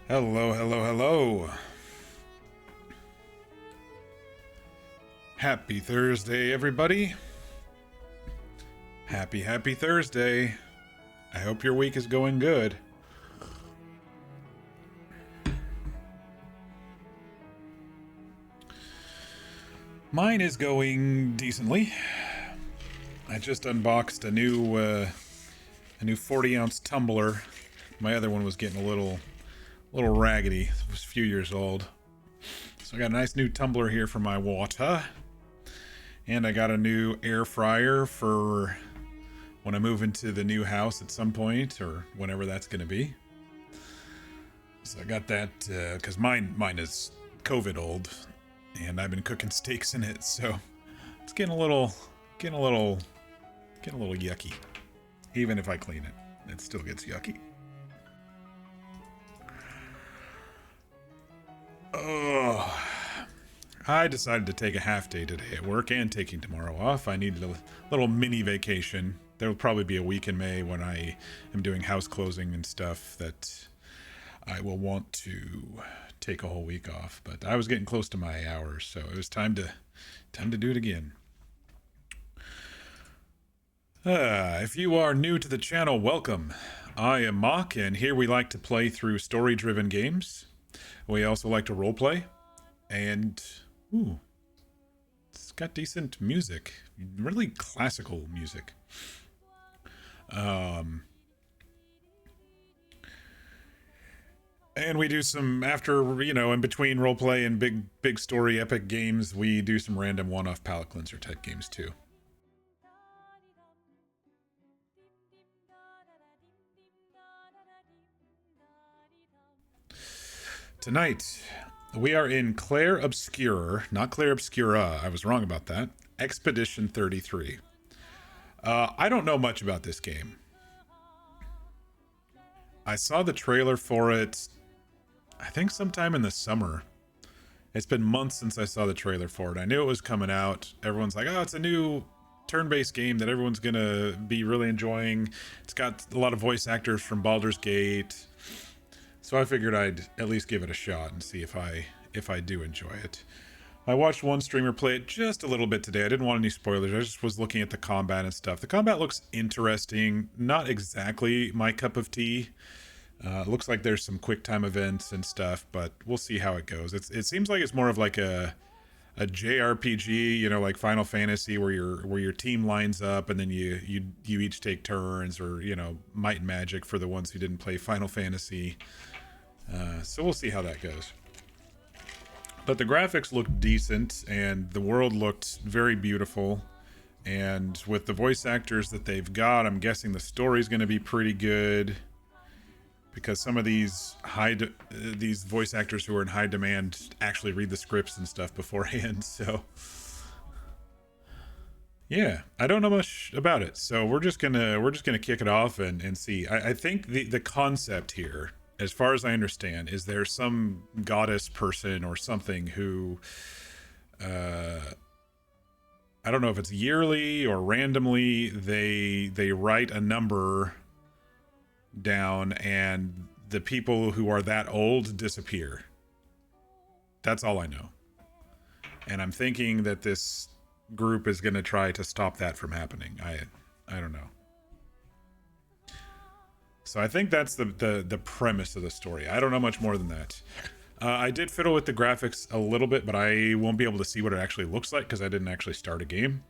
Hello, hello, hello. Happy Thursday, everybody. Happy Thursday. I hope your week is going good. Mine is going decently. I just unboxed a new 40-ounce tumbler. My other one was getting a little raggedy. It was a few years old. So So I got a nice new tumbler here for my water. And I got a new air fryer for when I move into the new house at some point, or whenever that's going to be. So I got that because mine is COVID old, and I've been cooking steaks in it, so it's getting a little yucky. Even if I clean it, it still gets yucky. Oh, I decided to take a half day today at work and taking tomorrow off. I needed a little mini vacation. There will probably be a week in May when I am doing house closing and stuff that I will want to take a whole week off. But I was getting close to my hours, so it was time to do it again. If you are new to the channel, welcome. I am Mock, and here we like to play through story-driven games. We also like to roleplay, and ooh, it's got decent music, really classical music. And we do some, after, in between roleplay and big story epic games, we do some random one-off palate cleanser type games too. Tonight, we are in Clair Obscur, not Clair Obscura, I was wrong about that, Expedition 33. I don't know much about this game. I saw the trailer for it, I think sometime in the summer. It's been months since I saw the trailer for it. I knew it was coming out. Everyone's like, oh, it's a new turn-based game that everyone's gonna be really enjoying. It's got a lot of voice actors from Baldur's Gate. So I figured I'd at least give it a shot and see if I do enjoy it. I watched one streamer play it just a little bit today. I didn't want any spoilers. I just was looking at the combat and stuff. The combat looks interesting. Not exactly my cup of tea. It looks like there's some quick time events and stuff, but we'll see how it goes. It seems like it's more of like a JRPG, like Final Fantasy, where your team lines up and then you each take turns, or Might and Magic for the ones who didn't play Final Fantasy. So we'll see how that goes. But the graphics looked decent, and the world looked very beautiful. And with the voice actors that they've got, I'm guessing the story's going to be pretty good. Because some of these these voice actors who are in high demand actually read the scripts and stuff beforehand. So yeah, I don't know much about it. So we're just gonna kick it off and see. I think the concept here, as far as I understand, is there's some goddess person or something who, I don't know if it's yearly or randomly, they write a number down and the people who are that old disappear. That's all I know. And I'm thinking that this group is going to try to stop that from happening. I don't know. So I think that's the premise of the story. I don't know much more than that. I did fiddle with the graphics a little bit, but I won't be able to see what it actually looks like because I didn't actually start a game.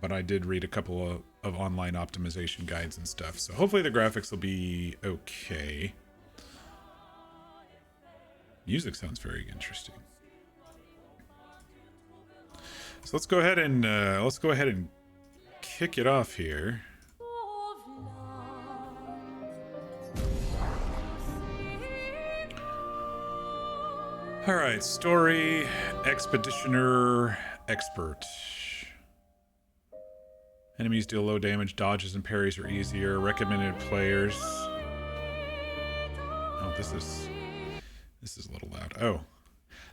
But I did read a couple of online optimization guides and stuff. So hopefully the graphics will be okay. Music sounds very interesting. So let's go ahead and kick it off here. All right, story, expeditioner, expert. Enemies deal low damage, dodges and parries are easier. Recommended players. Oh, this is a little loud. Oh,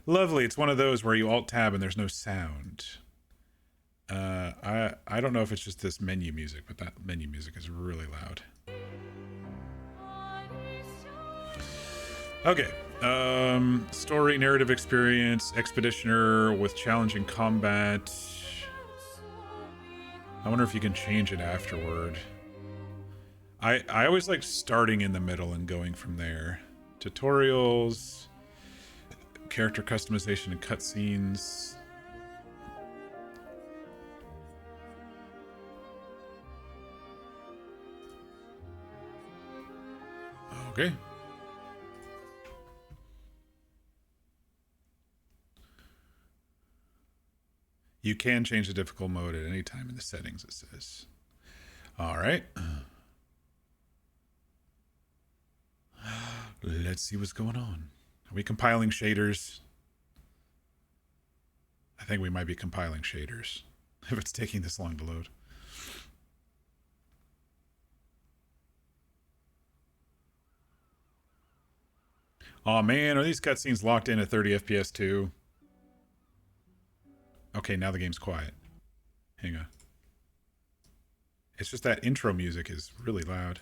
lovely. It's one of those where you alt tab and there's no sound. I don't know if it's just this menu music, but that menu music is really loud. Okay. Story, narrative experience, expeditioner with challenging combat. I wonder if you can change it afterward. I always like starting in the middle and going from there. Tutorials, character customization and cutscenes. Okay. You can change the difficult mode at any time in the settings, it says. All right. Let's see what's going on. Are we compiling shaders? I think we might be compiling shaders if it's taking this long to load. Oh man, are these cutscenes locked in at 30 FPS too? Okay, now the game's quiet. Hang on. It's just that intro music is really loud.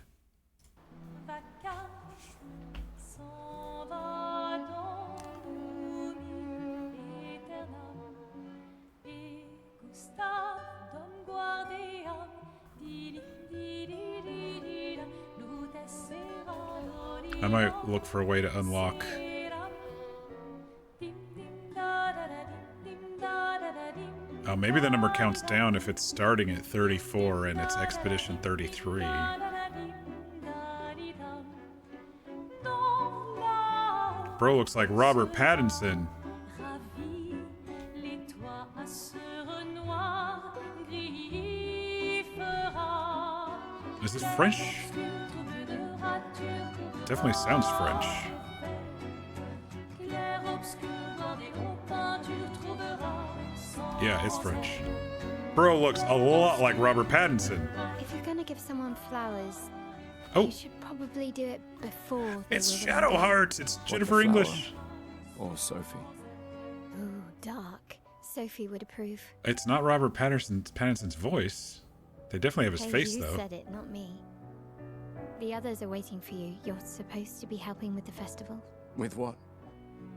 I might look for a way to unlock. Oh, maybe the number counts down if it's starting at 34 and it's Expedition 33. Bro looks like Robert Pattinson. Is this French? Definitely sounds French. Yeah, it's French. Bro looks a lot like Robert Pattinson. If you're gonna give someone flowers, Oh, you should probably do it before. it's Shadowheart. It's Jennifer English. Or Sophie. Ooh, dark. Sophie would approve. It's not Robert Pattinson's voice. They definitely have his Hey, face you though. said it, not me. The others are waiting for you. You're supposed to be helping with the festival. With what?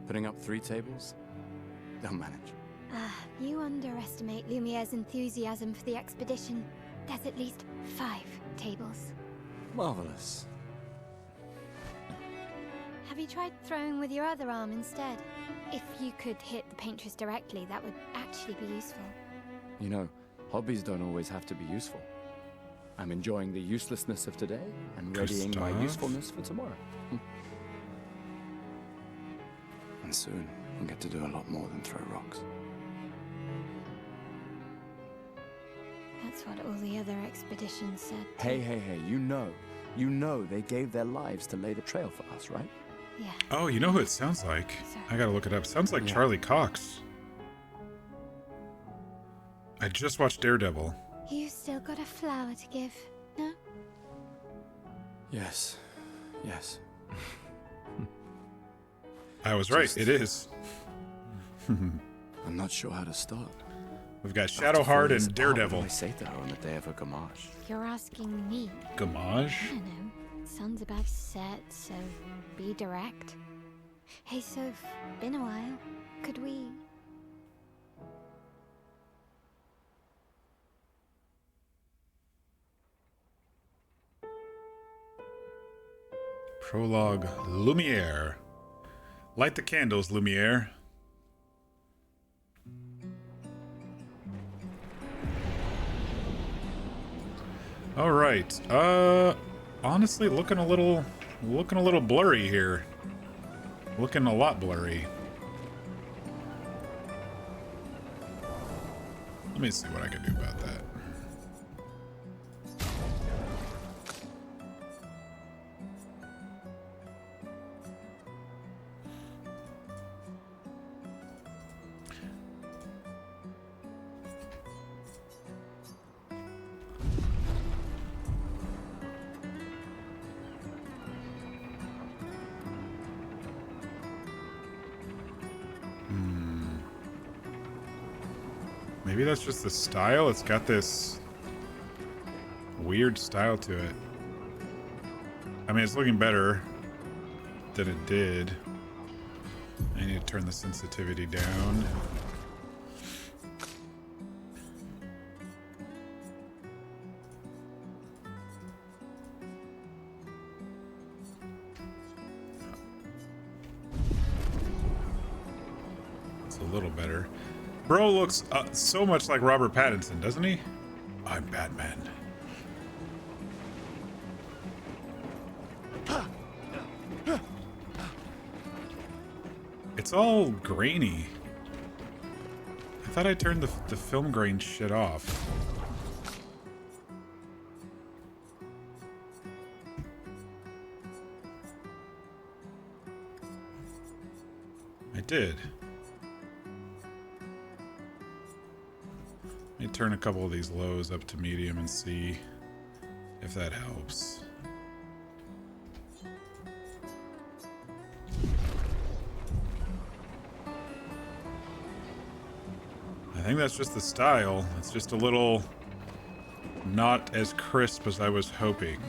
Putting up 3 tables? They'll manage. You underestimate Lumiere's enthusiasm for the expedition. There's at least 5 tables. Marvelous. Have you tried throwing with your other arm instead? If you could hit the paintress directly, that would actually be useful. You know, hobbies don't always have to be useful. I'm enjoying the uselessness of today and readying my Gustav? usefulness for tomorrow. And soon, we'll get to do a lot more than throw rocks. That's what all the other expeditions said. Hey, you know they gave their lives to lay the trail for us, right? Yeah. Oh, you know who it sounds like? Sorry. I gotta look it up. Sounds like Yeah. Charlie Cox. I just watched Daredevil. You still got a flower to give, no? Yes. I was right. Just- It is. I'm not sure how to start. We've got After Shadowheart falling and apart, Daredevil. What do I say to her on the day of her gamage? You're asking me. Gamage? I don't know. Sun's about to set, so be direct. Hey, Soph, been a while. Could we... Prologue Lumiere. Light the candles, Lumiere. All right. Honestly, looking a little blurry here. Looking a lot blurry. Let me see what I can do about that. Maybe that's just the style. It's got this weird style to it. I mean, it's looking better than it did. I need to turn the sensitivity down. It's a little better. Bro looks so much like Robert Pattinson, doesn't he? I'm Batman. It's all grainy. I thought I turned the film grain shit off. I did. Let me turn a couple of these lows up to medium and see if that helps. I think that's just the style. It's just a little not as crisp as I was hoping.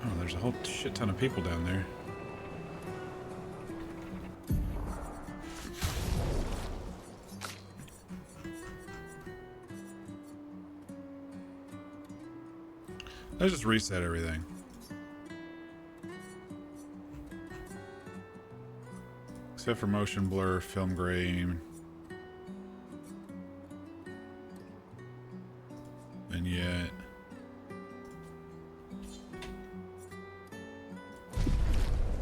Oh, there's a whole shit ton of people down there. Let's just reset everything. Except for motion blur, film grain. Vignette.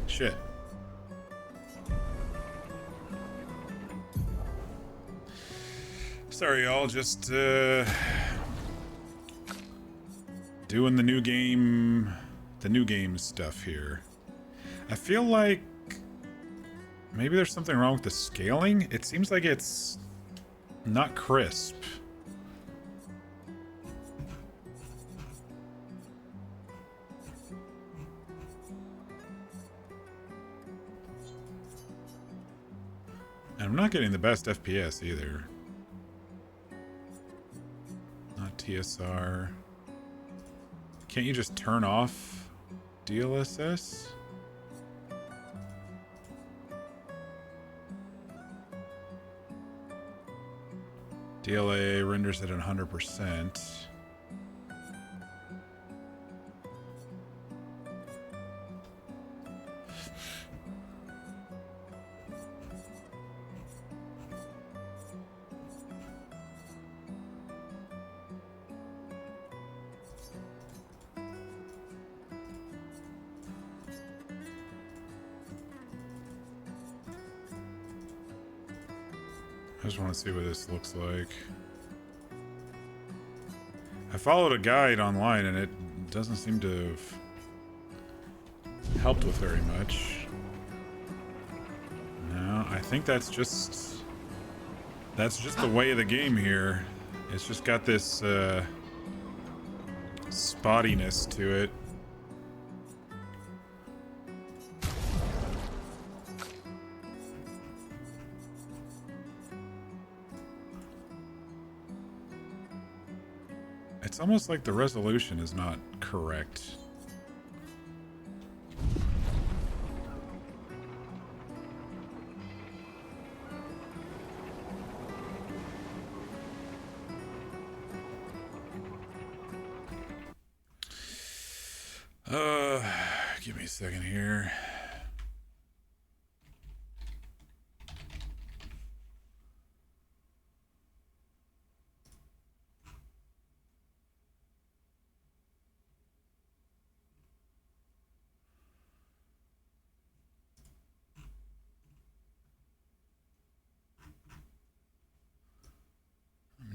Shit. Sorry, y'all. Just, doing the new game stuff here. I feel like maybe there's something wrong with the scaling. It seems like it's not crisp. And I'm not getting the best FPS either. Not TSR. Can't you just turn off DLSS? DLA renders at 100%. I just want to see what this looks like. I followed a guide online and it doesn't seem to have helped with very much. No, I think that's just the way of the game here. It's just got this spottiness to it. It's almost like the resolution is not correct. Give me a second here.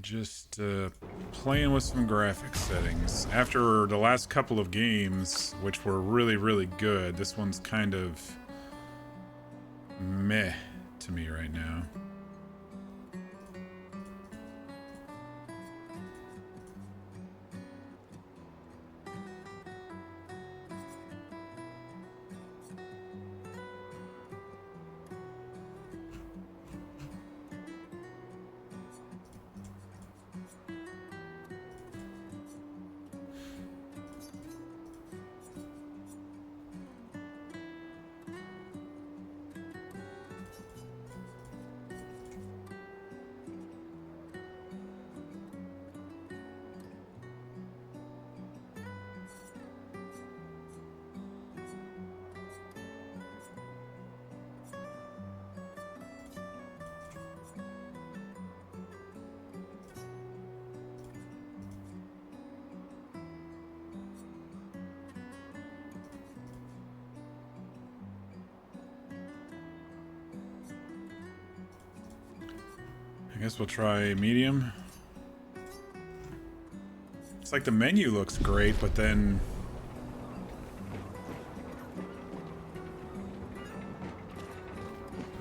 Just playing with some graphics settings. After the last couple of games, which were really, really good, this one's kind of meh to me right now. I guess we'll try medium. It's like the menu looks great, but then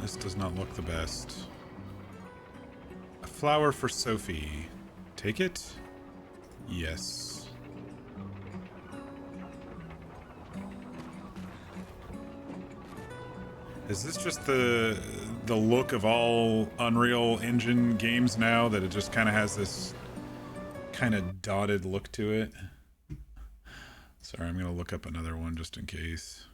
this does not look the best. A flower for Sophie. Take it? Yes. Is this just the look of all Unreal Engine games now, that it just kind of has this kind of dotted look to it? Sorry, I'm gonna look up another one just in case.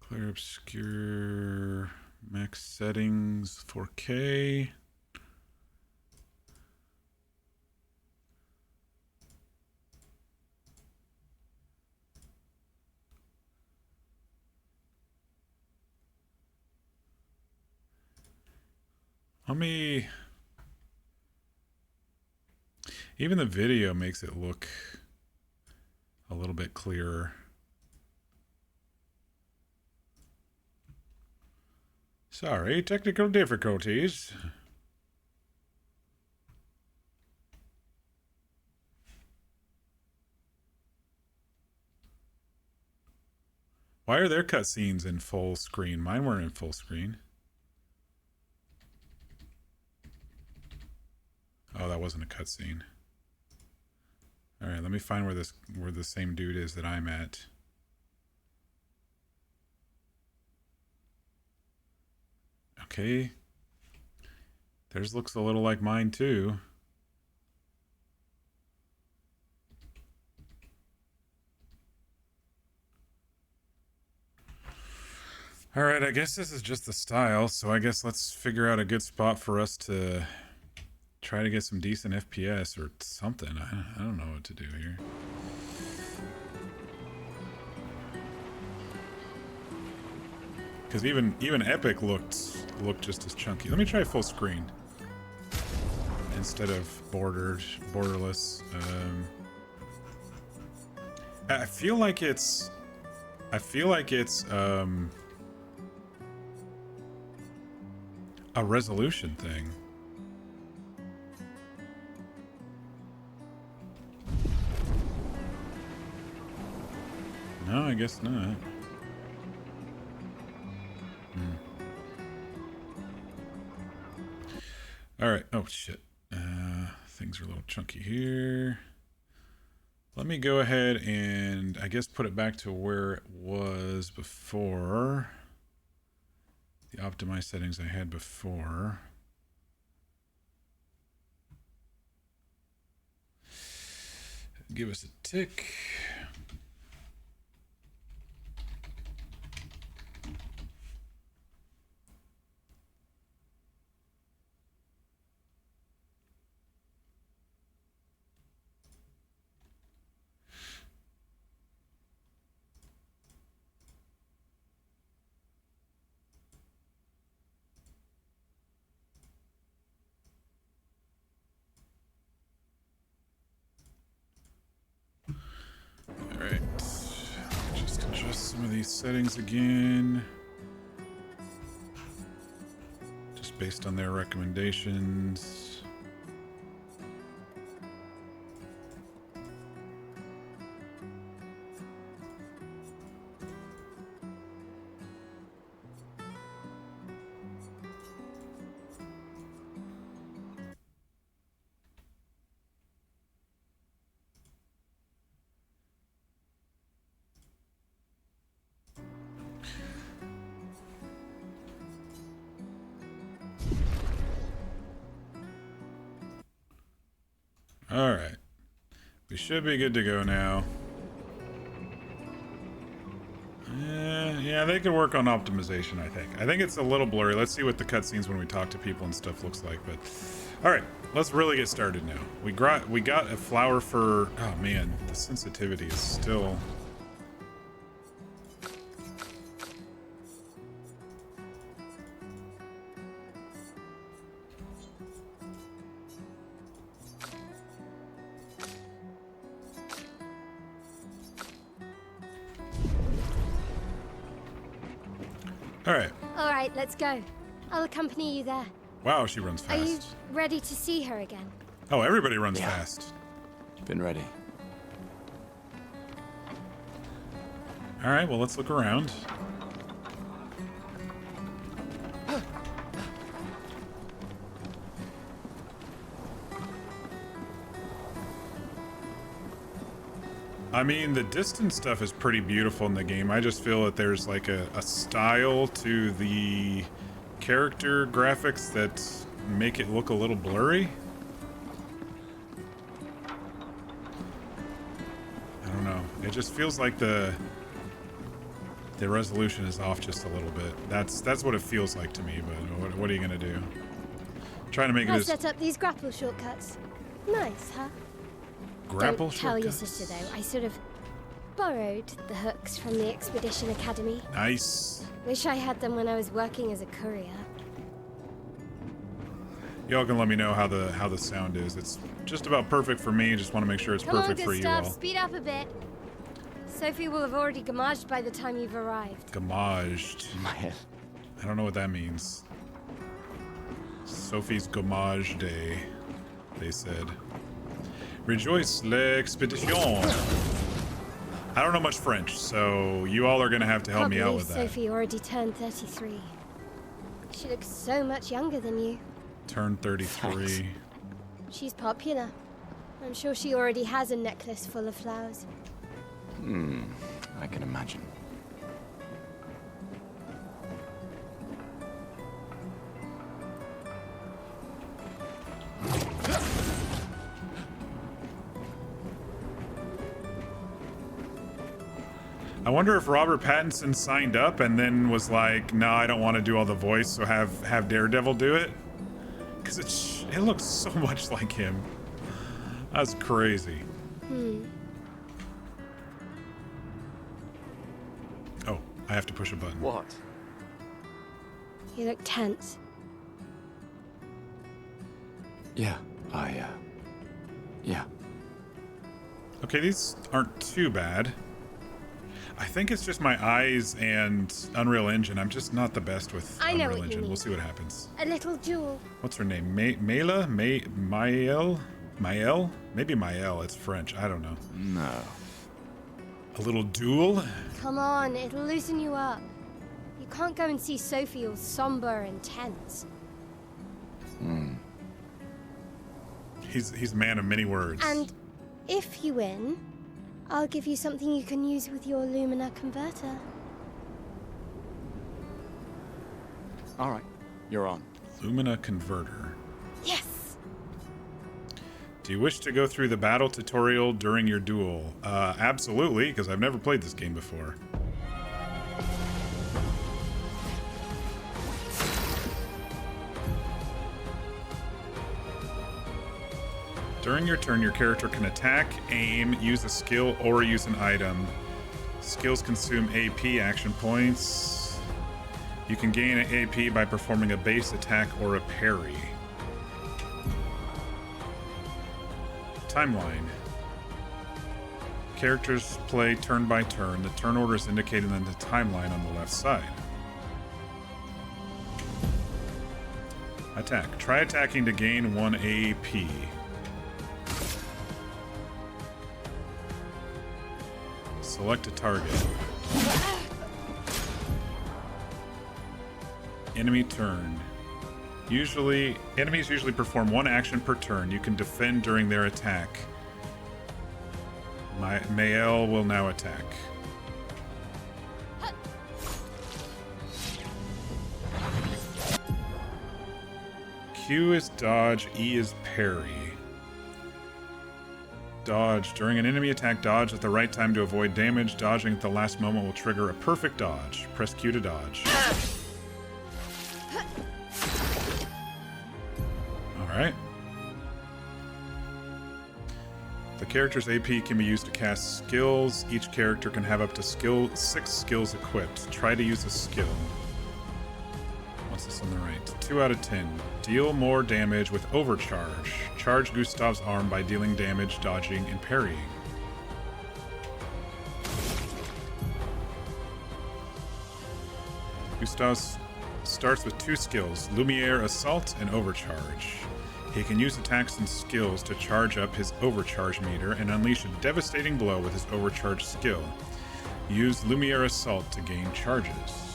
Clair, Obscur, max settings, 4K. Let me... Even the video makes it look a little bit clearer. Sorry, technical difficulties. Why are their cutscenes in full screen? Mine weren't in full screen. Oh, that wasn't a cutscene. All right, let me find where the same dude is that I'm at. Okay. Theirs looks a little like mine too. All right, I guess this is just the style, so I guess let's figure out a good spot for us to try to get some decent FPS or something. I don't know what to do here. Because even Epic looked just as chunky. Let me try full screen instead of borderless. I feel like it's a resolution thing. No, I guess not. All right. Oh shit. Things are a little chunky here. Let me go ahead and I guess put it back to where it was before. The optimized settings I had before. Give us a tick. Alright, just adjust some of these settings again. Just based on their recommendations. Alright. We should be good to go now. Yeah, they could work on optimization, I think. I think it's a little blurry. Let's see what the cutscenes when we talk to people and stuff looks like. But alright, let's really get started now. We got a flower for... Oh man, the sensitivity is still... All right, let's go. I'll accompany you there. Wow, she runs fast. Are you ready to see her again? Oh, everybody runs Yeah. fast. Been ready. Alright, well, let's look around. I mean, the distance stuff is pretty beautiful in the game. I just feel that there's like a style to the character graphics that make it look a little blurry. I don't know. It just feels like the resolution is off just a little bit. That's what it feels like to me, but what are you gonna do? Trying to make it I as set up these grapple shortcuts. Nice, huh? grapple Don't tell your shortcuts. sister, though. I sort of borrowed the hooks from the Expedition Academy. Nice. Wish I had them when I was working as a courier. Y'all can let me know how the sound is. It's just about perfect for me. Just want to make sure it's Come on, perfect good for you stuff. all. Speed up a bit. Sophie will have already gamaged by the time you've arrived. Gamaged. My head. I don't know what that means. Sophie's Gamage Day, they said. Rejoice l'expedition. I don't know much French, so you all are gonna have to help me out with that. Sophie already turned 33. She looks so much younger than you. Turn 33. Thanks. She's popular. I'm sure she already has a necklace full of flowers. I can imagine. I wonder if Robert Pattinson signed up and then was like, "No, I don't want to do all the voice, so have Daredevil do it," because it looks so much like him. That's crazy. Oh, I have to push a button. What? You look tense. Yeah, yeah. Okay, these aren't too bad. I think it's just my eyes and Unreal Engine. I'm just not the best with I know Unreal what you Engine. mean. We'll see what happens. A little jewel. What's her name? Maela? Mael? Mael? Maybe Mael. It's French. I don't know. No. A little duel? Come on, it'll loosen you up. You can't go and see Sophie all somber and tense. He's a man of many words. And if you win, I'll give you something you can use with your Lumina converter. All right, you're on. Lumina Converter. Yes! Do you wish to go through the battle tutorial during your duel? Absolutely, because I've never played this game before. During your turn, your character can attack, aim, use a skill, or use an item. Skills consume AP action points. You can gain an AP by performing a base attack or a parry. Timeline. Characters play turn by turn. The turn order is indicated in the timeline on the left side. Attack. Try attacking to gain 1 AP. Select a target. Enemy turn. Enemies usually perform 1 action per turn. You can defend during their attack. Mael will now attack. Q is dodge, E is parry. Dodge. During an enemy attack, dodge at the right time to avoid damage. Dodging at the last moment will trigger a perfect dodge. Press Q to dodge. Alright. The character's AP can be used to cast skills. Each character can have up to 6 skills equipped. Try to use a skill. What's this on the right? 2 out of 10. Deal more damage with overcharge. Charge Gustav's arm by dealing damage, dodging, and parrying. Gustav starts with 2 skills, Lumiere Assault and Overcharge. He can use attacks and skills to charge up his overcharge meter and unleash a devastating blow with his overcharge skill. Use Lumiere Assault to gain charges.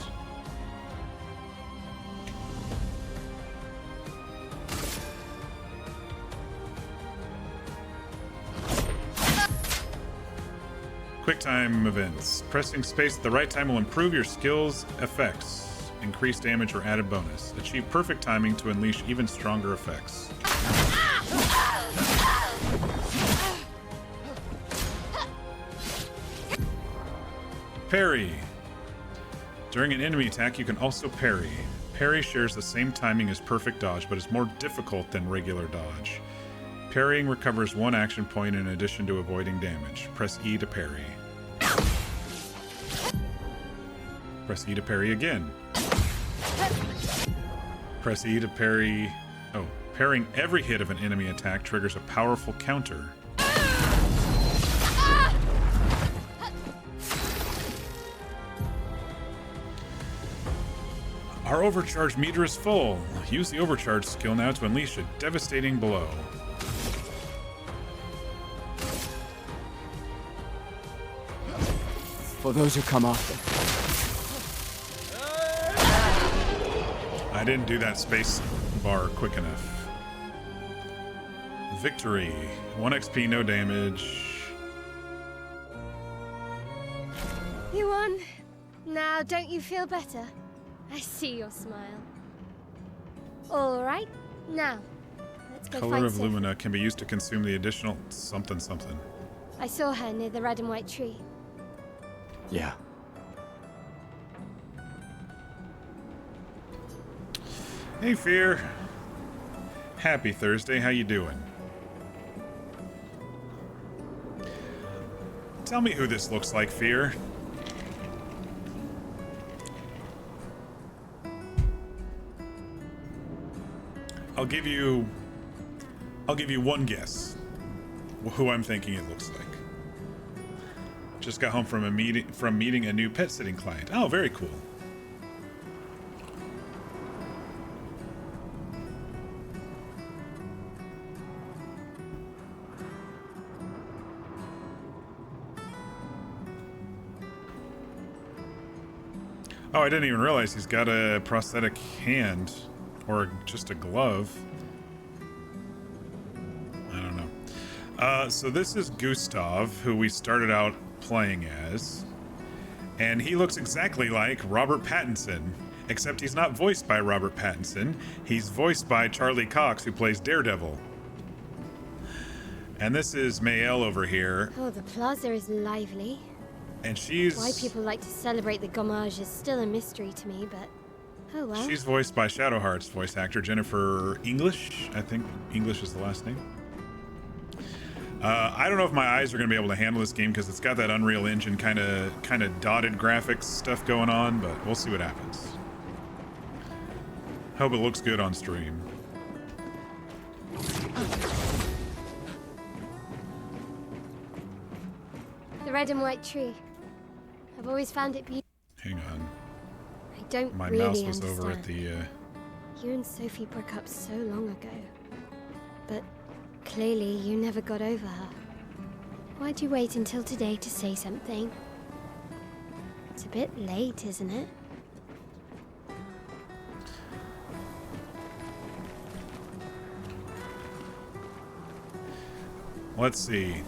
QuickTime events. Pressing space at the right time will improve your skills' effects, increase damage, or added bonus. Achieve perfect timing to unleash even stronger effects. Parry. During an enemy attack, you can also parry. Parry shares the same timing as perfect dodge, but is more difficult than regular dodge. Parrying recovers 1 action point in addition to avoiding damage. Press E to parry. Press E to parry again. Press E to parry. Oh, parrying every hit of an enemy attack triggers a powerful counter. Our overcharge meter is full. Use the overcharge skill now to unleash a devastating blow. For those who come after. I didn't do that space bar quick enough. Victory. 1 XP, no damage. You won. Now, don't you feel better? I see your smile. All right, now, let's go Color find of Sophie. Lumina can be used to consume the additional something something. I saw her near the red and white tree. Yeah. Hey, Fear. Happy Thursday. How you doing? Tell me who this looks like, Fear. I'll give you one guess who I'm thinking it looks like. Just got home from meeting a new pet sitting client. Oh, very cool. Oh, I didn't even realize he's got a prosthetic hand. Or just a glove. I don't know. So this is Gustav, who we started out playing as. And he looks exactly like Robert Pattinson. Except he's not voiced by Robert Pattinson. He's voiced by Charlie Cox, who plays Daredevil. And this is Mayel over here. Oh, the plaza is lively. And she's... Why people like to celebrate the gommage is still a mystery to me, but... Oh well. She's voiced by Shadowheart's voice actor, Jennifer English. I think English is the last name. I don't know if my eyes are going to be able to handle this game because it's got that Unreal Engine kind of dotted graphics stuff going on, but we'll see what happens. Hope it looks good on stream. The red and white tree. I've always found it beautiful. Hang on. I don't My really mouse was understand. over at the... You and Sophie broke up so long ago. But clearly you never got over her. Why'd you wait until today to say something? It's a bit late, isn't it? Let's see.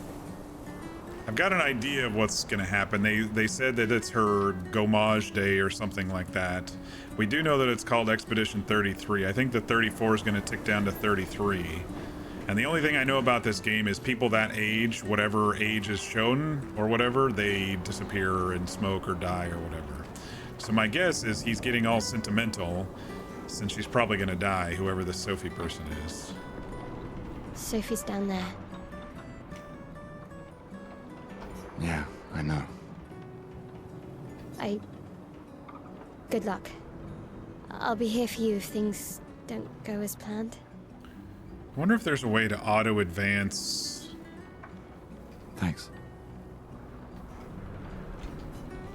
I've got an idea of what's going to happen. They said that it's her Gommage Day or something like that. We do know that it's called Expedition 33. I think the 34 is going to tick down to 33. And the only thing I know about this game is people that age, whatever age is shown or whatever, they disappear and smoke or die or whatever. So my guess is he's getting all sentimental since she's probably going to die, whoever this Sophie person is. Sophie's down there. Yeah, I know. Good luck. I'll be here for you if things don't go as planned. I wonder if there's a way to auto-advance Thanks.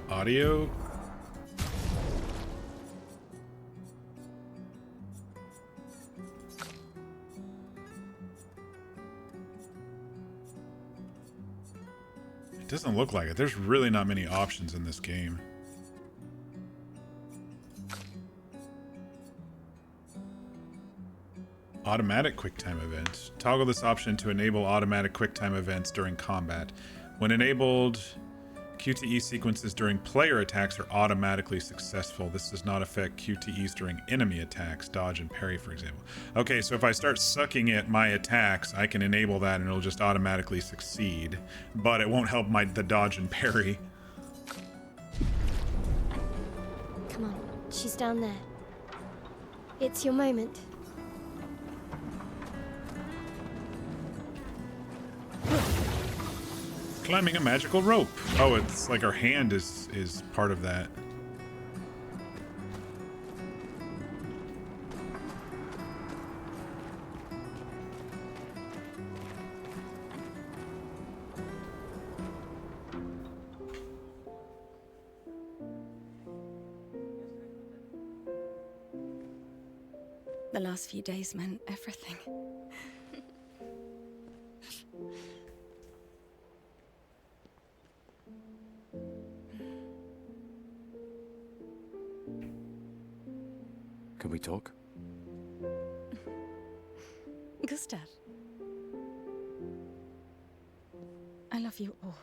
audio. It doesn't look like it. There's really not many options in this game. Automatic QuickTime events. Toggle this option to enable automatic QuickTime events during combat. When enabled, QTE sequences during player attacks are automatically successful. This does not affect QTEs during enemy attacks, dodge and parry, for example. Okay, so if I start sucking at my attacks, I can enable that and it'll just automatically succeed. But it won't help the dodge and parry. Come on, she's down there. It's your moment. Climbing a magical rope. Oh, it's like her hand is part of that. The last few days meant everything. Can we talk? Gustav. I love you all.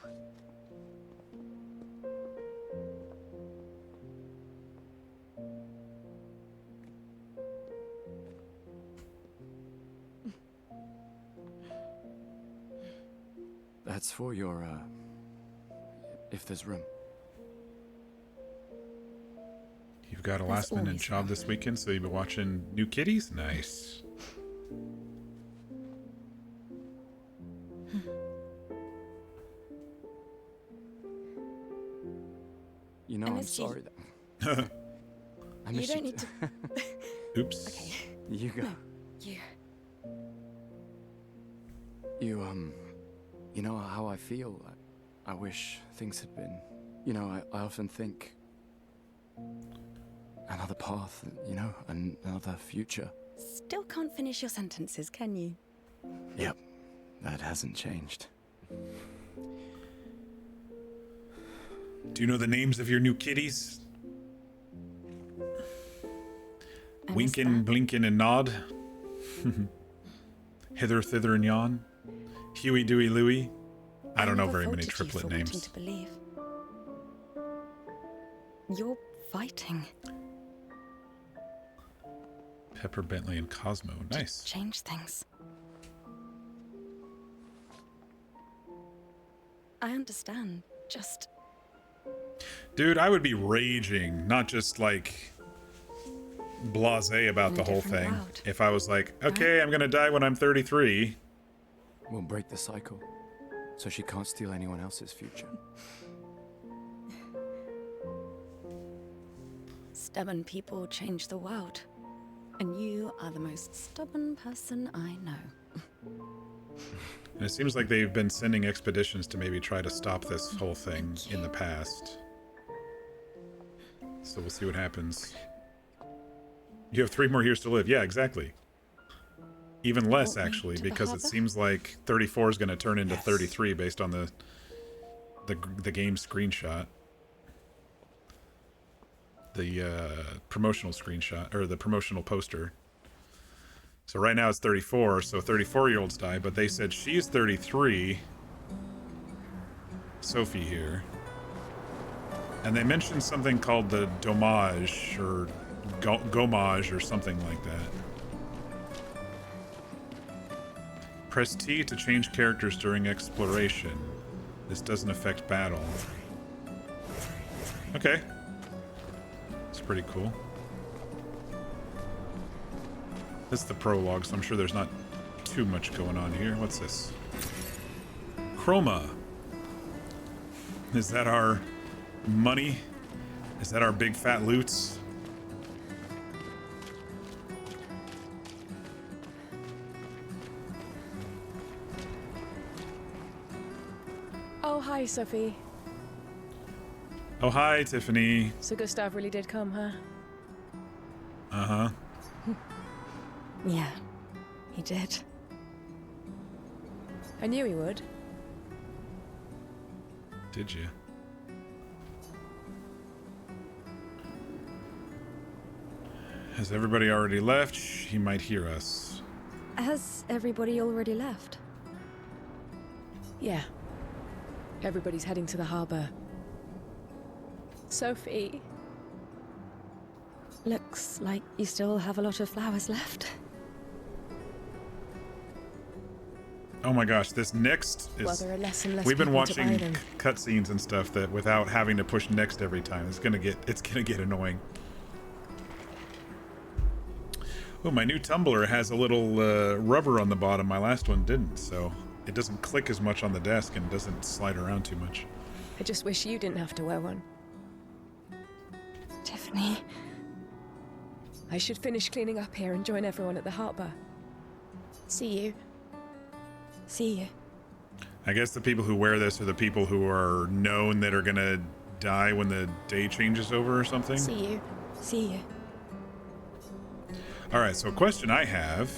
That's for your, if there's room. You've got a There's last minute always job room. this weekend, so you'll be watching New Kitties? Nice. You know, I I'm missed you. sorry that... I You miss don't need to. Oops. Okay. You go. No, you. You know how I feel? I wish things had been... You know, I often think... Another path, you know, another future. Still can't finish your sentences, can you? Yep, that hasn't changed. Do you know the names of your new kitties? I missed Winkin, that. Blinkin, and Nod. Hither, thither, and yon. Huey, Dewey, Louie. I don't know never very many faulted you triplet for wanting names. to believe. You're fighting. Pepper, Bentley, and Cosmo. Nice. Change things. I understand. Just Dude, I would be raging, not just like blasé about In a the whole different thing. world. If I was like, okay, I'm gonna die when I'm 33. We'll break the cycle, so she can't steal anyone else's future. stubborn people change the world. And you are the most stubborn person I know. And it seems like they've been sending expeditions to maybe try to stop this whole thing in the past. So we'll see what happens. You have 3 more years to live. Yeah, exactly. Even less, Want me actually, to the because it harbour? seems like 34 is going to turn into Yes. 33 based on the game screenshot. The promotional screenshot, or the promotional poster. So right now it's 34, so 34-year-olds die, but they said she's 33. Sophie here. And they mentioned something called the domage, or gomage, or something like that. Press T to change characters during exploration. This doesn't affect battle. Okay. It's pretty cool. This is the prologue, so I'm sure there's not too much going on here. What's this? Chroma. Is that our money? Is that our big fat loots? Oh, hi, Sophie. Oh, hi, Tiffany. So Gustav really did come, huh? Uh-huh. Yeah, he did. I knew he would. Did you? Has everybody already left? He might hear us. Has everybody already left? Yeah. Everybody's heading to the harbor. Sophie. Looks like you still have a lot of flowers left. Oh my gosh, this next is... Well, there are less and less We've been people to buy watching them. cutscenes and stuff that without having to push next every time. It's gonna get annoying. Oh, my new tumbler has a little rubber on the bottom. My last one didn't, so it doesn't click as much on the desk and doesn't slide around too much. I just wish you didn't have to wear one. Tiffany. I should finish cleaning up here and join everyone at the harbor. See you. See you. I guess the people who wear this are the people who are known that are gonna die when the day changes over or something. See you. See you. Alright, so a question I have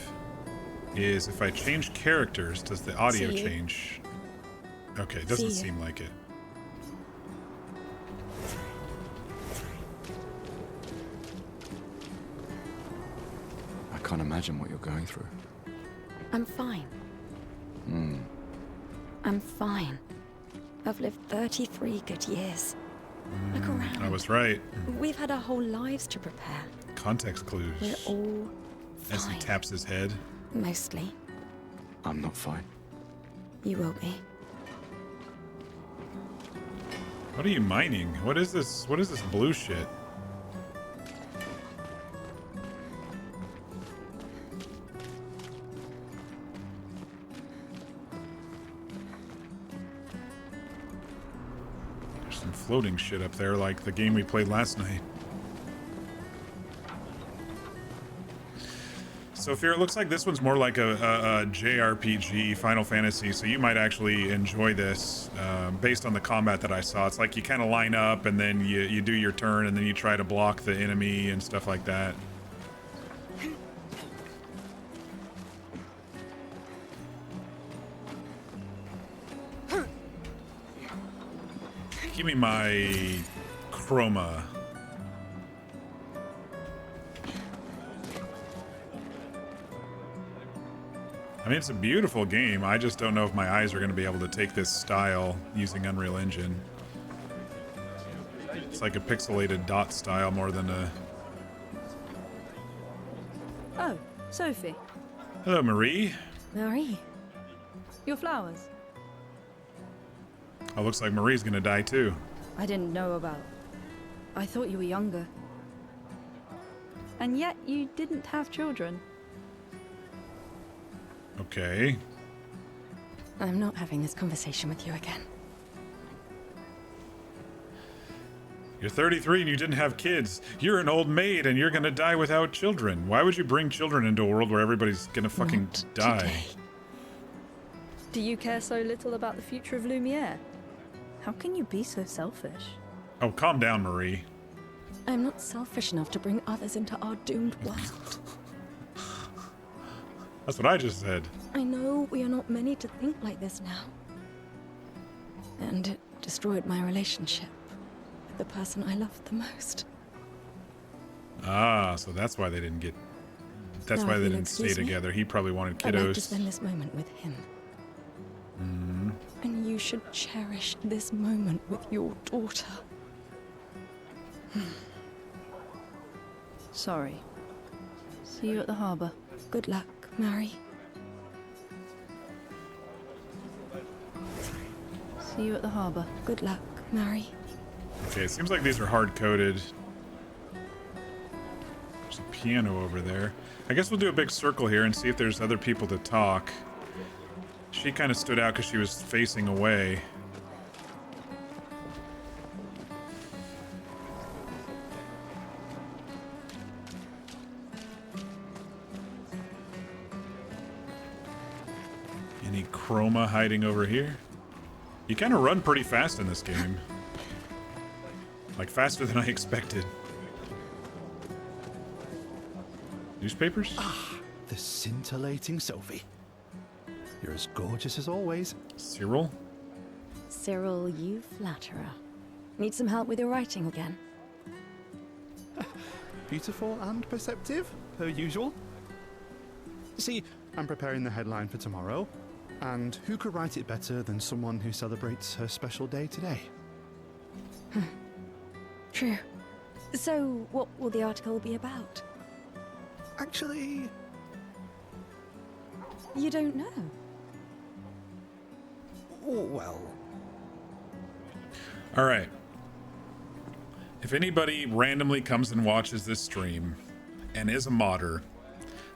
is if I change characters, does the audio See you. change? Okay, it doesn't See you. seem like it. I can't imagine what you're going through. I'm fine. I'm fine. I've lived 33 good years. Look around. I was right. We've had our whole lives to prepare. Context clues. We're all As he fine. taps his head. Mostly. I'm not fine. You will be. What are you mining? What is this? What is this blue shit? There's some floating shit up there like the game we played last night. So Fear, it looks like this one's more like a JRPG, Final Fantasy, so you might actually enjoy this based on the combat that I saw. It's like you kind of line up and then you do your turn and then you try to block the enemy and stuff like that. Give me my chroma. I mean, it's a beautiful game. I just don't know if my eyes are going to be able to take this style using Unreal Engine. It's like a pixelated dot style more than a... Oh, Sophie. Hello, Marie. Marie. Your flowers. Oh, looks like Marie's going to die too. I didn't know about. I thought you were younger. And yet you didn't have children. Okay. I'm not having this conversation with you again. You're 33 and you didn't have kids. You're an old maid and you're going to die without children. Why would you bring children into a world where everybody's going to fucking Not die? today. Do you care so little about the future of Lumiere? How can you be so selfish? Oh, calm down, Marie. I'm not selfish enough to bring others into our doomed world. That's what I just said. I know we are not many to think like this now. And it destroyed my relationship with the person I loved the most. Ah, so that's why they didn't get... That's Now, why if they you'll didn't stay excuse me, together. He probably wanted I'd like to kiddos. spend this moment with him. Mm-hmm. And you should cherish this moment with your daughter. Sorry. See you at the harbour. Good luck, Mary. See you at the harbor. Good luck, Mary. Okay, it seems like these are hard-coded. There's a piano over there. I guess we'll do a big circle here and see if there's other people to talk. She kind of stood out because she was facing away. Any chroma hiding over here? You kind of run pretty fast in this game. Like, faster than I expected. Newspapers? Ah, the scintillating Sophie. You're as gorgeous as always. Cyril? Cyril, you flatterer. Need some help with your writing again? Beautiful and perceptive, per usual. See, I'm preparing the headline for tomorrow, and who could write it better than someone who celebrates her special day today? True. So, what will the article be about? Actually, You don't know. well, All right. If anybody randomly comes and watches this stream and is a modder,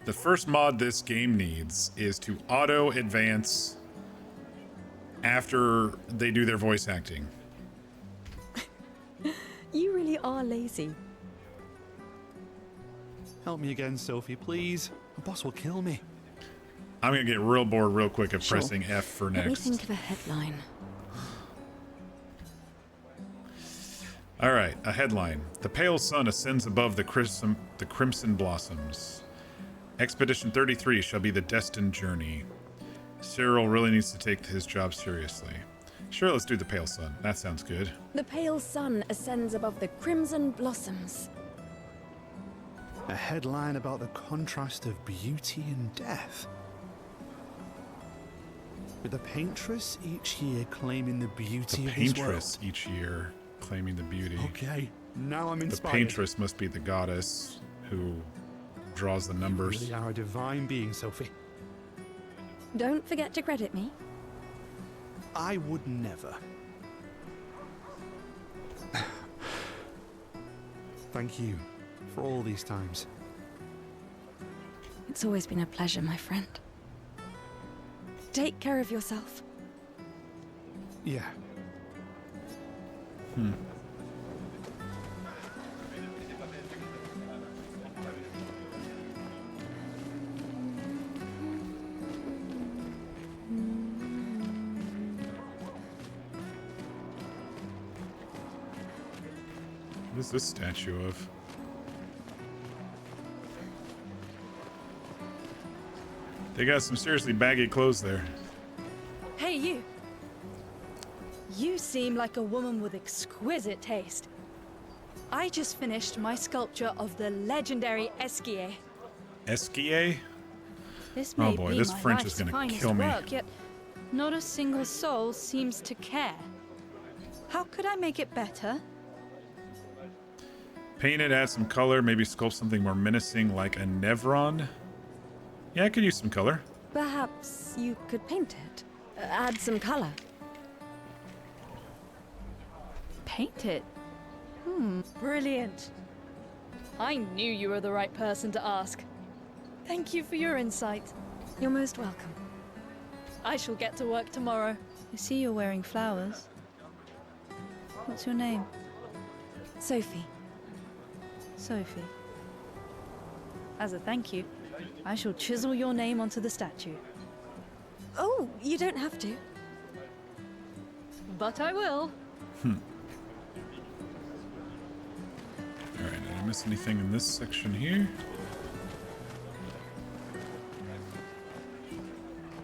the first mod this game needs is to auto advance after they do their voice acting. You really are lazy. help me again, Sophie, please. The boss will kill me. I'm gonna get real bored real quick of Sure. pressing F for Let me next. think of a headline. All right, a headline. The pale sun ascends above the crimson blossoms. Expedition 33 shall be the destined journey. Cyril really needs to take his job seriously. Sure, let's do the pale sun. That sounds good. The pale sun ascends above the crimson blossoms. A headline about the contrast of beauty and death. With the paintress each year claiming the beauty The of this world. paintress each year claiming the beauty. Okay, now I'm The inspired. paintress must be the goddess who draws the You numbers. really are a divine being, Sophie. Don't forget to credit me. I would never. Thank you for all these times. It's always been a pleasure, my friend. Take care of yourself. Yeah. What is this statue of? They got some seriously baggy clothes there. Hey, you! You seem like a woman with exquisite taste. I just finished my sculpture of the legendary Esquier. Esquier? This Oh may boy, be this my French life's is gonna finest kill me. work, yet not a single soul seems to care. How could I make it better? Paint it, add some color, maybe sculpt something more menacing like a Nevron. Yeah, I could use some color. Perhaps you could paint it. Add some color. Paint it? Brilliant. I knew you were the right person to ask. Thank you for your insight. You're most welcome. I shall get to work tomorrow. I see you're wearing flowers. What's your name? Sophie. Sophie. As a thank you, I shall chisel your name onto the statue. Oh, you don't have to. But I will. Alright, did I miss anything in this section here?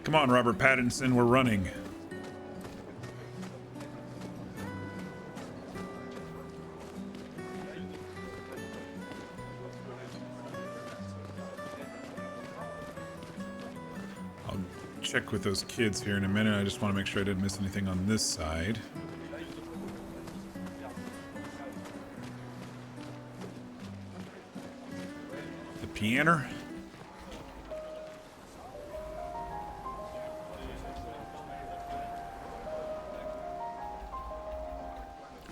Come on, Robert Pattinson, we're running. I'll check with those kids here in a minute. I just want to make sure I didn't miss anything on this side. The piano.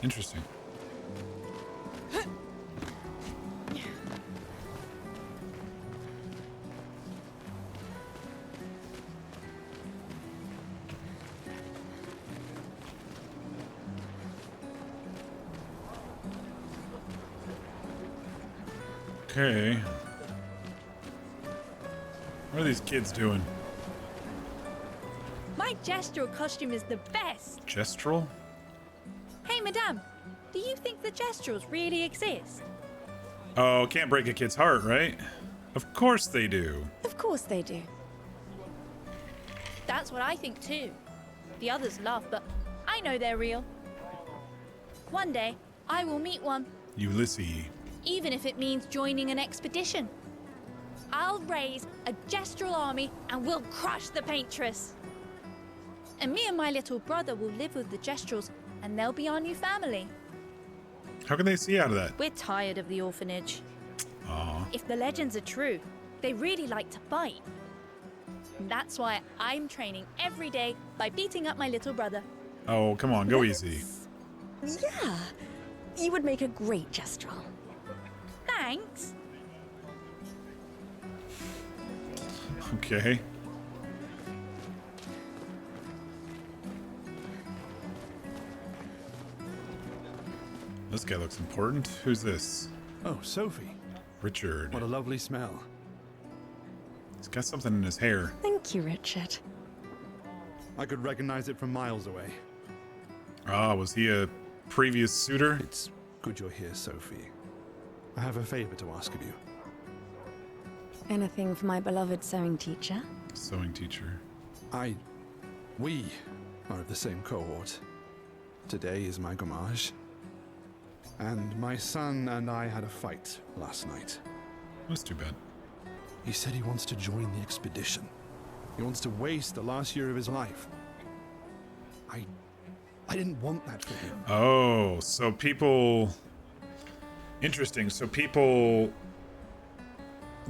Interesting. Okay. What are these kids doing? My gestural costume is the best. Gestural? Hey, madame, do you think the gestrals really exist? Oh, can't break a kid's heart, right? Of course they do. Of course they do. That's what I think too. The others laugh, but I know they're real. One day, I will meet one, Ulysses. even if it means joining an expedition. I'll raise a gestral army and we'll crush the paintress. And me and my little brother will live with the gestrals and they'll be our new family. How can they see out of that? We're tired of the orphanage. Aw. If the legends are true, they really like to fight. And that's why I'm training every day by beating up my little brother. Oh, come on, go easy. Yeah. You would make a great gestural. Thanks. Okay. This guy looks important. Who's this? Oh, Sophie. Richard. What a lovely smell. He's got something in his hair. Thank you, Richard. I could recognize it from miles away. Ah, was he a previous suitor? It's good you're here, Sophie. I have a favor to ask of you. Anything for my beloved sewing teacher? Sewing teacher. We are of the same cohort. Today is my gommage. And my son and I had a fight last night. That's too bad. He said he wants to join the expedition. He wants to waste the last year of his life. I didn't want that for him. Oh, so people... Interesting. So people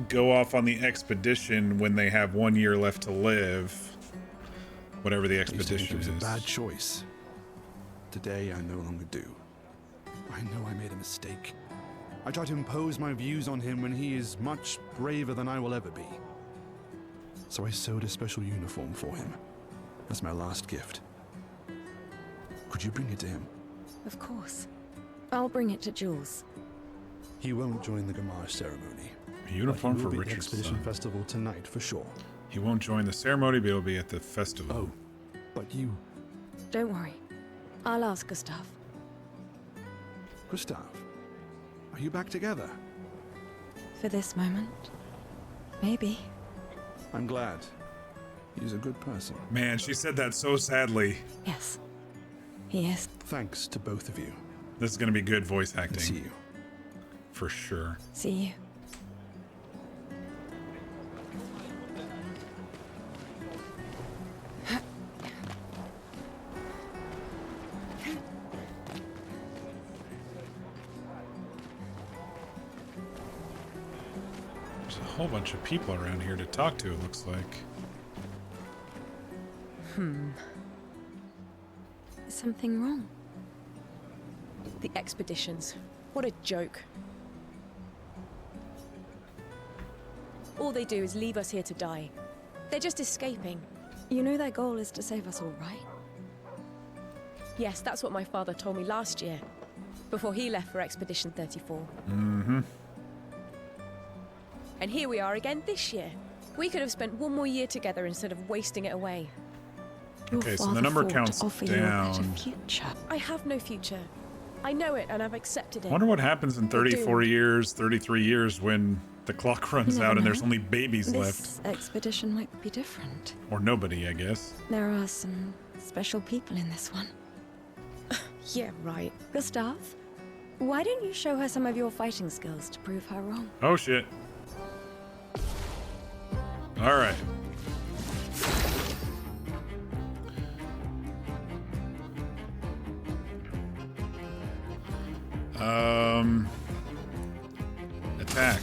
go off on the expedition when they have 1 year left to live. Whatever the I used to think expedition it was is. a bad choice. Today I no longer do. I know I made a mistake. I tried to impose my views on him when he is much braver than I will ever be. So I sewed a special uniform for him. As my last gift. Could you bring it to him? Of course. I'll bring it to Jules. He won't join the Gamage ceremony. A uniform but he for will be at the Richard's Expedition son. Festival tonight for sure. He won't join the ceremony, but he'll be at the festival. Oh, but you... Don't worry. I'll ask Gustav. Gustav, are you back together? For this moment. Maybe. I'm glad. He's a good person. Man, she said that so sadly. Yes. He is. Thanks to both of you. This is going to be good voice And see acting. you. For sure. See you. There's a whole bunch of people around here to talk to, it looks like. Is something wrong? The expeditions. What a joke. All they do is leave us here to die. They're just escaping. You know their goal is to save us all, right? Yes, that's what my father told me last year, before he left for Expedition 34. Mm-hmm. And here we are again this year. We could have spent one more year together instead of wasting it away. Your Okay, so the father number fought to counts offer you a better down. future. I have no future. I know it, and I've accepted it. I wonder what happens in 34 doomed. years, 33 years when the clock runs never out and know. there's only babies This left. expedition might be different. Or nobody, I guess. There are some special people in this one. Yeah, right. Gustav, why don't you show her some of your fighting skills to prove her wrong? Oh, shit. All right. Attack.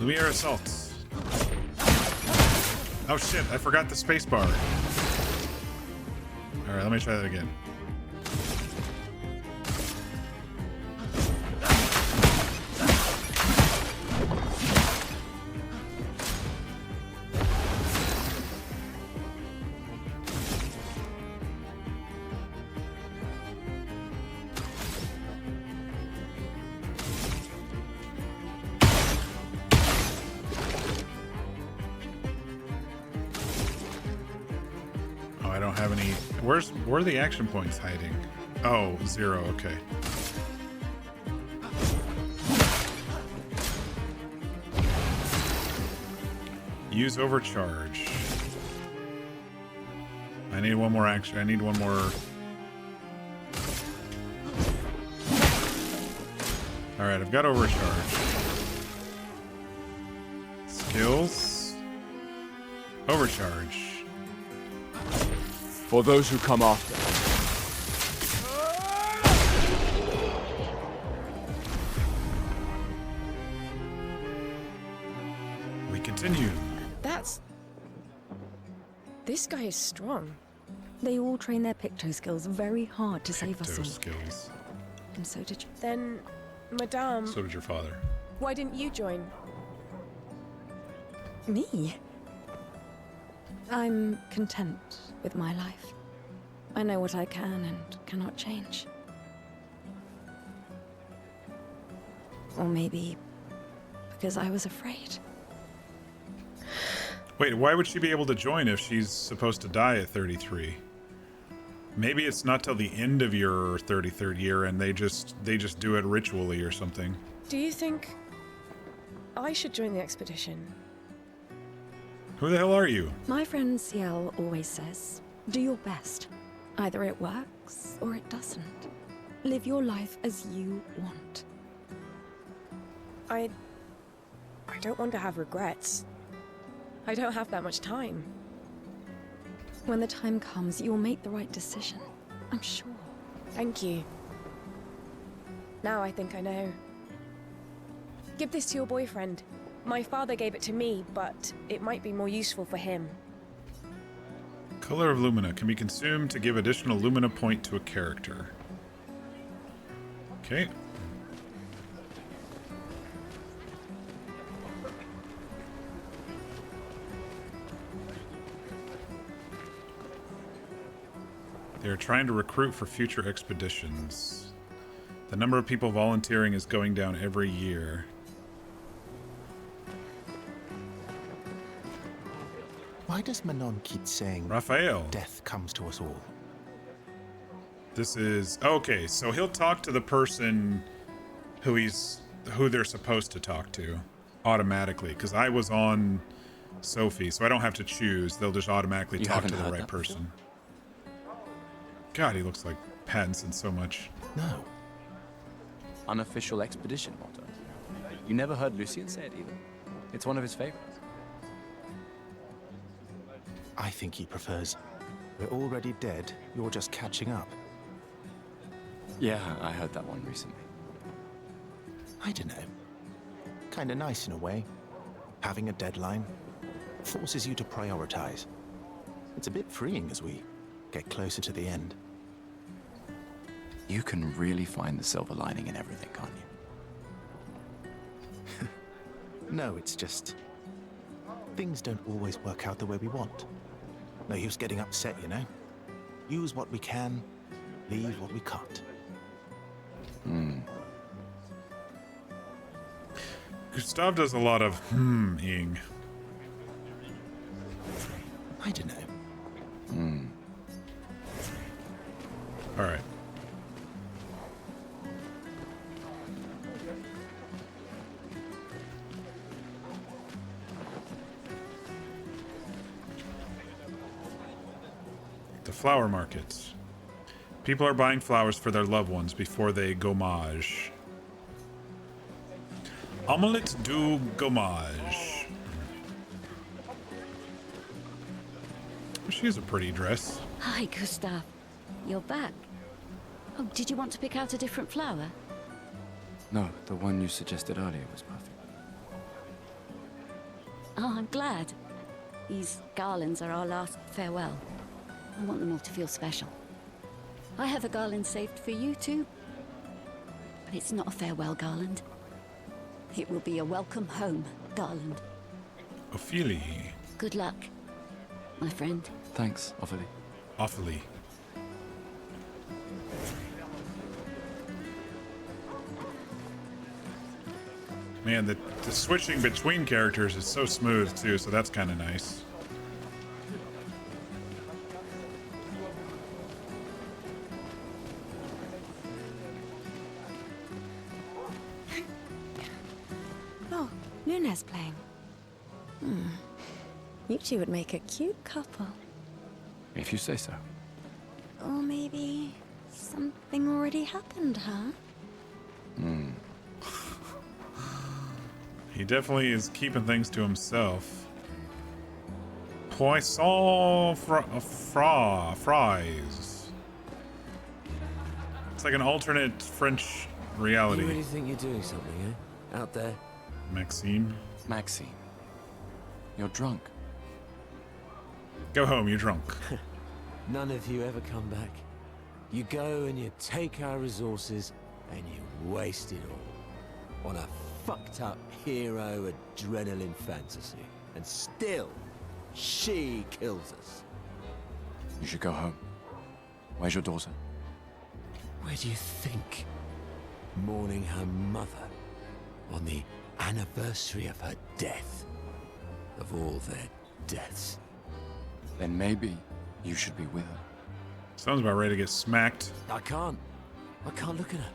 Lumiere assaults. Oh shit, I forgot the space bar. Alright, let me try that again. I don't have any. Where are the action points hiding? Oh, 0. Okay. Use overcharge. I need one more action. I need one more. All right, I've got overcharge. Skills. Overcharge. For those who come after. We continue. This guy is strong. They all train their picto skills very hard to save us all. Skills. And so did you. Then, Madame, So did your father. why didn't you join? Me? I'm content with my life. I know what I can and cannot change. Or maybe because I was afraid. Wait, why would she be able to join if she's supposed to die at 33? Maybe it's not till the end of your 33rd year and they just do it ritually or something. Do you think I should join the expedition? Who the hell are you? My friend Ciel always says, do your best. Either it works or it doesn't. Live your life as you want. I don't want to have regrets. I don't have that much time. When the time comes, you'll make the right decision. I'm sure. Thank you. Now I think I know. Give this to your boyfriend. My father gave it to me, but it might be more useful for him. Color of Lumina can be consumed to give additional Lumina point to a character. Okay. They are trying to recruit for future expeditions. The number of people volunteering is going down every year. Why does Manon keep saying Raphael. death comes to us all? This is okay, so he'll talk to the person who they're supposed to talk to automatically, because I was on Sophie, so I don't have to choose. They'll just automatically You talk to haven't the heard right that before? person. God, he looks like Pattinson so much. No. Unofficial expedition motto. You never heard Lucien say it either. It's one of his favorites. I think he prefers, we're already dead, you're just catching up. Yeah, I heard that one recently. I don't know. Kinda nice in a way. Having a deadline forces you to prioritize. It's a bit freeing as we get closer to the end. You can really find the silver lining in everything, can't you? No, it's just things don't always work out the way we want. No use getting upset, you know? Use what we can, leave what we can't. Gustav does a lot of ing. I don't know. All right. The flower markets. People are buying flowers for their loved ones before they gommage. Omelette du gommage. She has a pretty dress. Hi, Gustav. You're back. Oh, did you want to pick out a different flower? No, the one you suggested earlier was perfect. Oh, I'm glad. These garlands are our last farewell. I want them all to feel special. I have a garland saved for you too. But it's not a farewell garland. It will be a welcome home garland. Ophelia. Good luck, my friend. Thanks, Ophelia. Ophelia. Man, the switching between characters is so smooth too, so that's kind of nice. Oh, Luna's playing. You two would make a cute couple. If you say so. Or maybe something already happened, huh? He definitely is keeping things to himself. Poisson fries. It's like an alternate French reality. You really think you're doing something, eh? Out there? Maxime. Maxine, you're drunk. Go home, you're drunk. None of you ever come back. You go and you take our resources and you waste it all on a fucked up hero adrenaline fantasy. And still, she kills us. You should go home. Where's your daughter? Where do you think? Mourning her mother on the anniversary of her death. Of all their deaths. Then maybe you should be with her. Sounds about ready to get smacked. I can't look at her.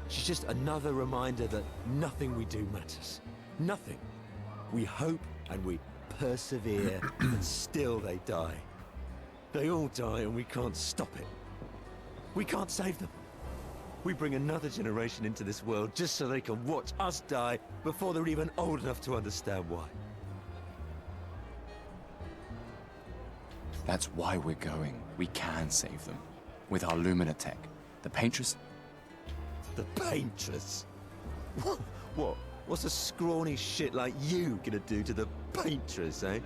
She's just another reminder that nothing we do matters. Nothing. We hope and we persevere, and still they die. They all die and we can't stop it. We can't save them. We bring another generation into this world just so they can watch us die before they're even old enough to understand why. That's why we're going. We can save them. With our Lumina tech. The Paintress. The Paintress? What? What's a scrawny shit like you gonna do to the Paintress, eh?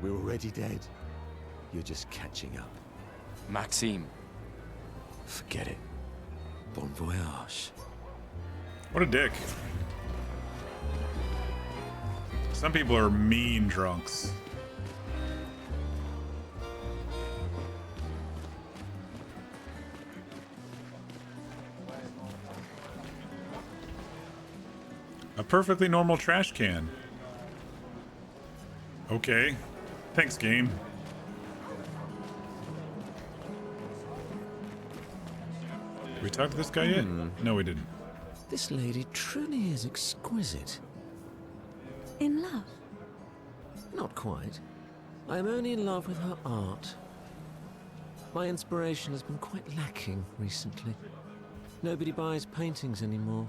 We're already dead. You're just catching up. Maxime. Forget it. Bon voyage. What a dick. Some people are mean drunks. A perfectly normal trash can. Okay. Thanks, game. Did we talk to this guy yet? No, we didn't. This lady truly is exquisite. In love? Not quite. I am only in love with her art. My inspiration has been quite lacking recently. Nobody buys paintings anymore.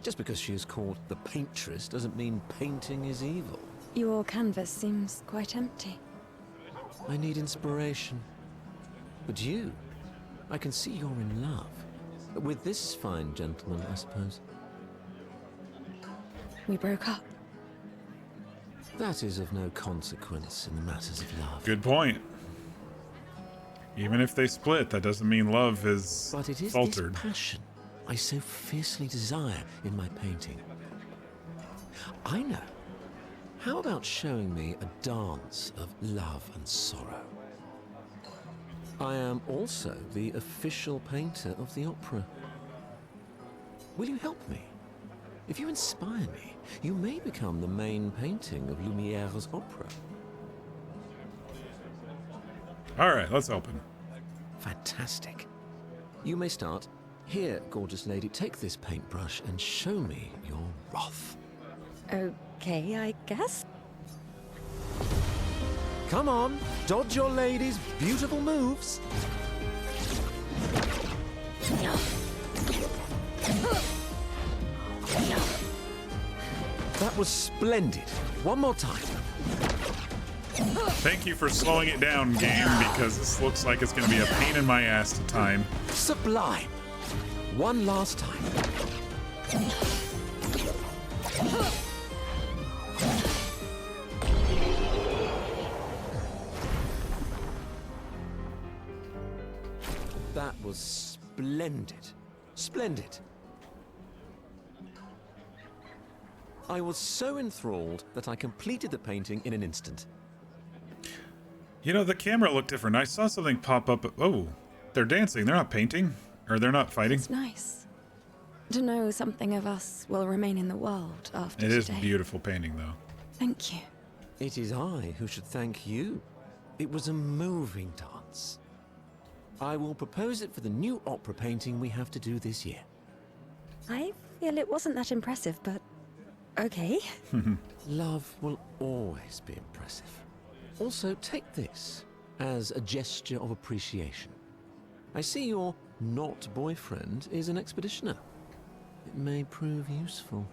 Just because she is called the Paintress doesn't mean painting is evil. Your canvas seems quite empty. I need inspiration. But you, I can see you're in love. With this fine gentleman, I suppose. We broke up. That is of no consequence in matters of love. Good point. Even if they split, that doesn't mean love has But it is faltered. this passion I so fiercely desire in my painting. I know. How about showing me a dance of love and sorrow? I am also the official painter of the opera. Will you help me? If you inspire me, you may become the main painting of Lumiere's opera. All right, let's open. Fantastic. You may start. Here, gorgeous lady, take this paintbrush and show me your wrath. Okay, I guess. Come on, dodge your lady's beautiful moves. That was splendid. One more time. Thank you for slowing it down, game, because this looks like it's going to be a pain in my ass to time. Sublime. One last time. That was splendid. Splendid. I was so enthralled that I completed the painting in an instant. You know, the camera looked different. I saw something pop up. Oh, they're dancing. They're not painting. Or they're not fighting. It's nice to know something of us will remain in the world after It today. is a beautiful painting, though. Thank you. It is I who should thank you. It was a moving dance. I will propose it for the new opera painting we have to do this year. I feel it wasn't that impressive, but okay. Love will always be impressive. Also, take this as a gesture of appreciation. I see your not boyfriend is an expeditioner. It may prove useful.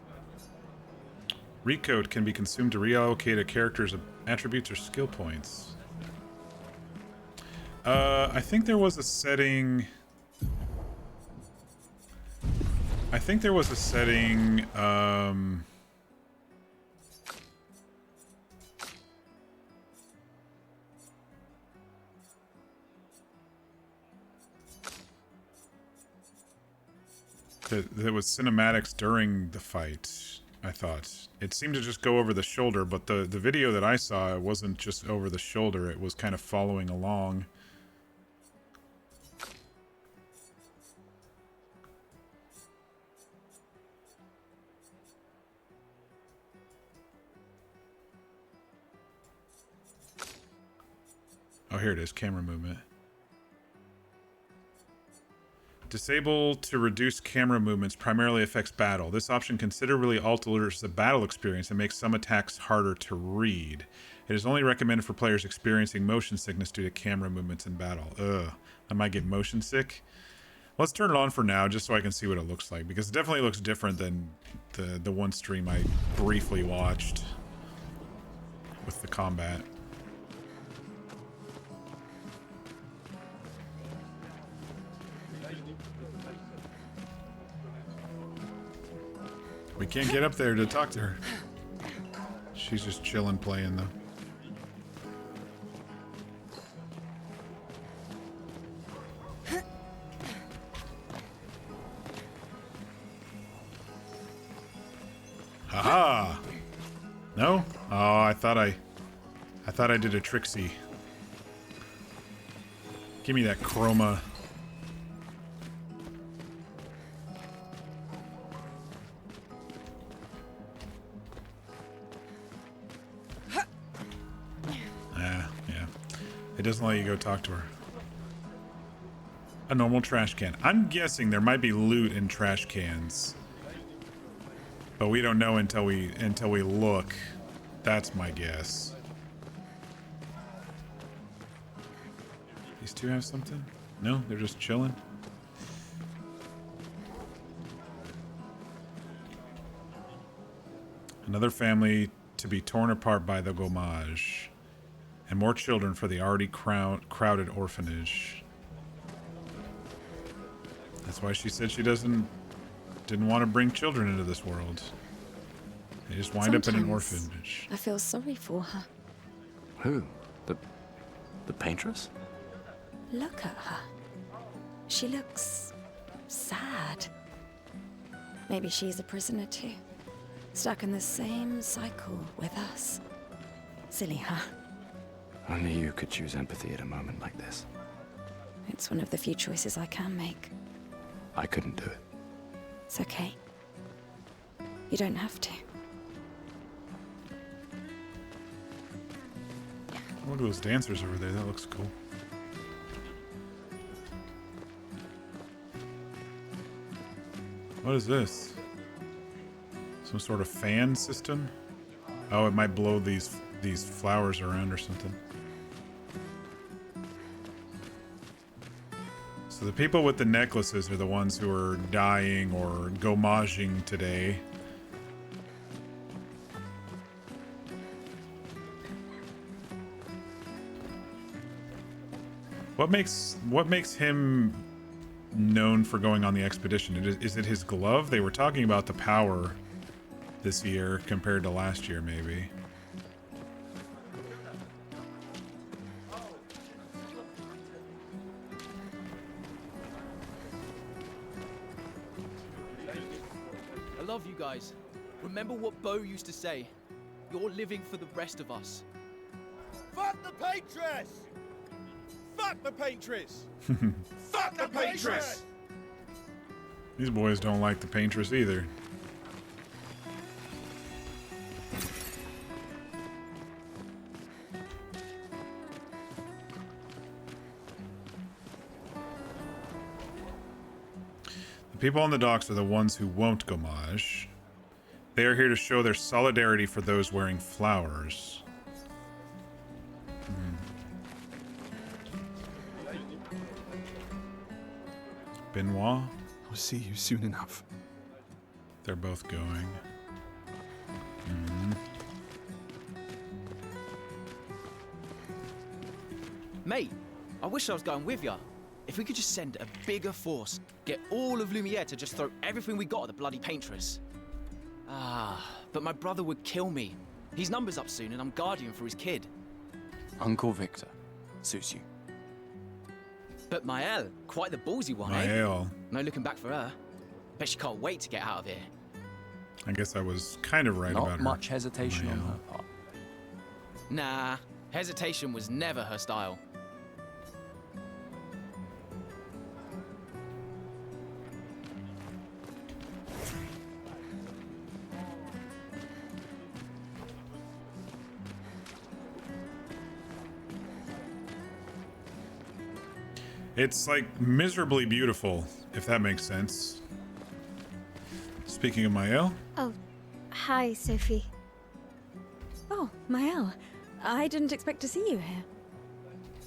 Recode can be consumed to reallocate a character's attributes or skill points. I think there was a setting... that was cinematics during the fight, I thought. It seemed to just go over the shoulder, but the video that I saw, it wasn't just over the shoulder, it was kind of following along. Oh, here it is, camera movement. Disable to reduce camera movements primarily affects battle. This option considerably alters the battle experience and makes some attacks harder to read. It is only recommended for players experiencing motion sickness due to camera movements in battle. Ugh, I might get motion sick. Let's turn it on for now just so I can see what it looks like, because it definitely looks different than the one stream I briefly watched with the combat. We can't get up there to talk to her. She's just chilling, playing though. Haha! No? Oh, I thought I did a Trixie. Give me that chroma. It doesn't let you go talk to her. A normal trash can. I'm guessing there might be loot in trash cans, but we don't know until we look. That's my guess. These two have something? No, they're just chilling. Another family to be torn apart by the gommage. And more children for the already crowded orphanage. That's why she said she didn't want to bring children into this world. They just wind up in an orphanage. I feel sorry for her. Who? The paintress? Look at her. She looks sad. Maybe she's a prisoner too. Stuck in the same cycle with us. Silly her. Only you could choose empathy at a moment like this. It's one of the few choices I can make. I couldn't do it. It's okay. You don't have to. Look at those dancers over there. That looks cool. What is this? Some sort of fan system? Oh, it might blow these flowers around or something. So the people with the necklaces are the ones who are dying or gommaging today. What makes him known for going on the expedition? Is it his glove? They were talking about the power this year compared to last year, maybe. love you guys. Remember what Bo used to say. You're living for the rest of us. Fuck the Paintress! Fuck the Paintress! Fuck the Paintress! These boys don't like the Paintress either. The people on the docks are the ones who won't gomage. They are here to show their solidarity for those wearing flowers. Benoit? I'll see you soon enough. They're both going. Mate, I wish I was going with ya. If we could just send a bigger force, get all of Lumiere to just throw everything we got at the bloody Paintress. But my brother would kill me. His number's up soon and I'm guardian for his kid. Uncle Victor. Suits you. But Maëlle, quite the ballsy one, Maëlle. eh? No looking back for her. Bet she can't wait to get out of here. I guess I was kind of right about her. Not much hesitation on her part. Nah, hesitation was never her style. It's like miserably beautiful, if that makes sense. Speaking of Maëlle, Oh, hi, Sophie. Oh, Maëlle. I didn't expect to see you here.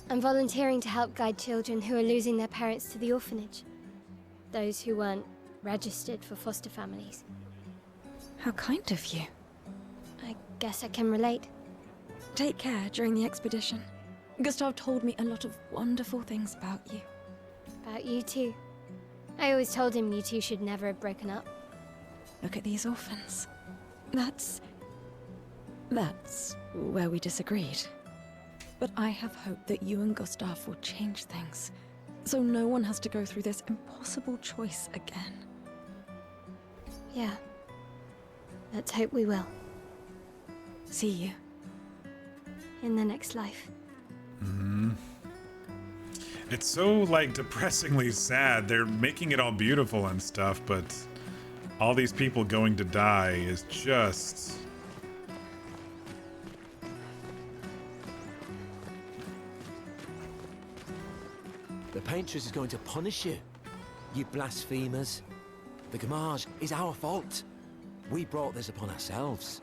I'm volunteering to help guide children who are losing their parents to the orphanage. Those who weren't registered for foster families. How kind of you. I guess I can relate. Take care during the expedition. Gustav told me a lot of wonderful things about you. About you too. I always told him you two should never have broken up. Look at these orphans. That's where we disagreed. But I have hope that you and Gustav will change things, so no one has to go through this impossible choice again. Yeah. Let's hope we will. See you. In the next life. it's so like depressingly sad. They're making it all beautiful and stuff, but all these people going to die is just... The Paintress is going to punish you, you blasphemers. The Gamage is our fault. We brought this upon ourselves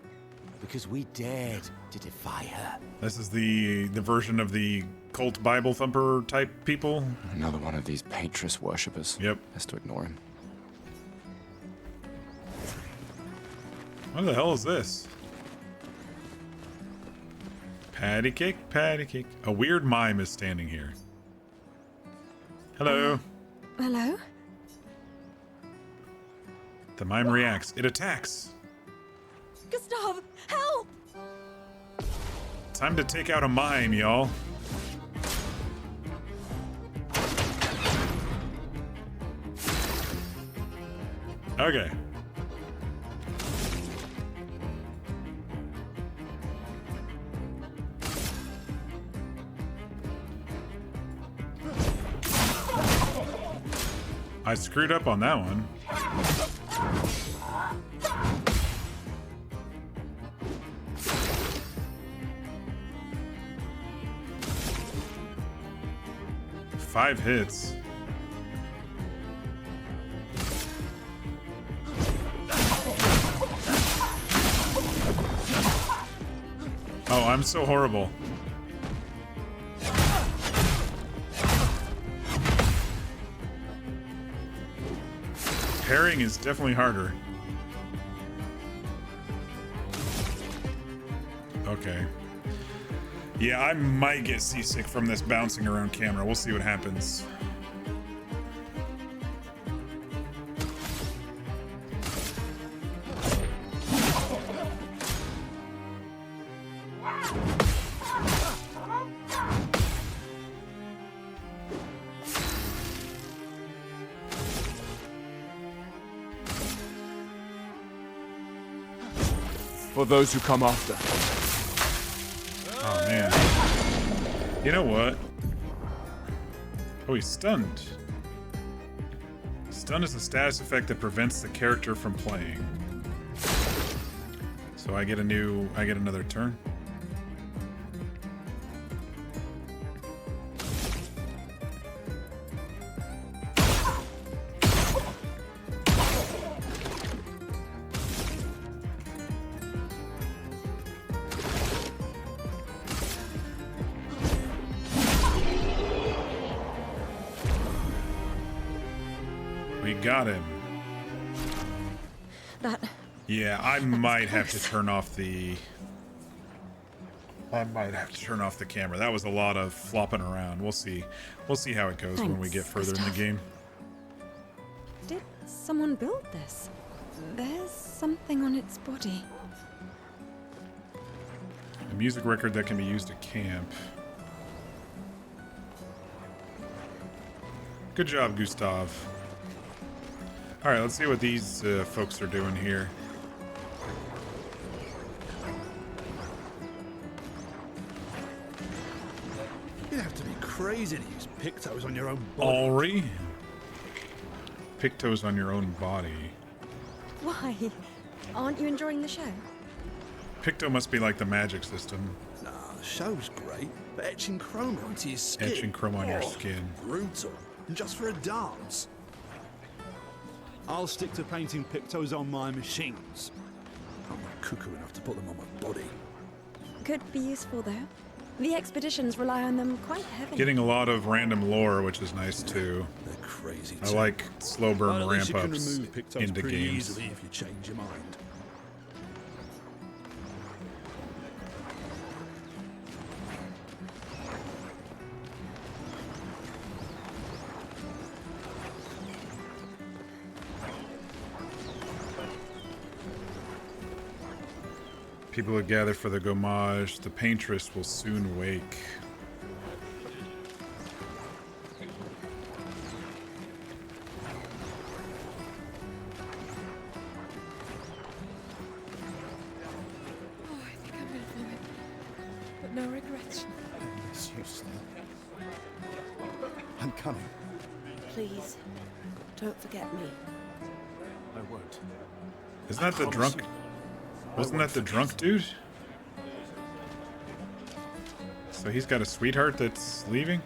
because we dared to defy her. This is the version of the cult Bible thumper type people. Another one of these Paintress worshippers. Yep. Best to ignore him. What the hell is this? Patty cake, patty cake. A weird mime is standing here. Hello. Hello? The mime reacts. It attacks. Gustav, help! Time to take out a mime, y'all. Okay. I screwed up on that one. Five hits. Oh, I'm so horrible. Parrying is definitely harder. Okay. Yeah, I might get seasick from this bouncing around camera. We'll see what happens. for those who come after. Oh man. You know what? Oh, he's stunned. Stun is a status effect that prevents the character from playing. So I get another turn. We got him. That... Yeah, I might have to turn off the... I might have to turn off the camera. That was a lot of flopping around. We'll see. We'll see how it goes when we get further in the game. Did someone build this? There's something on its body. A music record that can be used at camp. Good job, Gustav. All right, let's see what these folks are doing here. You'd have to be crazy to use pictos on your own body. Ori? Pictos on your own body. Why? Aren't you enjoying the show? Picto must be like the magic system. Nah, the show's great, but etching chroma onto your skin. Etching chroma on your skin. Brutal. And just for a dance. I'll stick to painting pictos on my machines. I'm not cuckoo enough to put them on my body. Could be useful, though. The expeditions rely on them quite heavily. Getting a lot of random lore, which is nice too. They're crazy I too. like slow burn Well, at least you can ramp-ups remove pictos into pretty games. easily if you change your mind. People will gather for the gommage. The paintress will soon wake. Oh, I think I'm gonna vomit. But no regrets. It's useless. I'm coming. Please, don't forget me. I won't. Isn't that the drunk? Wasn't that the drunk dude? So he's got a sweetheart that's leaving?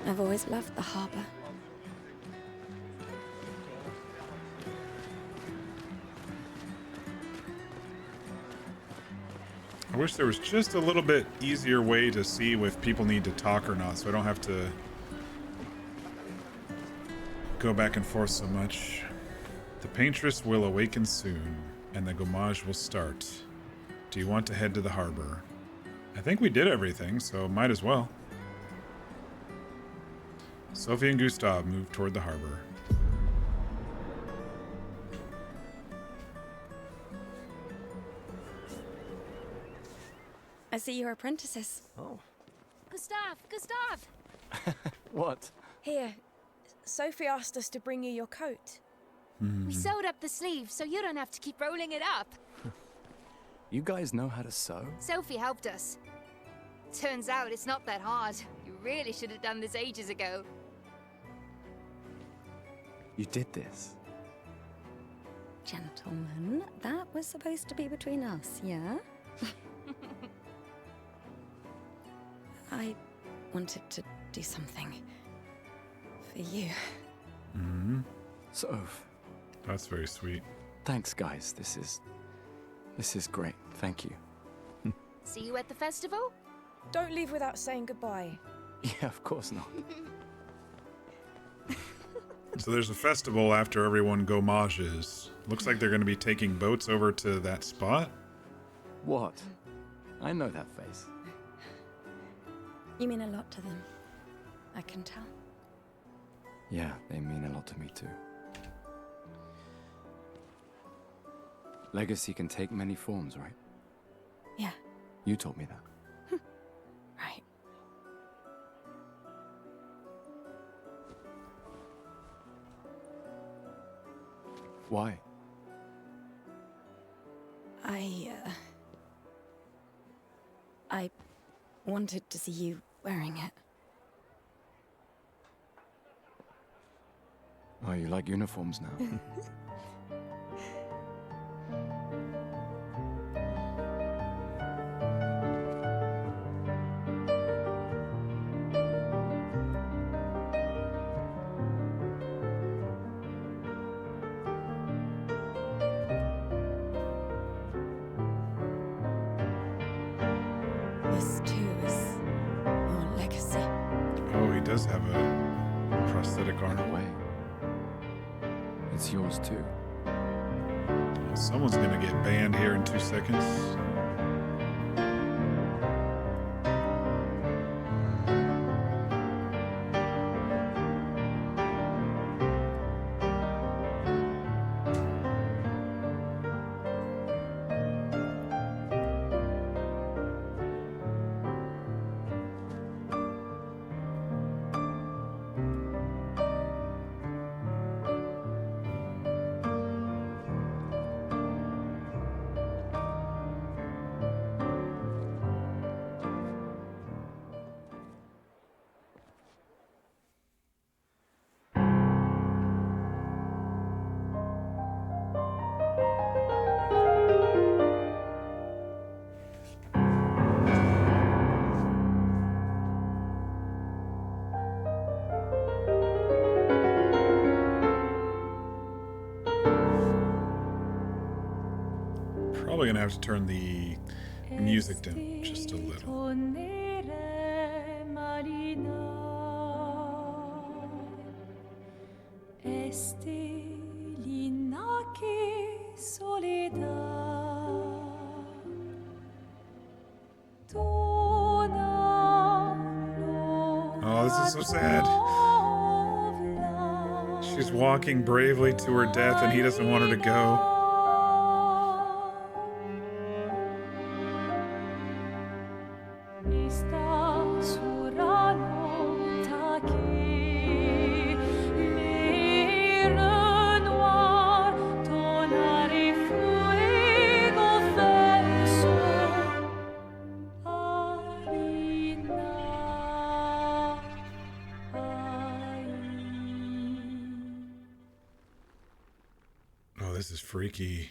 I've always loved the harbor. I wish there was just a little bit easier way to see if people need to talk or not, so I don't have to go back and forth so much. The paintress will awaken soon, and the gommage will start. Do you want to head to the harbor? I think we did everything, so might as well. Sophie and Gustav move toward the harbor. I see you're apprentices. Oh. Gustav! What? Here, Sophie asked us to bring you your coat. We sewed up the sleeve so you don't have to keep rolling it up. You guys know how to sew? Sophie helped us. Turns out it's not that hard. You really should have done this ages ago. You did this? Gentlemen, that was supposed to be between us, yeah? I wanted to do something for you. Soph. That's very sweet. Thanks, guys. This is great. Thank you. See you at the festival? Don't leave without saying goodbye. Yeah, of course not. So there's a festival after everyone gommages. Looks like they're going to be taking boats over to that spot. What? I know that face. You mean a lot to them. I can tell. Yeah, they mean a lot to me too. Legacy can take many forms, right? Yeah, You told me that. right. Why? I wanted to see you wearing it. Oh, you like uniforms now? This too is your legacy. Oh, he does have a prosthetic In arm. a way. It's yours too. Someone's gonna get banned here in 2 seconds. Probably gonna have to turn the music down just a little. Oh, this is so sad. She's walking bravely to her death and he doesn't want her to go. Oh, this is freaky.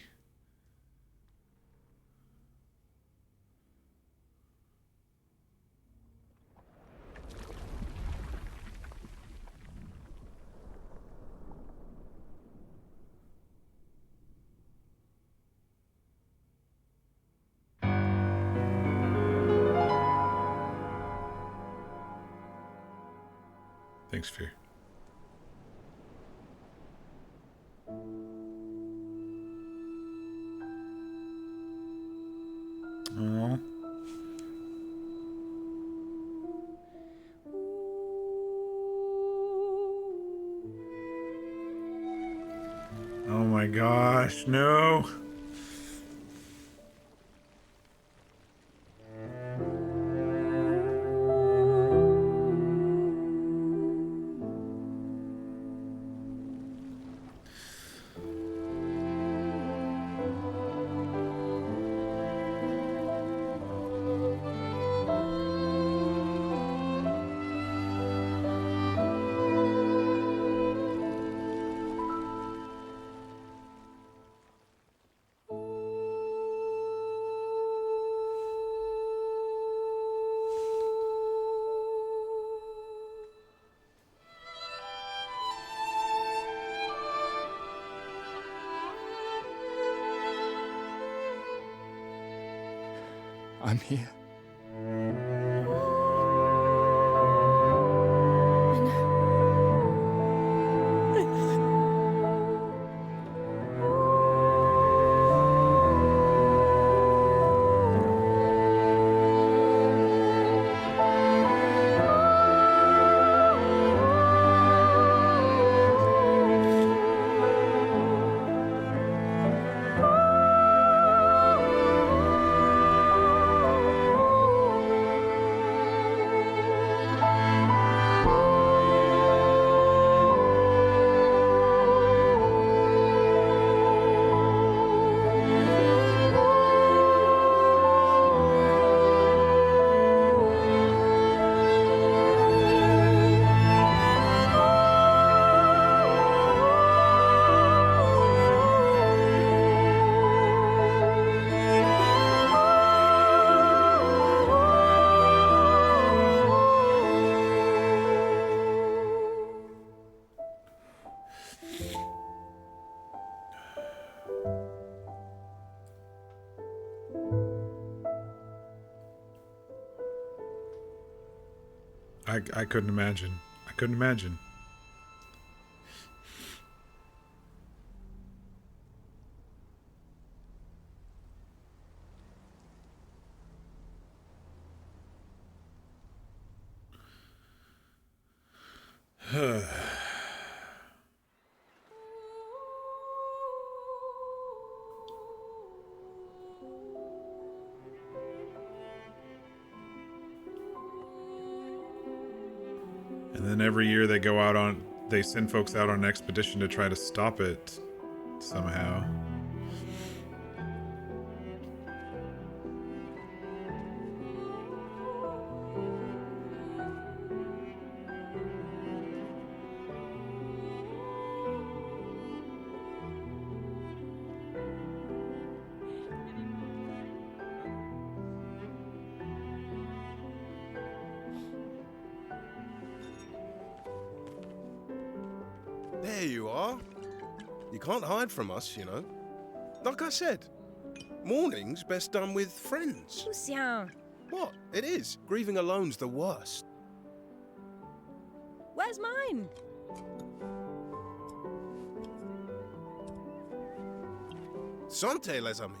Thanks, Fear. Oh. Oh my gosh, no. I'm here. I couldn't imagine. I couldn't imagine. And then every year they send folks out on an expedition to try to stop it somehow. There you are. You can't hide from us, you know. Like I said, mourning's best done with friends. Lucien, What? It is. Grieving alone's the worst. where's mine? Santé, les amis.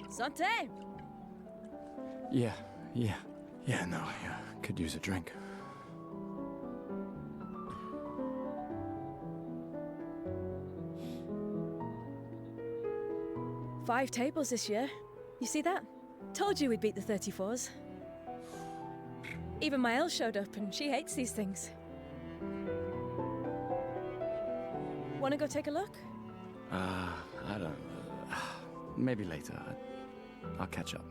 Santé! Yeah, no, I could use a drink. Five tables this year. You see that? Told you we'd beat the 34s. Even my Elle showed up and she hates these things. Wanna go take a look? I don't... maybe later. I'll catch up.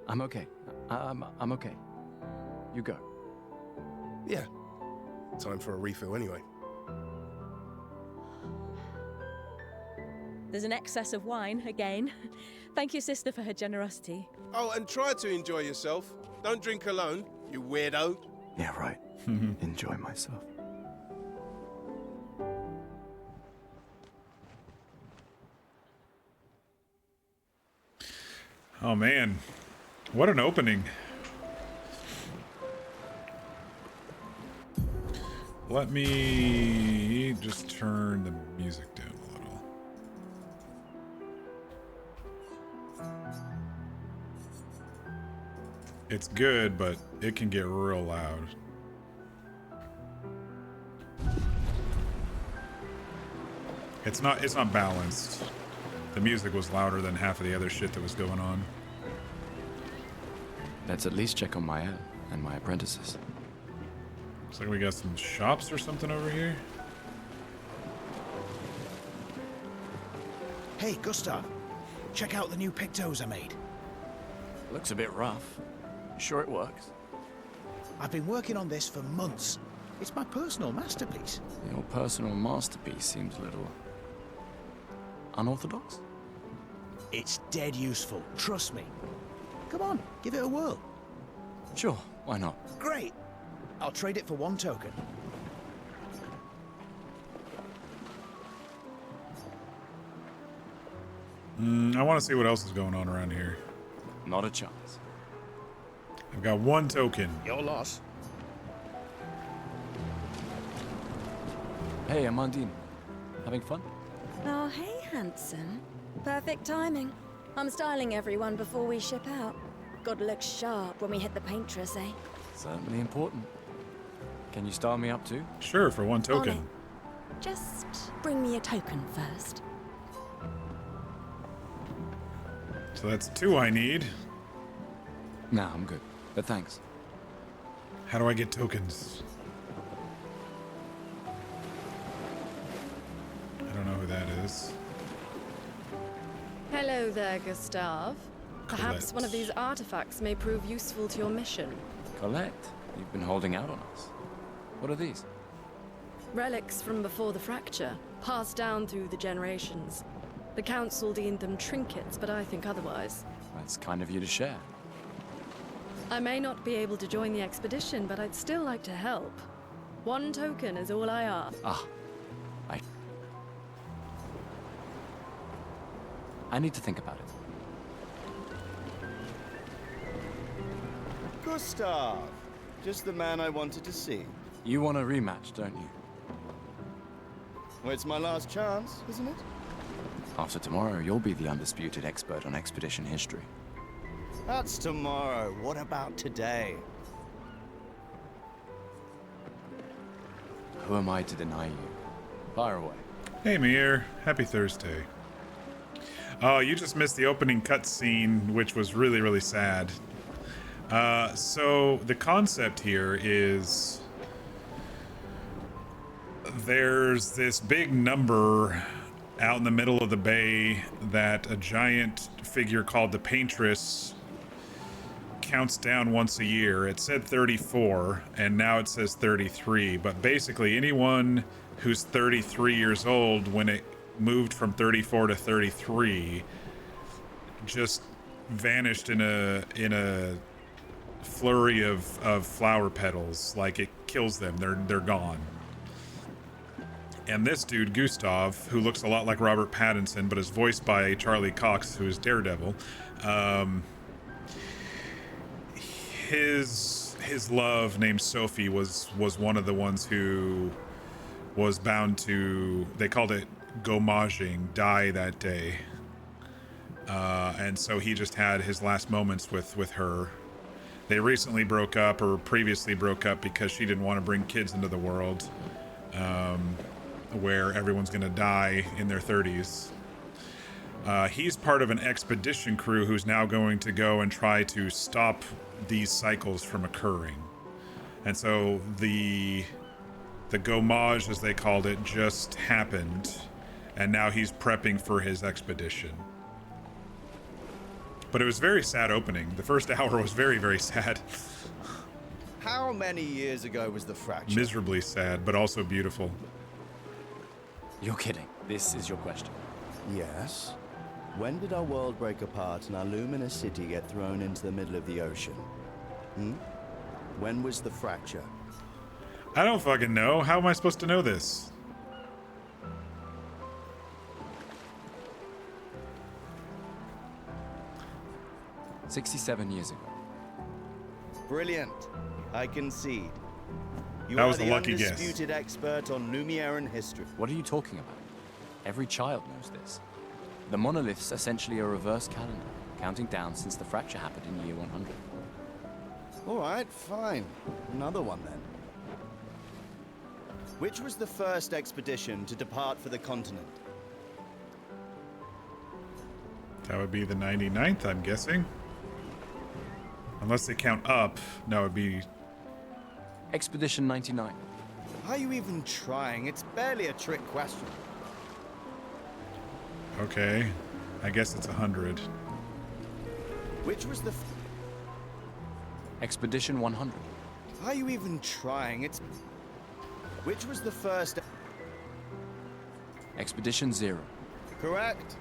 I'm okay. I'm okay. You go. Yeah. Time for a refill anyway. There's an excess of wine, again. Thank you, sister, for her generosity. Oh, and try to enjoy yourself. Don't drink alone, you weirdo. Yeah, right. Enjoy myself. Oh man, what an opening. Let me just turn the music down a little. It's good, but it can get real loud. It's not balanced. The music was louder than half of the other shit that was going on. Let's at least check on my and my apprentices. Looks like we got some shops or something over here. Hey, Gustav. Check out the new pictos I made. Looks a bit rough. You sure it works? I've been working on this for months. It's my personal masterpiece. Your personal masterpiece seems a little... unorthodox? It's dead useful, trust me. Come on, give it a whirl. Sure, why not? Great. I'll trade it for one token. I want to see what else is going on around here. Not a chance. I've got one token. Your loss. Hey, Amandine. Having fun? Oh, hey, handsome. Perfect timing. I'm styling everyone before we ship out. Gotta look sharp when we hit the paintress, eh? Certainly important. Can you style me up too? Sure, for one token. On it. Just bring me a token first. So that's 2 I need. Nah, I'm good. But thanks. How do I get tokens? I don't know who that is. Hello there, Gustav. Perhaps Colette. one of these artifacts may prove useful to your mission. Colette, you've been holding out on us. What are these? Relics from before the fracture, passed down through the generations. The council deemed them trinkets, but I think otherwise. That's kind of you to share. I may not be able to join the expedition, but I'd still like to help. 1 token is all I ask. I need to think about it. Gustav, Just the man I wanted to see. You want a rematch, don't you? Well, it's my last chance, isn't it? After tomorrow, you'll be the undisputed expert on expedition history. That's tomorrow. What about today? Who am I to deny you? Fire away. Hey, Mir. Happy Thursday. Oh, you just missed the opening cutscene, which was really, really sad. So the concept here is there's this big number out in the middle of the bay that a giant figure called the Paintress counts down once a year. It said 34 and now it says 33, but basically anyone who's 33 years old when it moved from 34 to 33 just vanished in a flurry of flower petals. Like, it kills them. They're gone. And this dude, Gustav, who looks a lot like Robert Pattinson, but is voiced by Charlie Cox, who is Daredevil, his love, named Sophie, was one of the ones who was bound to, they called it gommaging, die that day. And so he just had his last moments with her. They recently broke up, or previously broke up, because she didn't want to bring kids into the world, where everyone's going to die in their 30s. He's part of an expedition crew who's now going to go and try to stop these cycles from occurring. And so the gommage, as they called it, just happened, and now he's prepping for his expedition. But it was a very sad opening. The first hour was very, very sad. How many years ago was the fracture? Miserably sad, but also beautiful. You're kidding. This is your question. Yes. When did our world break apart and our luminous city get thrown into the middle of the ocean? When was the fracture? I don't fucking know. How am I supposed to know this? "67 years ago. Brilliant. I concede. You That are was a the lucky guess. undisputed expert on Lumiere history. What are you talking about? Every child knows this. The monolith's essentially a reverse calendar, counting down since the fracture happened in year 100. All right, fine. Another one then. Which was the first expedition to depart for the continent? That would be the 99th, I'm guessing. Unless they count up. No, it'd be... Expedition 99. Are you even trying? It's barely a trick question. Okay. I guess it's 100. Which was the... Expedition 100. Are you even trying? It's... Which was the first... Expedition 0. Correct.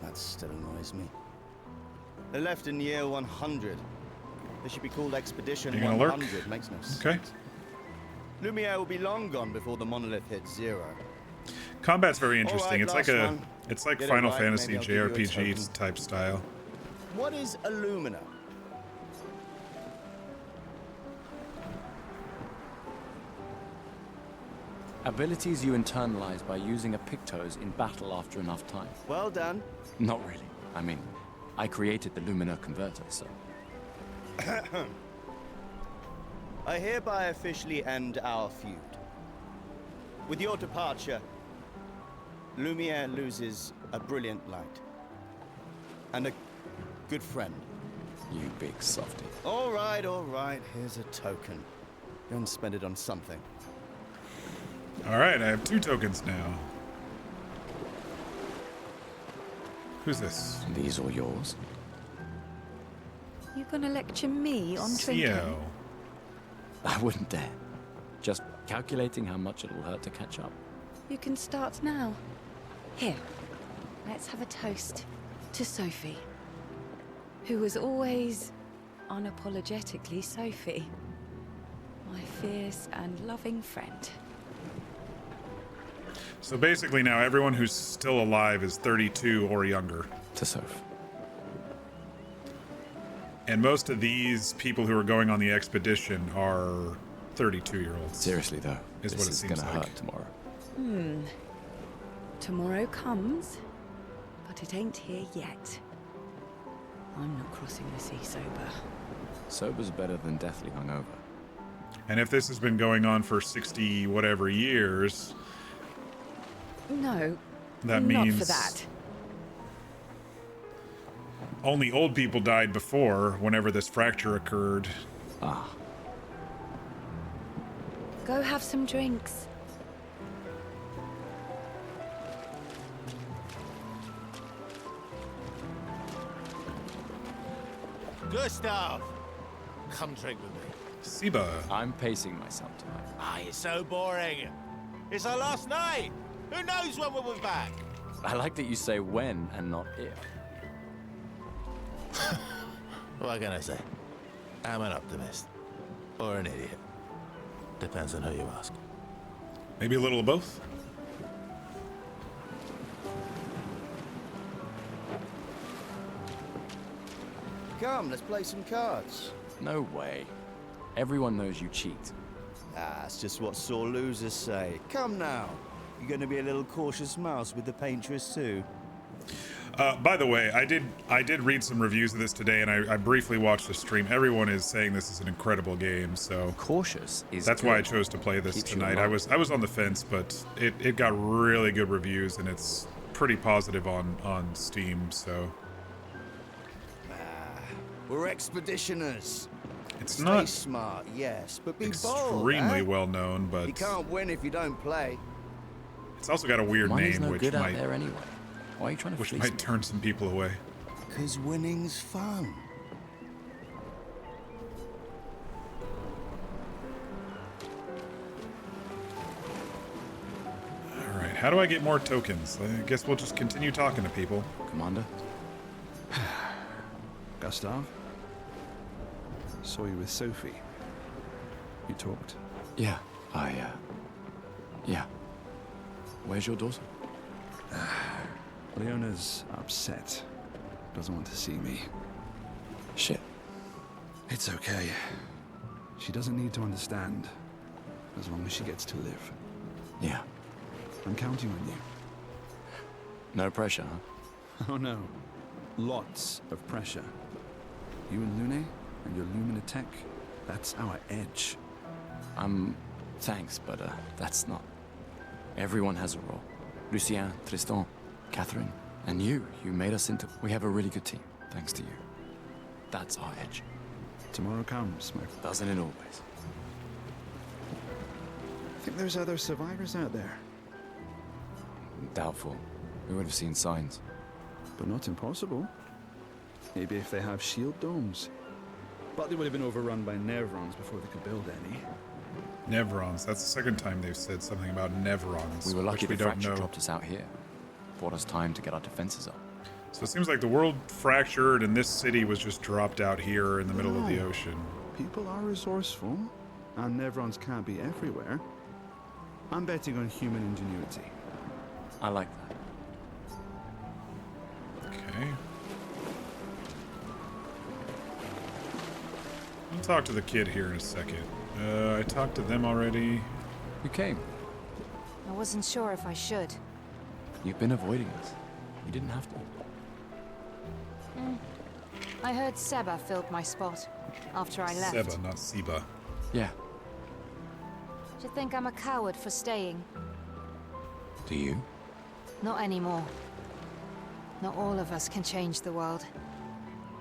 That still annoys me. They left in year 100. They should be called Expedition You gonna 100. lurk? Makes no sense. Okay. Lumiere will be long gone before the monolith hits 0. Combat's very interesting. All right, It's like Get it Final right, Fantasy maybe I'll give you a JRPG token. type style. What is Illumina? Abilities you internalize by using a Pictos in battle after enough time. Well done. Not really. I mean, I created the Lumina converter, so... I hereby officially end our feud. With your departure, Lumiere loses a brilliant light. And a good friend. You big softy. All right, here's a token. Go and spend it on something. Alright, I have 2 tokens now. Who's this? These all yours? You gonna lecture me on Trinket? Theo. I wouldn't dare. Just calculating how much it will hurt to catch up. You can start now. Here, let's have a toast to Sophie, who was always unapologetically Sophie, my fierce and loving friend. So basically now everyone who's still alive is 32 or younger. To Soph. And most of these people who are going on the expedition are 32-year-olds. Seriously, though, is what it this is seems gonna like. hurt tomorrow. Tomorrow comes, but it ain't here yet. I'm not crossing the sea sober. Sober's better than deathly hungover. And if this has been going on for 60 whatever years, No, that not means for that. only old people died before, whenever this fracture occurred. Ah. Go have some drinks. Gustav! Come drink with me. Siba. I'm pacing myself tonight. Ah, you're so boring. It's our last night. Who knows when we'll be back? I like that you say when and not if. What can I say? I'm an optimist. Or an idiot. Depends on who you ask. Maybe a little of both. Come, let's play some cards. No way. Everyone knows you cheat. Ah, it's just what sore losers say. Come now. You're going to be a little cautious mouse with the paintress too. By the way, I did read some reviews of this today, and I briefly watched the stream. Everyone is saying this is an incredible game, so cautious is that's good. why I chose to play this Keeps you tonight. alive. I was on the fence, but it got really good reviews, and it's pretty positive on Steam. So We're expeditioners. it's Stay not smart, yes, but be bold. extremely eh? well known, You but can't win if you don't play. it's also got a weird Money's name, no which good out might there anyway. Why are you trying to which fleece might me? turn some people away. 'Cause winning's fun. All right, how do I get more tokens? I guess we'll just continue talking to people. Commander? Gustav? Saw you with Sophie. You talked? Yeah, yeah. Where's your daughter? Leona's upset. Doesn't want to see me. Shit. It's okay. She doesn't need to understand. As long as she gets to live. Yeah. I'm counting on you. No pressure, huh? Oh no. Lots of pressure. You and Lune and your Lumina tech, that's our edge. Thanks, but that's not. Everyone has a role. Lucien, Tristan, Catherine, and you made us into... We have a really good team, thanks to you. That's our edge. Tomorrow comes, my... Doesn't it always? I think there's other survivors out there. Doubtful. We would have seen signs. But not impossible. Maybe if they have shield domes. But they would have been overrun by Nevrons before they could build any. Nevrons. That's the second time they've said something about Nevrons. We were lucky which the we don't fracture know. dropped us out here. Bought us time to get our defenses up. So it seems like the world fractured and this city was just dropped out here in the middle of the No. ocean. People are resourceful, and Nevrons can't be everywhere. I'm betting on human ingenuity. I like that. Okay. I'll talk to the kid here in a second. I talked to them already. You came. I wasn't sure if I should. You've been avoiding us. You didn't have to. I heard Seba filled my spot after I left. Seba, not Siba. Yeah. Do you think I'm a coward for staying? Do you? Not anymore. Not all of us can change the world.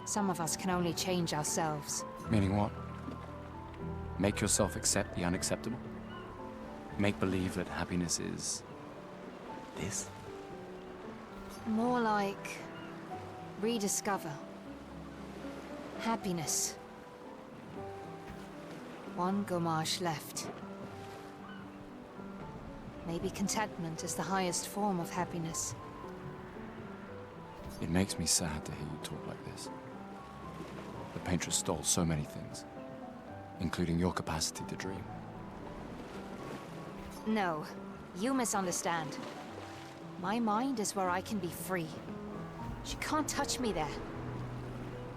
Some of us can only change ourselves. Meaning what? Make yourself accept the unacceptable? Make believe that happiness is... this? More like... rediscover. Happiness. One Gomash left. Maybe contentment is the highest form of happiness. It makes me sad to hear you talk like this. The Paintress stole so many things, including your capacity to dream. No, you misunderstand. My mind is where I can be free. She can't touch me there.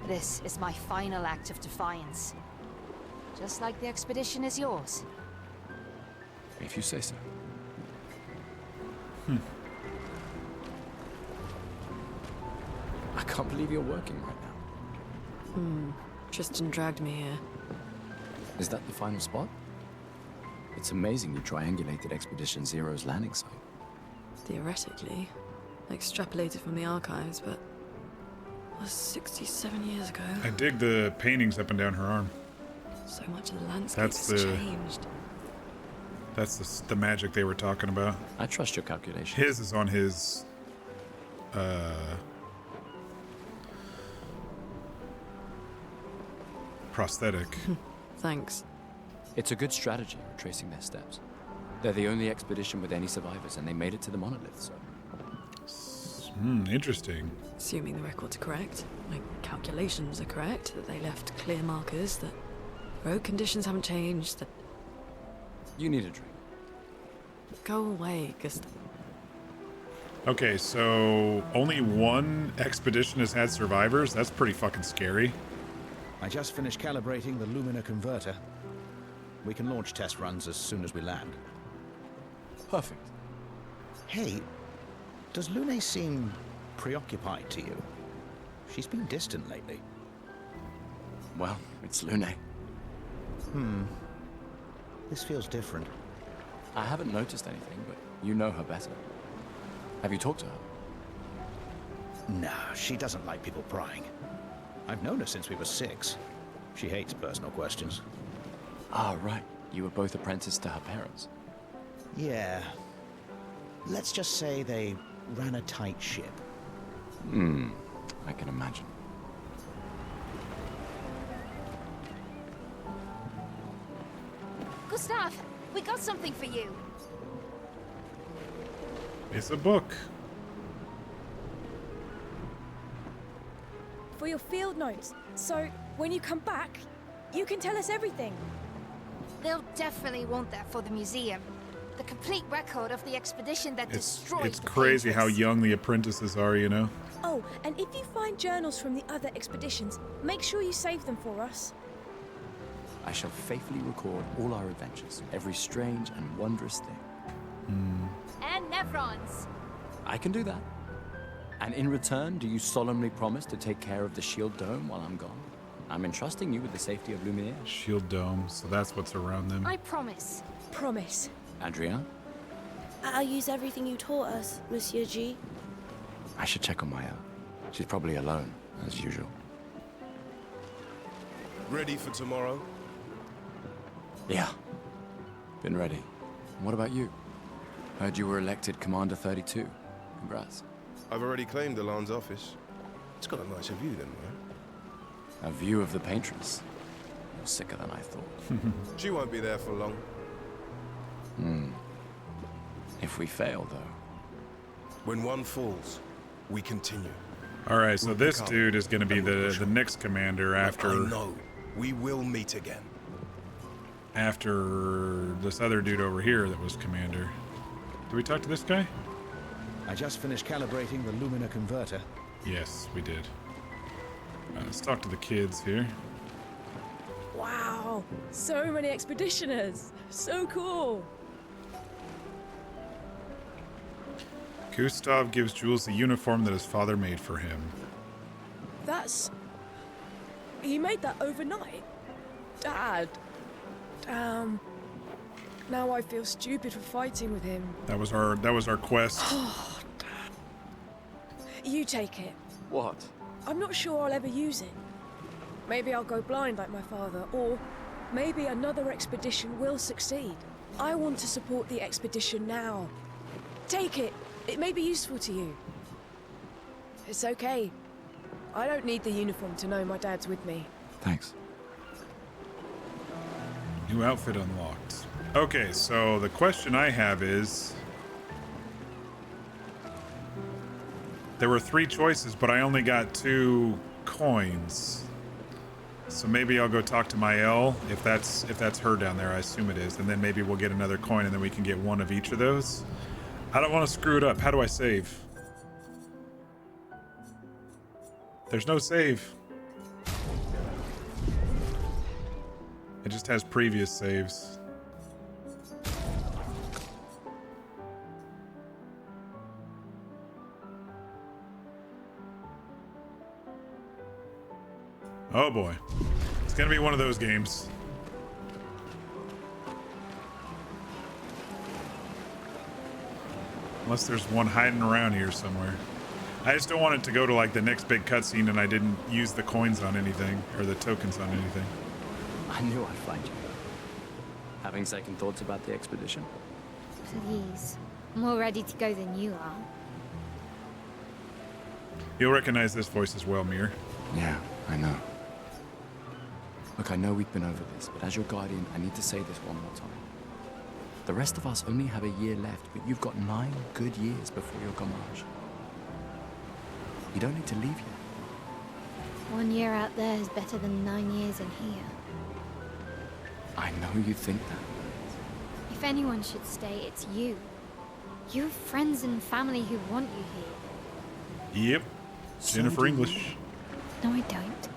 This is my final act of defiance. Just like the expedition is yours. If you say so. I can't believe you're working right now. Tristan dragged me here. Is that the final spot? It's amazing you triangulated Expedition Zero's landing site. Theoretically. Extrapolated from the archives, but... That was 67 years ago. I dig the paintings up and down her arm. So much of the landscape has changed. That's the magic they were talking about. I trust your calculation. His is on his prosthetic. Thanks. It's a good strategy, retracing their steps. They're the only expedition with any survivors, and they made it to the monolith, so... Interesting. Assuming the records are correct, my calculations are correct, that they left clear markers, that road conditions haven't changed, that... You need a drink. Go away, Gustav. Okay, so only one expedition has had survivors? That's pretty fucking scary. I just finished calibrating the Lumina converter. We can launch test runs as soon as we land. Perfect. Hey, does Lune seem preoccupied to you? She's been distant lately. Well, it's Lune. This feels different. I haven't noticed anything, but you know her better. Have you talked to her? No, she doesn't like people prying. I've known her since we were 6. She hates personal questions. Ah, right. You were both apprenticed to her parents. Yeah. Let's just say they ran a tight ship. I can imagine. Gustav, we got something for you. It's a book. For your field notes. So, when you come back, you can tell us everything. They'll definitely want that for the museum. The complete record of the expedition that destroyed It's the crazy how Patriots. young the apprentices are, you know? Oh, and if you find journals from the other expeditions, make sure you save them for us. I shall faithfully record all our adventures, every strange and wondrous thing. And Nevrons. I can do that. And in return, do you solemnly promise to take care of the shield dome while I'm gone? I'm entrusting you with the safety of Lumiere. Shield dome, so that's what's around them. I promise. Promise. Adrien, I'll use everything you taught us, Monsieur G. I should check on Maya. She's probably alone, as usual. Ready for tomorrow? Yeah. Been ready. What about you? Heard you were elected Commander 32. Congrats. I've already claimed Alan's office. It's got a nicer view than mine. A view of the Patriots. You're sicker than I thought. She won't be there for long. If we fail, though. When one falls, we continue. Alright, so We'll this pick up dude is going to be and we'll the push next commander after... I know. We will meet again. After this other dude over here that was commander. Did we talk to this guy? I just finished calibrating the Lumina converter. Yes, we did. Let's talk to the kids here. Wow, so many expeditioners. So cool. Gustav gives Jules the uniform that his father made for him. That's... He made that overnight? Dad. Damn. Now I feel stupid for fighting with him. That was our quest. You take it. What? I'm not sure I'll ever use it. Maybe I'll go blind like my father, or maybe another expedition will succeed. I want to support the expedition now. Take it. It may be useful to you. It's okay. I don't need the uniform to know my dad's with me. Thanks. New outfit unlocked. Okay, so the question I have is... There were 3 choices, but I only got 2 coins. So maybe I'll go talk to Mael, if that's her down there. I assume it is. And then maybe we'll get another coin, and then we can get one of each of those. I don't want to screw it up. How do I save? There's no save. It just has previous saves. Oh boy. It's gonna be one of those games. Unless there's one hiding around here somewhere. I just don't want it to go to like the next big cutscene and I didn't use the coins on anything, or the tokens on anything. I knew I'd find you. Having second thoughts about the expedition? Please. More ready to go than you are. You'll recognize this voice as well, Mir. Yeah, I know. Look, I know we've been over this, but as your guardian, I need to say this one more time. The rest of us only have a year left, but you've got 9 good years before your Gamage. You don't need to leave yet. 1 year out there is better than 9 years in here. I know you think that. If anyone should stay, it's you. You have friends and family who want you here. Yep. Jennifer English. No, I don't.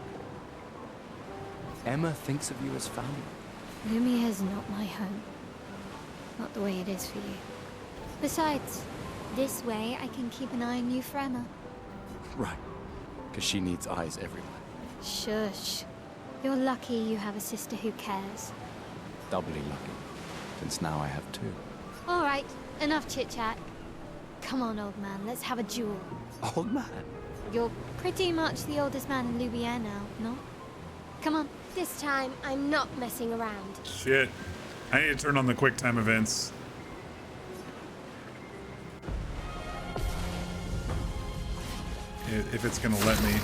Emma thinks of you as family. Lumiere's not my home. Not the way it is for you. Besides, this way I can keep an eye on you for Emma. Right. Because she needs eyes everywhere. Shush. You're lucky you have a sister who cares. Doubly lucky. Since now I have 2. All right, enough chit-chat. Come on, old man, let's have a duel. Old man? You're pretty much the oldest man in Lumiere now, no? Come on. This time, I'm not messing around. Shit. I need to turn on the quick time events. If it's gonna let me.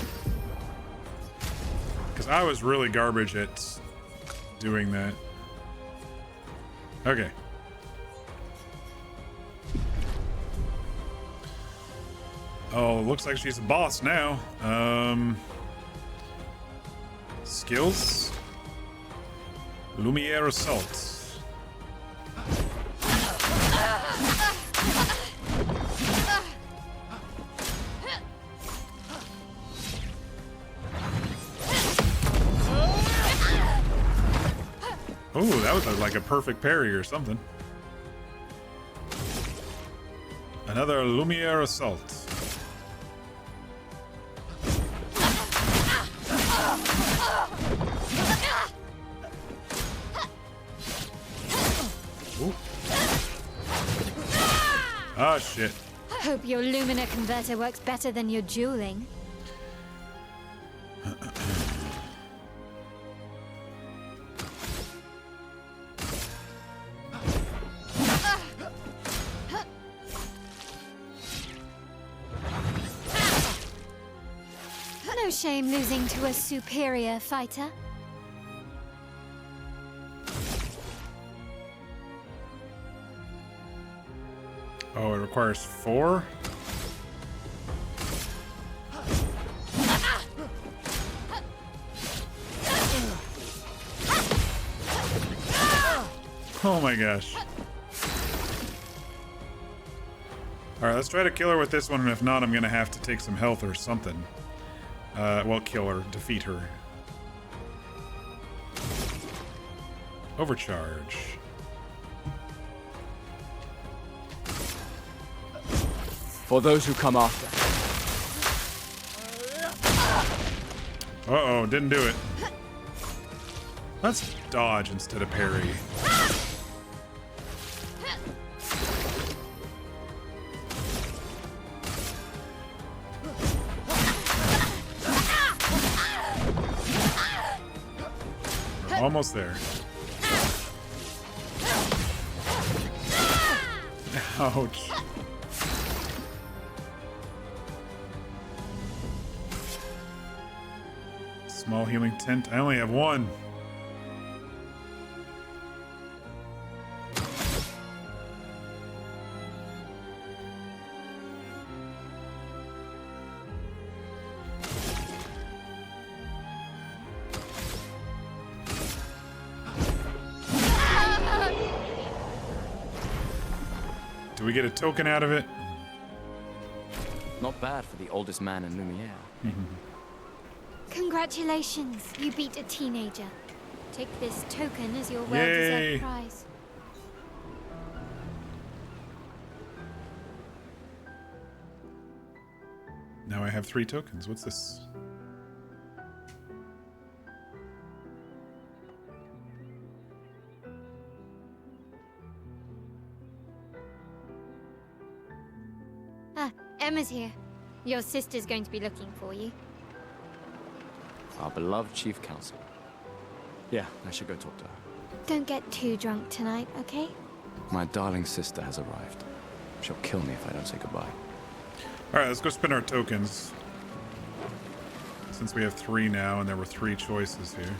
Because I was really garbage at doing that. Okay. Oh, looks like she's a boss now. Skills. Lumiere Assault. Oh, that was like a perfect parry or something. Another Lumiere Assault. Ooh. Oh, shit. Hope your Lumina converter works better than your dueling. No shame losing to a superior fighter. Oh, it requires 4? Oh my gosh. Alright, let's try to kill her with this one, and if not, I'm gonna have to take some health or something. Well, kill her, defeat her. Overcharge. For those who come after. Uh-oh, didn't do it. Let's dodge instead of parry. We're almost there. Ouch. Small healing tent. I only have 1. Do we get a token out of it? Not bad for the oldest man in Lumiere. Congratulations, you beat a teenager. Take this token as your Yay. well-deserved prize. Now I have 3 tokens. What's this? Ah, Emma's here. Your sister's going to be looking for you. Our beloved chief counsel. Yeah, I should go talk to her. Don't get too drunk tonight, okay? My darling sister has arrived. She'll kill me if I don't say goodbye. Alright, let's go spin our tokens. Since we have 3 now, and there were 3 choices here.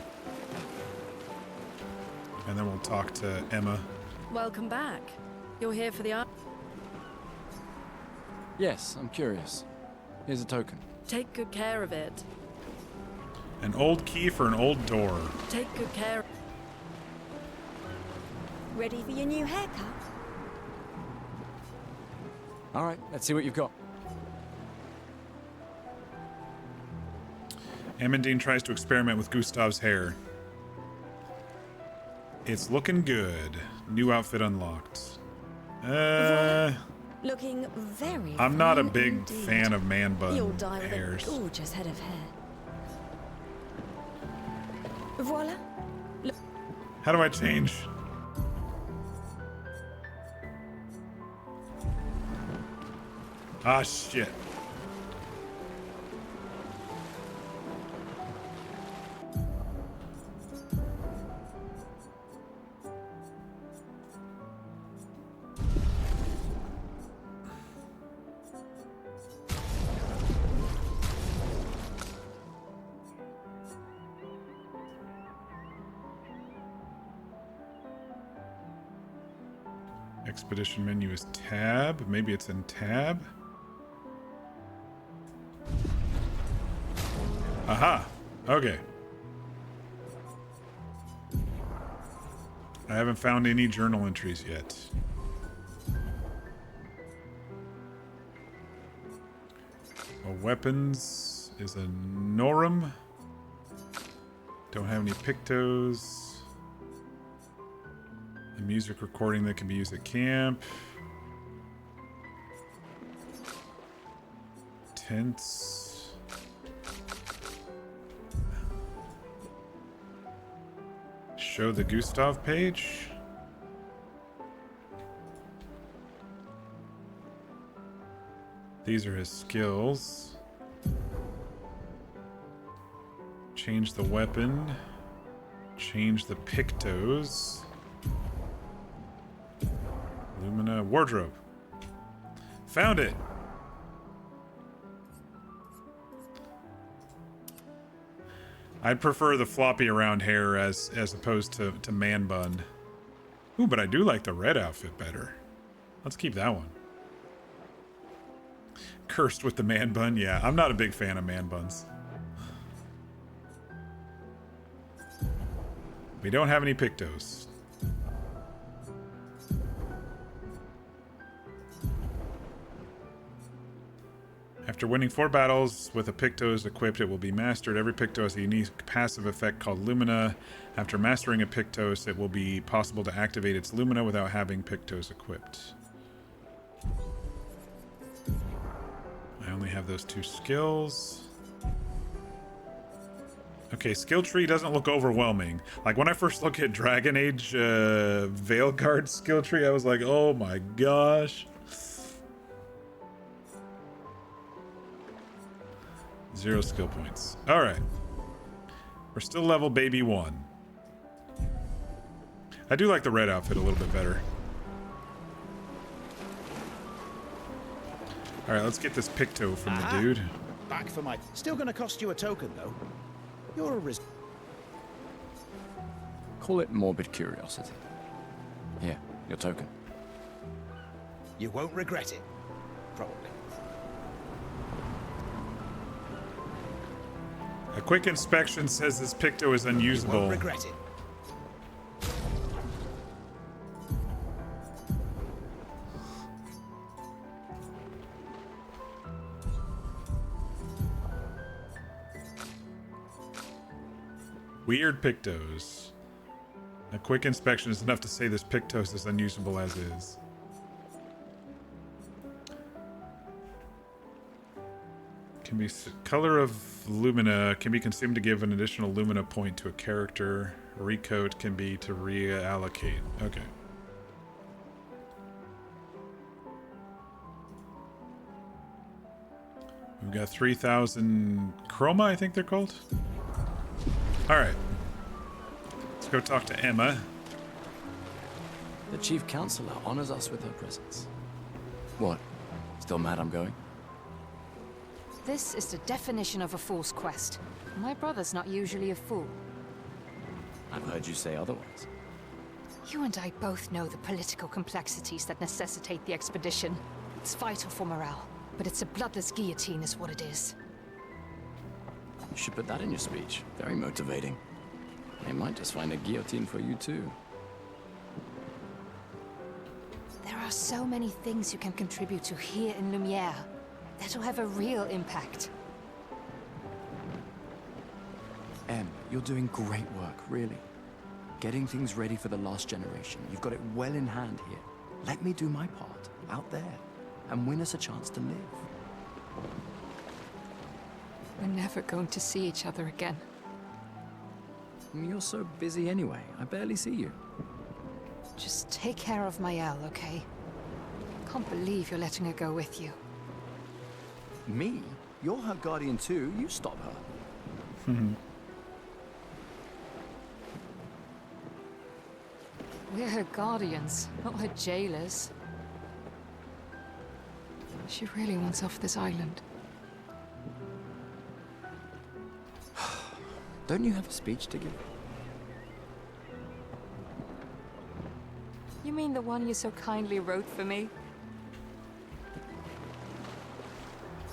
And then we'll talk to Emma. Welcome back. You're here for the art. Yes, I'm curious. Here's a token. Take good care of it. An old key for an old door. Take good care. Ready for your new haircut? All right, let's see what you've got. Amandine tries to experiment with Gustav's hair. It's looking good. New outfit unlocked. Looking very I'm not a fine big indeed. fan of man You'll bun die with hairs. a gorgeous head of hair. Voila. How do I change? Ah, shit. Expedition menu is tab. Maybe it's in tab. Aha. Okay. I haven't found any journal entries yet. Weapons is a Norum. Don't have any Pictos. A music recording that can be used at camp. Tents. Show the Gustav page. These are his skills. Change the weapon. Change the Pictos. Lumina wardrobe. Found it. I'd prefer the floppy around hair as opposed to man bun. Ooh, but I do like the red outfit better. Let's keep that one. Cursed with the man bun. Yeah, I'm not a big fan of man buns. We don't have any Pictos. After winning 4 battles with a Pictos equipped, it will be mastered. Every Picto has a unique passive effect called Lumina. After mastering a Pictos, it will be possible to activate its Lumina without having Pictos equipped. I only have those 2 skills. Okay, skill tree doesn't look overwhelming. Like when I first looked at Dragon Age Veilguard skill tree, I was like, oh my gosh. 0 skill points. All right. We're still level baby 1. I do like the red outfit a little bit better. All right, let's get this Picto from the dude. Back for my... Still gonna cost you a token, though. You're a Call it morbid curiosity. Here, your token. You won't regret it. Probably. A quick inspection says this Picto is unusable. You won't regret it. Weird Pictos. A quick inspection is enough to say this Pictos is unusable as is. Can be color of Lumina can be consumed to give an additional Lumina point to a character. Recoat can be to reallocate. Okay. We've got 3,000 chroma, I think they're called. All right. Let's go talk to Emma. The Chief Counselor honors us with her presence. What? Still mad I'm going? This is the definition of a fool's quest. My brother's not usually a fool. I've heard you say otherwise. You and I both know the political complexities that necessitate the expedition. It's vital for morale, but it's a bloodless guillotine is what it is. You should put that in your speech. Very motivating. They might just find a guillotine for you too. There are so many things you can contribute to here in Lumiere. That'll have a real impact. Em, you're doing great work, really. Getting things ready for the last generation. You've got it well in hand here. Let me do my part, out there, and win us a chance to live. We're never going to see each other again. You're so busy anyway. I barely see you. Just take care of Mael, okay? Can't believe you're letting her go with you. Me? You're her guardian too. You stop her. We're her guardians, not her jailers. She really wants off this island. Don't you have a speech to give? You mean the one you so kindly wrote for me?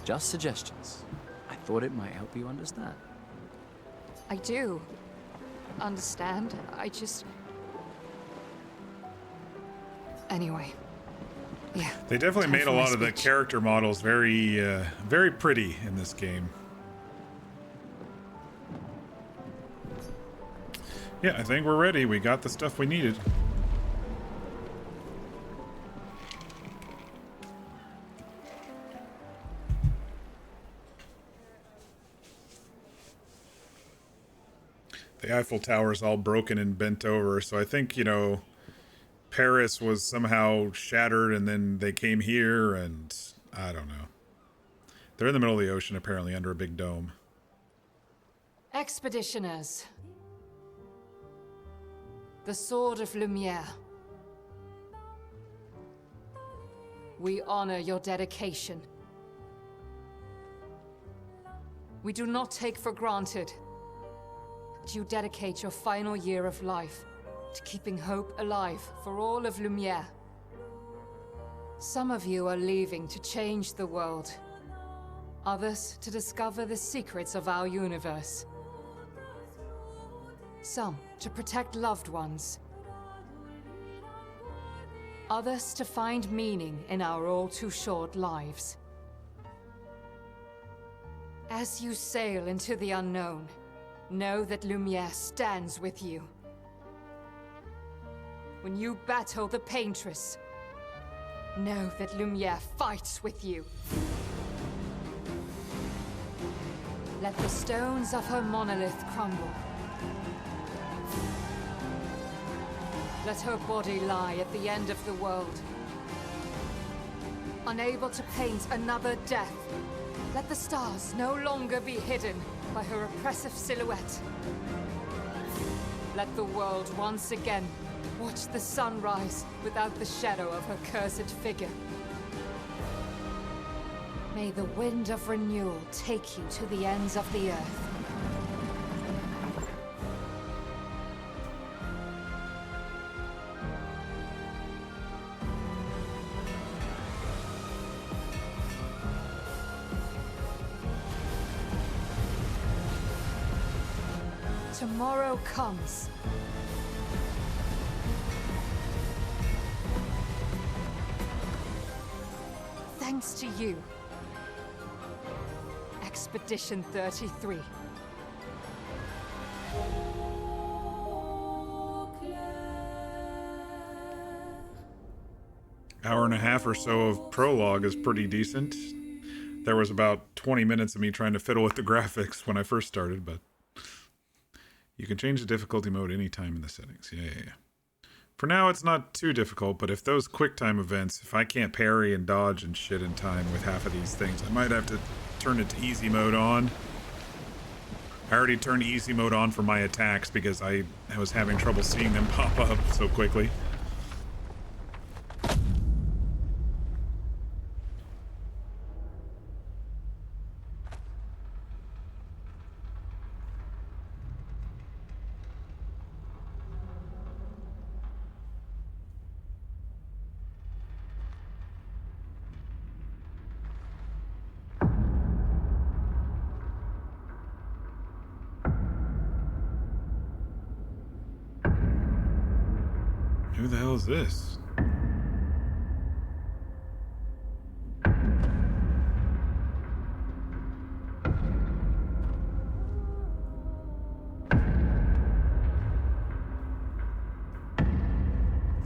Just suggestions. I thought it might help you understand. I do. Understand? I just... Anyway. Yeah. They definitely time made for a my lot of the speech. character models very, very pretty in this game. Yeah, I think we're ready. We got the stuff we needed. The Eiffel Tower is all broken and bent over, so I think, you know, Paris was somehow shattered and then they came here and I don't know. They're in the middle of the ocean apparently under a big dome. Expeditioners. The Sword of Lumiere. We honor your dedication. We do not take for granted that you dedicate your final year of life to keeping hope alive for all of Lumiere. Some of you are leaving to change the world. Others to discover the secrets of our universe. Some to protect loved ones. Others to find meaning in our all too short lives. As you sail into the unknown, know that Lumiere stands with you. When you battle the Paintress, know that Lumiere fights with you. Let the stones of her monolith crumble. Let her body lie at the end of the world. Unable to paint another death, let the stars no longer be hidden by her oppressive silhouette. Let the world once again watch the sun rise without the shadow of her cursed figure. May the wind of renewal take you to the ends of the earth. Tomorrow comes. Thanks to you. Expedition 33. hour and a half or so of prologue is pretty decent. There was about 20 minutes of me trying to fiddle with the graphics when I first started, but you can change the difficulty mode anytime in the settings. Yeah. For now, it's not too difficult, but if those quick time events, if I can't parry and dodge and shit in time with half of these things, I might have to turn it to easy mode on. I already turned easy mode on for my attacks because I was having trouble seeing them pop up so quickly. Who the hell is this?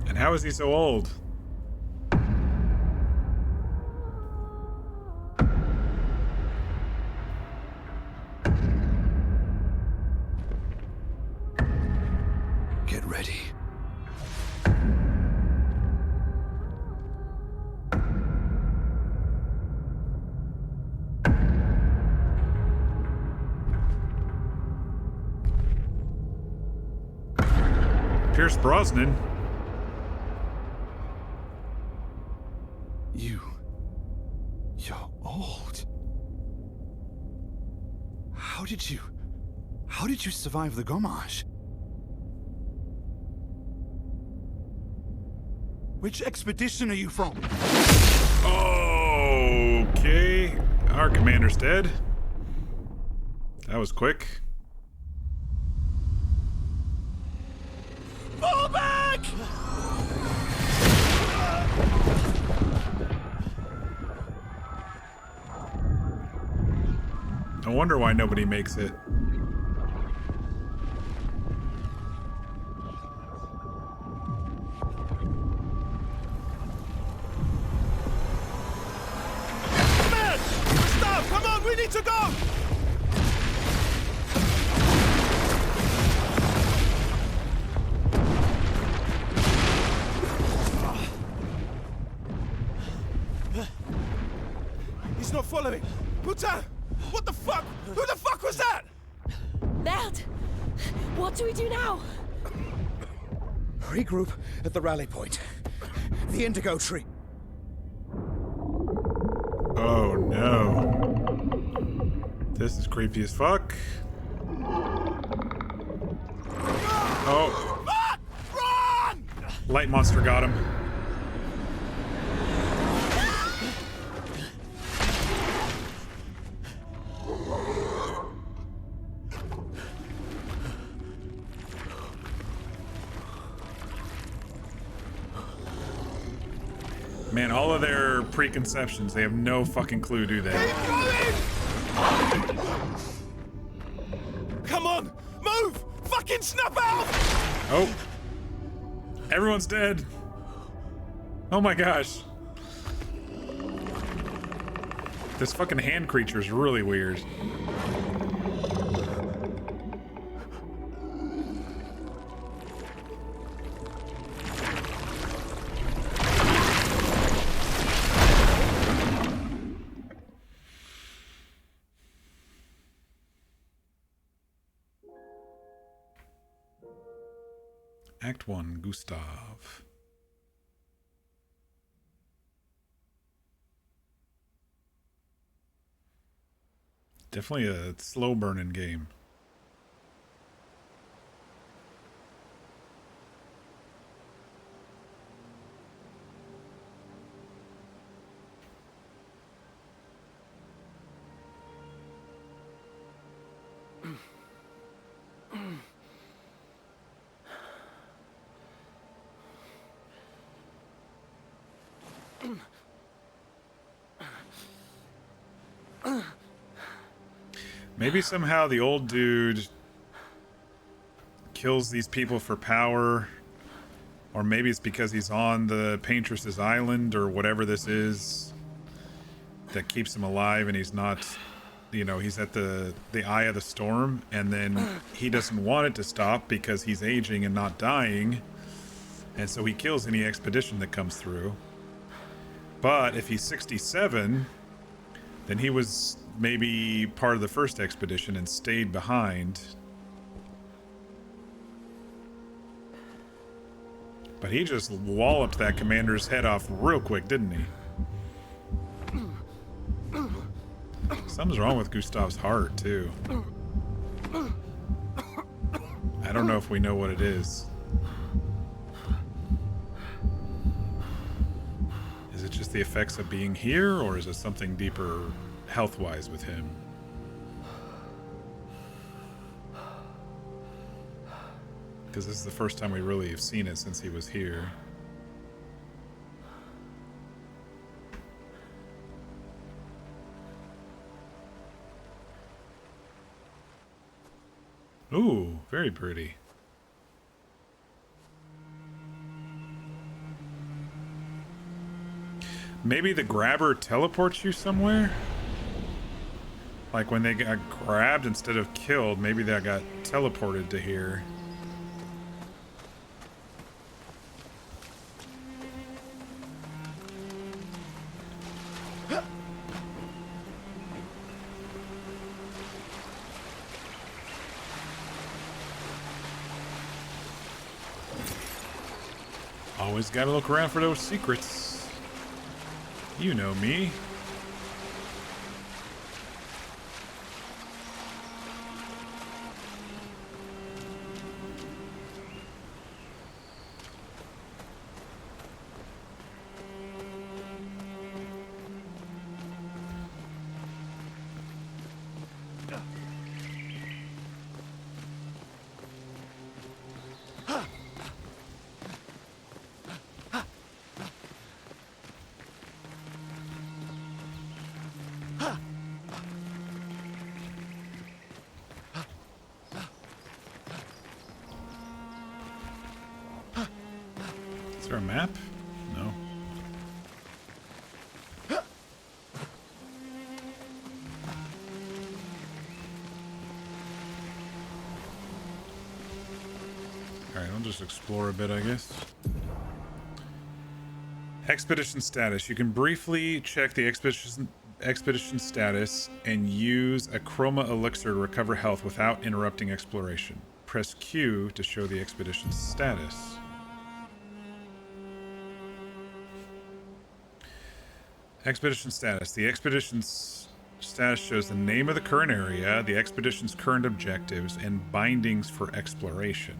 And how is he so old? Get ready. Pierce Brosnan. You're old. How did you survive the Gommage? Which expedition are you from? Okay. Our commander's dead. That was quick. Fall back! No wonder why nobody makes it. Man! Stop! Come on, we need to go! He's not following. Putain! What the fuck? Who the fuck was that? Merde! What do we do now? Regroup at the rally point. The Indigo Tree. Oh no. This is creepy as fuck. Oh. Run! Light monster got him. Man, all of their preconceptions, they have no fucking clue, do they? Come on! Move! Fucking snap out! Oh. Everyone's dead. Oh my gosh. This fucking hand creature is really weird. Act 1, Gustav. Definitely a slow burning game. Maybe somehow the old dude kills these people for power, Or maybe it's because he's on the Paintress's island or whatever this is that keeps him alive, and he's not, you know, he's at the eye of the storm, and then he doesn't want it to stop because he's aging and not dying, and so he kills any expedition that comes through. But if he's 67, then he was maybe part of the first expedition and stayed behind. But he just walloped that commander's head off real quick, didn't he? Something's wrong with Gustav's heart, too. I don't know if we know what it is. Is it just the effects of being here, or is it something deeper health-wise with him? Because this is the first time we really have seen it since he was here. Ooh, very pretty. Maybe the grabber teleports you somewhere? Like when they got grabbed instead of killed, maybe they got teleported to here. Always gotta look around for those secrets. You know me. Is there a map? No. Alright, I'll just explore a bit, I guess. Expedition status. You can briefly check the expedition status and use a chroma elixir to recover health without interrupting exploration. Press Q to show the expedition status. Expedition status. The expedition's status shows the name of the current area, the expedition's current objectives, and bindings for exploration.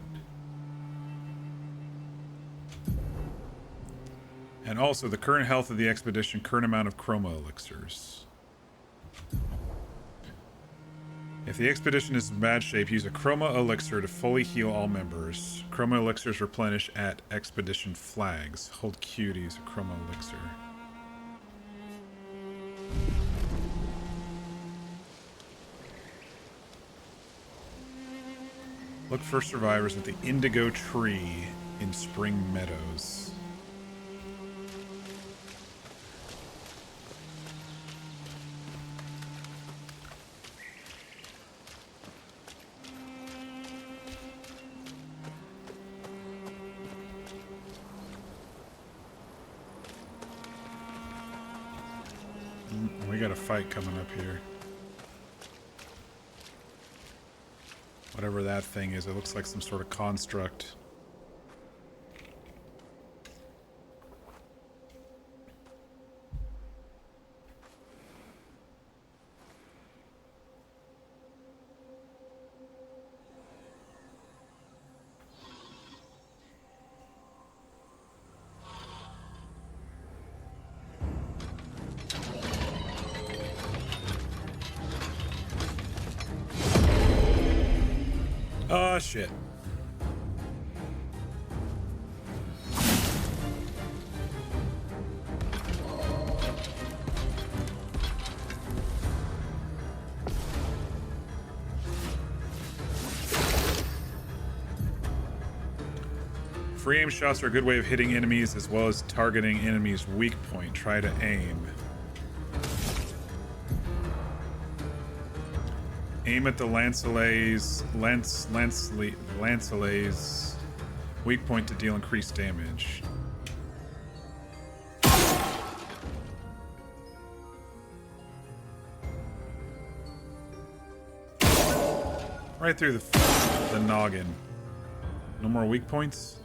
And also the current health of the expedition, current amount of chroma elixirs. If the expedition is in bad shape, use a chroma elixir to fully heal all members. Chroma elixirs replenish at expedition flags. Hold Q to use a chroma elixir. Look for survivors at the Indigo Tree in Spring Meadows. We got a fight coming up here. Whatever that thing is, it looks like some sort of construct. Oh, shit. Free aim shots are a good way of hitting enemies as well as targeting enemies' weak point. Try to aim. Aim at the Lancelay's weak point to deal increased damage. Right through the noggin. No more weak points.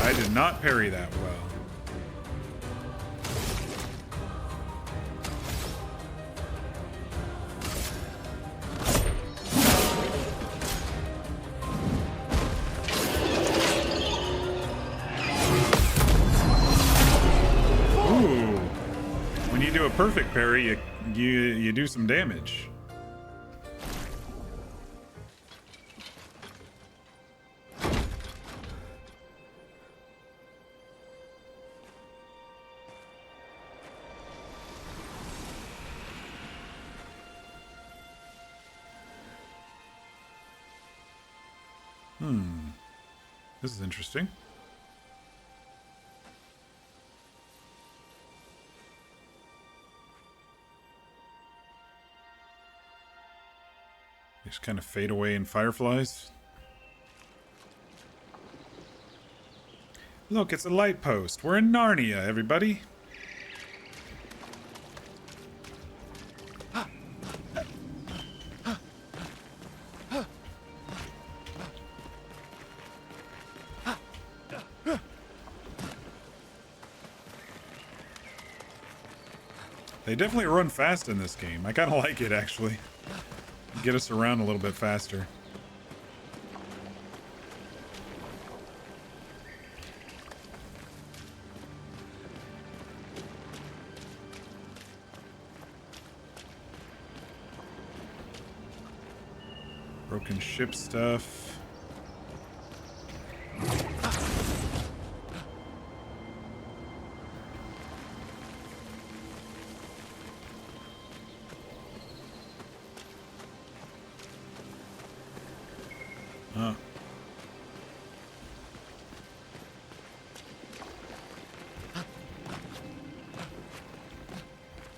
I did not parry that well. Ooh. When you do a perfect parry, you do some damage. This is interesting. Just kind of fade away in fireflies. Look, it's a light post. We're in Narnia, everybody. They definitely run fast in this game. I kind of like it, actually. Get us around a little bit faster. Broken ship stuff.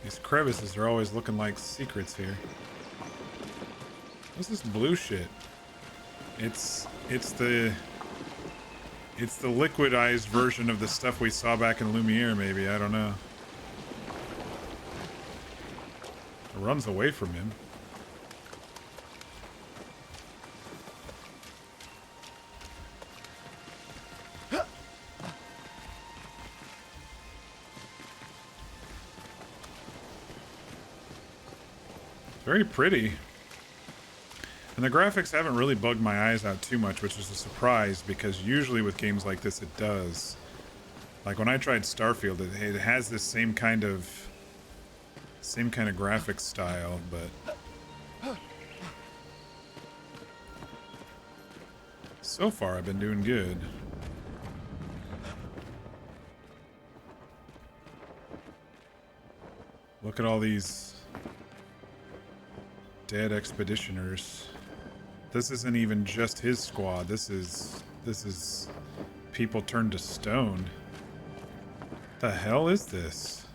These crevices are always looking like secrets here. What's this blue shit? It's the liquidized version of the stuff we saw back in Lumiere, maybe. I don't know. It runs away from him. Very pretty. And the graphics haven't really bugged my eyes out too much, which is a surprise, because usually with games like this it does. Like when I tried Starfield, it has this same kind of graphics style, but so far I've been doing good. Look at all these dead expeditioners. This isn't even just his squad. This is people turned to stone. The hell is this?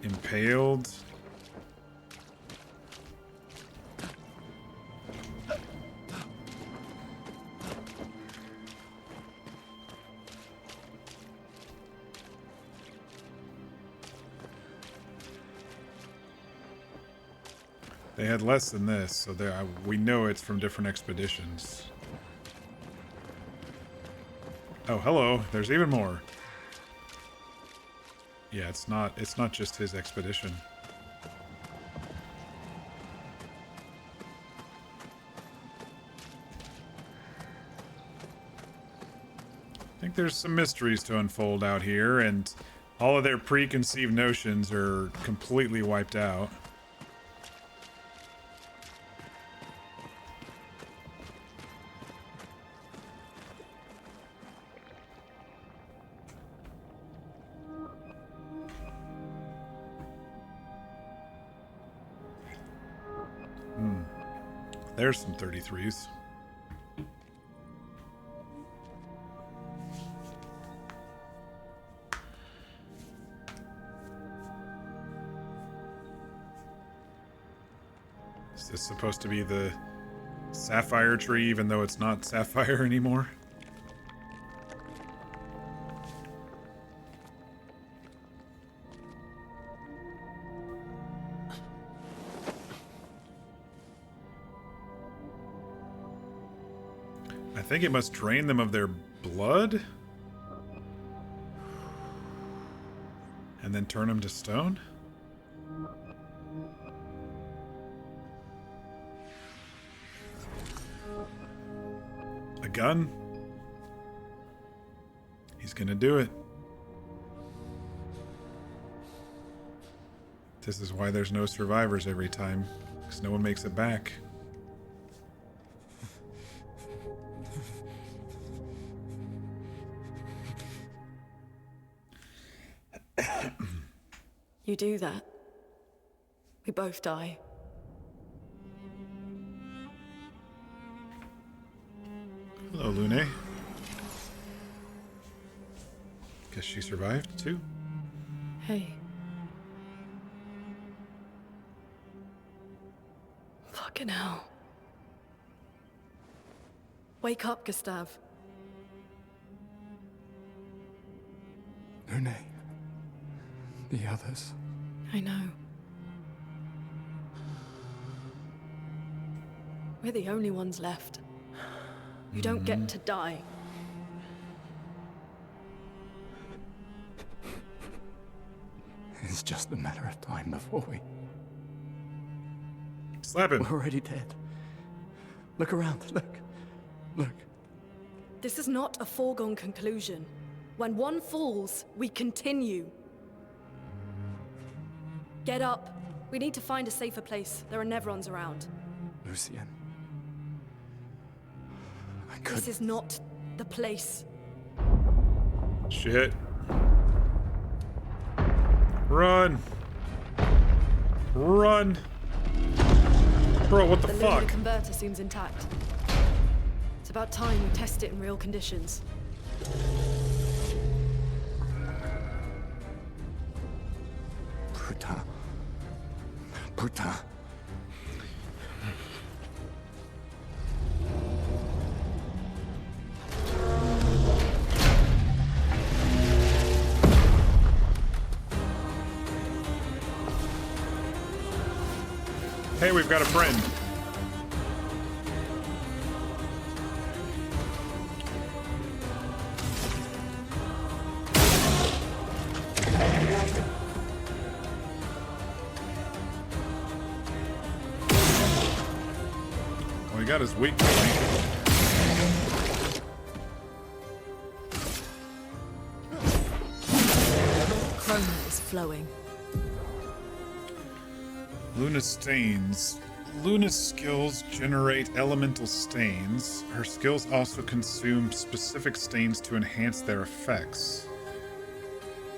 Impaled. They had less than this, so we know it's from different expeditions. Oh, hello. There's even more. Yeah, it's not just his expedition. I think there's some mysteries to unfold out here, and all of their preconceived notions are completely wiped out. There's some 33s. Is this supposed to be the sapphire tree, even though it's not sapphire anymore? I think it must drain them of their blood and then turn them to stone. A gun? He's gonna do it. This is why there's no survivors every time, because no one makes it back. You do that, we both die. Hello, Lune. Guess she survived, too? Hey. Fucking hell. Wake up, Gustav. Lune. The others. I know. We're the only ones left. You don't get to die. It's just a matter of time before we... Slap him. We're already dead. Look around. Look. Look. This is not a foregone conclusion. When one falls, we continue. Get up. We need to find a safer place. There are Nevrons around. Lucien. This is not the place. Shit. Run. Run. Bro, what the fuck? The linear converter seems intact. It's about time we test it in real conditions. Putain. Putain. Hey, we've got a friend. Well, he got his weak point. Chroma is flowing. Luna's stains. Luna's skills generate elemental stains. Her skills also consume specific stains to enhance their effects.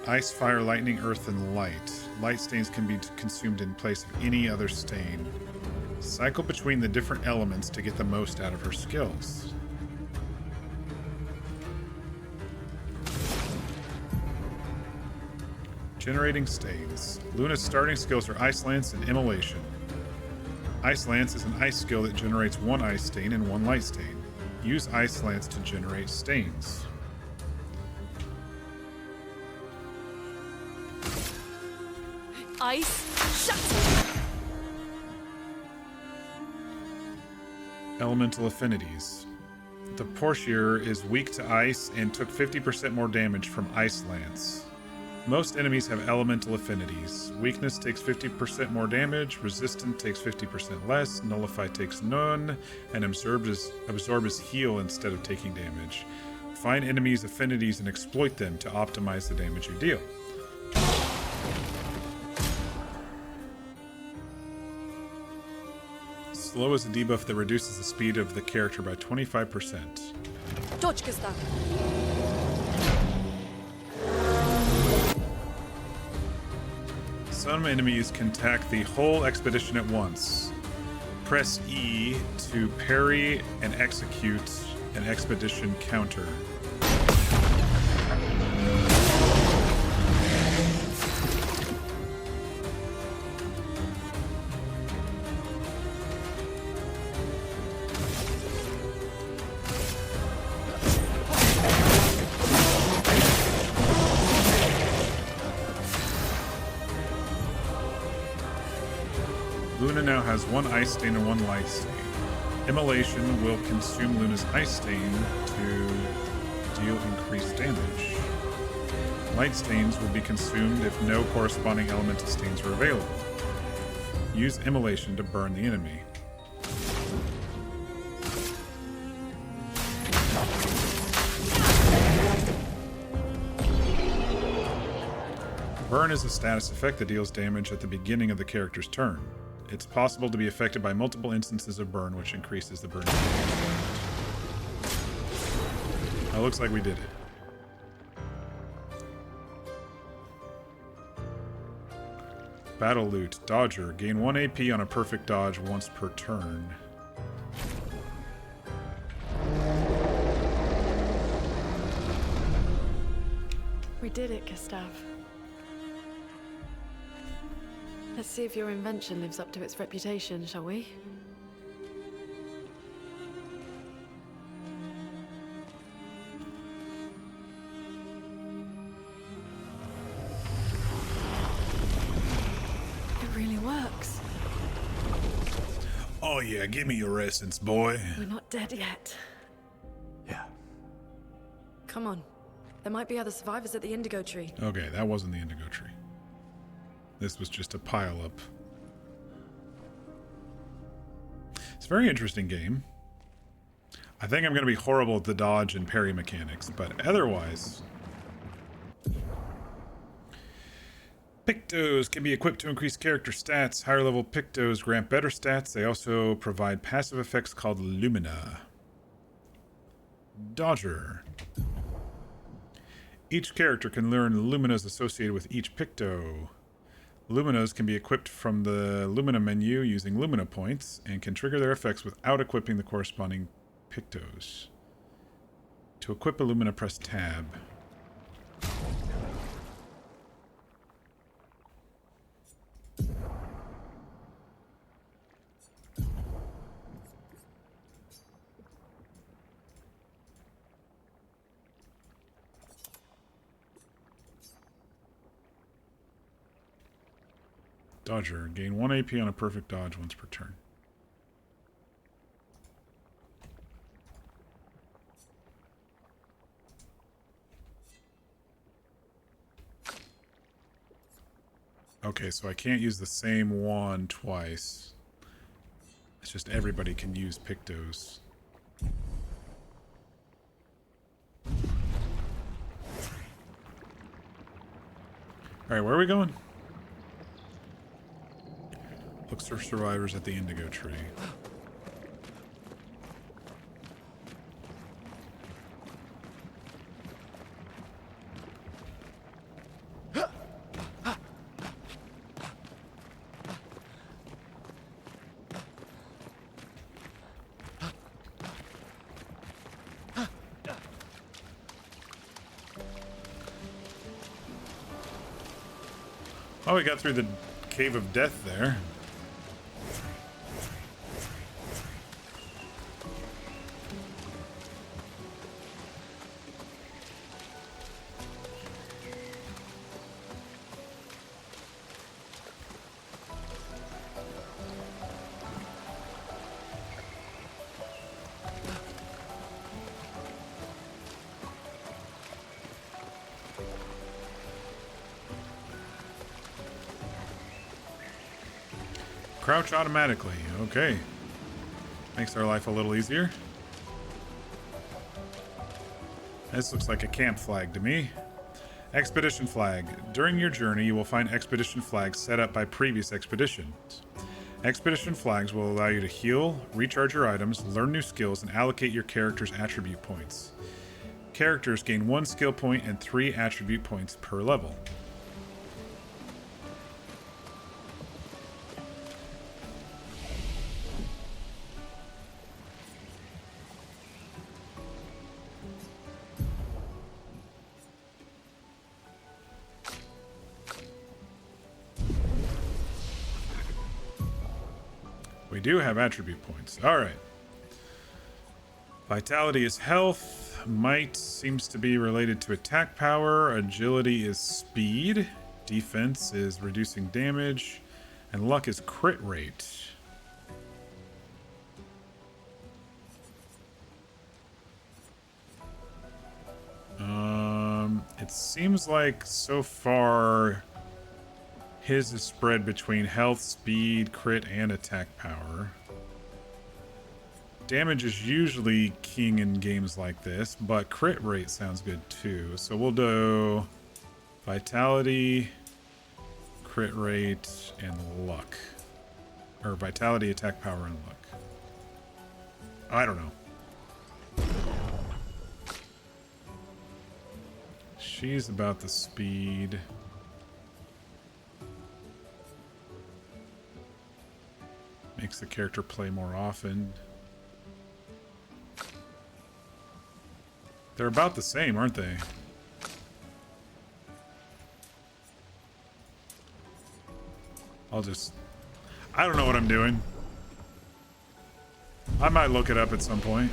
Ice, fire, lightning, earth, and light. Light stains can be consumed in place of any other stain. Cycle between the different elements to get the most out of her skills. Generating stains. Luna's starting skills are Ice Lance and Immolation. Ice Lance is an ice skill that generates one ice stain and one light stain. Use Ice Lance to generate stains. Ice, shut! Elemental affinities. The Portier is weak to ice and took 50% more damage from Ice Lance. Most enemies have elemental affinities. Weakness takes 50% more damage, resistant takes 50% less, nullify takes none, and absorb is heal instead of taking damage. Find enemies' affinities and exploit them to optimize the damage you deal. Slow is a debuff that reduces the speed of the character by 25%. Dodge, Gustav. Some enemies can attack the whole expedition at once. Press E to parry and execute an expedition counter. Luna now has one ice stain and one light stain. Immolation will consume Luna's ice stain to deal increased damage. Light stains will be consumed if no corresponding elemental stains are available. Use Immolation to burn the enemy. Burn is a status effect that deals damage at the beginning of the character's turn. It's possible to be affected by multiple instances of burn, which increases the burn. It looks like we did it. Battle loot. Dodger. Gain 1 AP on a perfect dodge once per turn. We did it, Gustav. Let's see if your invention lives up to its reputation, shall we? It really works. Oh yeah, give me your essence, boy. We're not dead yet. Yeah. Come on. There might be other survivors at the Indigo Tree. Okay, that wasn't the Indigo Tree. This was just a pile-up. It's a very interesting game. I think I'm going to be horrible at the dodge and parry mechanics, but otherwise... Pictos can be equipped to increase character stats. Higher level Pictos grant better stats. They also provide passive effects called Lumina. Dodger. Each character can learn Luminas associated with each Picto. Luminas can be equipped from the Lumina menu using Lumina points and can trigger their effects without equipping the corresponding Pictos. To equip a Lumina, press Tab. Dodger. Gain 1 AP on a perfect dodge once per turn. Okay, so I can't use the same one twice. It's just everybody can use Pictos. Alright, where are we going? Looks for survivors at the Indigo Tree. Oh, we got through the Cave of Death there. Crouch automatically. Okay. Makes our life a little easier. This looks like a camp flag to me. Expedition flag. During your journey, you will find expedition flags set up by previous expeditions. Expedition flags will allow you to heal, recharge your items, learn new skills, and allocate your character's attribute points. Characters gain 1 skill point and 3 attribute points per level. We do have attribute points. All right. Vitality is health. Might seems to be related to attack power. Agility is speed. Defense is reducing damage. And luck is crit rate. It seems like so far his is spread between health, speed, crit, and attack power. Damage is usually king in games like this, but crit rate sounds good too. So we'll do vitality, crit rate, and luck. Or vitality, attack power, and luck. I don't know. She's about the speed. Makes the character play more often. They're about the same, aren't they? I don't know what I'm doing. I might look it up at some point.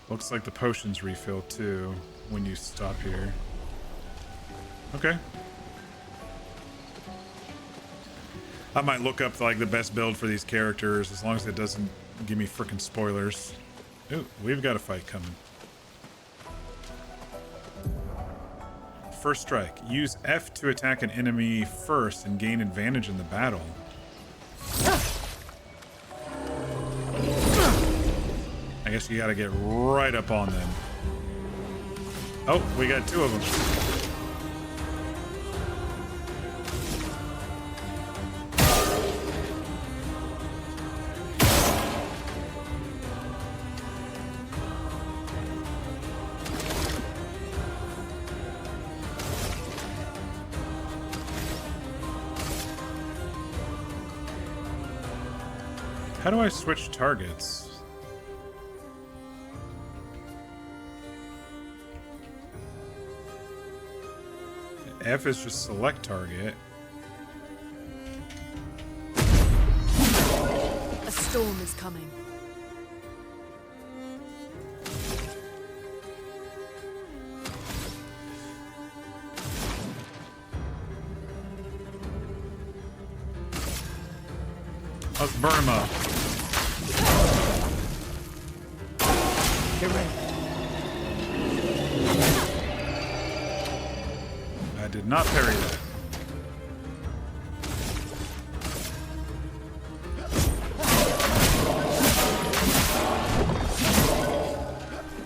Looks like the potions refill too when you stop here. Okay. I might look up like the best build for these characters as long as it doesn't give me freaking spoilers. Ooh, we've got a fight coming. First strike. Use F to attack an enemy first and gain advantage in the battle. I guess you gotta get right up on them. Oh, we got two of them. How do I switch targets? F is just select target. A storm is coming. Let's burn him up. Get ready. I did not parry that.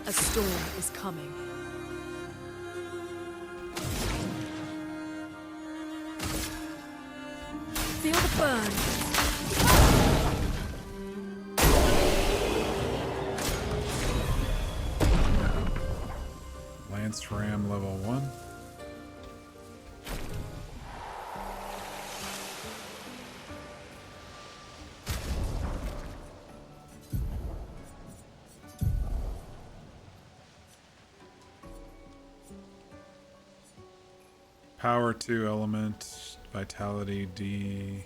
A storm is coming. Feel the burn. Lance Ram level 1. Power 2 element, vitality D.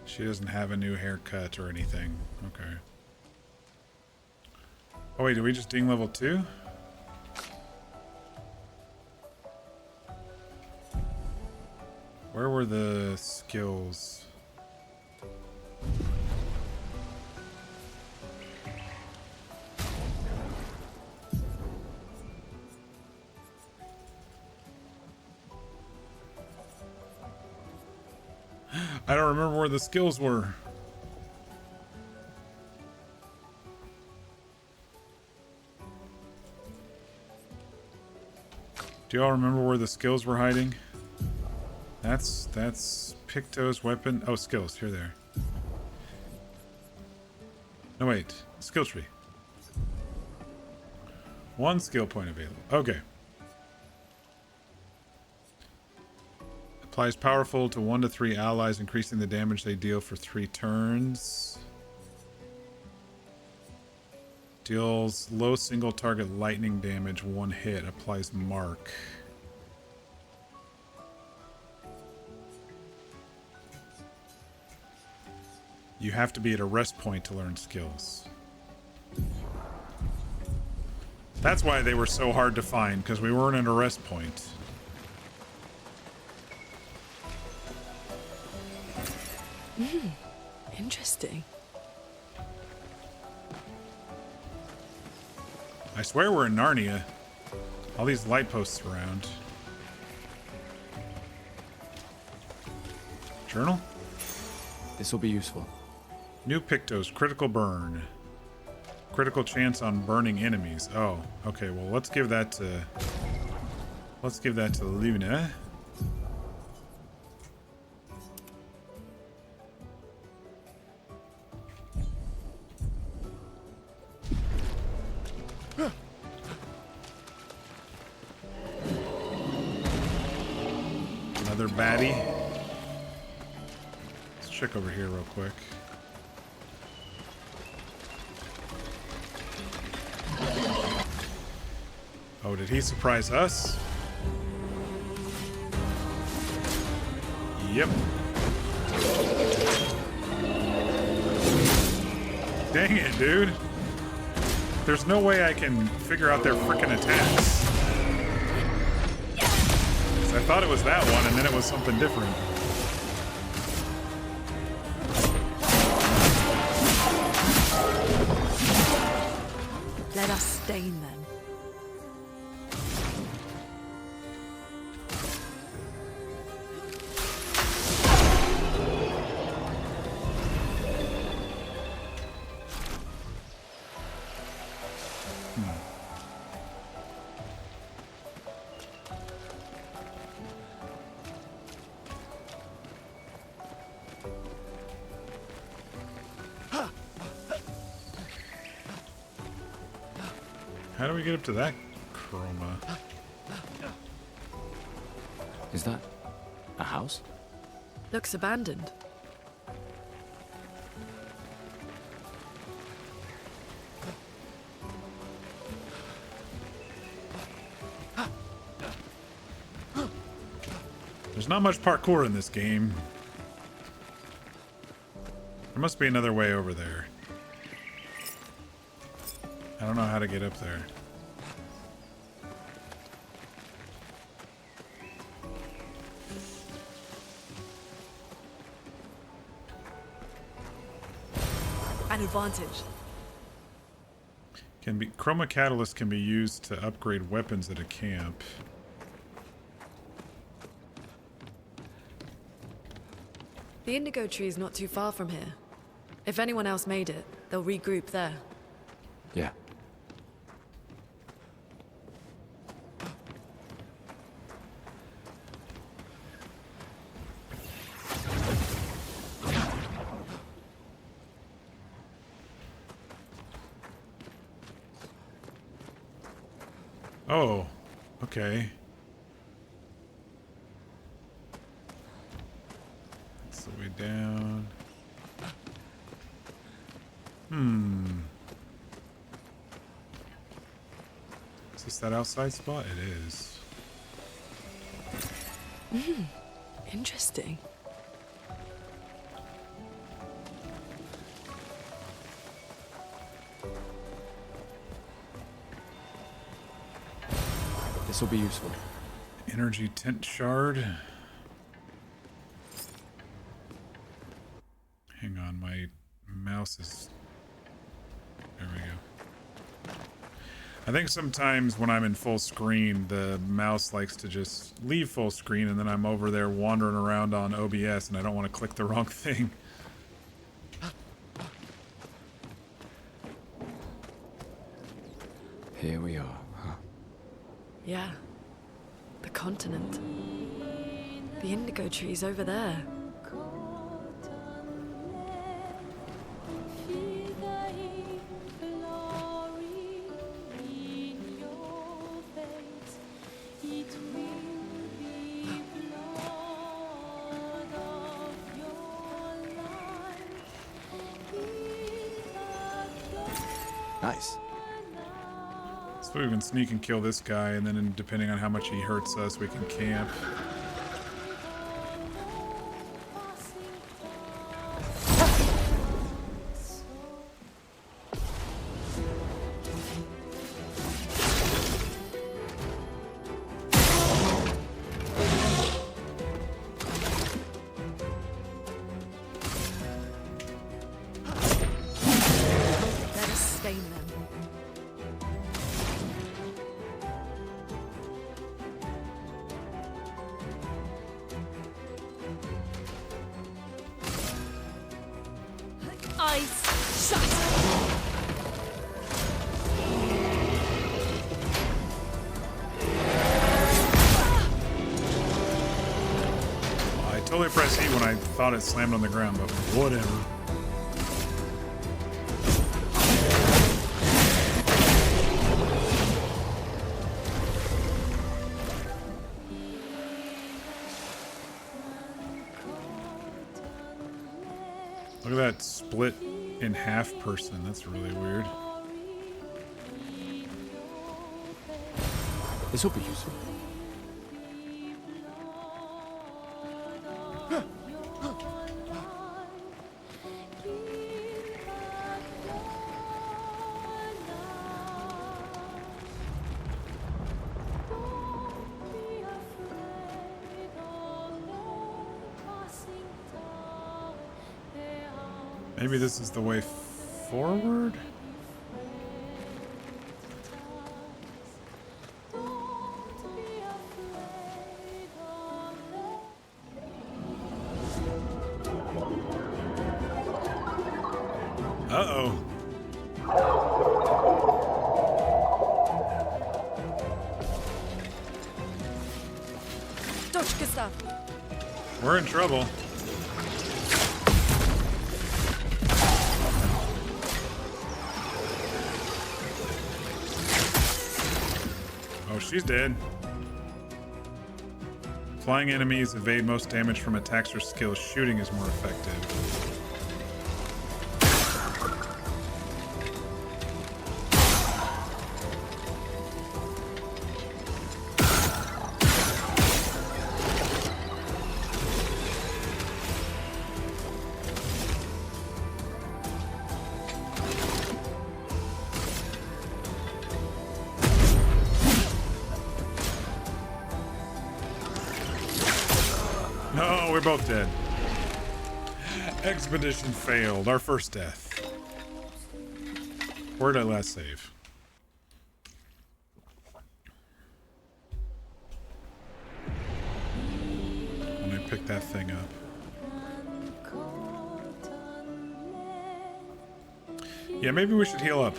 She doesn't have a new haircut or anything. Okay. Oh wait, did we just ding level 2? Where were the skills? I don't remember where the skills were. Do y'all remember where the skills were hiding? That's Picto's weapon. Oh, skills. Here they are. No, wait. Skill tree. One skill point available. Okay. Applies powerful to 1 to 3 allies, increasing the damage they deal for 3 turns. Deals low single target lightning damage 1 hit. Applies mark. You have to be at a rest point to learn skills. That's why they were so hard to find, because we weren't at a rest point. Interesting. I swear we're in Narnia. All these light posts around. Journal? This will be useful. New Pictos, critical burn. Critical chance on burning enemies. Oh, okay, well let's give that to Luna. Another baddie. Let's check over here real quick. Oh, did he surprise us? Yep. Dang it, dude. There's no way I can figure out their frickin' attacks. I thought it was that one, and then it was something different. Let us stain them. How do we get up to that chroma? Is that a house? Looks abandoned. There's not much parkour in this game. There must be another way over there. I don't know how to get up there. An advantage. Chroma catalyst can be used to upgrade weapons at a camp. The indigo tree is not too far from here. If anyone else made it, they'll regroup there. Yeah. Oh, okay. That's the way down. Is this that outside spot? It is. Interesting. This will be useful. Energy tent shard. Hang on, my mouse is... There we go. I think sometimes when I'm in full screen, the mouse likes to just leave full screen, and then I'm over there wandering around on OBS, and I don't want to click the wrong thing. Here we are, huh? Yeah. The continent. The indigo tree's over there. Nice. So we can sneak and kill this guy, and then depending on how much he hurts us, we can camp. Let us stain them. Eyes shut. I totally pressed E when I thought it slammed on the ground, but whatever. Look at that split in half person. That's really weird. This will be useful. Maybe this is the way forward? Uh-oh. Dodge, Gustav. We're in trouble. Oh, she's dead. Flying enemies evade most damage from attacks or skills. Shooting is more effective. No, we're both dead. Expedition failed. Our first death. Where did I last save? When I pick that thing up. Yeah, maybe we should heal up.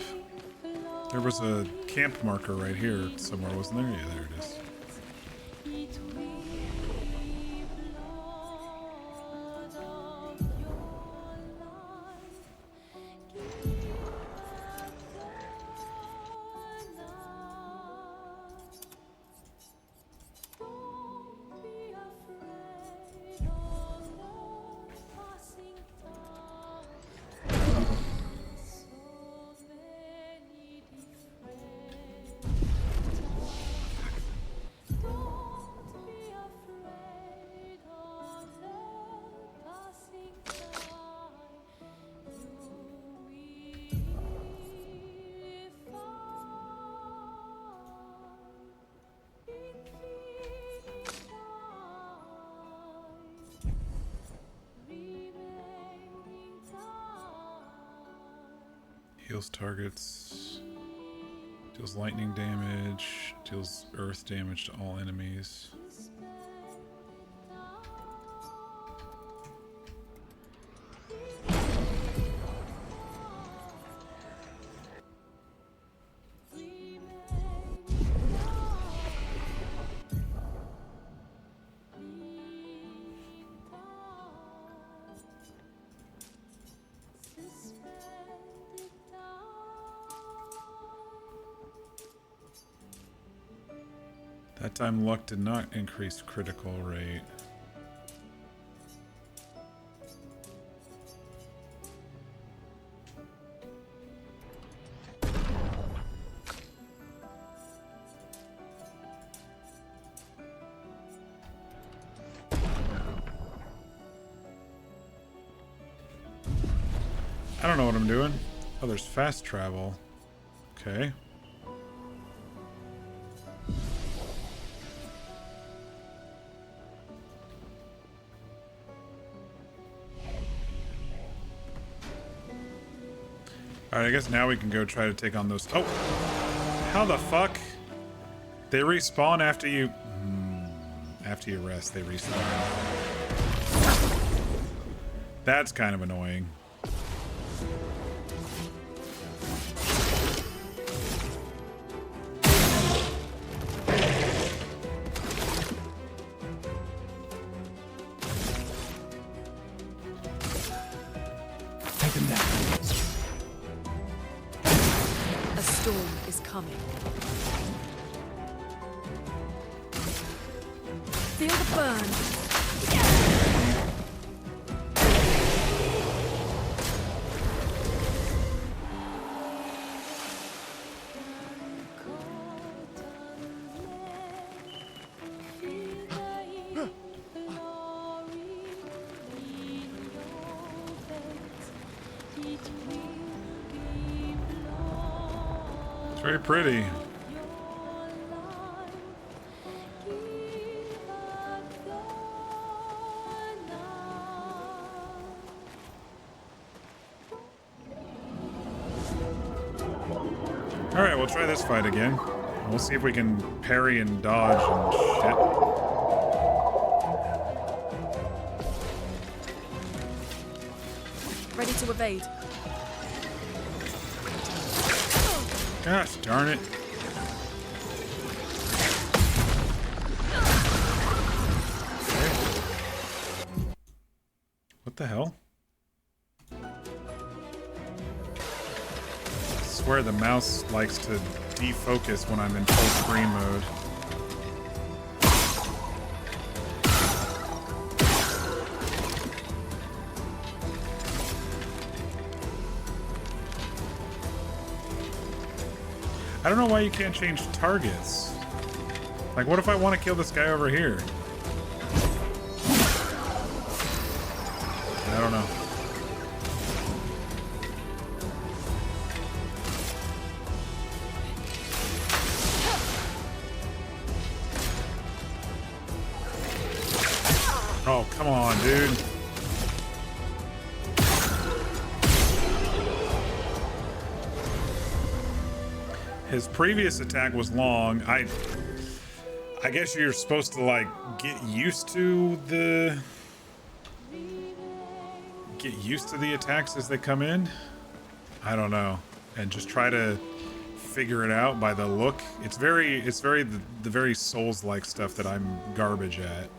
There was a camp marker right here somewhere, wasn't there? Yeah, there it is. Heals targets, deals lightning damage, deals earth damage to all enemies. That time luck did not increase critical rate. I don't know what I'm doing. Oh, there's fast travel. Okay. Alright, I guess now we can go try to take on those. Oh! How the fuck? They respawn after you... after you rest, they respawn. That's kind of annoying. Take them down. A storm is coming. Feel the burn. It's very pretty. Alright, we'll try this fight again. We'll see if we can parry and dodge and shit. Ready to evade. Gosh darn it. Okay. What the hell? I swear the mouse likes to defocus when I'm in full screen mode. I don't know why you can't change targets. Like, what if I want to kill this guy over here? I don't know. Oh, come on, dude. His previous attack was long. I guess you're supposed to like get used to the attacks as they come in. I don't know, and just try to figure it out by the look. It's very the very Souls-like stuff that I'm garbage at.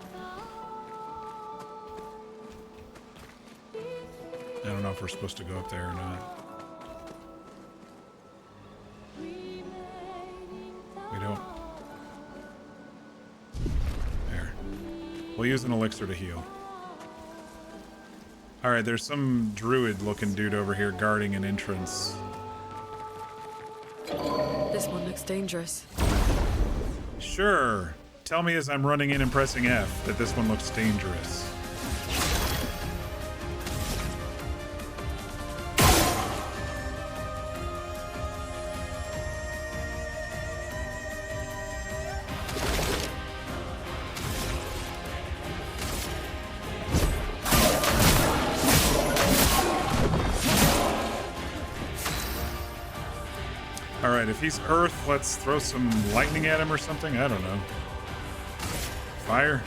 I don't know if we're supposed to go up there or not. We don't. There. We'll use an elixir to heal. Alright, there's some druid-looking dude over here guarding an entrance. This one looks dangerous. Sure. Tell me as I'm running in and pressing F that this one looks dangerous. Alright, if he's Earth, let's throw some lightning at him or something. I don't know. Fire.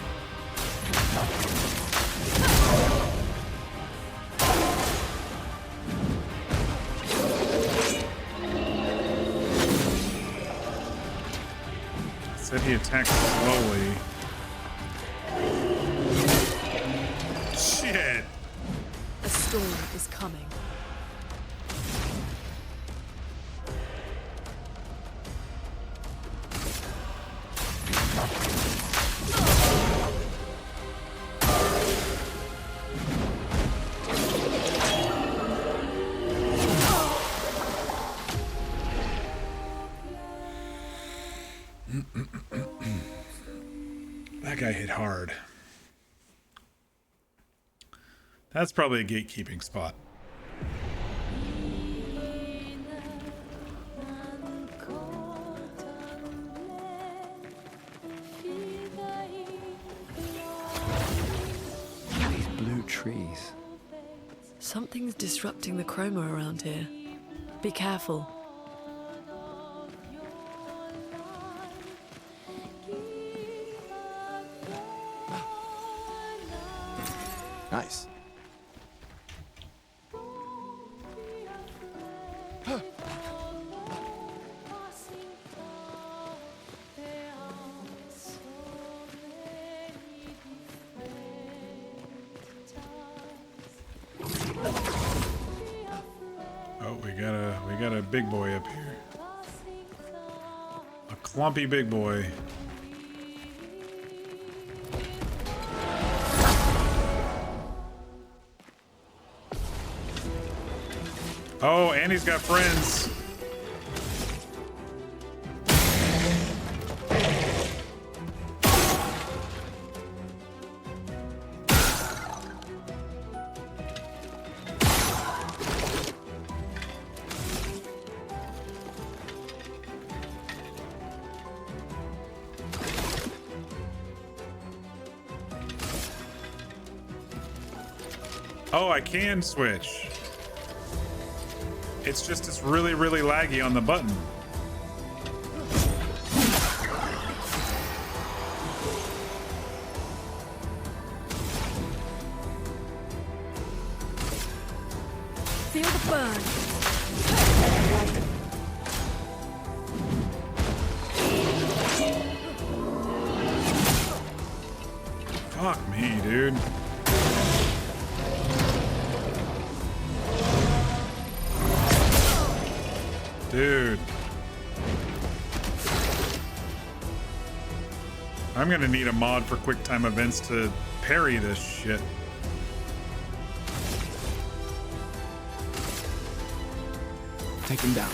Said he attacks slowly. Shit! A storm is coming. That guy hit hard. That's probably a gatekeeping spot. trees. Something's disrupting the chroma around here. Be careful. Nice. Oh, we got a big boy up here. A clumpy big boy. Oh, and he's got friends. Oh, I can switch. It's just it's really, really laggy on the button. Feel the burn. Fuck me, dude. Dude. I'm gonna need a mod for quick time events to parry this shit. Take him down.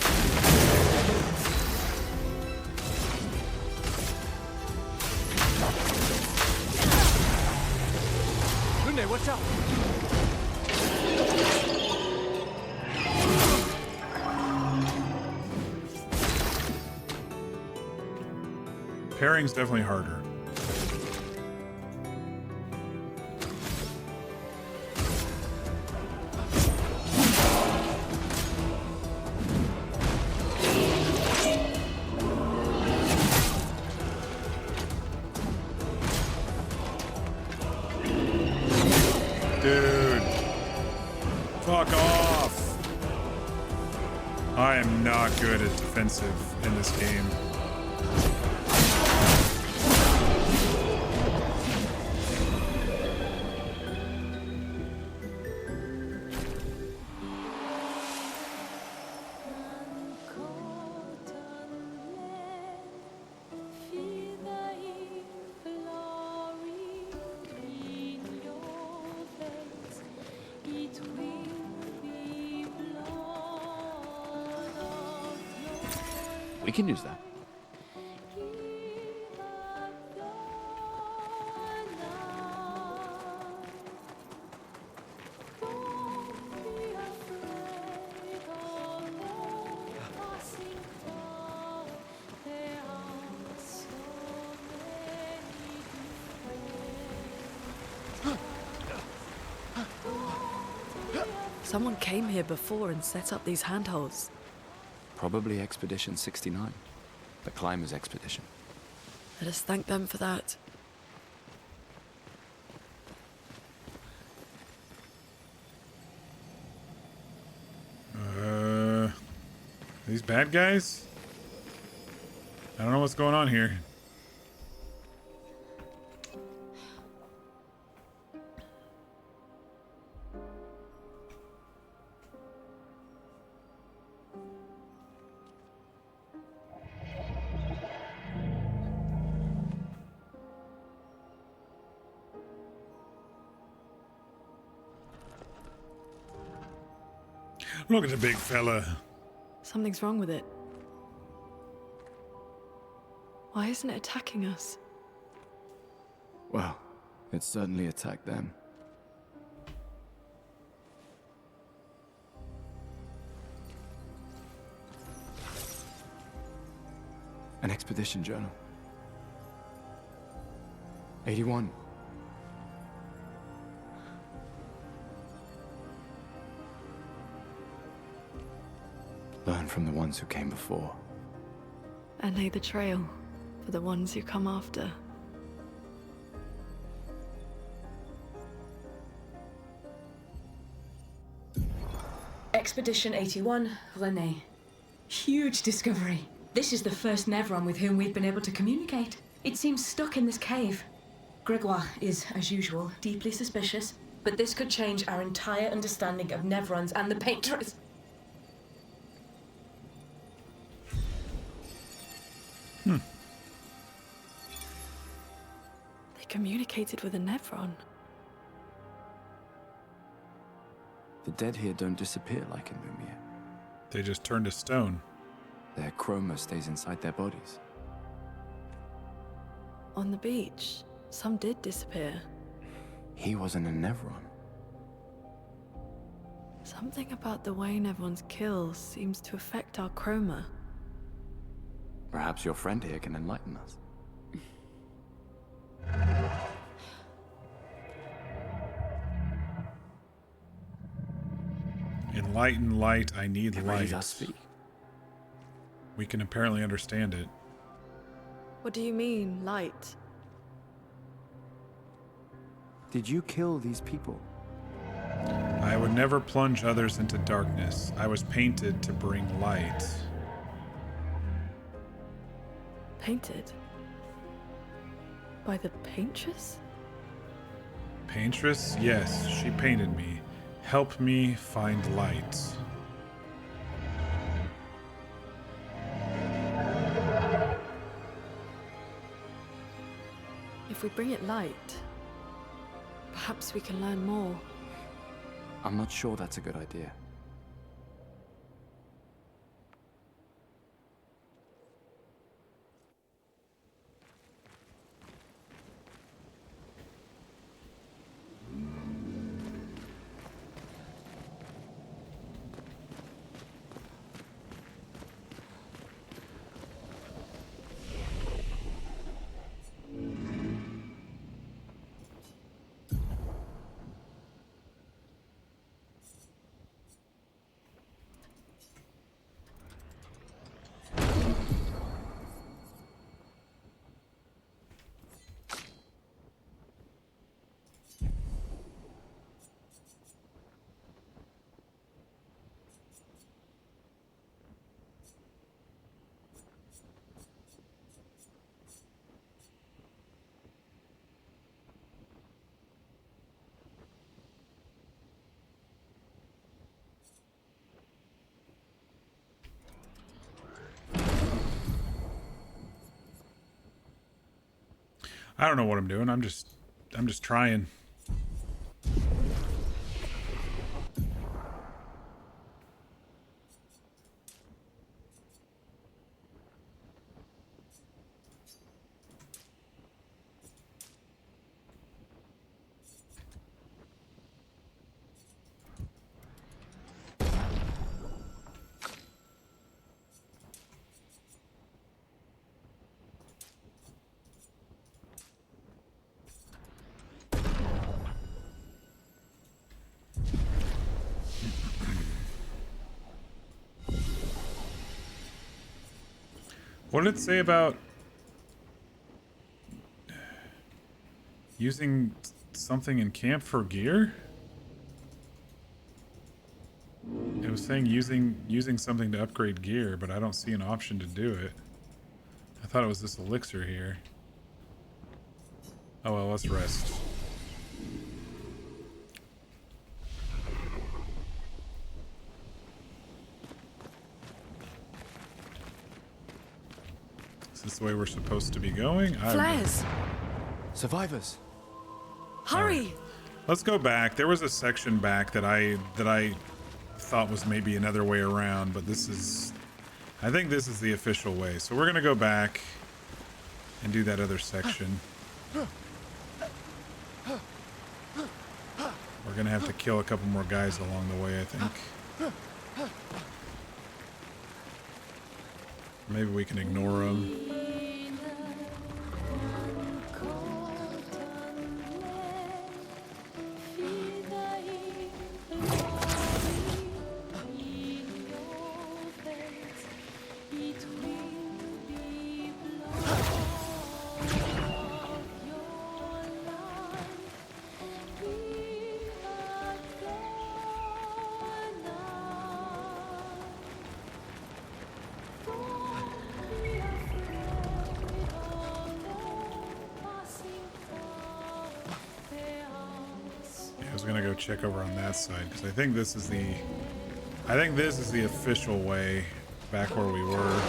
Lune, watch out! Parrying's definitely harder. Dude. Fuck off. I am not good at defensive in this game. We can use that. Someone came here before and set up these handholds. Probably Expedition 69. The Climbers Expedition. Let us thank them for that. These bad guys? I don't know what's going on here. Look at the big fella. Something's wrong with it. Why isn't it attacking us? Well, it certainly attacked them. An expedition journal. 81. Learn from the ones who came before. And lay the trail for the ones who come after. Expedition 81, René. Huge discovery. This is the first Nevron with whom we've been able to communicate. It seems stuck in this cave. Gregoire is, as usual, deeply suspicious, but this could change our entire understanding of Nevrons and the Paintress. They communicated with a Nevron. The dead here don't disappear like in Lumiere. They just turn to stone. Their chroma stays inside their bodies. On the beach, some did disappear. He wasn't a Nevron. Something about the way Nevrons kill seems to affect our chroma. Perhaps your friend here can enlighten us. Enlighten light, I need It light. really does speak. We can apparently understand it. What do you mean, light? Did you kill these people? I would never plunge others into darkness. I was painted to bring light. Painted? By the Paintress? Paintress? Yes, she painted me. Help me find light. If we bring it light, perhaps we can learn more. I'm not sure that's a good idea. I don't know what I'm doing. I'm just trying. What did it say about using something in camp for gear? It was saying using something to upgrade gear, but I don't see an option to do it. I thought it was this elixir here. Oh well, let's rest. Is this the way we're supposed to be going? Flares! Survivors! Hurry! Let's go back. There was a section back that I thought was maybe another way around, but this is... I think this is the official way. So we're going to go back and do that other section. We're going to have to kill a couple more guys along the way, I think. Maybe we can ignore them. gonna go check over on that side because I think this is the official way back where we were.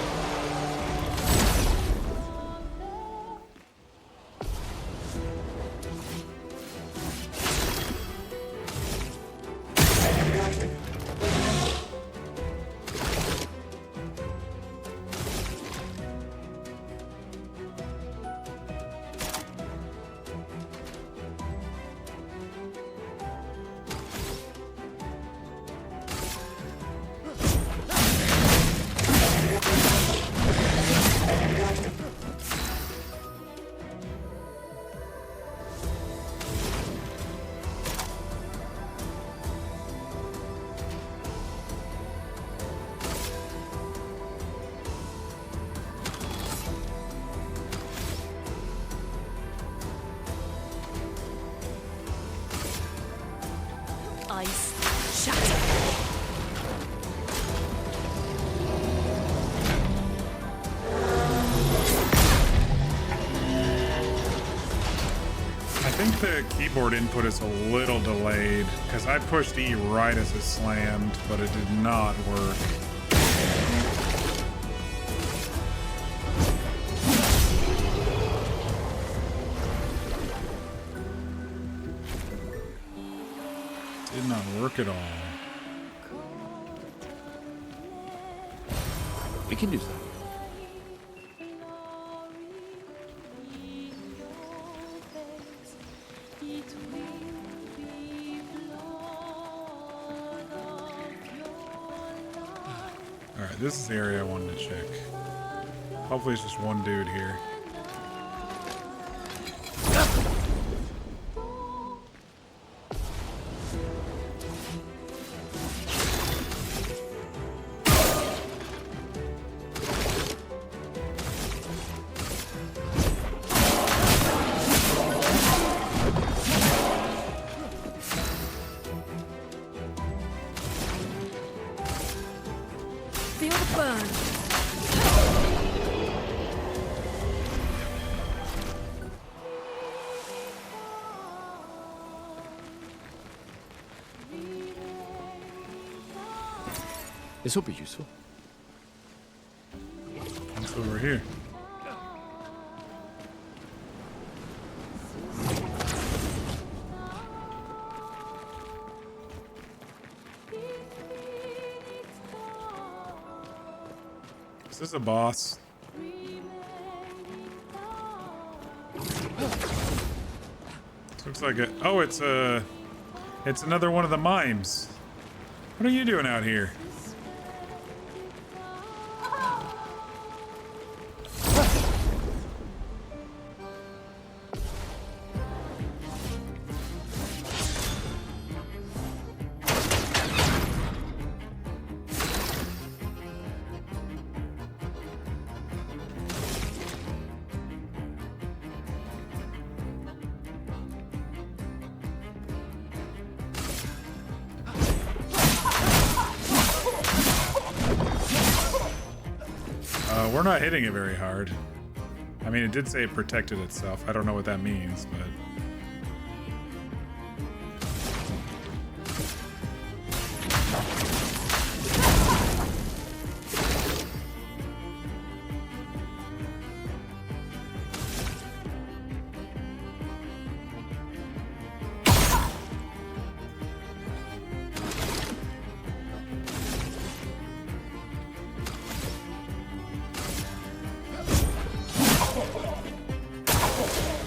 Ice shatter. I think the keyboard input is a little delayed because I pushed E right as it slammed, but it did not work. Did not work at all. We can do that. Alright, this is the area I wanted to check. Hopefully it's just one dude here. Feel the burn. This will be useful. What's over here? Is this a boss? Looks like it. Oh, it's another one of the mimes. What are you doing out here? We're not hitting it very hard. I mean, it did say it protected itself. I don't know what that means, but...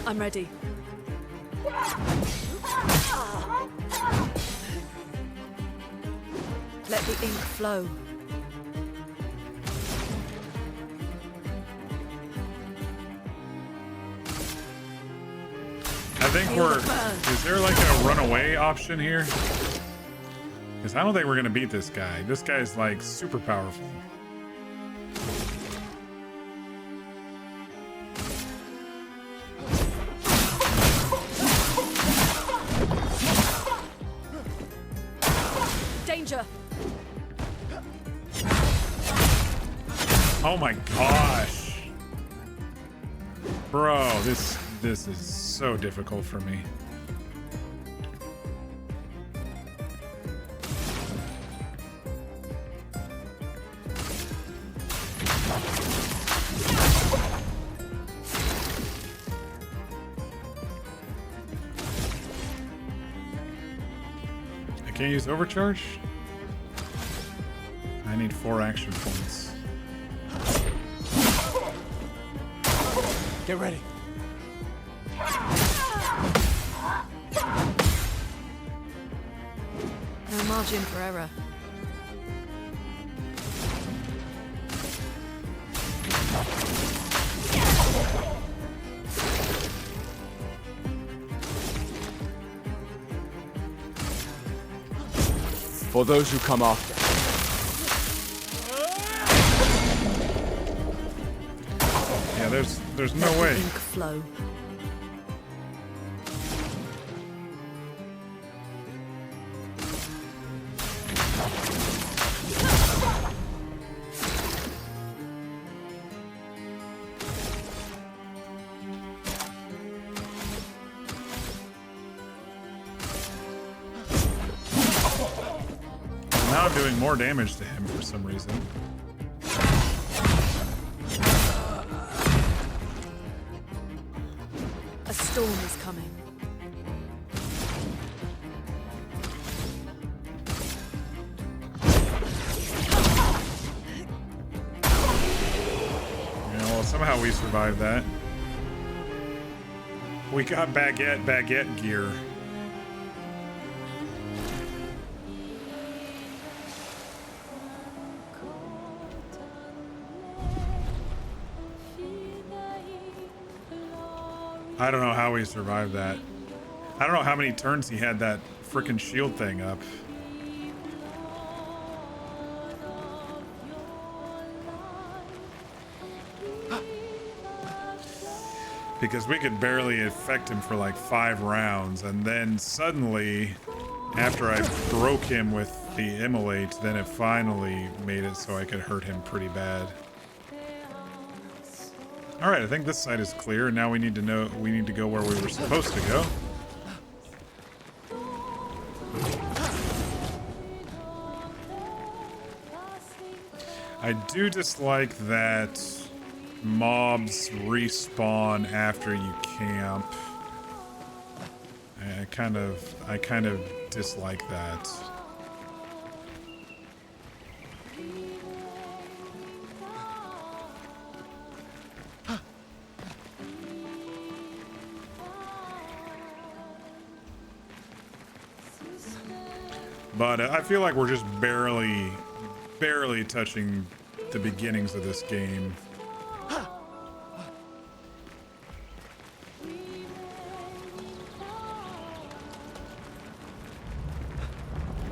I'm ready. Let the ink flow. I think we're... Is there like a runaway option here? Because I don't think we're going to beat this guy. This guy's like super powerful. Danger! Oh my gosh. Bro, this is so difficult for me. Can't use overcharge? I need 4 action points. Get ready. No margin for error. For those who come after. Yeah, there's no way. Ink flow. Now I'm doing more damage to him for some reason. A storm is coming. Yeah, well, somehow we survived that. We got baguette gear. I don't know how he survived that. I don't know how many turns he had that frickin' shield thing up. Because we could barely affect him for like 5 rounds, and then suddenly, after I broke him with the immolate, then it finally made it so I could hurt him pretty bad. Alright, I think this side is clear, and now we need to go where we were supposed to go. I do dislike that mobs respawn after you camp. I kind of dislike that. But I feel like we're just barely touching the beginnings of this game.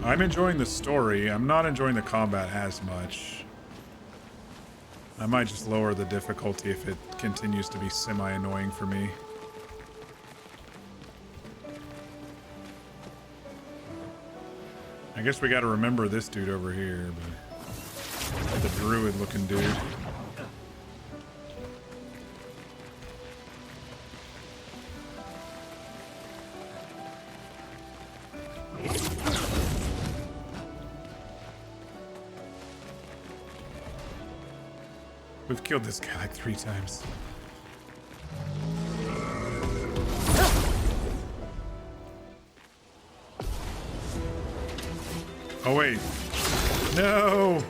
I'm enjoying the story. I'm not enjoying the combat as much. I might just lower the difficulty if it continues to be semi-annoying for me. I guess we gotta remember this dude over here, but the druid looking dude. We've killed this guy like 3 times. Oh wait. No!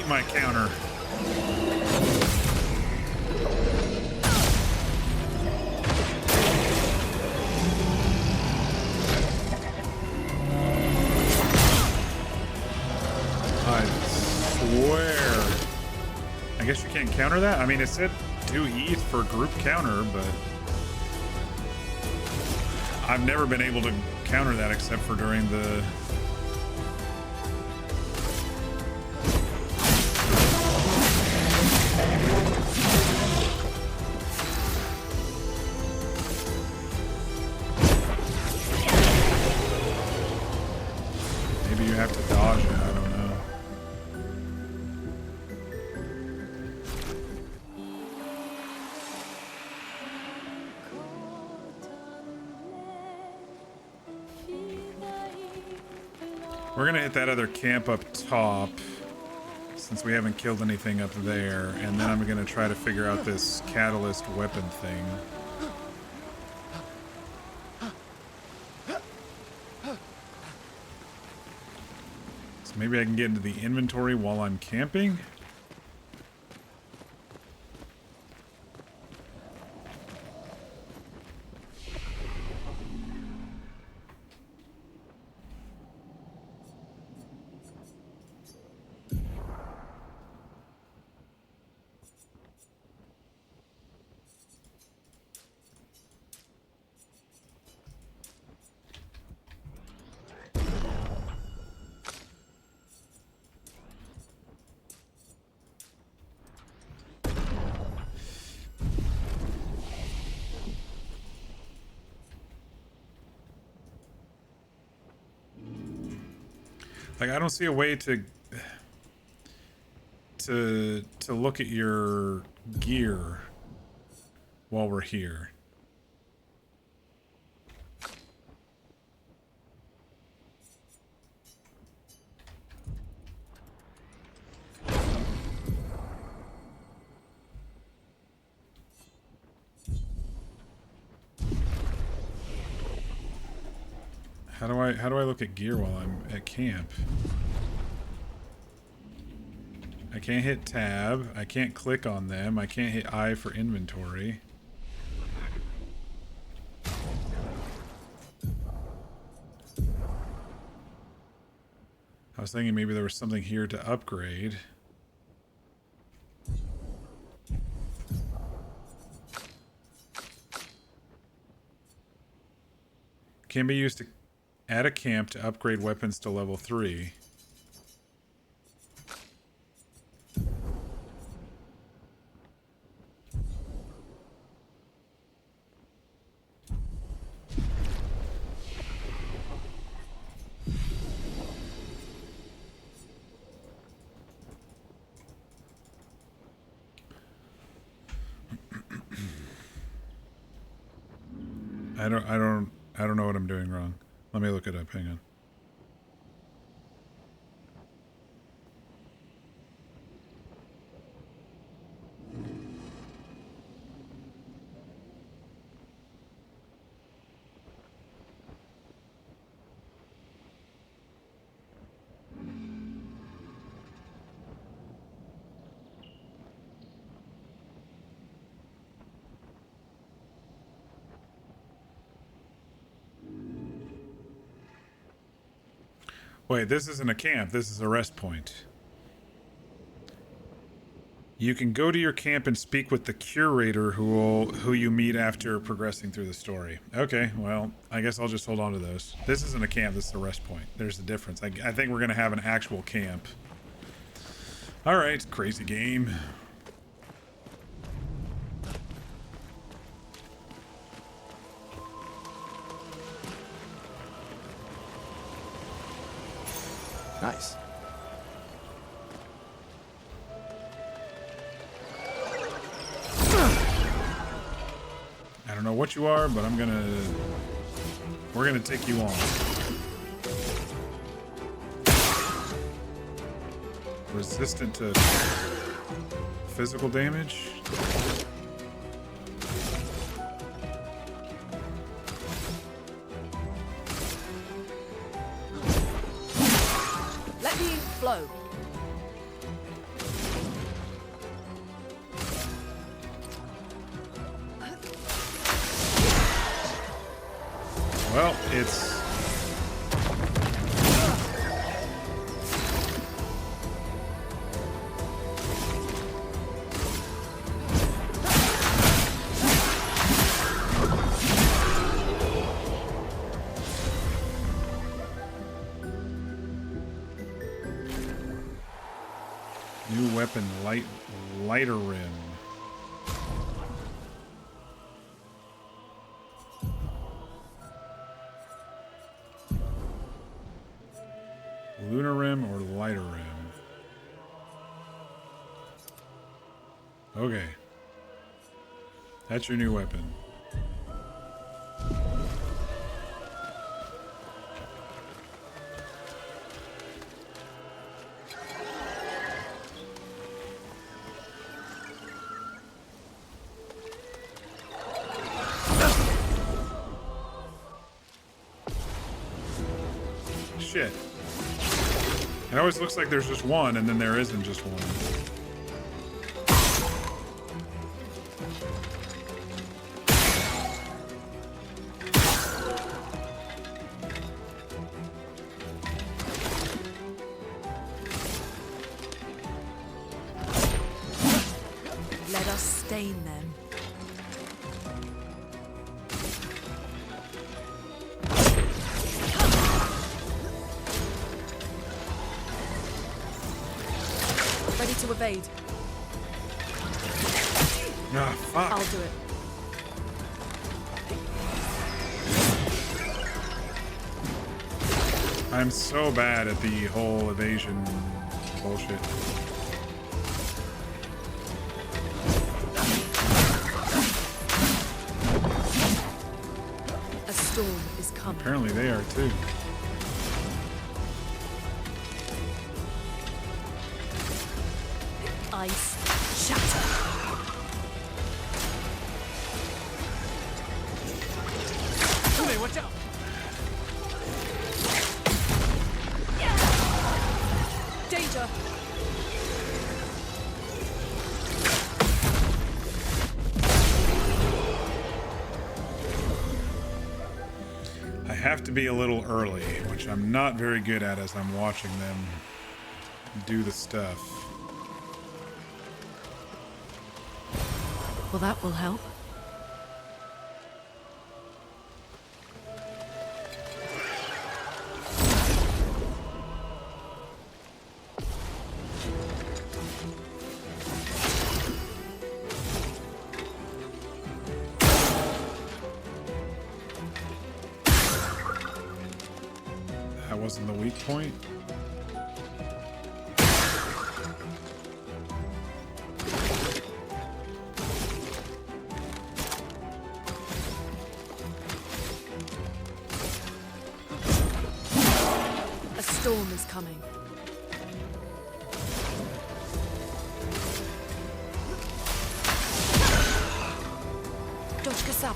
My counter. I swear. I guess you can't counter that? I mean, it said do E for group counter, but I've never been able to counter that except for during the We're gonna hit that other camp up top, since we haven't killed anything up there, and then I'm gonna try to figure out this catalyst weapon thing. So maybe I can get into the inventory while I'm camping? Like, I don't see a way to look at your gear while we're here. How do I look at gear while I'm at camp? I can't hit tab. I can't click on them. I can't hit I for inventory. I was thinking maybe there was something here to upgrade. Can be used to add a camp to upgrade weapons to level 3. I don't know what I'm doing wrong. Let me look it up. Hang on. Wait, this isn't a camp. This is a rest point. You can go to your camp and speak with the curator who you meet after progressing through the story. Okay, well, I guess I'll just hold on to those. This isn't a camp. This is a rest point. There's the difference. I think we're going to have an actual camp. All right, crazy game. Nice. I don't know what you are, but we're gonna take you on. Resistant to physical damage. Let me flow. Well, it's... New weapon, lighter rim. Lunar rim or lighter rim? Okay. That's your new weapon. shit. It always looks like there's just one, and then there isn't just one. Let us stain them. Ready to evade. Ah, fuck. I'll do it. I'm so bad at the whole evasion bullshit. A storm is coming. Apparently they are too. Ice shatter. Hey, watch out! Danger. I have to be a little early, which I'm not very good at as I'm watching them do the stuff. Well, that will help. That wasn't the weak point. A storm is coming. Dodge Kasab.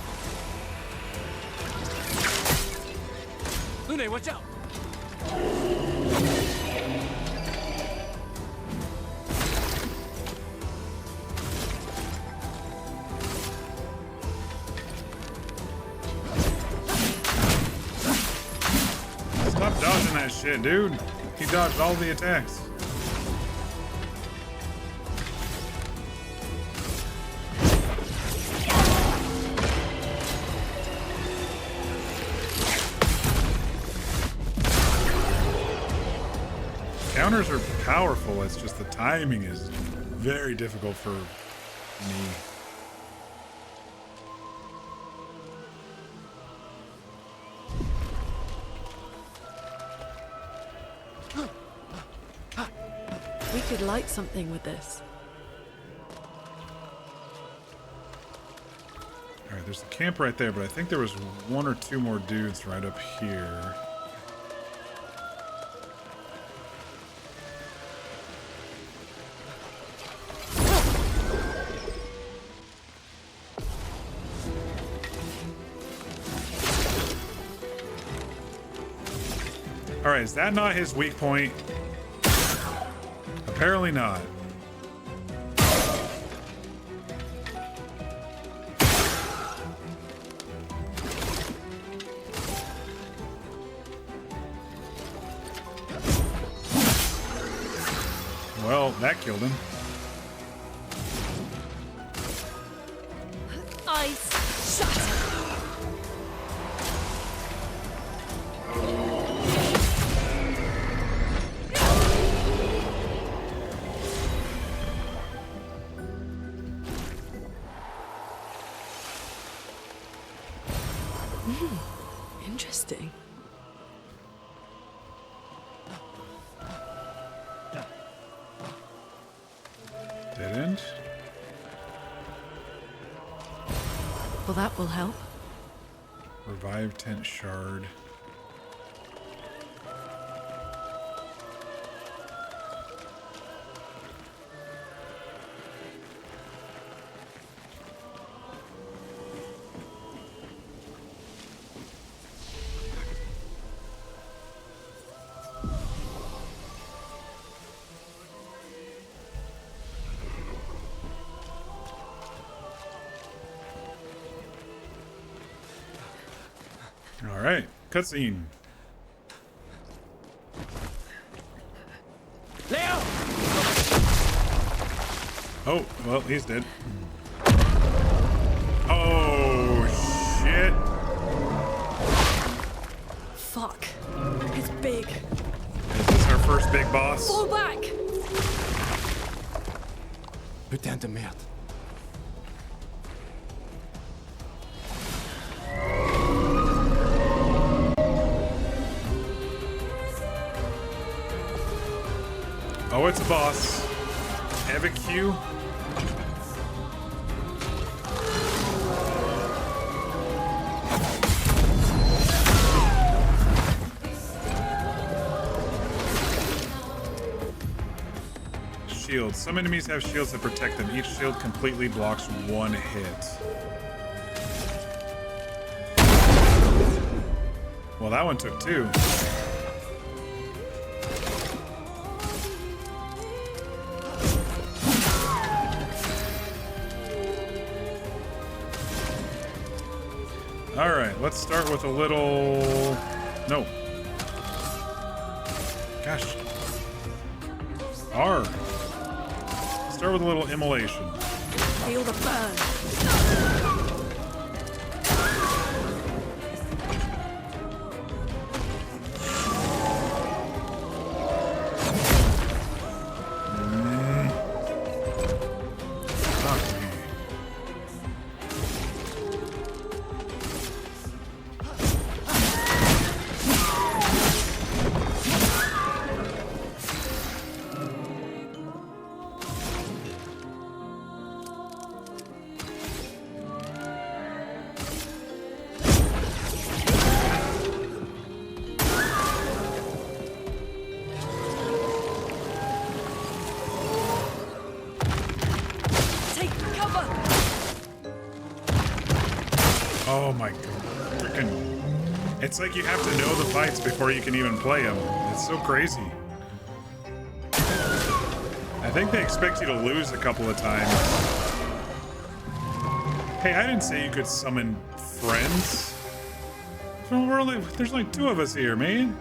Lune, watch out! Stop dodging that shit, dude. He dodged all the attacks. Counters are powerful, it's just the timing is very difficult for me. We could light something with this. Alright, there's the camp right there, but I think there was one or two more dudes right up here. Alright, is that not his weak point? Apparently not. Well, that killed him. Ice shatter. Interesting. Dead end. Well, that will help. Revive tent shard. All right, cutscene. Leo! Oh, well, he's dead. Oh, shit. Fuck. It's big. Is this our first big boss? Fall back! Putain de merde. Oh, it's a boss. Epic Q. Shields. Some enemies have shields that protect them. Each shield completely blocks one hit. Well, that one took two. All right, let's start with a little... No. Gosh. R. Start with a little immolation. Feel the burn. Oh my god. Freaking. It's like you have to know the fights before you can even play them. It's so crazy. I think they expect you to lose a couple of times. Hey, I didn't say you could summon friends. There's like two of us here, man.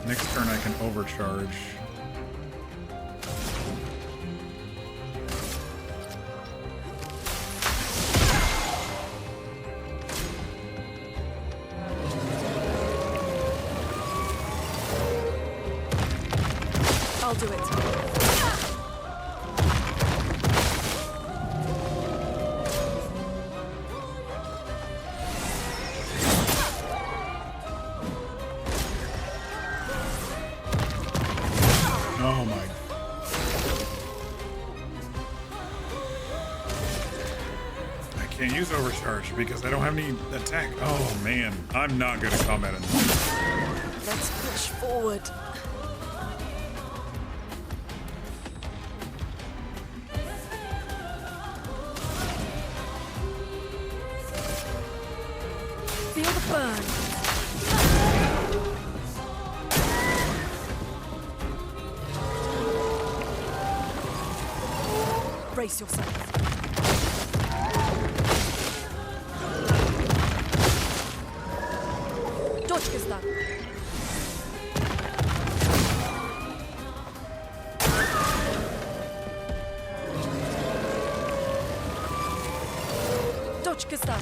Next turn I can overcharge. I'll do it. Oh my. I can't use overcharge because I don't have any attack. Oh man, I'm not good at combating. Let's push forward. Feel the burn. Brace yourself. Точка сюда. Точка сюда.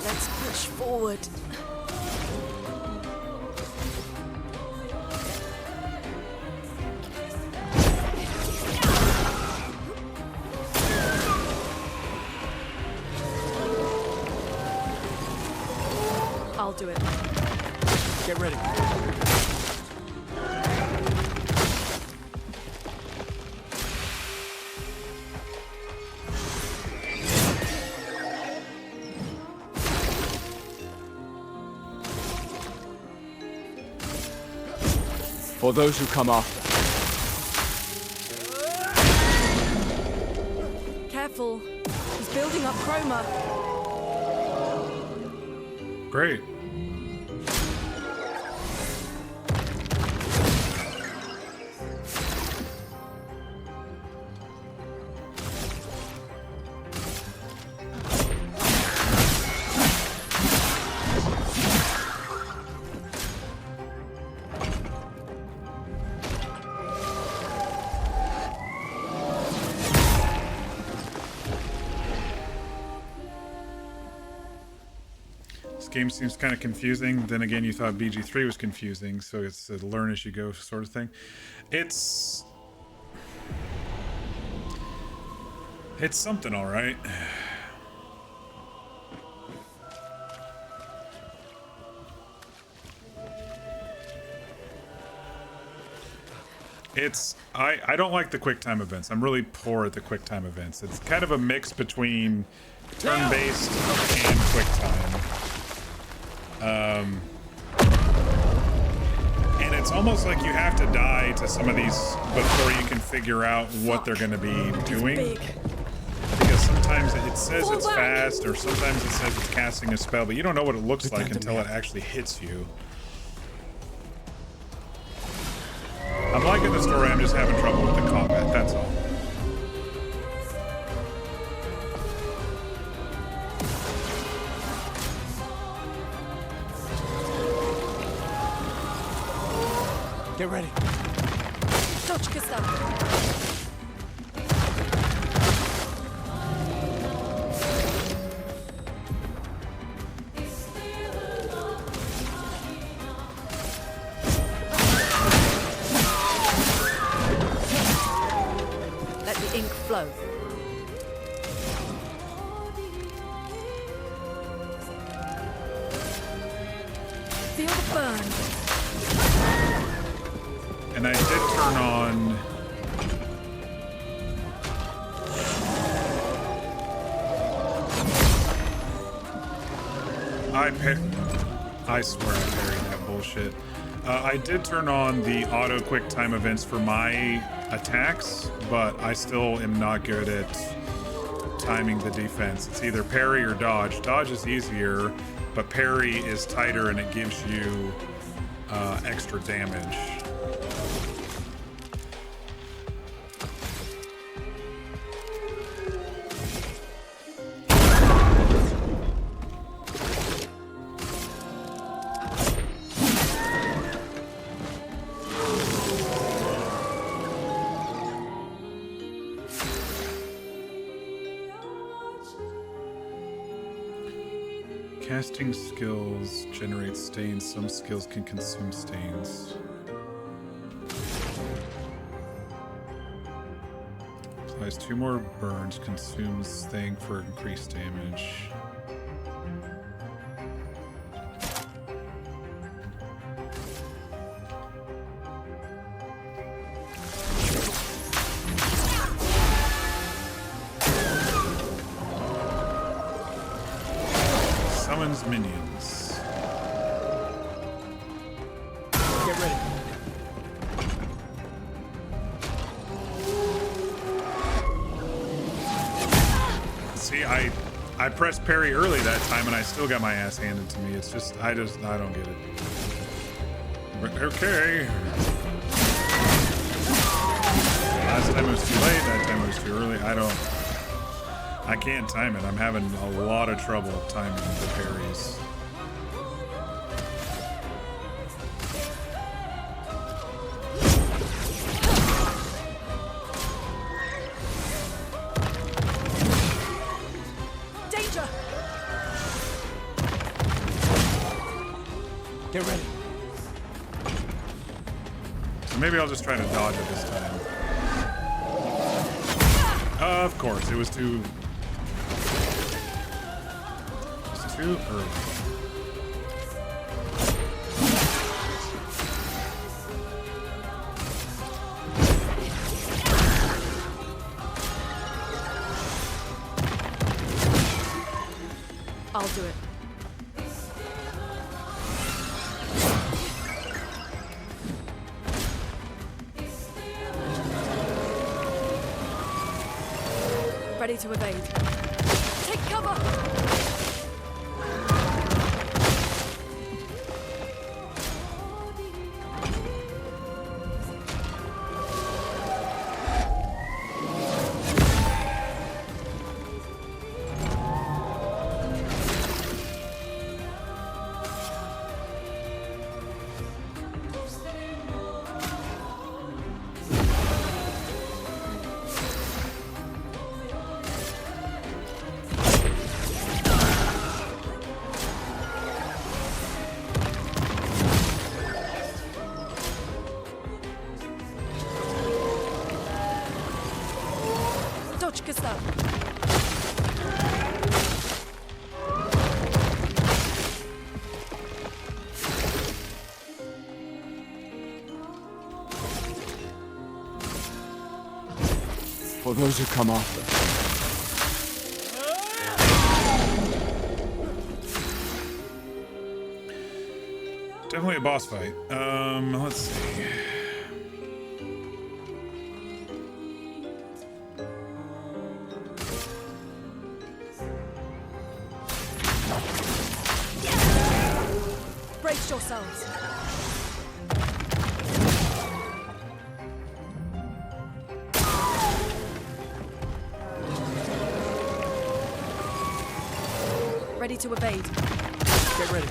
Let's push forward. I'll do it. Get ready. for those who come after. Careful. He's building up chroma. Great. Game seems kind of confusing. Then again, you thought BG3 was confusing, so it's a learn as you go sort of thing. It's something, all right. I don't like the quick time events. I'm really poor at the quick time events. It's kind of a mix between turn-based and quick time. And it's almost like you have to die to some of these before you can figure out what they're going to be doing. Because sometimes it says it's fast, or sometimes it says it's casting a spell, but you don't know what it looks like until it actually hits you. I'm liking the story, I'm just having trouble with the combat, that's all. Get ready. Точка став. Let the ink flow. Feel the burn. And I did turn on... I swear I parried that bullshit. I did turn on the auto quick time events for my attacks, but I still am not good at timing the defense. It's either parry or dodge. Dodge is easier, but parry is tighter and it gives you extra damage. Casting skills generate stains. Some skills can consume stains. Applies 2 more burns. Consumes thing for increased damage. Summons minions. Get ready. See, I pressed parry early that time and I still got my ass handed to me. It's just, I don't get it. But okay. Last time it was too late, that time it was too early. I can't time it. I'm having a lot of trouble timing the parries. Danger! Get ready. So maybe I'll just try to dodge it this time. Of course, it was too early. I'll do it. Ready to evade. Take cover! For those who come after. Definitely a boss fight. Let's see. Brace yourselves. Ready to evade. Get ready.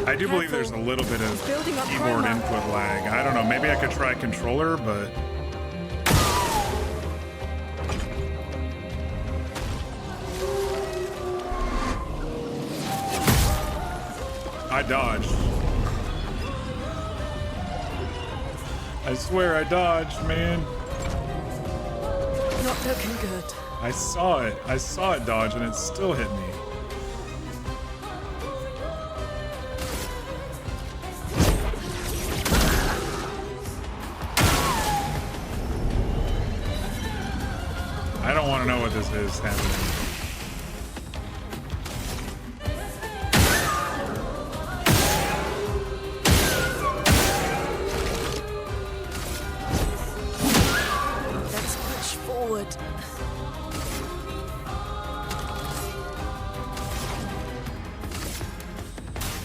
I do believe there's a little bit of keyboard input lag. I don't know, maybe I could try controller, but... I dodged. I swear I dodged, man. Not looking good. I saw it. I saw it dodge and it still hit me. I don't want to know what this is happening. Let's push forward.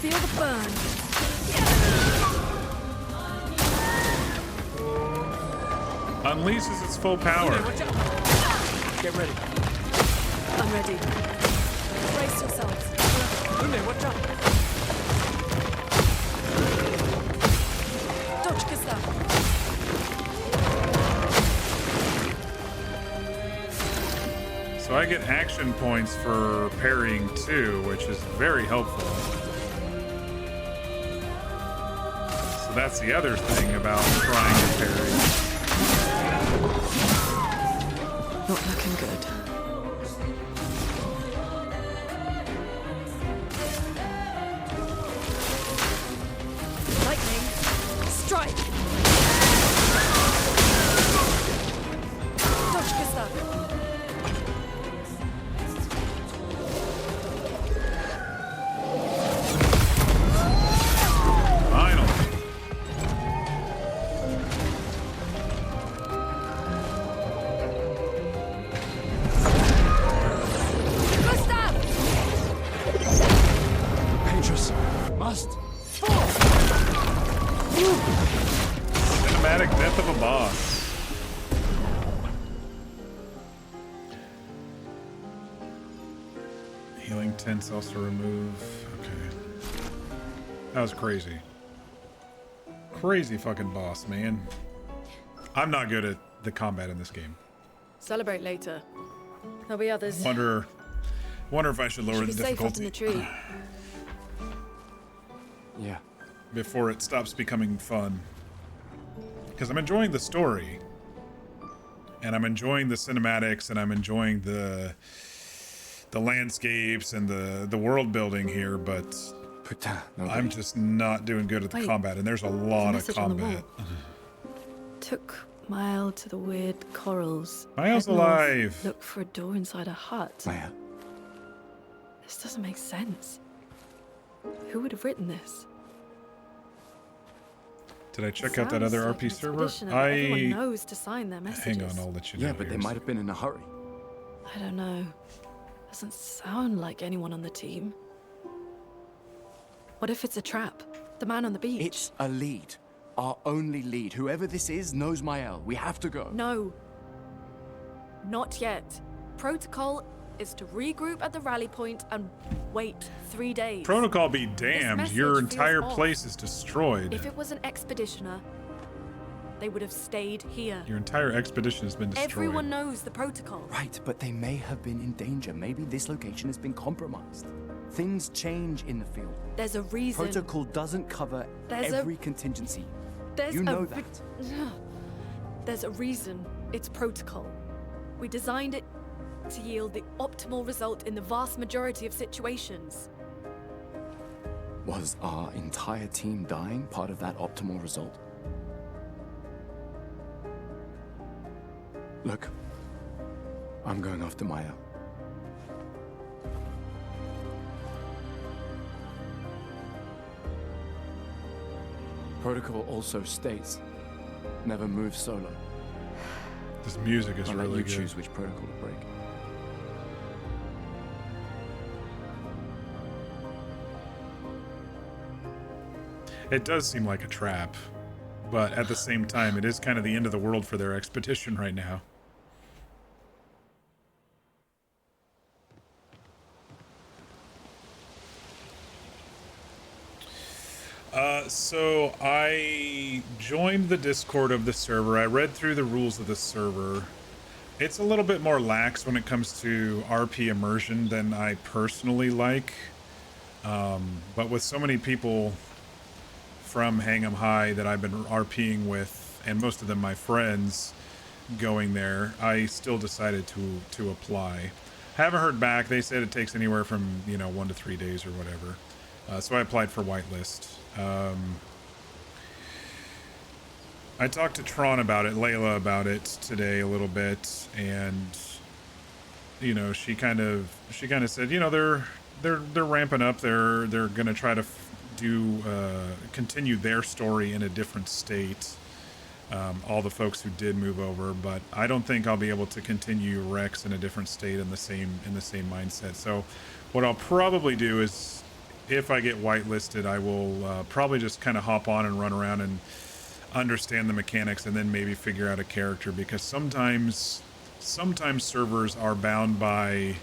Feel the burn. Unleashes its full power. Get ready. I'm ready. Brace yourselves. Lune, watch out. Dodge Gustav. So I get action points for parrying too, which is very helpful. So that's the other thing about trying to parry. Not looking good. Lightning. Strike. Dodge Gustav. Cinematic death of a boss. Healing 10 cells to remove. Okay. That was crazy. Crazy fucking boss, man. I'm not good at the combat in this game. Celebrate later. There'll be others. Wonder if I should lower the Should be safe up in difficulty. the tree. Yeah. Before it stops becoming fun. Because I'm enjoying the story. And I'm enjoying the cinematics, and I'm enjoying the landscapes and the world building here, but I'm just not doing good at the Wait, combat, and there's a lot of message on the combat. Took Mile to the weird corals. Maya's Head north, alive. Look for a door inside a hut. Maya. This doesn't make sense. Who would have written this? Did I check out that other Sounds like RP an server? expedition that everyone knows to sign their messages. Hang on, I'll let you know. Yeah, but they might have been in a hurry. I don't know. Doesn't sound like anyone on the team. What if it's a trap? The man on the beach? It's a lead. Our only lead. Whoever this is knows Mael. We have to go. No. Not yet. Protocol is to regroup at the rally point and wait 3 days. Protocol be damned. This Your message entire feels off. place is destroyed. If it was an expeditioner, they would have stayed here. Your entire expedition has been destroyed. Everyone knows the protocol. Right, but they may have been in danger. Maybe this location has been compromised. Things change in the field. There's a reason. Protocol doesn't cover There's every contingency. There's You know a that. There's a reason it's protocol. We designed it to yield the optimal result in the vast majority of situations. Was our entire team dying part of that optimal result? Look, I'm going after Maya. Protocol also states, never move solo. This music is I'll really let you good. choose which protocol to break. It does seem like a trap, but at the same time, it is kind of the end of the world for their expedition right now. So I joined the Discord of the server. I read through the rules of the server. It's a little bit more lax when it comes to RP immersion than I personally like. But with so many people from Hang 'em High that I've been RPing with, and most of them my friends going there, I still decided to apply. Haven't heard back. They said it takes anywhere from 1 to 3 days or whatever. So I applied for whitelist. I talked to Tron about it, Layla about it today a little bit, and she kind of said, they're ramping up. They're gonna try to continue their story in a different state. All the folks who did move over, but I don't think I'll be able to continue Rex in a different state in the same mindset. So what I'll probably do is, if I get whitelisted, I will probably just kind of hop on and run around and understand the mechanics, and then maybe figure out a character, because sometimes servers are bound by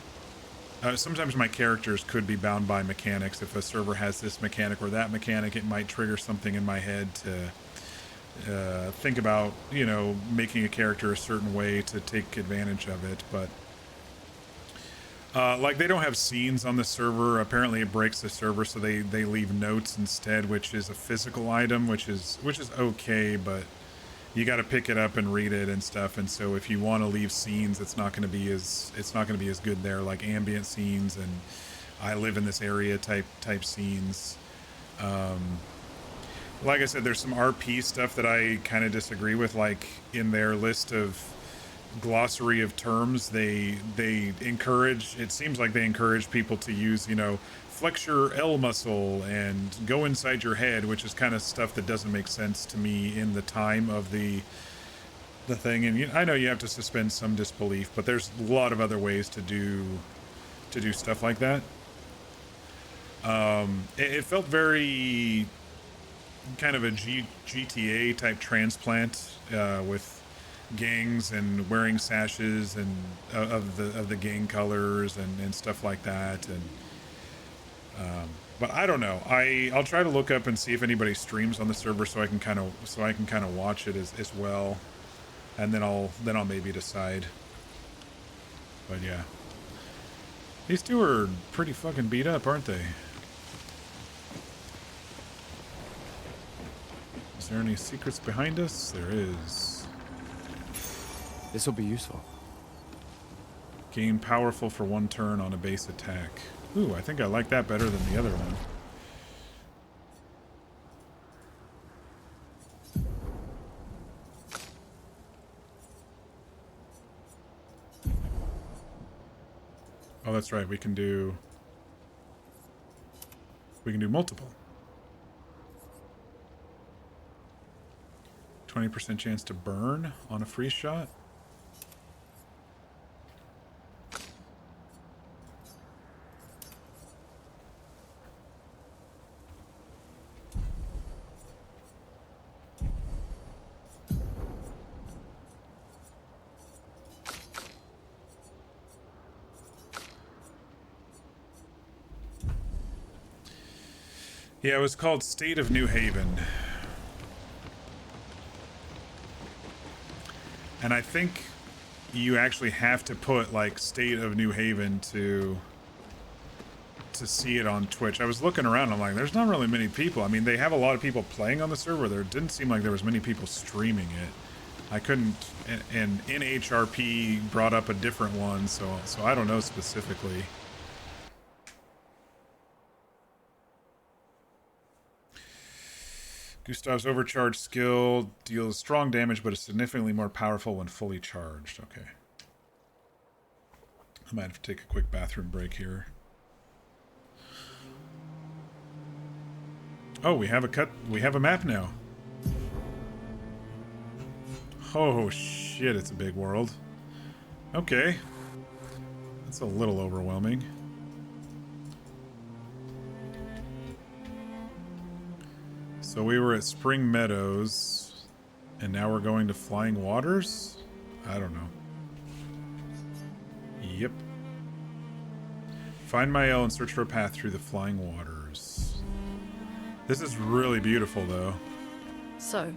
sometimes my characters could be bound by mechanics. If a server has this mechanic or that mechanic, it might trigger something in my head to think about making a character a certain way to take advantage of it. But like, they don't have scenes on the server. Apparently it breaks the server, so they leave notes instead, which is a physical item, which is okay, but you got to pick it up and read it and stuff. And so if you want to leave scenes, it's not going to be as good there, like ambient scenes and I live in this area type scenes. Like I said, there's some RP stuff that I kind of disagree with, like in their list of glossary of terms, they encourage, it seems like they encourage people to use, flex your L muscle and go inside your head, which is kind of stuff that doesn't make sense to me in the time of the thing. And I know you have to suspend some disbelief, but there's a lot of other ways to do stuff like that. It felt very kind of a GTA type transplant, with gangs and wearing sashes and of the gang colors and stuff like that. And but I don't know. I'll try to look up and see if anybody streams on the server, so I can kind of watch it as well, and then I'll maybe decide. But yeah, these two are pretty fucking beat up, aren't they? Is there any secrets behind us? There is. This will be useful. Gain powerful for 1 turn on a base attack. Ooh, I think I like that better than the other one. Oh, that's right. We can do multiple. 20% chance to burn on a free shot. Yeah, it was called State of New Haven. And I think you actually have to put like State of New Haven to see it on Twitch. I was looking around, I'm like, there's not really many people. I mean, they have a lot of people playing on the server. There didn't seem like there was many people streaming it. I couldn't, and NHRP brought up a different one, so I don't know specifically. Gustav's overcharged skill deals strong damage, but is significantly more powerful when fully charged. Okay. I might have to take a quick bathroom break here. Oh, we have a map now. Oh shit, it's a big world. Okay. That's a little overwhelming. So we were at Spring Meadows, and now we're going to Flying Waters? I don't know. Yep. Find Mael and search for a path through the Flying Waters. This is really beautiful, though. So,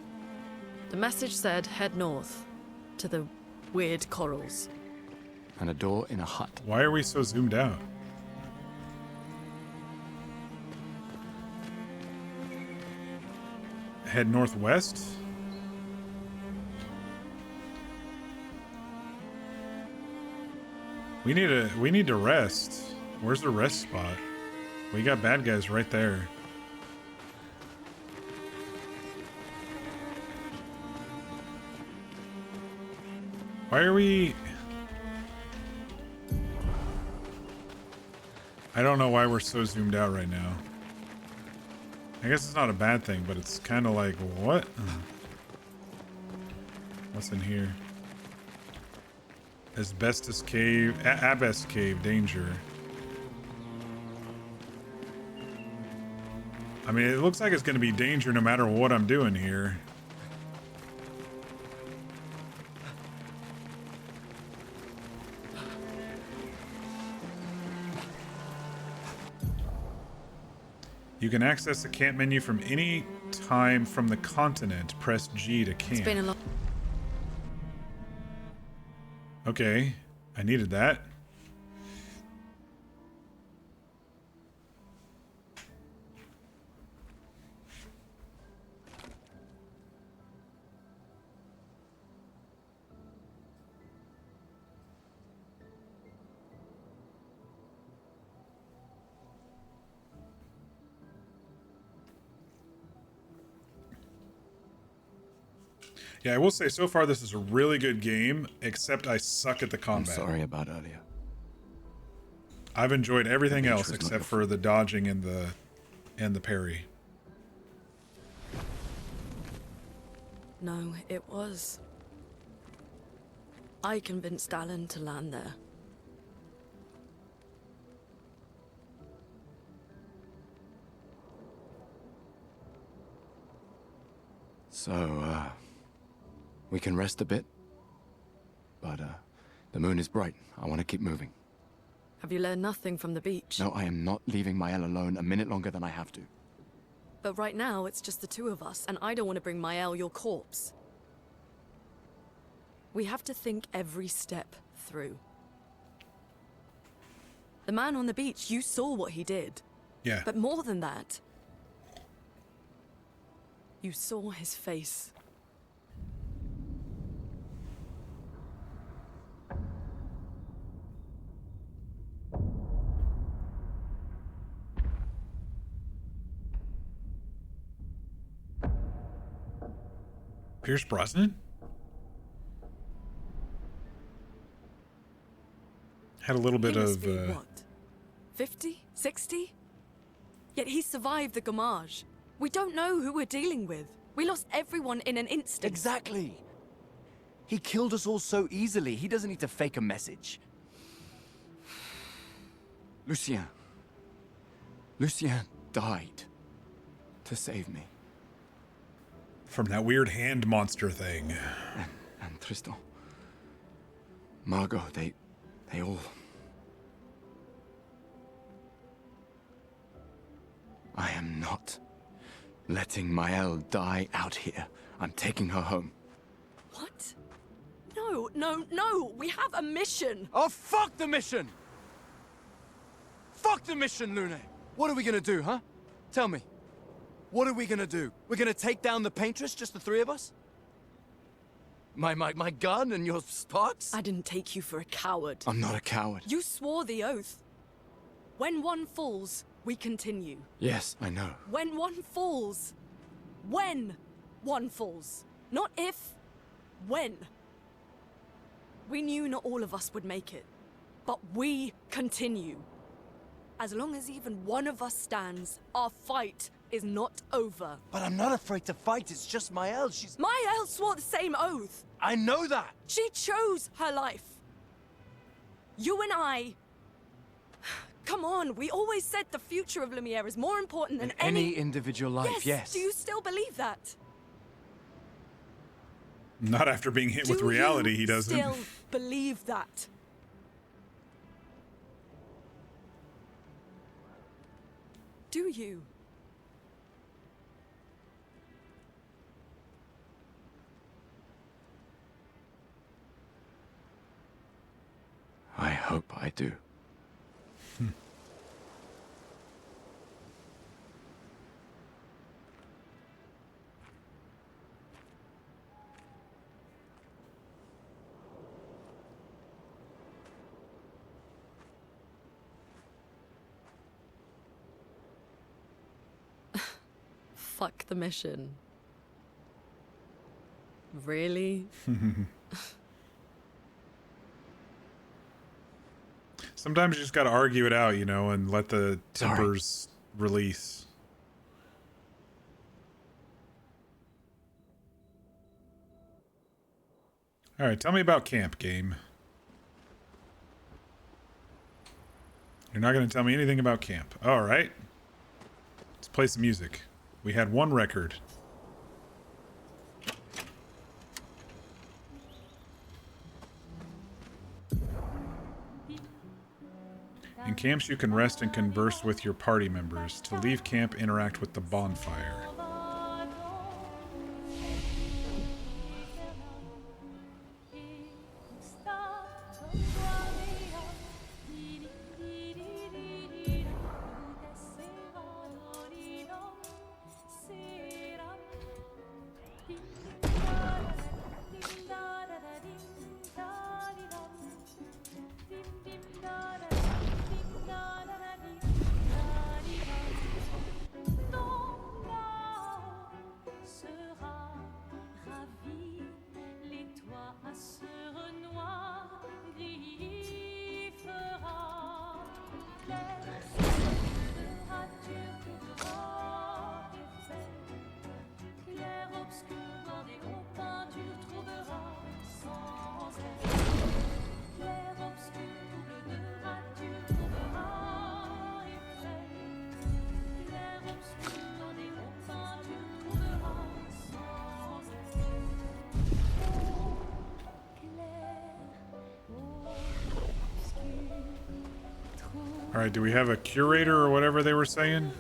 the message said head north, to the weird corals. And a door in a hut. Why are we so zoomed out? Head northwest? We need to rest. Where's the rest spot? We got bad guys right there. Why are we... I don't know why we're so zoomed out right now. I guess it's not a bad thing, but it's kind of like, what? What's in here? Asbestos cave, Abyss cave, danger. I mean, it looks like it's going to be danger no matter what I'm doing here. You can access the camp menu from any time from the continent. Press G to camp. It's been a long... Okay, I needed that. Yeah, I will say so far this is a really good game, except I suck at the combat. I'm sorry about earlier. I've enjoyed everything else except for the dodging and the parry. No, it was. I convinced Alan to land there. So, we can rest a bit, but the moon is bright. I want to keep moving. Have you learned nothing from the beach? No, I am not leaving Mael alone a minute longer than I have to. But right now, it's just the two of us, and I don't want to bring Mael your corpse. We have to think every step through. The man on the beach, you saw what he did. Yeah. But more than that, you saw his face. Pierce Brosnan? Had a little bit He must of. be what? 50? 60? Yet he survived the Gamage. We don't know who we're dealing with. We lost everyone in an instant. Exactly. He killed us all so easily. He doesn't need to fake a message. Lucien. Lucien died to save me. From that weird hand monster thing. And Tristan. Margot, they all... I am not letting Maëlle die out here. I'm taking her home. What? No, no, no! We have a mission! Oh, fuck the mission! Fuck the mission, Lune! What are we gonna do, huh? Tell me. What are we gonna do? We're gonna take down the Paintress, just the three of us? My gun and your sparks? I didn't take you for a coward. I'm not a coward. You swore the oath. When one falls, we continue. Yes, I know. When one falls. When one falls. Not if. When. We knew not all of us would make it. But we continue. As long as even one of us stands, our fight is not over. But I'm not afraid to fight. It's just Maëlle. She's... Maëlle swore the same oath. I know that. She chose her life. You and I... Come on, we always said the future of Lumiere is more important than any individual life, yes. Do you still believe that? Not after being hit with reality, he doesn't. Still believe that? Do you? I hope I do. Fuck the mission. Really? Sometimes you just gotta argue it out, you know, and let the tempers release. Alright, tell me about camp, game. You're not gonna tell me anything about camp. Alright. Let's play some music. We had one record. In camps, you can rest and converse with your party members. To leave camp, interact with the bonfire. Alright, do we have a curator or whatever they were saying?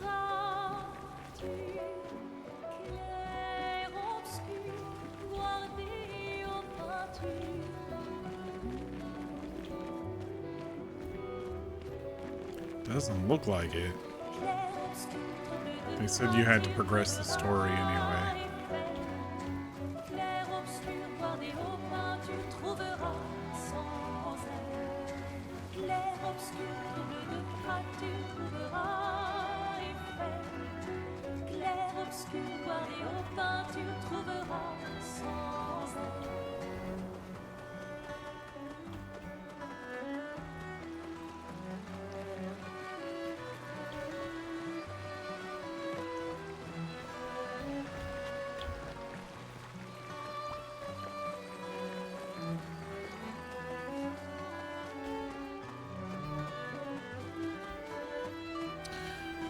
Doesn't look like it. They said you had to progress the story anyway.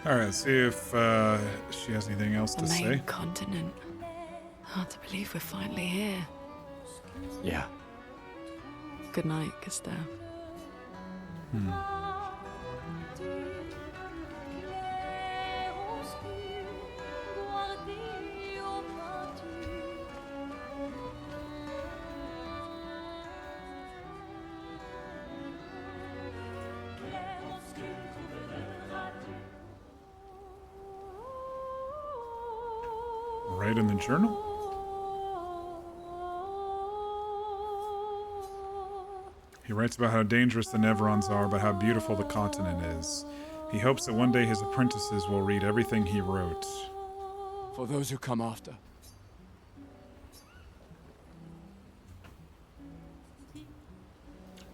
All right, see if she has anything else The to main say. continent. Hard to believe we're finally here. Yeah. Good night, Gustav. Right in the journal. He writes about how dangerous the Neverons are, but how beautiful the continent is. He hopes that one day his apprentices will read everything he wrote. For those who come after.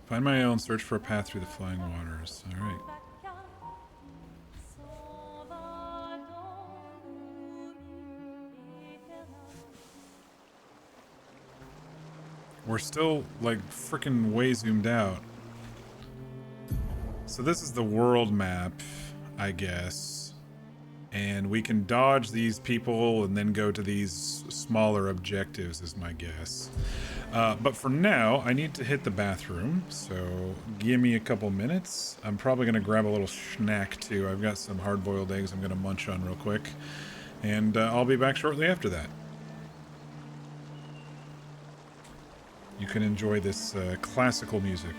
Find my own, search for a path through the flying waters. All right. We're still, like, freaking way zoomed out. So this is the world map, I guess. And we can dodge these people and then go to these smaller objectives, is my guess. But for now, I need to hit the bathroom, so give me a couple minutes. I'm probably going to grab a little snack, too. I've got some hard-boiled eggs I'm going to munch on real quick. And I'll be back shortly after that. You can enjoy this classical music.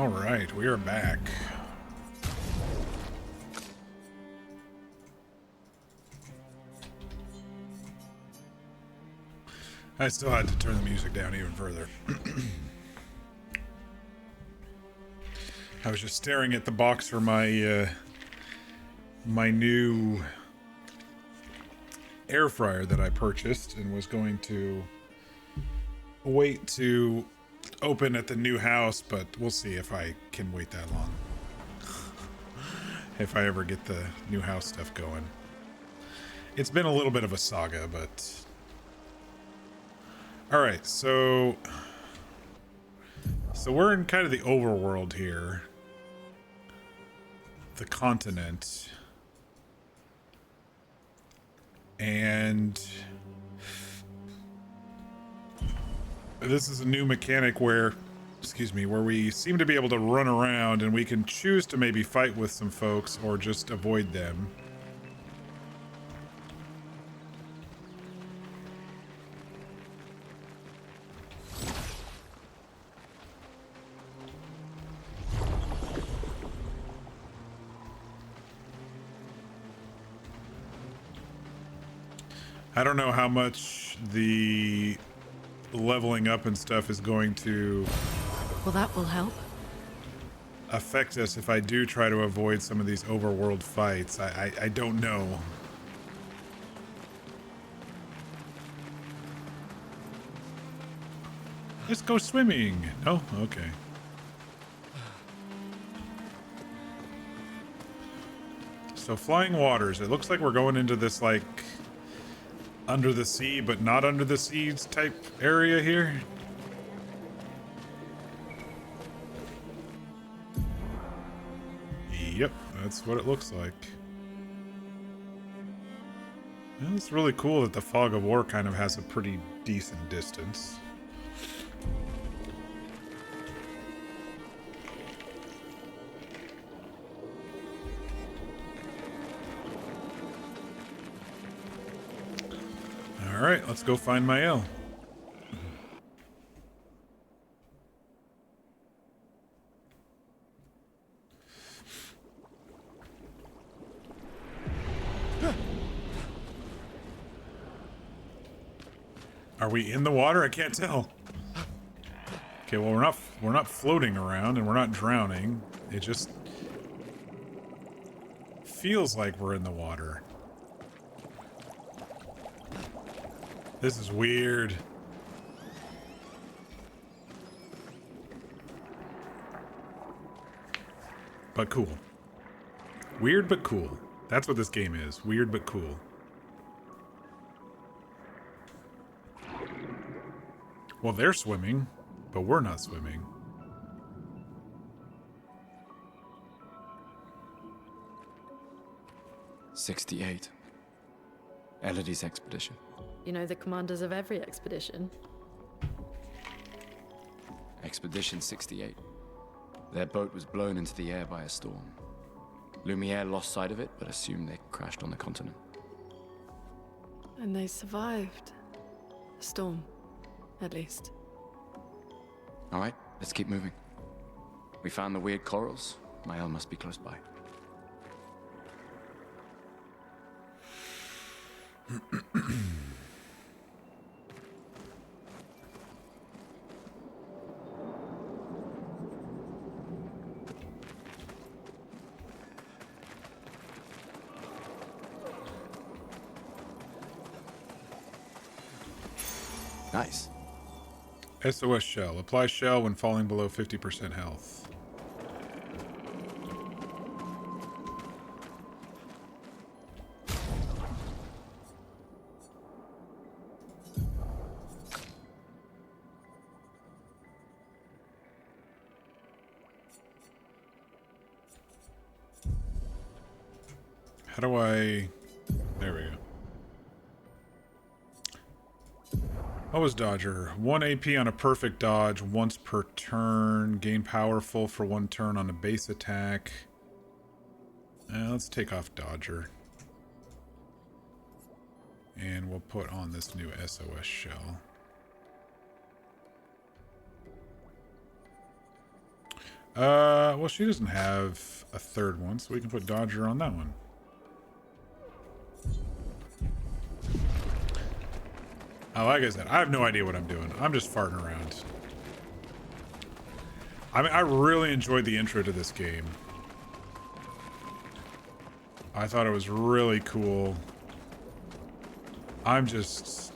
All right, we are back. I still had to turn the music down even further. I was just staring at the box for my my new air fryer that I purchased and was going to wait to open at the new house, but we'll see if I can wait that long. If I ever get the new house stuff going. It's been a little bit of a saga, but... Alright, so we're in kind of the overworld here. The continent. And this is a new mechanic where, where we seem to be able to run around and we can choose to maybe fight with some folks or just avoid them. I don't know how much the leveling up and stuff is going to... Well, that will help. ...affect us if I do try to avoid some of these overworld fights. I don't know. Let's go swimming. Oh, okay. So flying waters. It looks like we're going into this, like... under the sea, but not under the seas type area here. Yep, that's what it looks like. And it's really cool that the fog of war kind of has a pretty decent distance. All right, let's go find my L. Are we in the water? I can't tell. Okay, well we're not floating around and we're not drowning. It just feels like we're in the water. This is weird. But cool. Weird but cool. That's what this game is. Weird but cool. Well, they're swimming, but we're not swimming. '68. Elodie's expedition. You know the commanders of every expedition. Expedition 68. Their boat was blown into the air by a storm. Lumiere lost sight of it, but assumed they crashed on the continent. And they survived. The storm, at least. All right, let's keep moving. We found the weird corals. Mael must be close by. Nice. SOS shell. Apply shell when falling below 50% health. How do I... There we go. What was Dodger? 1 AP on a perfect dodge once per turn. Gain powerful for 1 turn on a base attack. Let's take off Dodger. And we'll put on this new SOS shell. Well, she doesn't have a third one, so we can put Dodger on that one. Like I said, I have no idea what I'm doing. I'm just farting around. I mean, I really enjoyed the intro to this game. I thought it was really cool. I'm just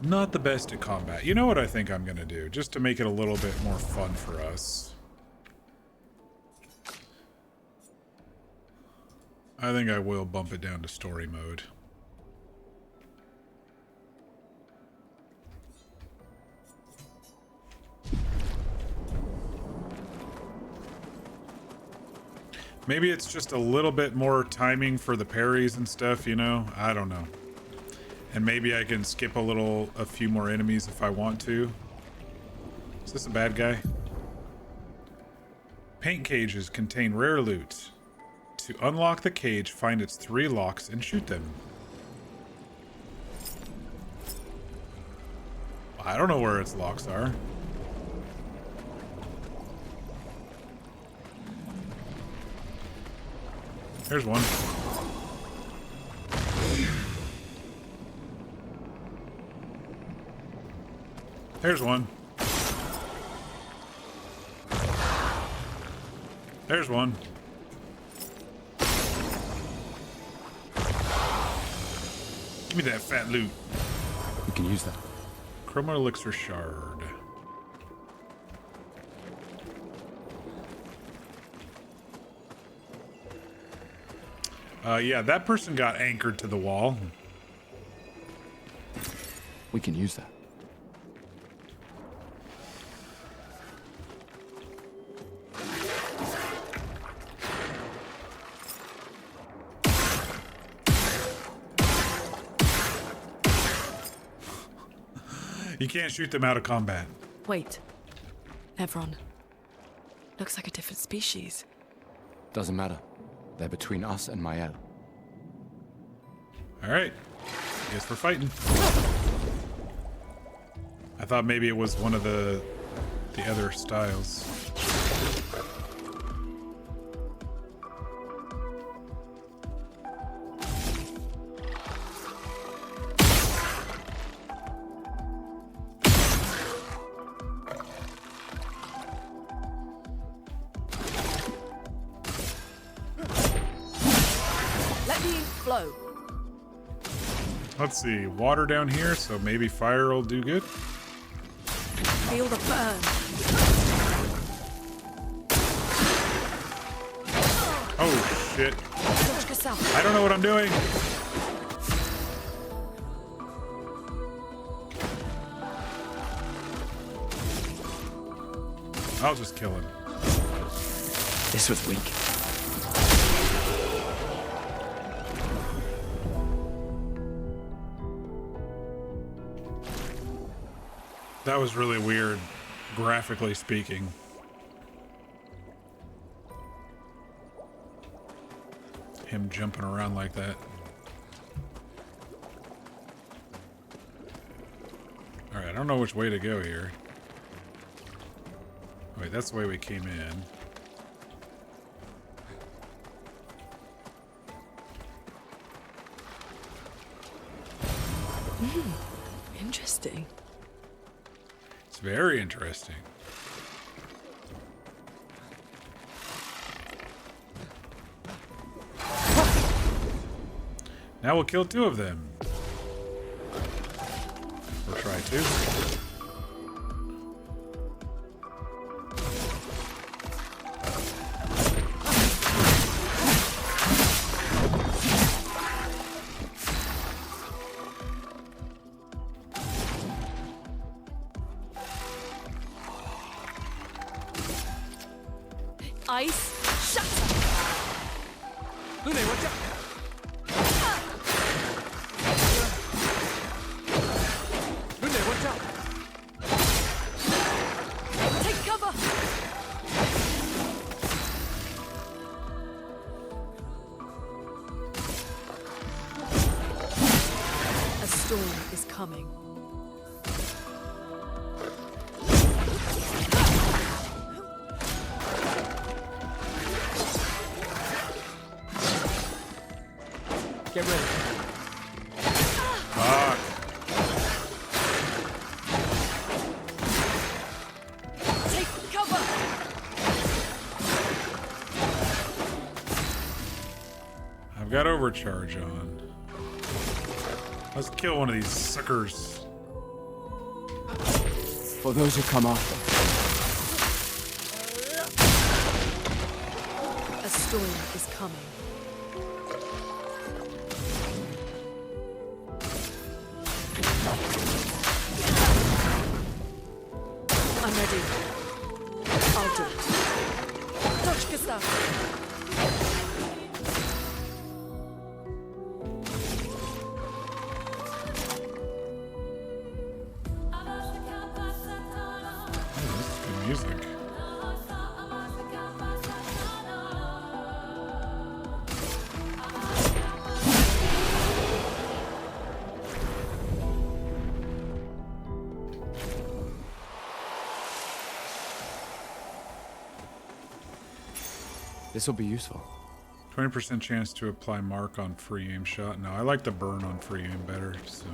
not the best at combat. You know what I think I'm gonna do, just to make it a little bit more fun for us? I think I will bump it down to story mode. Maybe it's just a little bit more timing for the parries and stuff, you know? I don't know. And maybe I can skip a few more enemies if I want to. Is this a bad guy? Paint cages contain rare loot. To unlock the cage, find its 3 locks and shoot them. I don't know where its locks are. There's one. There's one. There's one. Give me that fat loot. We can use that. Chroma elixir shard. Yeah, that person got anchored to the wall. We can use that. You can't shoot them out of combat. Wait. Evron. Looks like a different species. Doesn't matter. They're between us and Mael. Alright. Guess we're fighting. I thought maybe it was one of the other styles. Let's see, water down here, so maybe fire will do good. Feel the burn. Oh shit. I don't know what I'm doing. I'll just kill him. This was weak. That was really weird, graphically speaking. Him jumping around like that. Alright, I don't know which way to go here. Wait, that's the way we came in. Interesting. It's very interesting. Now we'll kill 2 of them. Or try to. Ice, shut up! Lune, watch out! Lune, watch out! Take cover! A storm is coming. Get ready. Fuck. Take cover! I've got overcharge on. Let's kill one of these suckers. For those who come after. A storm is coming. I'm ready. I'll do it. Dodge, Gustav. Good music. This will be useful. 20% chance to apply mark on free aim shot. No, I like the burn on free aim better, so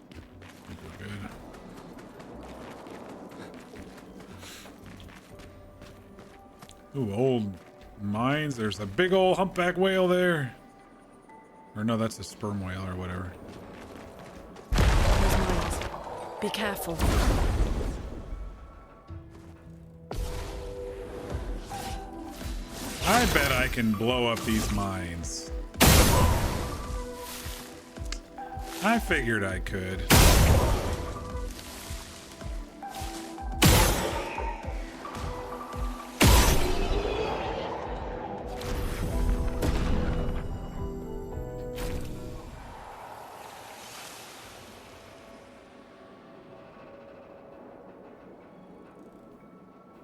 I think we're good. Ooh, old mines. There's a big old humpback whale there. Or no, that's a sperm whale or whatever. Those mines. Be careful. I bet I can blow up these mines. I figured I could.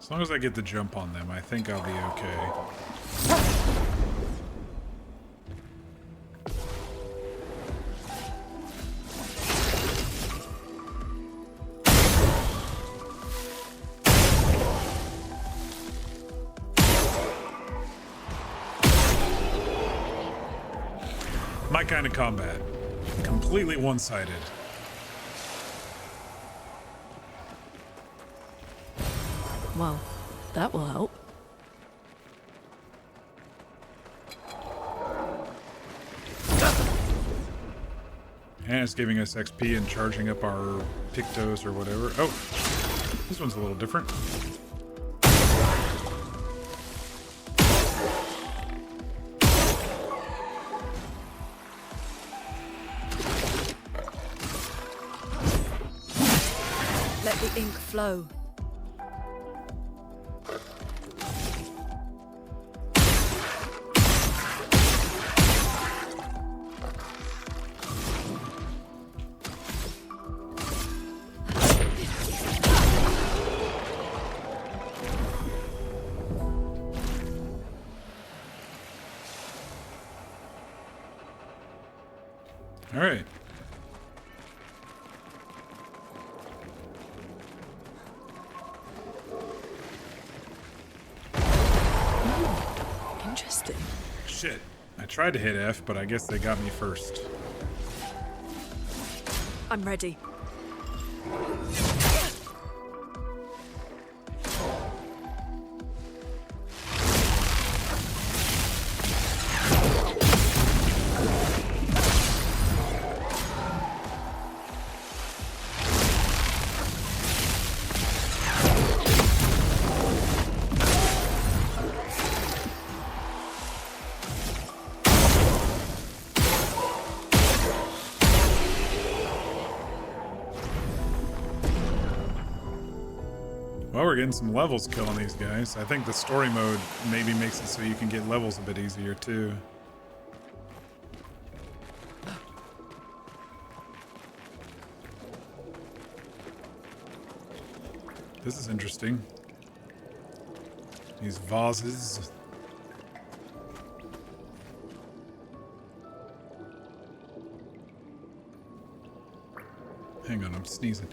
As long as I get the jump on them, I think I'll be okay. My kind of combat. Completely one-sided. Well, that will help. And it's giving us XP and charging up our Pictos or whatever. Oh, this one's a little different. Let the ink flow. All right. Interesting. Shit. I tried to hit F, but I guess they got me first. I'm ready. Well, we're getting some levels killing these guys. I think the story mode maybe makes it so you can get levels a bit easier too. This is interesting. These vases. Hang on, I'm sneezing.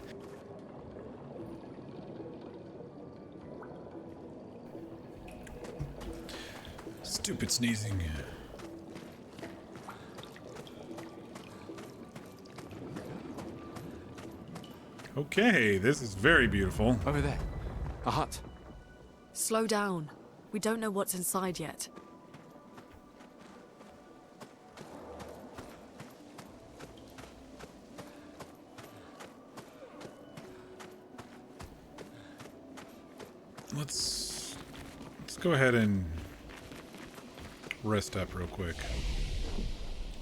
Stupid sneezing. Okay, this is very beautiful. Over there. A hut. Slow down. We don't know what's inside yet. Let's go ahead and rest up real quick.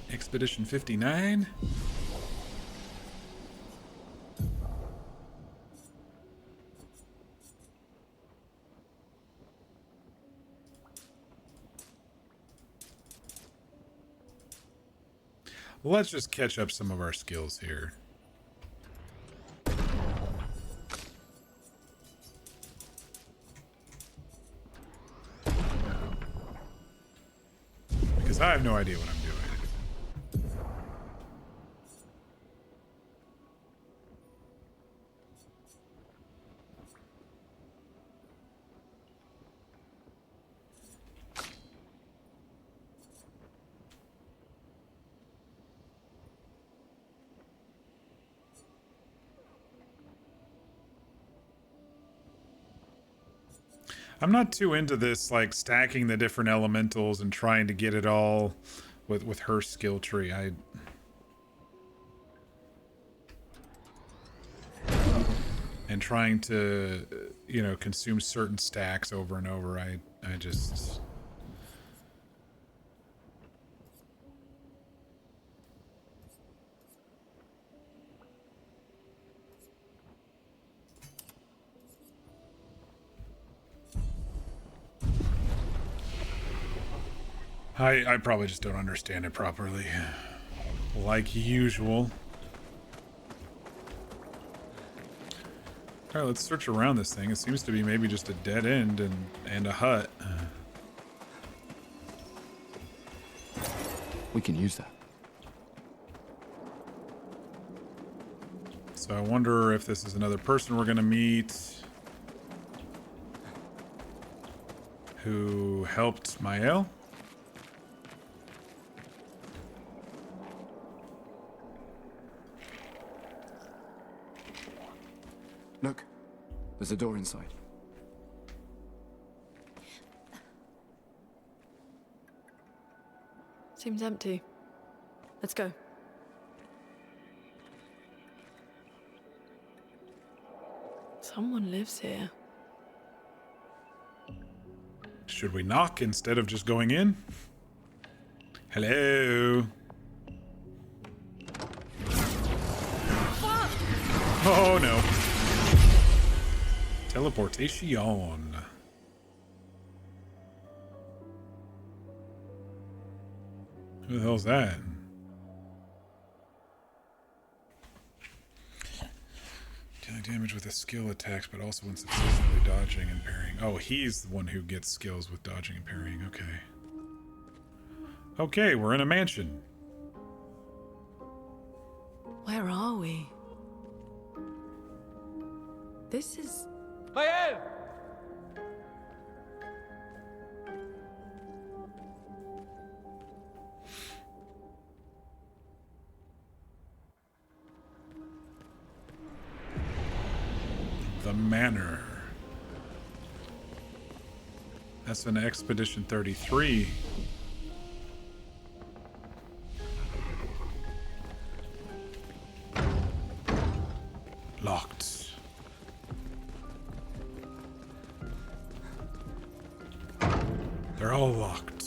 Expedition 59. Let's just catch up some of our skills here. Because I have no idea what I'm doing. I'm not too into this, like, stacking the different elementals and trying to get it all with her skill tree. And trying to, you know, consume certain stacks over and over. I just... I probably just don't understand it properly. Like usual. Alright, let's search around this thing. It seems to be maybe just a dead end and a hut. We can use that. So I wonder if this is another person we're gonna meet who helped Mael. Look, there's a door inside. Seems empty. Let's go. Someone lives here. Should we knock instead of just going in? Hello? Oh no. Teleportation. Who the hell's that? Dealing damage with his skill attacks, but also when successfully dodging and parrying. Oh, he's the one who gets skills with dodging and parrying. Okay. Okay, we're in a mansion. Where are we? This is... Mael! The Manor. That's an Expedition 33. Locked. They're all locked.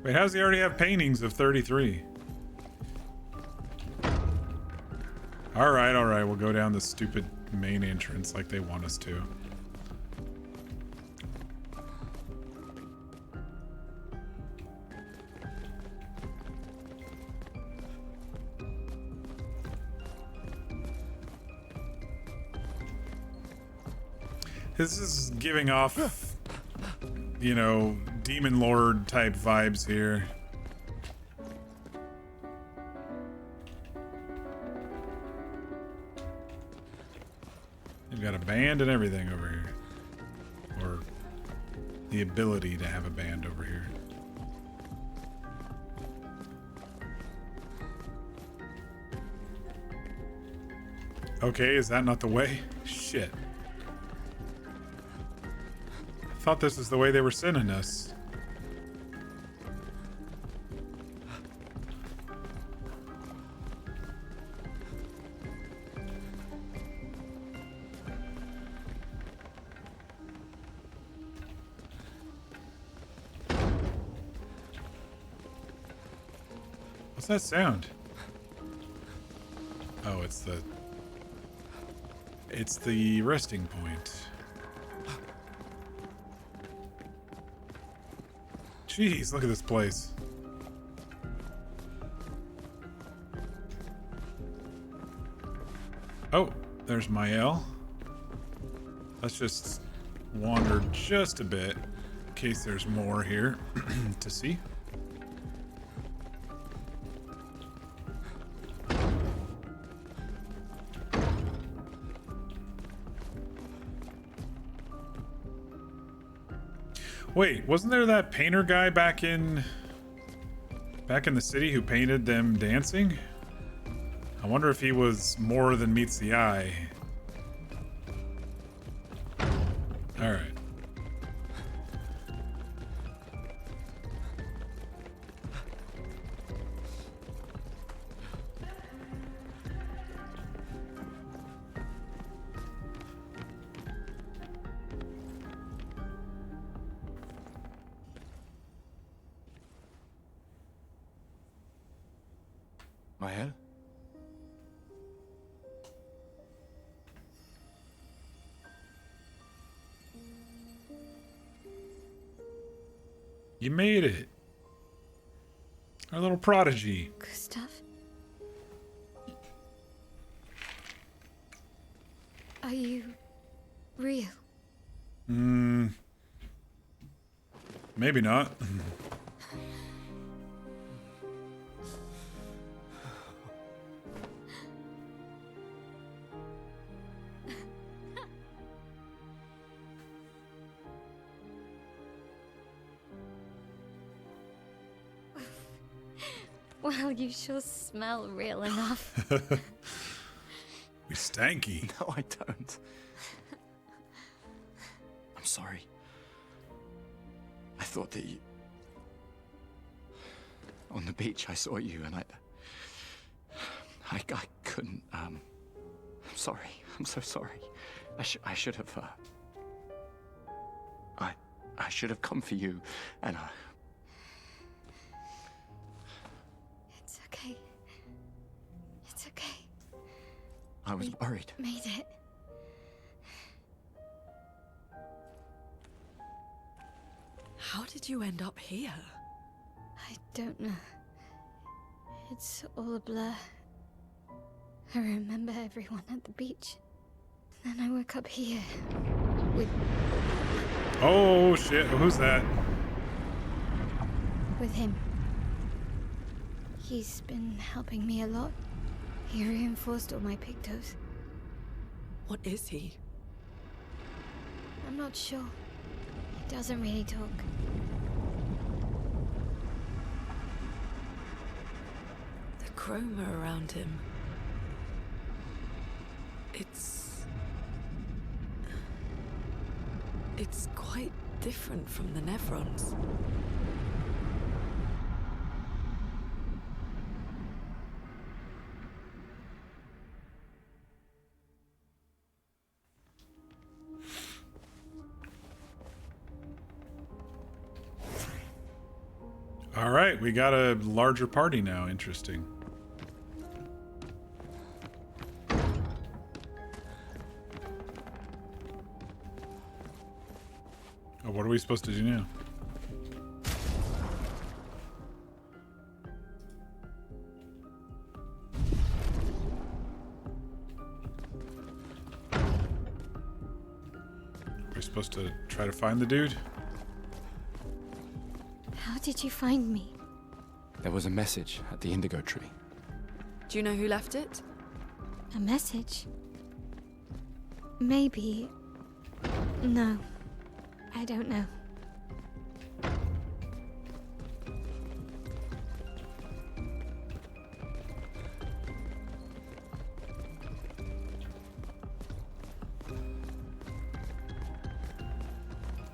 Wait, how does he already have paintings of 33? Alright, we'll go down the stupid main entrance like they want us to. This is giving off, you know, Demon Lord type vibes here. You've got a band and everything over here. Or the ability to have a band over here. Okay, is that not the way? Shit. I thought this was the way they were sending us. What's that sound? Oh, it's the resting point. Jeez, look at this place. Oh, there's Mael. Let's just wander just a bit in case there's more here to see. Wait, wasn't there that painter guy back in the city who painted them dancing? I wonder if he was more than meets the eye. All right. Mael? You made it. Our little prodigy. Gustav? Are you real? Maybe not. Well, you sure smell real enough. We stanky. No, I don't. I'm sorry. I thought that you... On the beach, I saw you and I couldn't, I'm sorry. I'm so sorry. I should have, I should have come for you, and It's okay. It's okay. I was worried. Made it. How did you end up here? I don't know. It's all a blur. I remember everyone at the beach. Then I woke up here. With Oh shit, who's that? him. He's been helping me a lot. He reinforced all my pictos. What is he? I'm not sure. He doesn't really talk. The chroma around him. It's quite different from the Nevrons. All right, we got a larger party now. Interesting. Oh, what are we supposed to do now? We're supposed to try to find the dude? How did you find me? There was a message at the indigo tree. Do you know who left it? A message? Maybe. No. I don't know.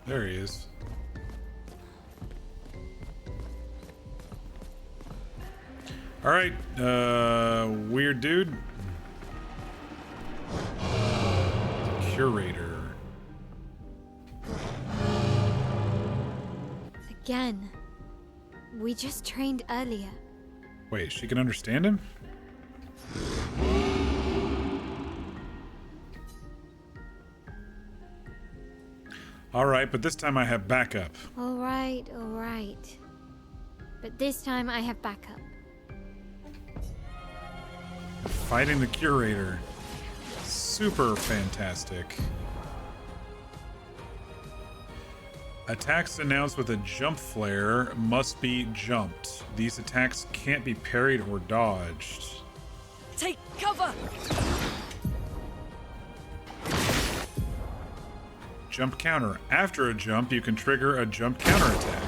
There he is. All right, weird dude. Curator. Again. We just trained earlier. Wait, she can understand him? All right, but this time I have backup. All right. But this time I have backup. Fighting the curator. Super fantastic. Attacks announced with a jump flare must be jumped. These attacks can't be parried or dodged. Take cover! Jump counter. After a jump, you can trigger a jump counter attack.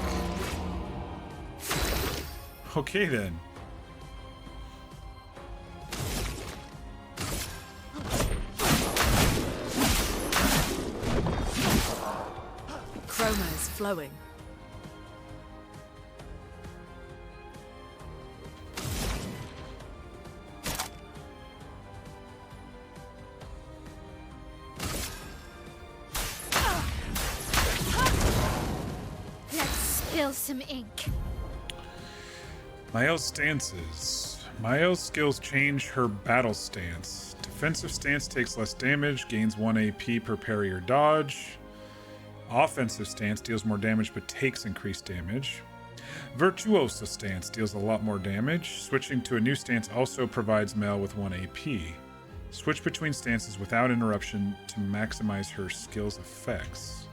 Okay then. Chroma is flowing. Let's spill some ink. Mael's stances. Mael's skills change her battle stance. Defensive stance takes less damage, gains 1 AP per parry or dodge. Offensive stance deals more damage but takes increased damage. Virtuoso stance deals a lot more damage. Switching to a new stance also provides Mael with 1 AP. Switch between stances without interruption to maximize her skill's effects.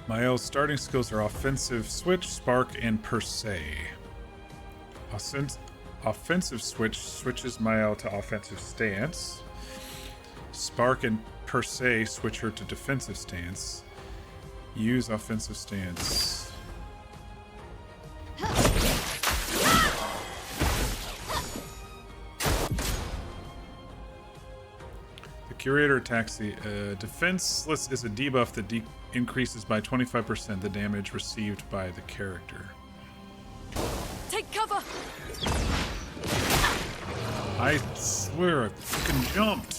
Mael's starting skills are Offensive Switch, Spark, and Per Se. Offensive Switch switches Mael to Offensive Stance. Spark and Per Se switch her to Defensive Stance. Use Offensive Stance. The Curator attacks the Defenseless is a debuff that increases by 25% the damage received by the character. Take cover! I swear I fucking jumped.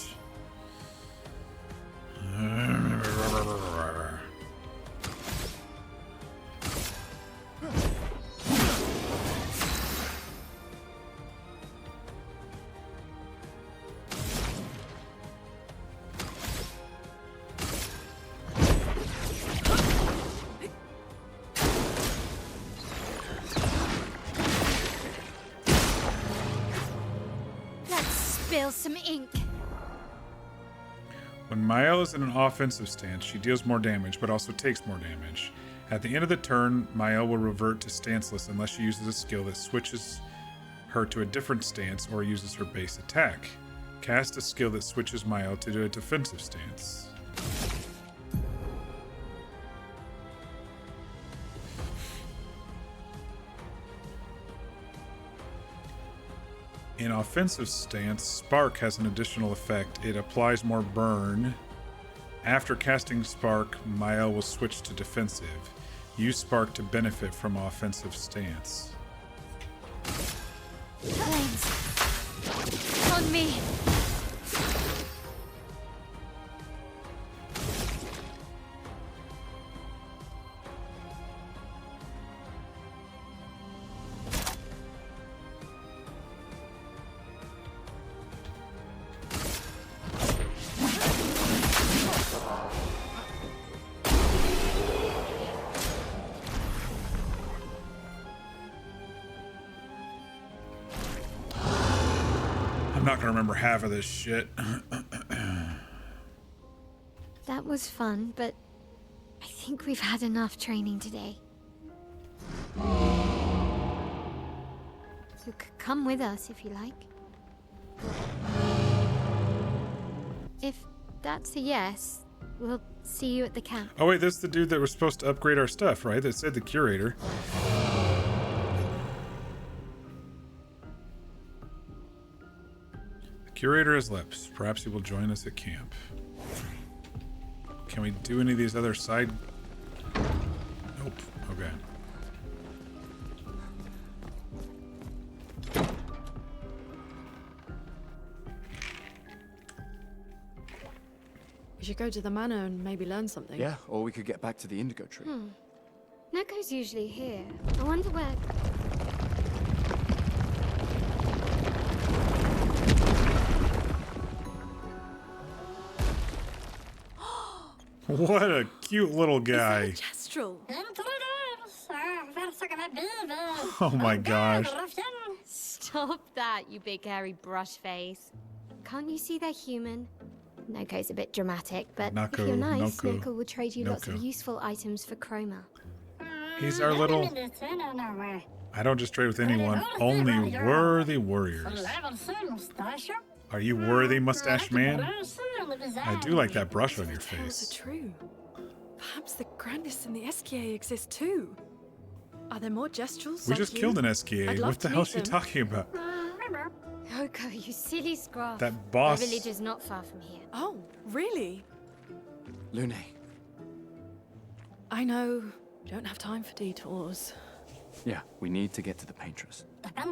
Spill some ink. When Mael is in an offensive stance, she deals more damage, but also takes more damage. At the end of the turn, Mael will revert to stanceless unless she uses a skill that switches her to a different stance or uses her base attack. Cast a skill that switches Mael to a defensive stance. In offensive stance, Spark has an additional effect. It applies more burn. After casting Spark, Mael will switch to defensive. Use Spark to benefit from offensive stance. Flames. On me. I'm not gonna remember half of this shit. That was fun, but I think we've had enough training today. You could come with us if you like. If that's a yes, we'll see you at the camp. Oh wait, that's the dude that was supposed to upgrade our stuff, right? That said the curator. Curator has left. Perhaps he will join us at camp. Can we do any of these other side? Nope. Okay. We should go to the manor and maybe learn something. Yeah, or we could get back to the indigo tree. Neko's usually here. I wonder where... What a cute little guy. Kestrel. Oh my gosh. Stop that, you big hairy brush face. Can't you see they're human? Neko's a bit dramatic, but if you're nice, Neko will trade you lots of useful items for Chroma. He's our little... I don't just trade with anyone, only worthy warriors. Are you worthy, mustache man? I do like that brush on your face. Are true. Perhaps the grandest in the SKA exist too. Are there more Gestrels? We just killed an SKA. What the hell is she talking about? Neko, you silly scruff. That boss... The village is not far from here. Oh, really? Lune. I know. Don't have time for detours. Yeah, we need to get to the paintress. How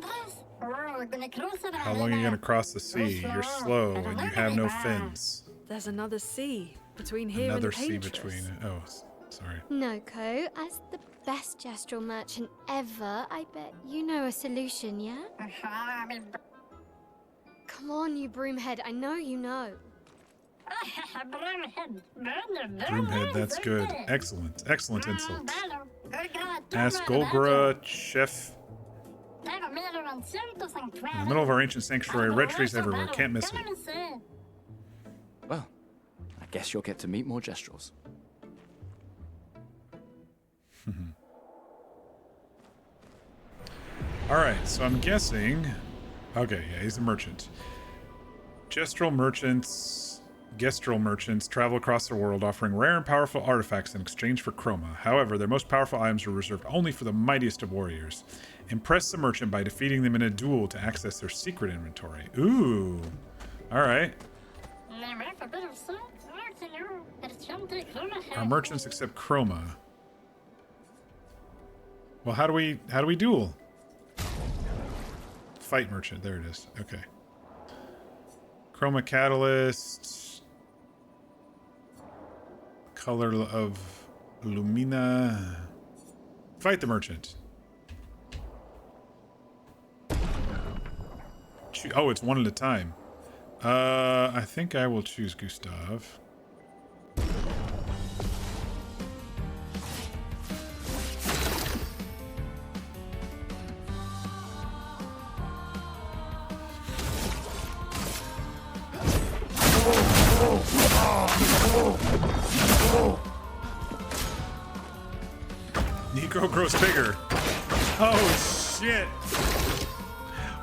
long are you going to cross the sea? You're slow and you have no fins. There's another sea between here Another and the sea paintress. between... Oh, sorry. Neko, as the best Gestrel merchant ever, I bet you know a solution, yeah? Come on, you broomhead. I know you know. Broomhead, that's good. Excellent. Excellent insult. Ask Golgra, chef. In the middle of our ancient sanctuary, red trees everywhere. Can't miss it. Well, I guess you'll get to meet more Gestrels. Alright, so I'm guessing... Okay, yeah, he's a merchant. Gestrel merchants travel across the world offering rare and powerful artifacts in exchange for chroma. However, their most powerful items are reserved only for the mightiest of warriors. Impress the merchant by defeating them in a duel to access their secret inventory. Ooh. Alright. Our merchants accept chroma. Well, how do we duel? Fight merchant. There it is. Okay. Chroma catalyst. Color of Lumina. Fight the merchant. Oh, it's one at a time. I think I will choose Gustav. Nico grows bigger. Oh shit.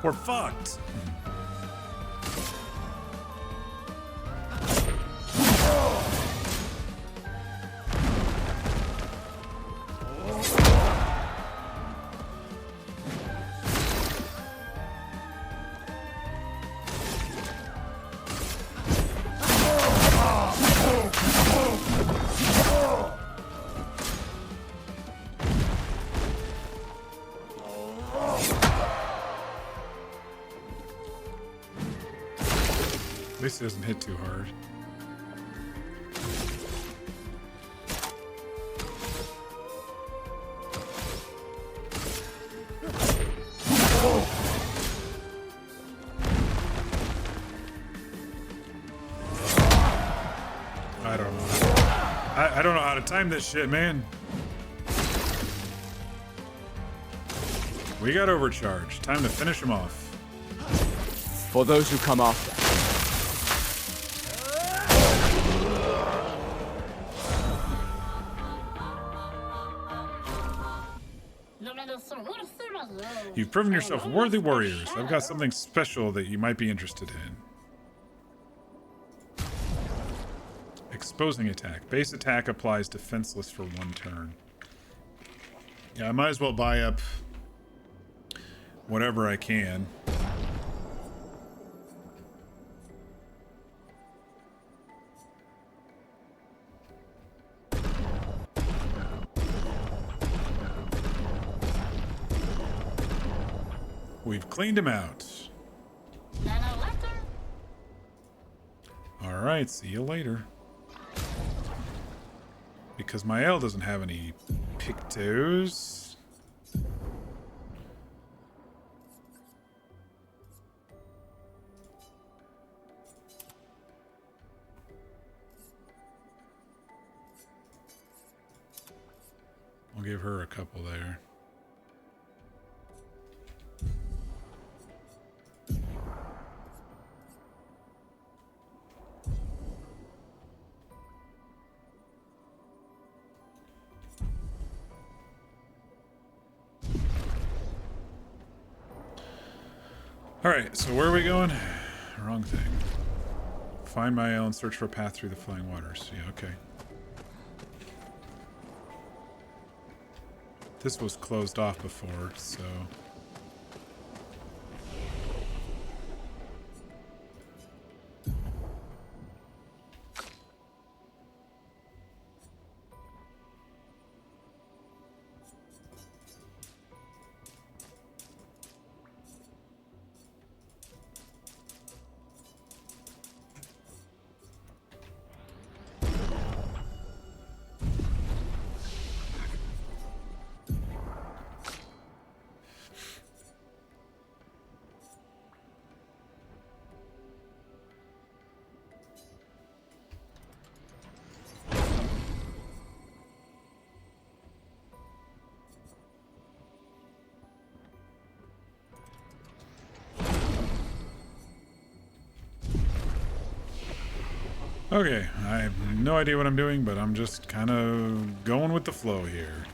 We're fucked. At least it doesn't hit too hard. I don't know. I don't know how to time this shit, man. We got overcharged. Time to finish him off. For those who come after. You've proven yourself worthy warriors. I've got something special that you might be interested in. Exposing attack. Base attack applies defenseless for 1 turn. Yeah, I might as well buy up whatever I can. We've cleaned him out. Alright, see you later. Because Mael doesn't have any pictos. I'll give her a couple there. Alright, so where are we going? Wrong thing. Find Mael and search for a path through the flying waters. Yeah, okay. This was closed off before, so... Okay, I have no idea what I'm doing, but I'm just kind of going with the flow here.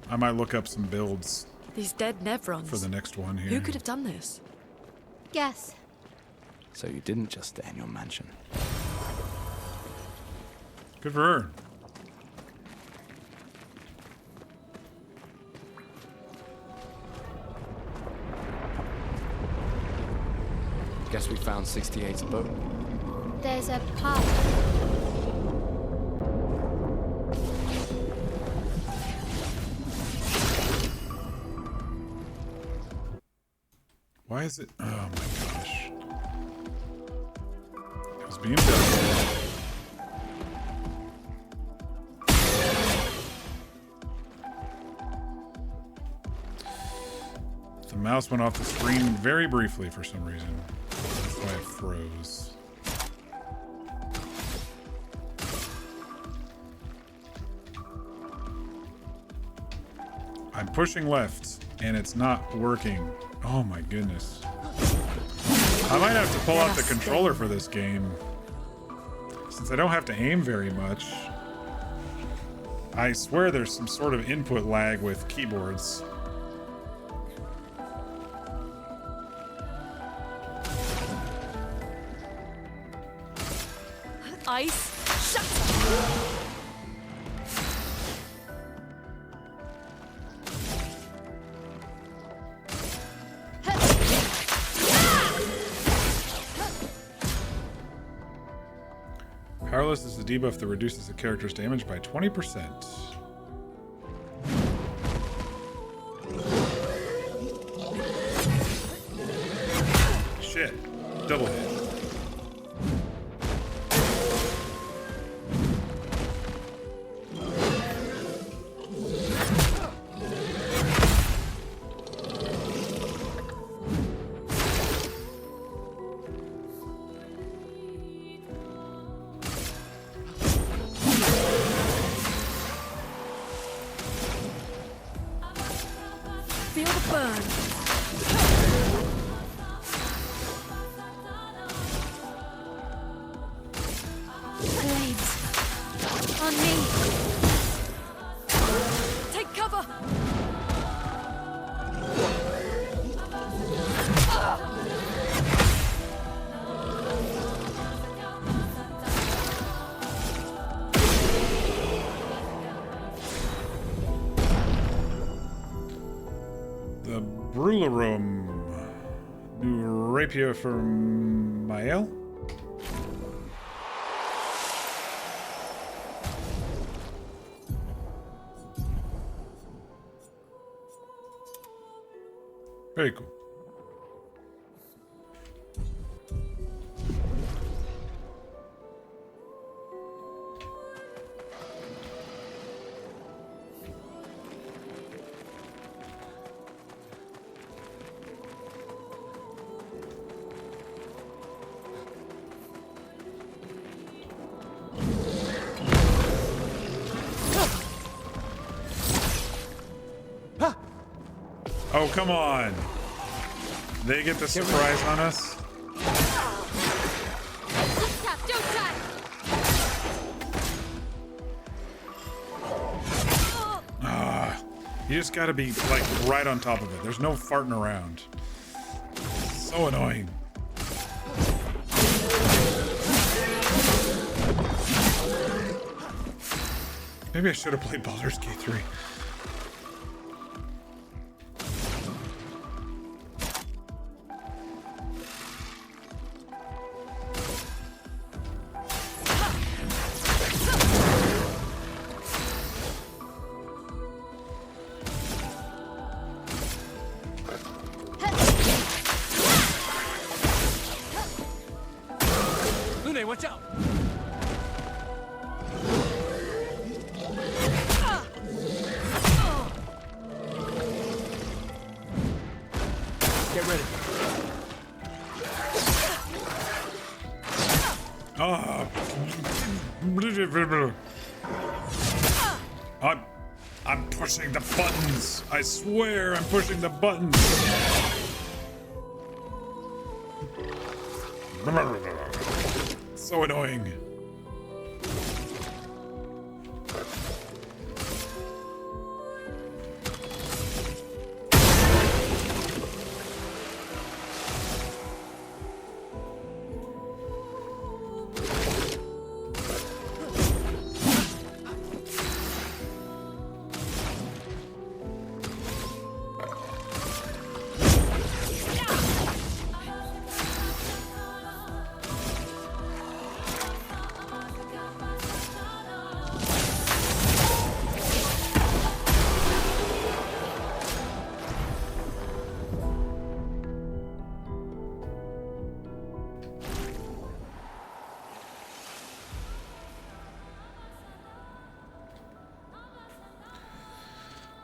I might look up some builds These dead Nevrons. for the next one here. Who could have done this? Guess. So you didn't just stay in your mansion. Good for her. Guess we found 68's boat. There's a path. Why is it? Oh my gosh. It was being done. The mouse went off the screen very briefly for some reason. That's why it froze. I'm pushing left, and it's not working. Oh my goodness. I might have to pull out the controller for this game. Since I don't have to aim very much. I swear there's some sort of input lag with keyboards. Ice, shut up! Powerless is a debuff that reduces the character's damage by 20%. Shit. Double hit. Feel the burn. Blades. On me. Take cover. The Brularum. New rapier for Mael? Very cool. Oh, come on. They get the surprise on us. You just gotta be like right on top of it. There's no farting around. So annoying. Maybe I should have played Baldur's Gate 3. Watch out! Get ready. I'm pushing the buttons. I swear I'm pushing the buttons. So annoying.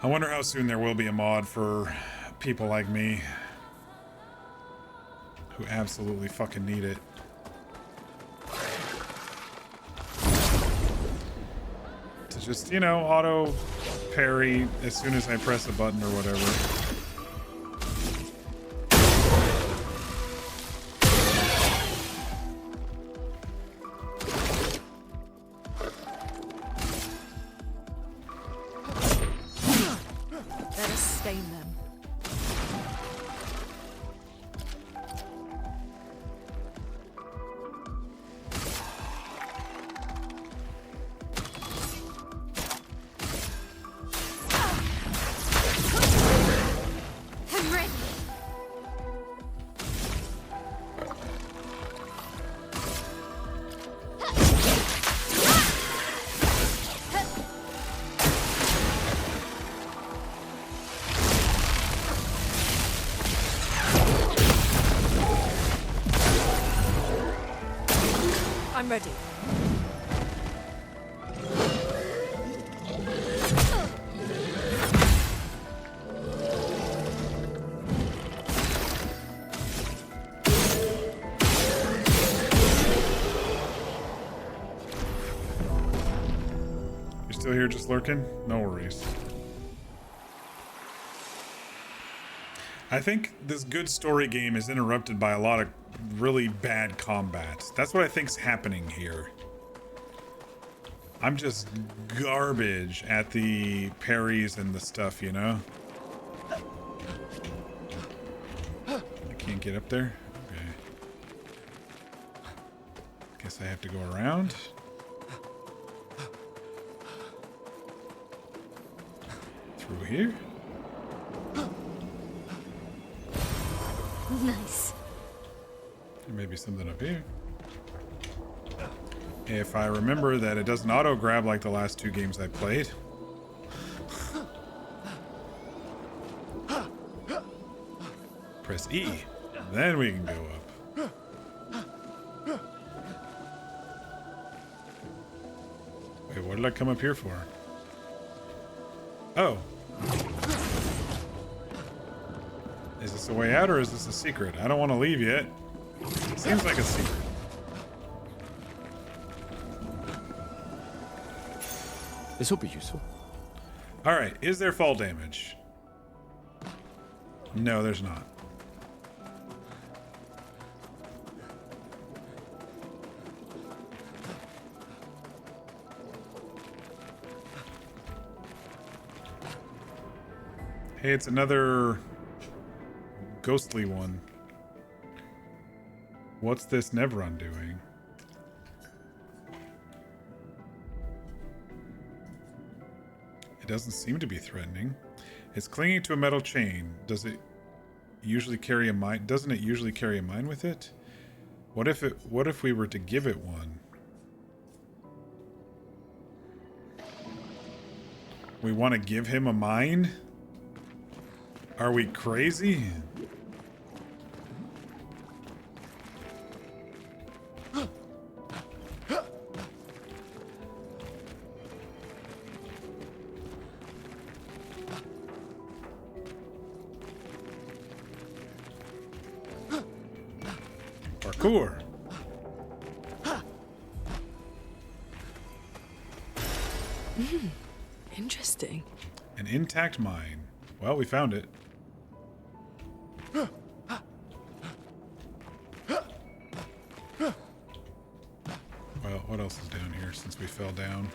I wonder how soon there will be a mod for people like me who absolutely fucking need it. To just, you know, auto parry as soon as I press a button or whatever. I'm ready. You're still here just lurking? No worries. I think this good story game is interrupted by a lot of really bad combat. That's what I think's happening here. I'm just garbage at the parries and the stuff, you know? I can't get up there? Okay. Guess I have to go around. Through here? Nice. There may be something up here. If I remember that it doesn't auto-grab like the last two games I played. Press E. Then we can go up. Wait, what did I come up here for? Oh. Is this a way out or is this a secret? I don't want to leave yet. Seems like a secret. This will be useful. Alright, is there fall damage? No, there's not. Hey, it's another ghostly one. What's this Nevron doing? It doesn't seem to be threatening. It's clinging to a metal chain. Does it usually carry a mine? Doesn't it usually carry a mine with it? What if we were to give it one? We want to give him a mine? Are we crazy? Parkour. Interesting. An intact mine. Well, we found it. Well, what else is down here since we fell down?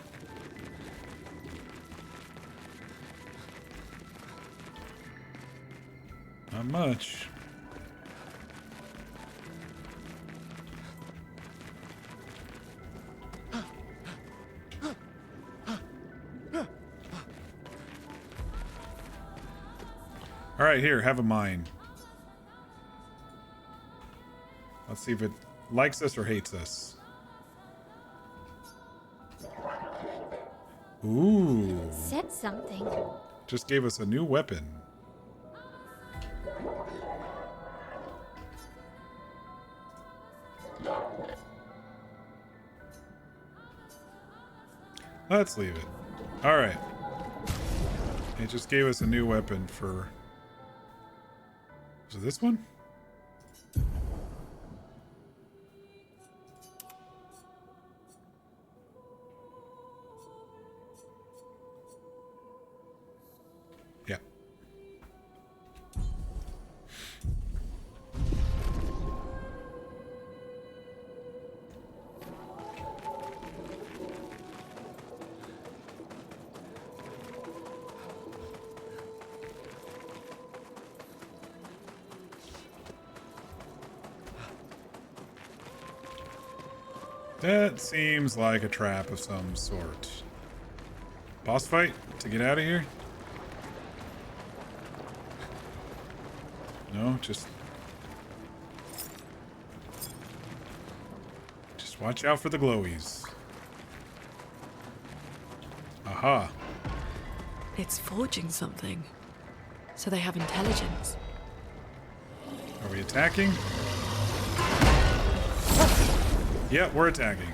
Not much. All right, here, have a mine. Let's see if it likes us or hates us. Ooh. Said something. Just gave us a new weapon. Let's leave it. All right. It just gave us a new weapon for... Is it this one? Yeah. That seems like a trap of some sort. Boss fight to get out of here? No, just watch out for the glowies. Aha. It's forging something. So they have intelligence. Are we attacking? Yeah, we're attacking.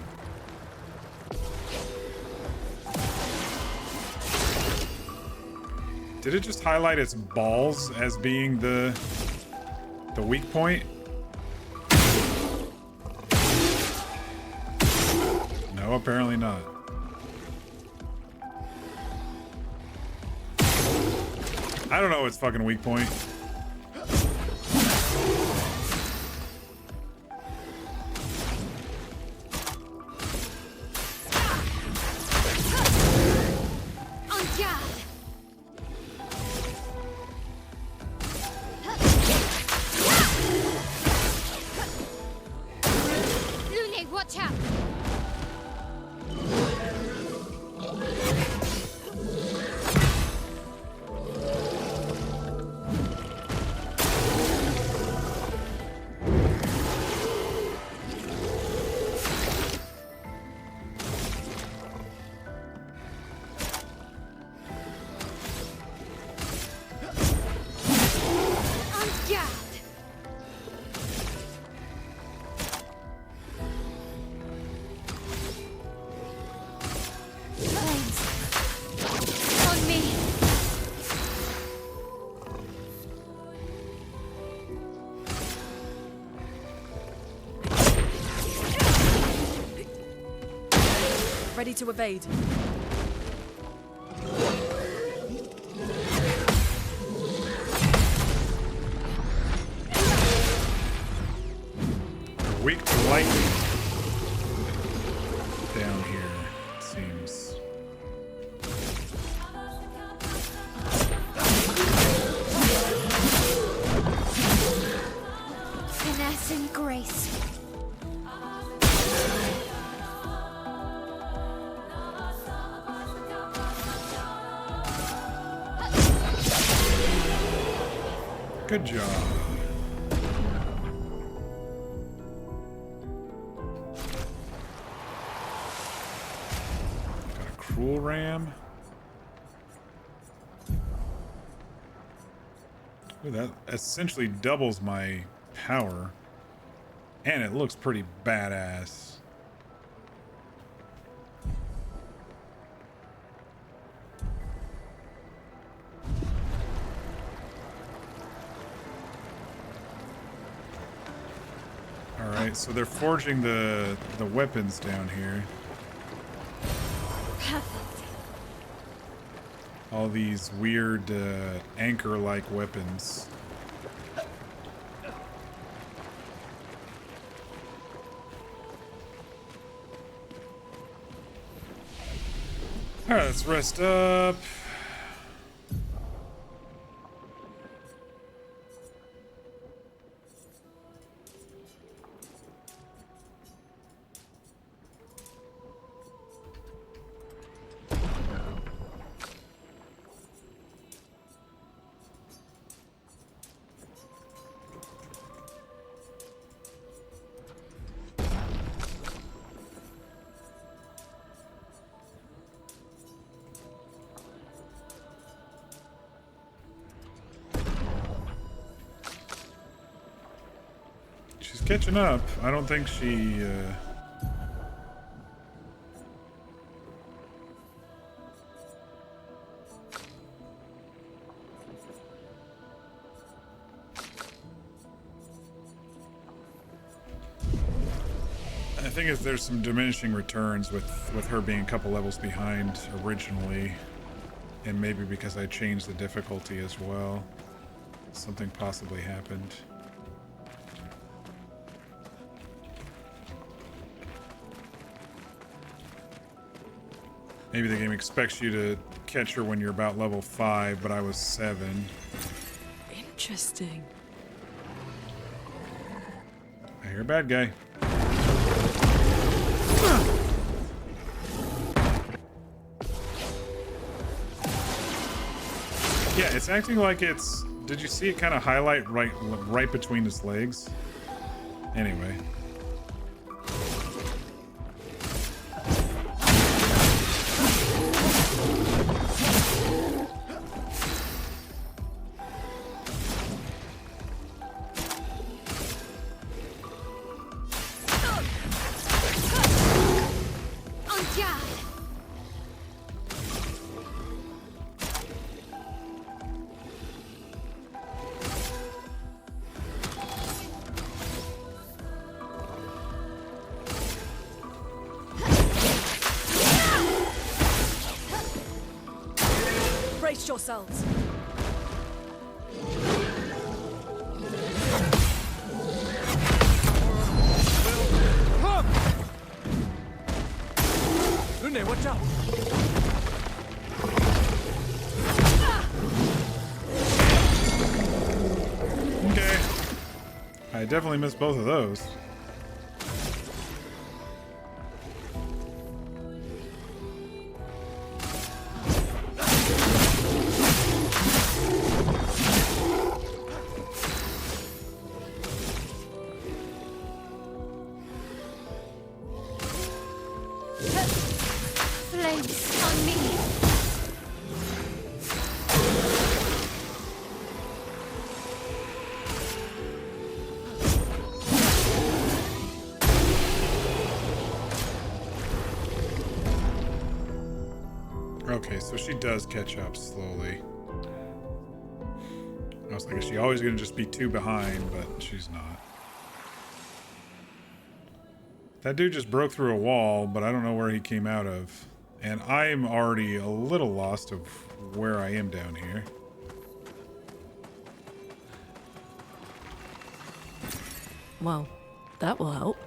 Did it just highlight its balls as being the weak point? No, apparently not. I don't know its fucking weak point. Ready to evade. lightning down here, it seems. Finesse and grace. Good job. Got a cruel ram. Ooh, that essentially doubles my power. And it looks pretty badass. Alright, so they're forging the weapons down here. All these weird anchor-like weapons. Alright, let's rest up. She's catching up. I don't think she, I think there's some diminishing returns with her being a couple levels behind originally. And maybe because I changed the difficulty as well. Something possibly happened. Maybe the game expects you to catch her when you're about level 5, but I was 7. Interesting. I hear a bad guy. Yeah, it's acting like it's... Did you see it kind of highlight right between his legs? Anyway. Brace yourselves. Lune, watch out! Okay. I definitely missed both of those. Flames on me. Okay, so she does catch up slowly. I was like, is she always going to just be 2 behind? But she's not. That dude just broke through a wall, but I don't know where he came out of. And I'm already a little lost of where I am down here. Well, that will help.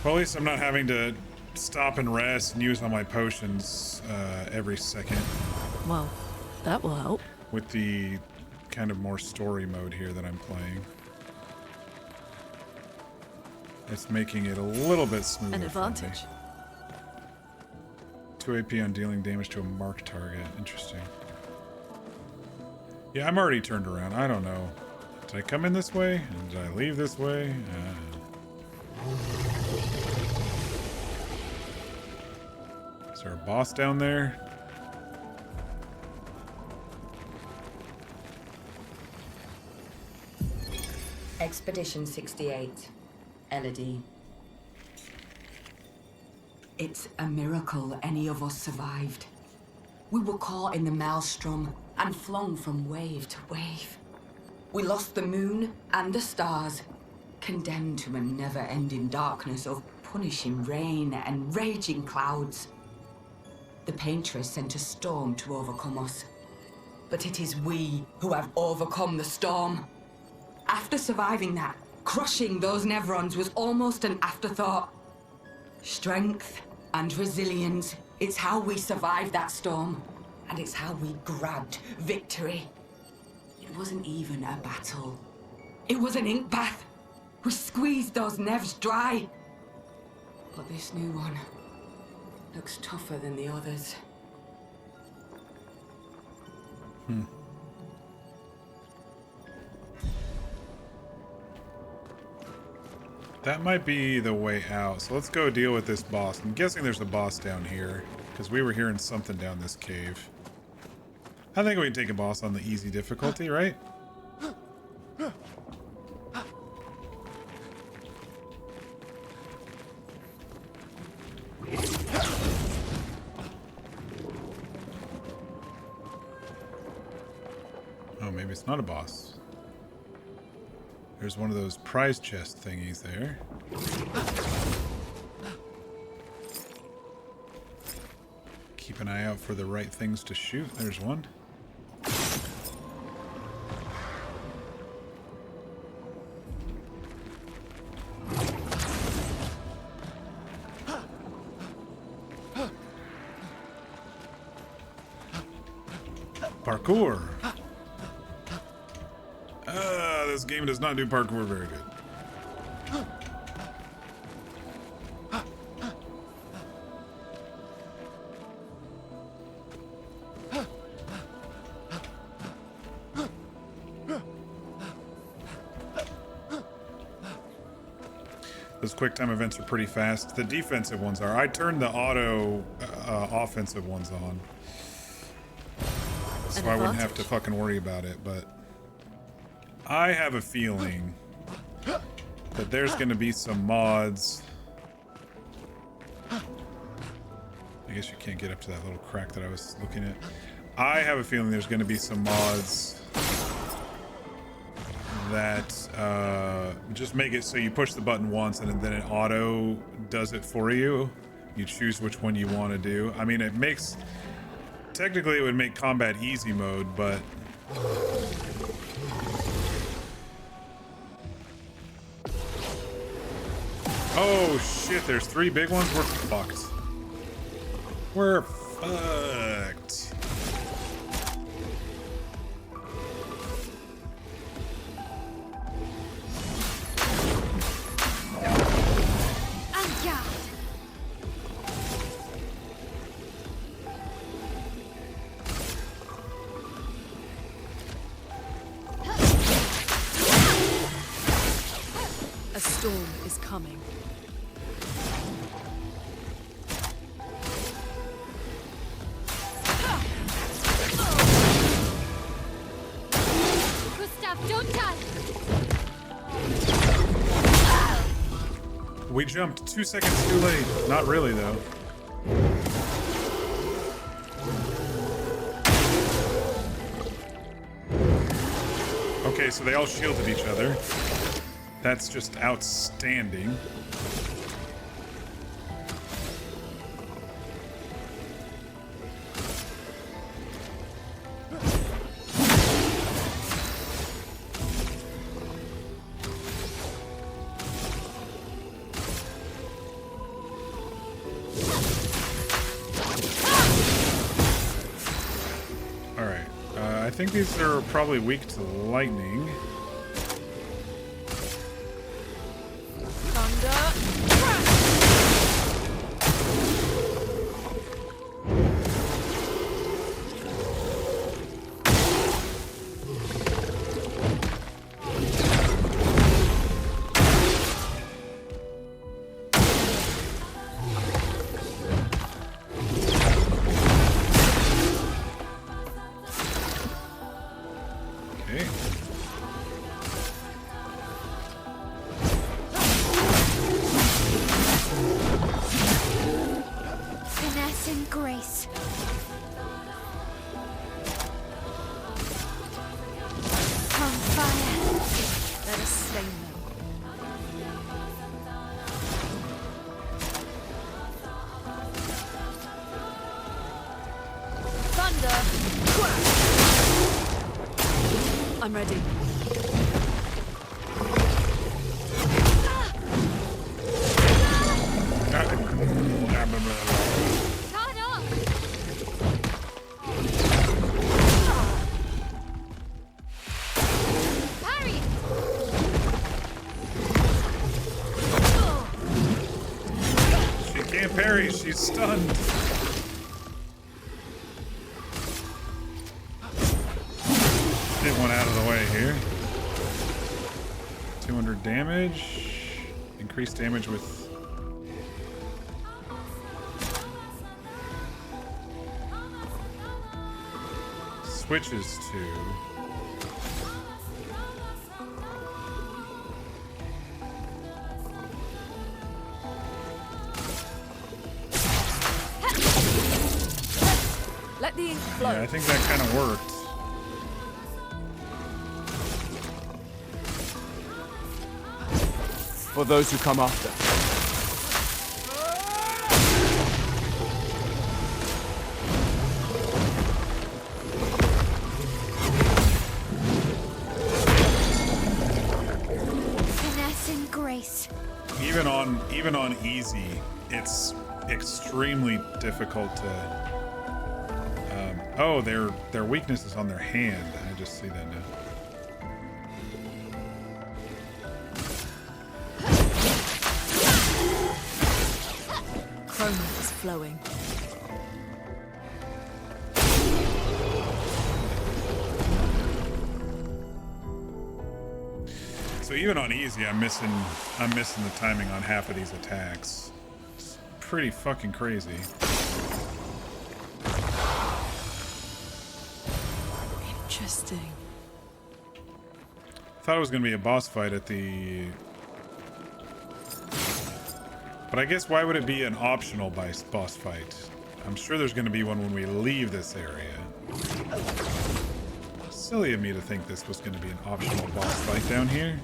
Well, at least I'm not having to stop and rest and use all my potions every second. Well, that will help. With the kind of more story mode here that I'm playing. It's making it a little bit smoother. An advantage. 2 AP on dealing damage to a marked target. Interesting. Yeah, I'm already turned around. I don't know. Did I come in this way? And did I leave this way? Is there a boss down there? Expedition 68. Elodie. It's a miracle any of us survived. We were caught in the maelstrom and flung from wave to wave. We lost the moon and the stars, condemned to a never-ending darkness of punishing rain and raging clouds. The Paintress sent a storm to overcome us. But it is we who have overcome the storm. After surviving that, crushing those Nevrons was almost an afterthought. Strength and resilience, it's how we survived that storm. And it's how we grabbed victory. It wasn't even a battle. It was an ink bath. We squeezed those Nevs dry. But this new one looks tougher than the others. That might be the way out. So let's go deal with this boss. I'm guessing there's a boss down here, because we were hearing something down this cave. I think we can take a boss on the easy difficulty, right? Oh, maybe it's not a boss. There's one of those prize chest thingies there. Keep an eye out for the right things to shoot. There's one. Parkour. This game does not do parkour very good. Those quick time events are pretty fast. The defensive ones are. I turned the auto offensive ones on. So I wouldn't have to fucking worry about it, but I have a feeling that there's going to be some mods. I guess you can't get up to that little crack that I was looking at. I have a feeling there's going to be some mods that just make it so you push the button once and then it auto does it for you. You choose which one you want to do. I mean, it makes... Technically, it would make combat easy mode, but... Oh shit, there's 3 big ones? We're fucked. We're fucked. A storm is coming. Gustav, don't die! We jumped 2 seconds too late. Not really, though. Okay, so they all shielded each other. That's just outstanding. think these are probably weak to lightning. Finesse and grace. On fire. Let us stain them. Thunder! I'm ready. She can't parry, she's stunned. Get one out of the way here. 200 damage. Increased damage with... switches to... Let the ink flow. Yeah, I think that kind of worked. For those who come after. Finesse and grace. Even on easy, it's extremely difficult to. Oh, their weakness is on their hand. I just see that now. Chroma is flowing. So even on easy, I'm missing the timing on half of these attacks. It's pretty fucking crazy. Interesting. Thought it was gonna be a boss fight at the... But I guess why would it be an optional boss fight? I'm sure there's gonna be one when we leave this area. Silly of me to think this was gonna be an optional boss fight down here.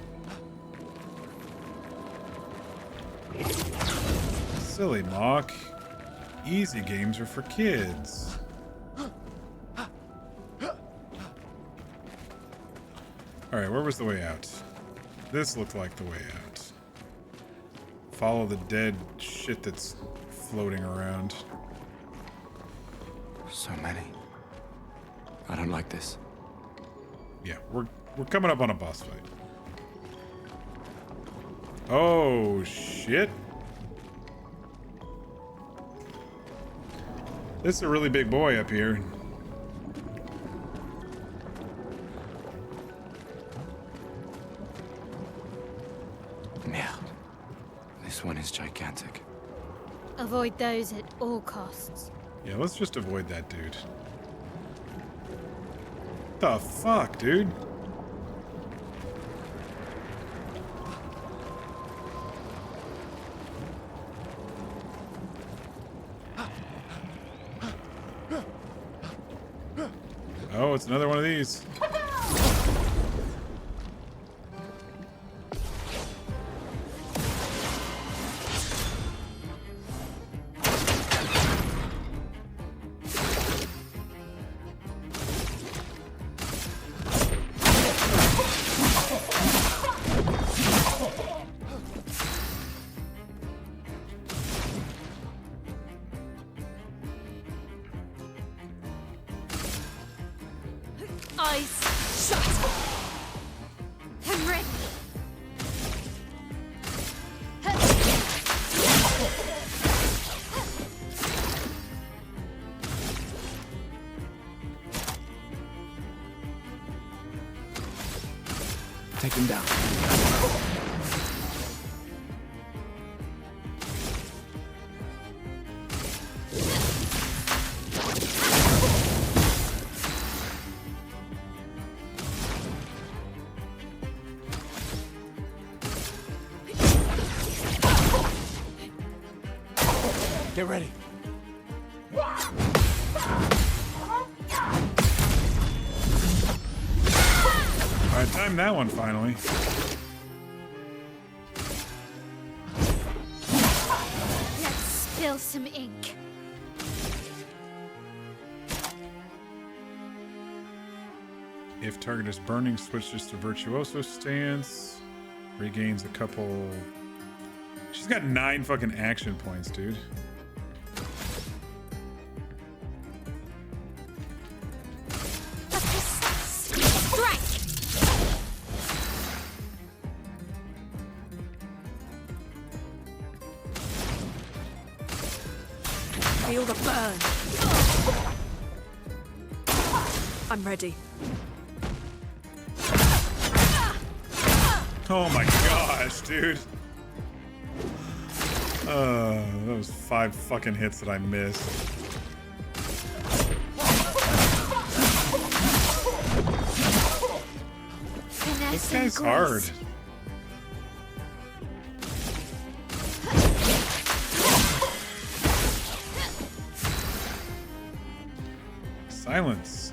Silly mock. Easy games are for kids. Alright, where was the way out? This looked like the way out. Follow the dead shit that's floating around. So many. I don't like this. Yeah, we're coming up on a boss fight. Oh, shit. This is a really big boy up here. Merde. This one is gigantic. Avoid those at all costs. Yeah, let's just avoid that dude. The fuck, dude? Oh, it's another one of these. eyes shut. I'm ready. Take him down. Get ready. Alright, time that one finally. Let's spill some ink. If target is burning, switches to Virtuoso stance. Regains a couple... She's got 9 fucking action points, dude. Feel the burn. I'm ready. Oh my gosh, dude. That was 5 fucking hits that I missed. This guy's hard. Silenced.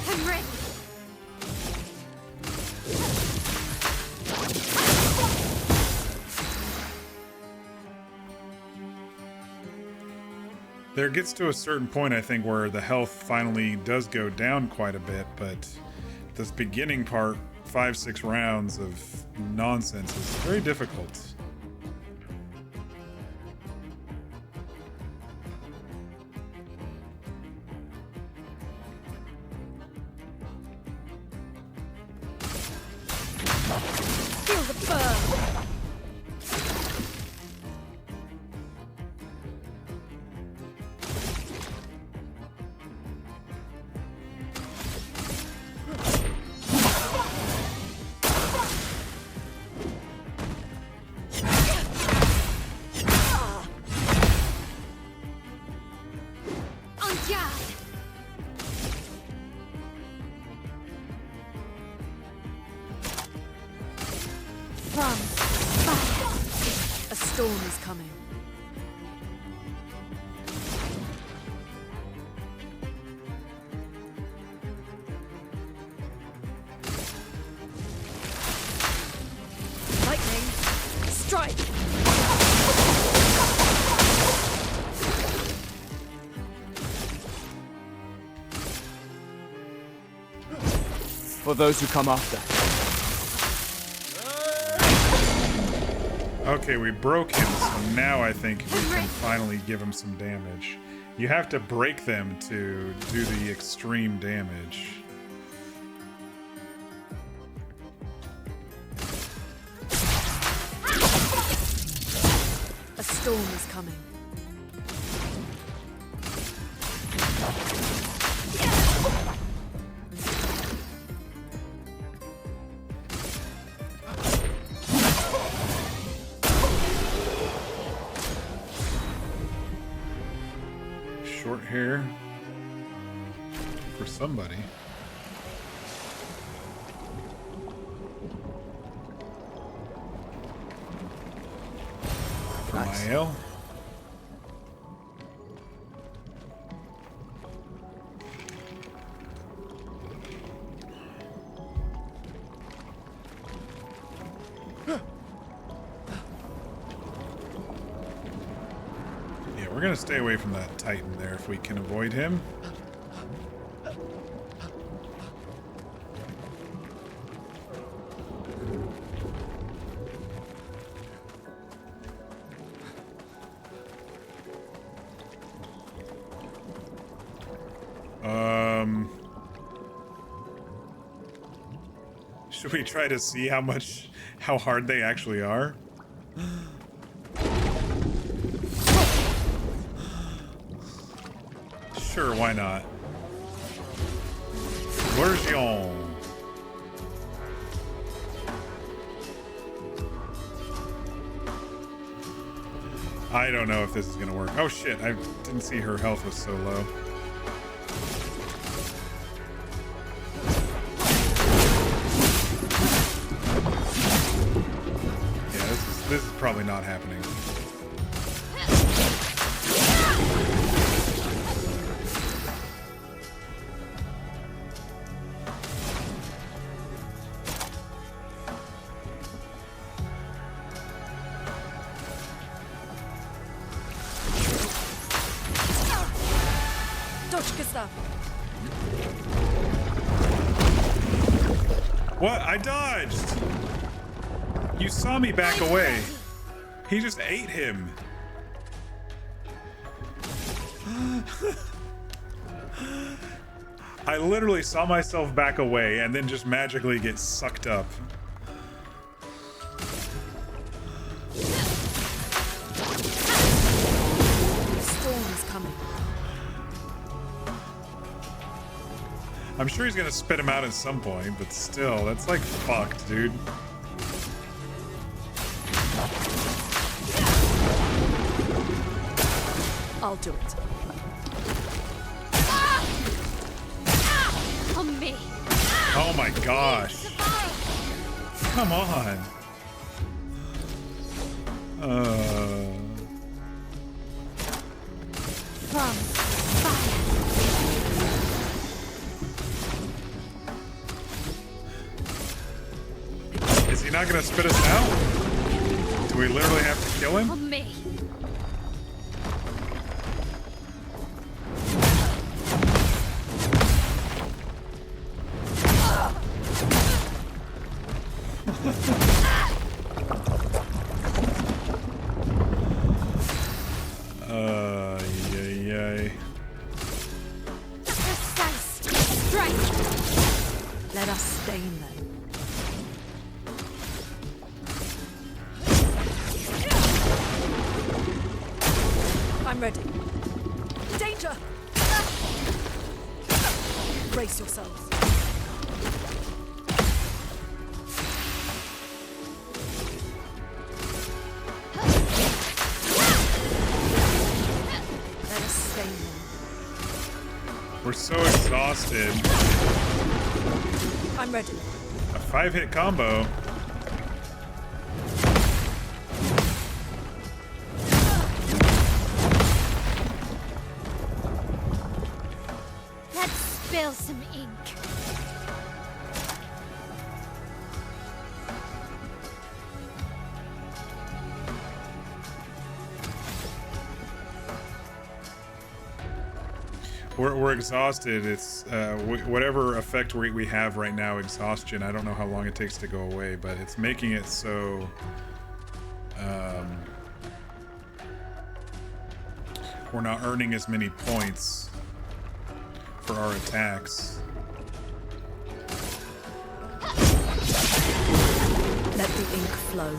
I'm ready. There gets to a certain point, I think, where the health finally does go down quite a bit, but this beginning part, 5-6 rounds of nonsense, is very difficult. Feel the burn. On guard. From fire. A storm is coming. Lightning, strike. For those who come after. Okay, we broke him, so now I think we can finally give him some damage. You have to break them to do the extreme damage. A storm is coming. Short hair for somebody. For Mael. We're gonna stay away from that Titan there if we can avoid him. Should we try to see how hard they actually are? Sure, why not? Version. I don't know if this is gonna work. Oh shit, I didn't see her health was so low. This is probably not happening. Dodge, Gustav. What? I dodged! You saw me back away. He just ate him. I literally saw myself back away and then just magically get sucked up. Storm's coming. I'm sure he's gonna spit him out at some point, but still, that's like fucked, dude. I'll do it. On me. Oh my gosh. Come on. From fire. Is he not gonna spit us out? Do we literally have to kill him? On me. Yay. Precise strike. Let us stain them. I'm ready. Danger! Brace yourselves. Let us stain them. We're so exhausted. I'm ready. A 5-hit combo. Let's spill some ink. We're exhausted. It's whatever effect we have right now, exhaustion. I don't know how long it takes to go away, but it's making it so we're not earning as many points for our attacks. Let the ink flow.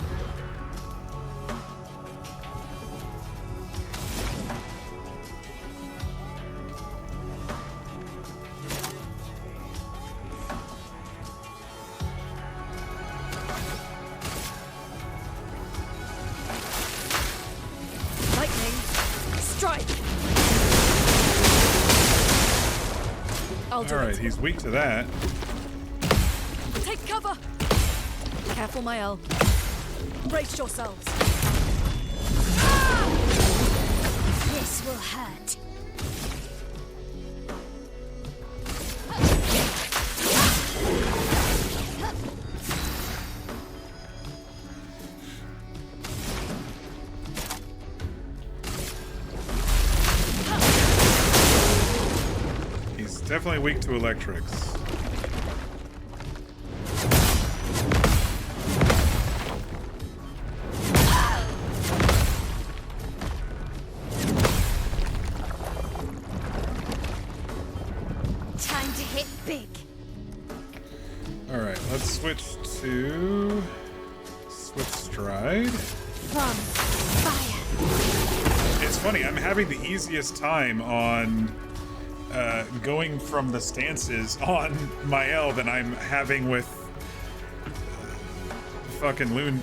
Lightning, strike! I'll do All right, it. he's weak to that. Take cover! Careful, Mael. Brace yourselves. This will hurt. definitely weak to electrics. Time to hit big. All right, let's switch to Swift Stride. From fire. It's funny, I'm having the easiest time on going from the stances on Mael than I'm having with fucking Lune.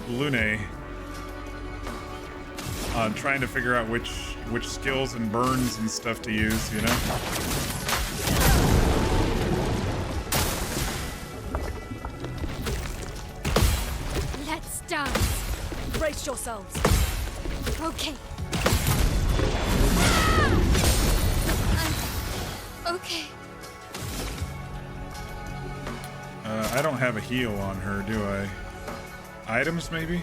On trying to figure out which skills and burns and stuff to use, you know? Let's dance. Brace yourselves. Okay. Okay. I don't have a heal on her, do I? Items, maybe?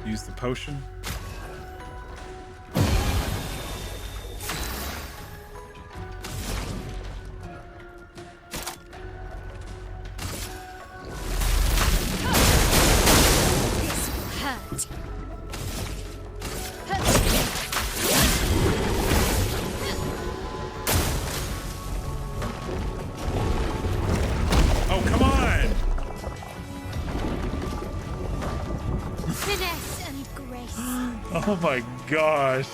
Use the potion. This will hurt. Oh, come on! Finesse and grace. Oh my gosh.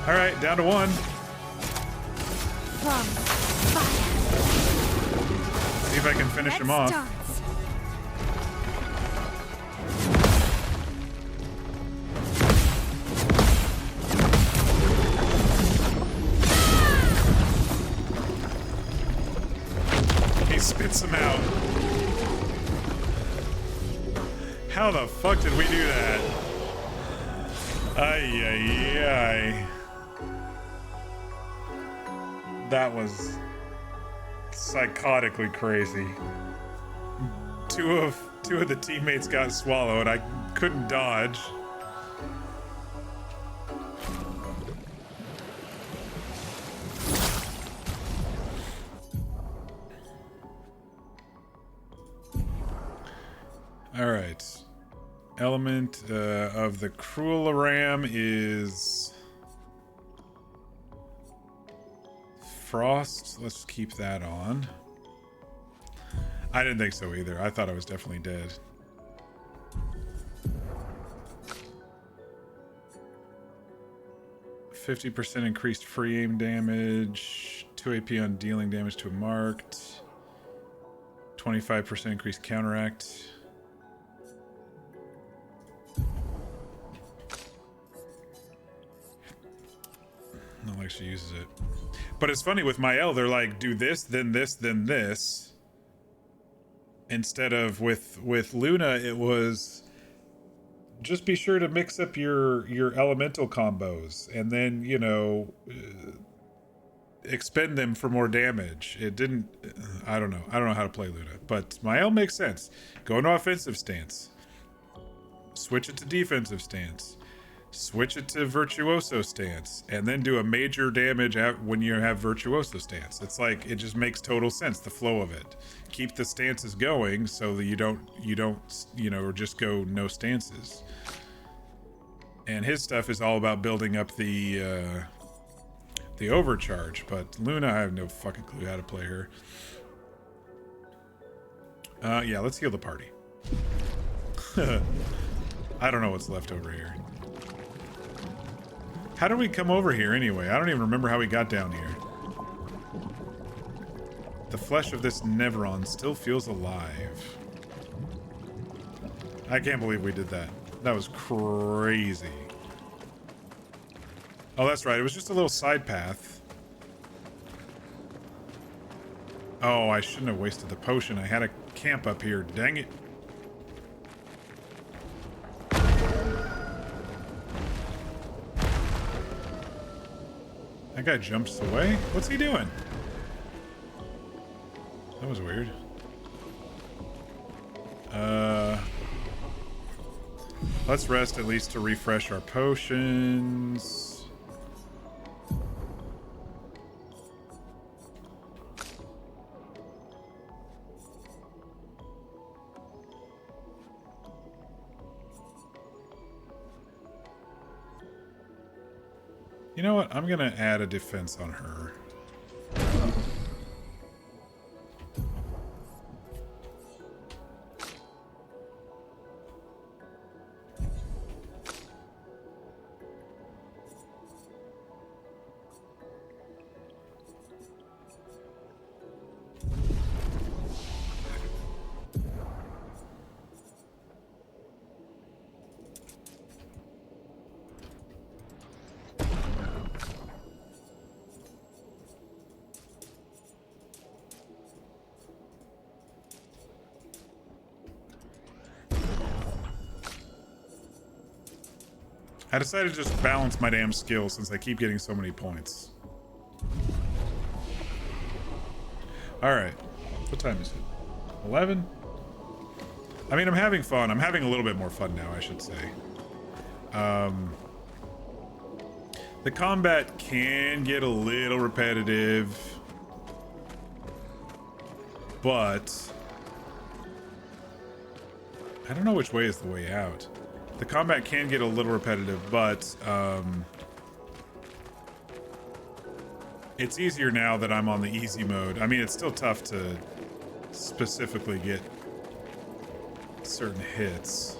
All right, down to one. From fire. See if I can finish him off. Dance. He spits him out. How the fuck did we do that? Ay, ay, ay. That was psychotically crazy. Two of the teammates got swallowed. I couldn't dodge. All right. Element of the Cruel Ram is Frost. Let's keep that on. I didn't think so either. I thought I was definitely dead. %50 increased free aim damage, 2 AP on dealing damage to a marked, 25% increased counteract. Not like she uses it. But it's funny with Mael, they're like, do this, then this, then this. Instead of with Luna, it was just be sure to mix up your elemental combos and then, you know, expend them for more damage. It didn't, I don't know how to play Luna, but Mael makes sense. Go into offensive stance. Switch it to defensive stance. Switch it to Virtuoso stance, and then do a major damage when you have Virtuoso stance. It's like, it just makes total sense, the flow of it. Keep the stances going so that you don't, you know, or just go no stances. And his stuff is all about building up the overcharge, but Luna, I have no fucking clue how to play her. Yeah, let's heal the party. I don't know what's left over here. How did we come over here anyway? I don't even remember how we got down here. The flesh of this Neveron still feels alive. I can't believe we did that. That was crazy. Oh, that's right. It was just a little side path. Oh, I shouldn't have wasted the potion. I had a camp up here. Dang it. That guy jumps away? What's he doing? That was weird. Let's rest at least to refresh our potions. You know what? I'm gonna add a defense on her. I decided to just balance my damn skills since I keep getting so many points. Alright. What time is it? 11? I mean, I'm having fun. I'm having a little bit more fun now, I should say. The combat can get a little repetitive, but I don't know which way is the way out. The combat can get a little repetitive, but it's easier now that I'm on the easy mode. I mean, it's still tough to specifically get certain hits.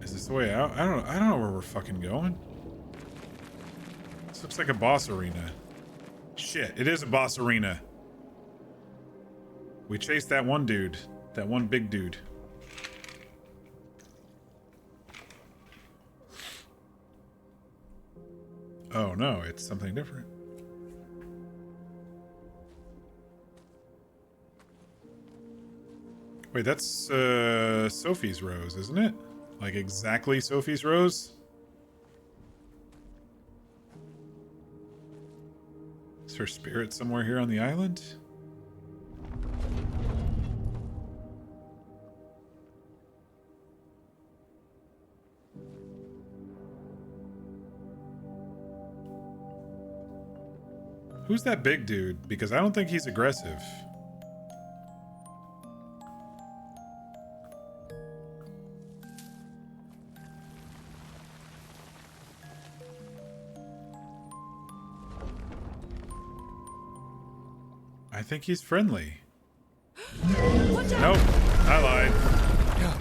Is this the way out? I don't know where we're fucking going. This looks like a boss arena. Shit, it is a boss arena. We chased that one dude. That one big dude. Oh no, it's something different. Wait, that's Sophie's rose, isn't it? Like exactly Sophie's rose? Is her spirit somewhere here on the island? Who's that big dude? Because I don't think he's aggressive. I think he's friendly. Nope, I lied. Yeah.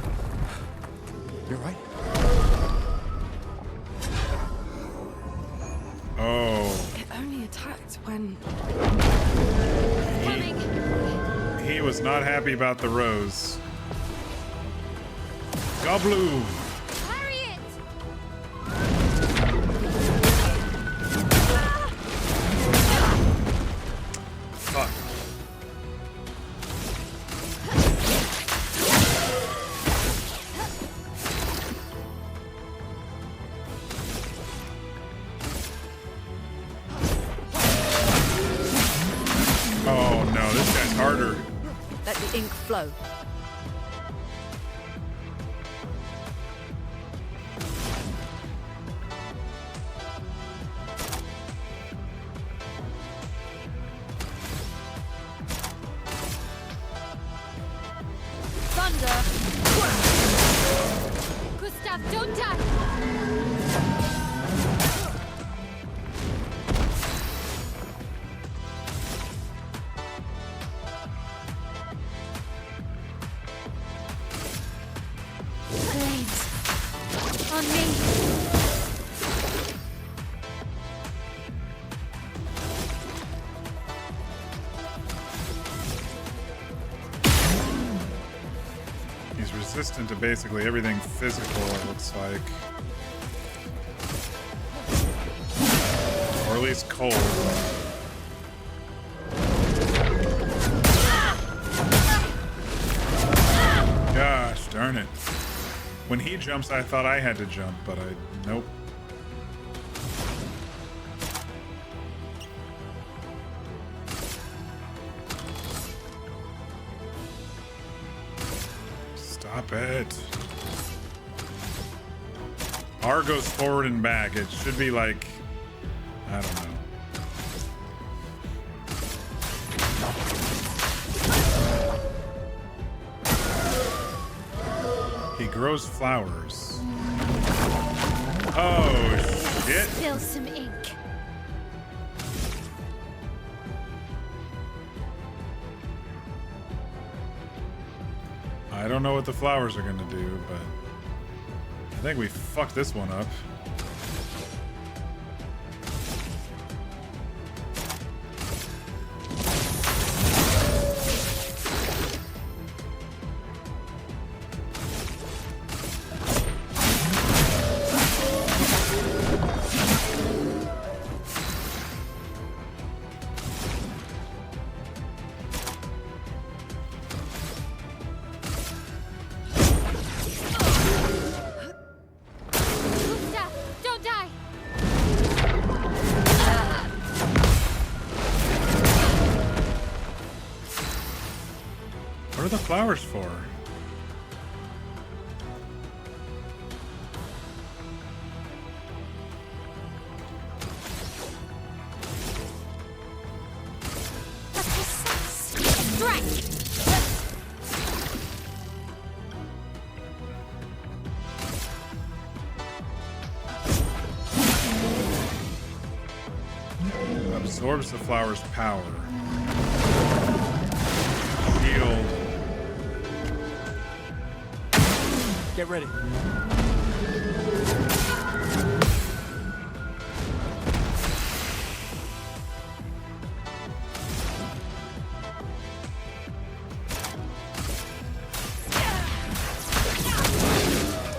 You're right. Oh. It only attacked when... He was not happy about the rose. Gobloo! Fuck. Oh no, this guy's harder. Let the ink flow. Thunder! Gustav, don't die! Blades! On me! He's resistant to basically everything physical, it looks like. Or at least cold. Gosh darn it. When he jumps, I thought I had to jump, but nope. Stop it. R goes forward and back. It should be like, I don't know. grows flowers. Oh, shit. Spill some ink. I don't know what the flowers are gonna do, but I think we fucked this one up. Don't die! What are the flowers for? Absorbs the flower's power. Shield. Get ready.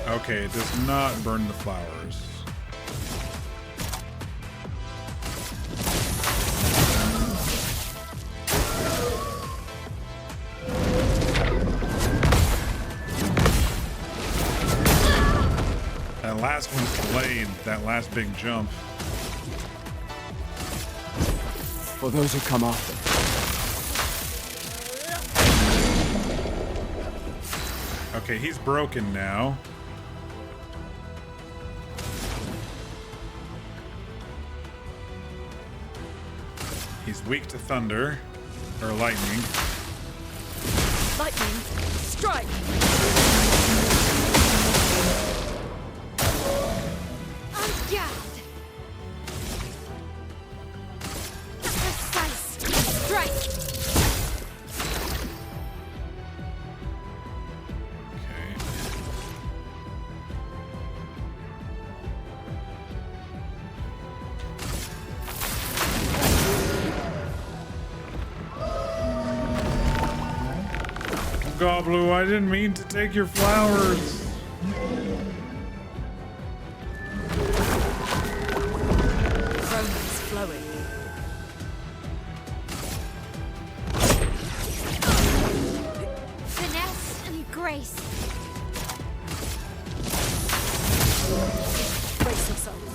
Okay, it does not burn the flowers. That last one's delayed, that last big jump. For those who come after. Okay, he's broken now. He's weak to thunder, or lightning. Lightning, strike! Ungagged! Precise strike! Gobblue, I didn't mean to take your flowers. Romance flowing. Finesse and grace. Brace yourselves.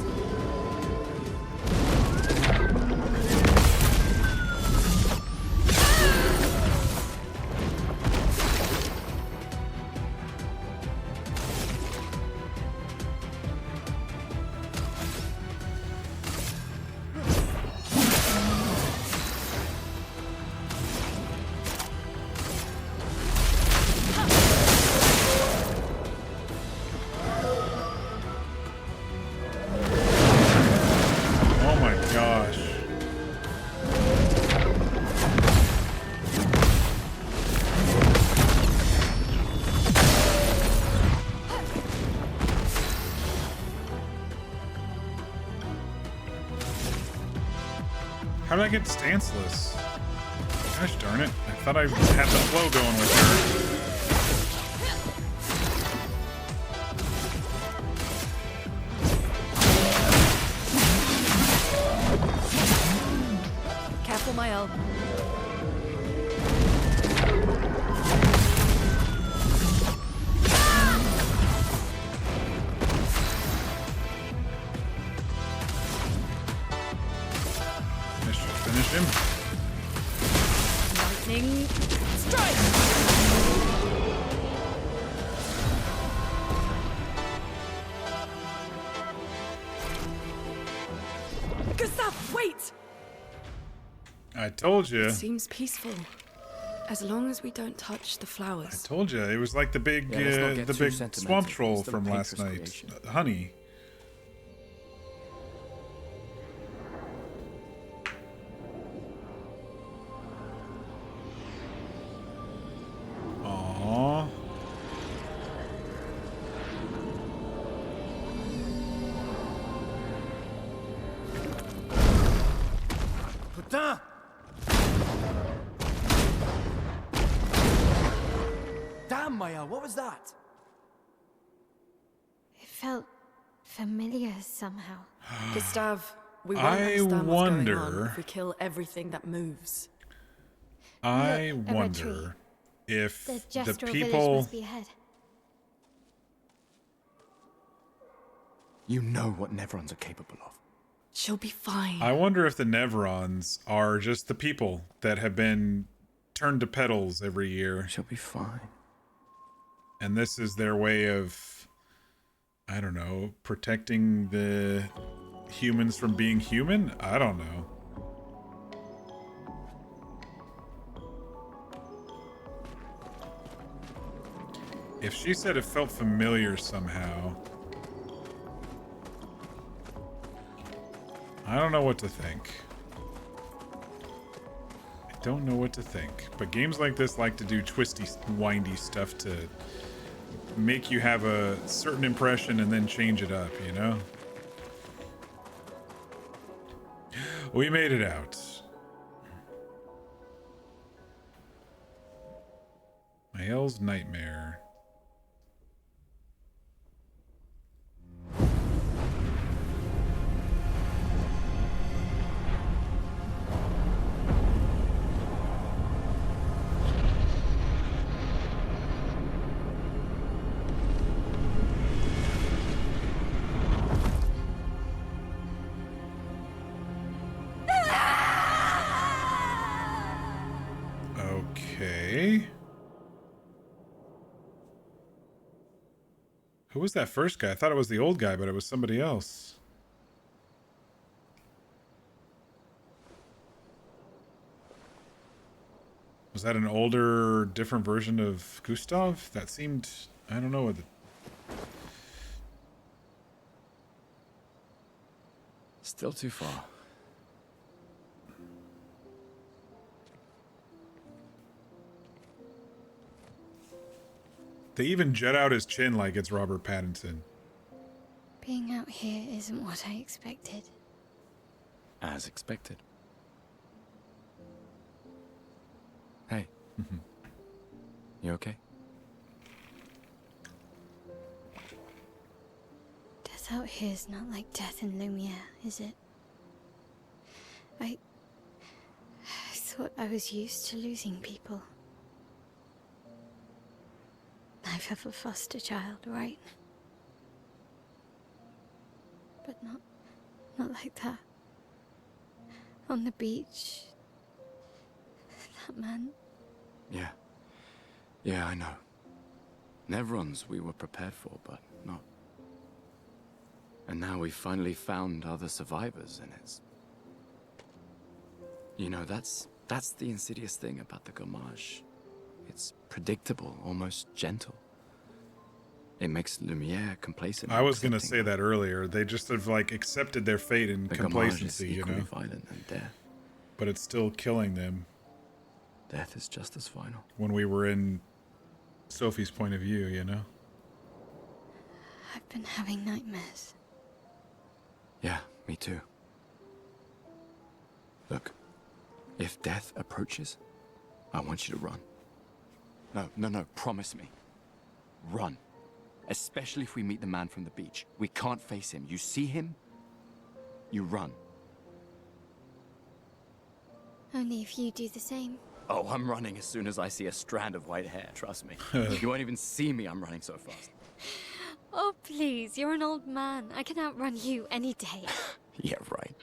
How did I get stanceless? Gosh darn it. I thought I had the flow going with her. Careful, my elf. Finish him. Lightning, strike! Gustav, wait! I told you. It seems peaceful. As long as we don't touch the flowers. I told you it was like the big, Yeah, let's not get too swamp sentimental. troll It's still a from last painter's night, creation. Honey. Aww. Putain! Damn, Maya, what was that? It felt familiar somehow. Gustav, we won't I understand what's going on wonder- if we kill everything that moves. I Look, a red wonder if The the Gestural village people. must be ahead. You know what Nevrons are capable of. She'll be fine. I wonder if the Nevrons are just the people that have been turned to petals every year. She'll be fine. And this is their way of, I don't know, protecting the humans from being human? I don't know. If she said it felt familiar somehow, I don't know what to think. I don't know what to think. But games like this like to do twisty, windy stuff to make you have a certain impression and then change it up, you know? We made it out. Mael's Nightmare. Okay. Who was that first guy? I thought it was the old guy, but it was somebody else. Was that an older, different version of Gustav? That seemed... I don't know what the... Still too far. They even jet out his chin like it's Robert Pattinson. Being out here isn't what I expected. As expected. Hey. You okay? Death out here's not like death in Lumiere, is it? I thought I was used to losing people. I've have a foster child, right? But not like that. On the beach. That man. Yeah. Yeah, I know. Nevrons we were prepared for, but not. And now we've finally found other survivors, and it's... You know, that's the insidious thing about the Gommage. It's predictable, almost gentle. It makes Lumiere complacent. I was gonna say that earlier. They just have like accepted their fate in The complacency, Gommage is you equally know. violent than death. But it's still killing them. Death is just as final. When we were in Sophie's point of view, you know. I've been having nightmares. Yeah, me too. Look, if death approaches, I want you to run. No, promise me. Run. Especially if we meet the man from the beach. We can't face him. You see him, you run. Only if you do the same. Oh, I'm running as soon as I see a strand of white hair, trust me. You won't even see me, I'm running so fast. Oh, please, you're an old man. I can outrun you any day. Yeah, right.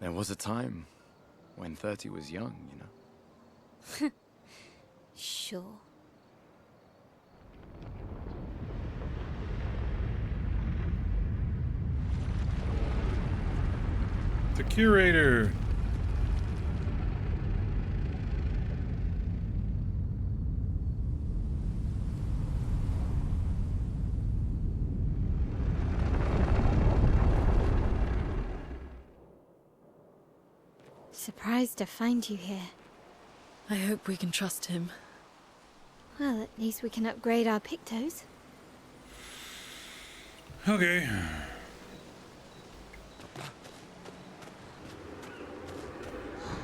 There was a time when 30 was young, you know. Sure. The curator. surprised to find you here. I hope we can trust him. Well, at least we can upgrade our Pictos. Okay.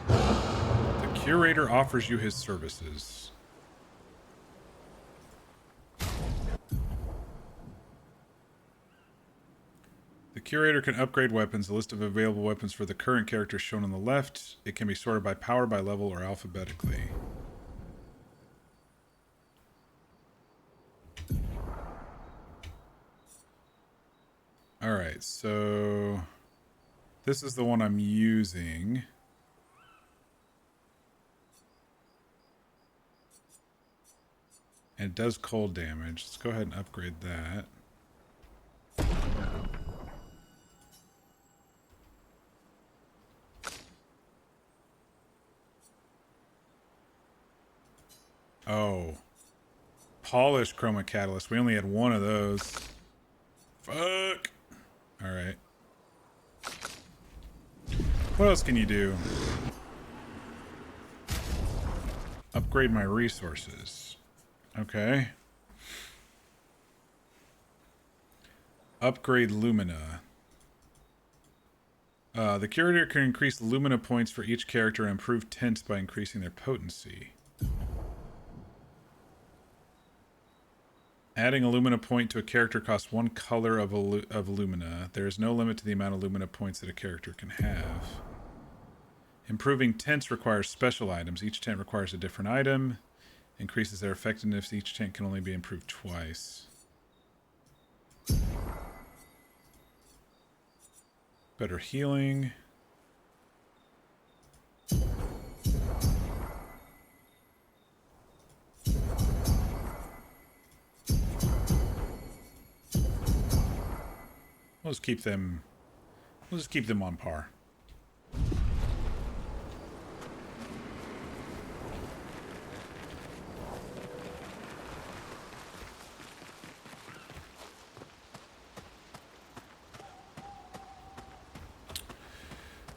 The curator offers you his services. The curator can upgrade weapons. A list of available weapons for the current character is shown on the left. It can be sorted by power, by level, or alphabetically. Alright, so this is the one I'm using. And it does cold damage. Let's go ahead and upgrade that. Oh. Polished chroma catalyst. We only had one of those. Fuck. Alright. What else can you do? Upgrade my resources. Okay. Upgrade Lumina. The curator can increase Lumina points for each character and improve tints by increasing their potency. Adding a Lumina point to a character costs 1 color of Lumina. There is no limit to the amount of Lumina points that a character can have. Improving tints requires special items. Each tint requires a different item. Increases their effectiveness. Each tint can only be improved twice. Better healing. We'll just keep them. We'll just keep them on par.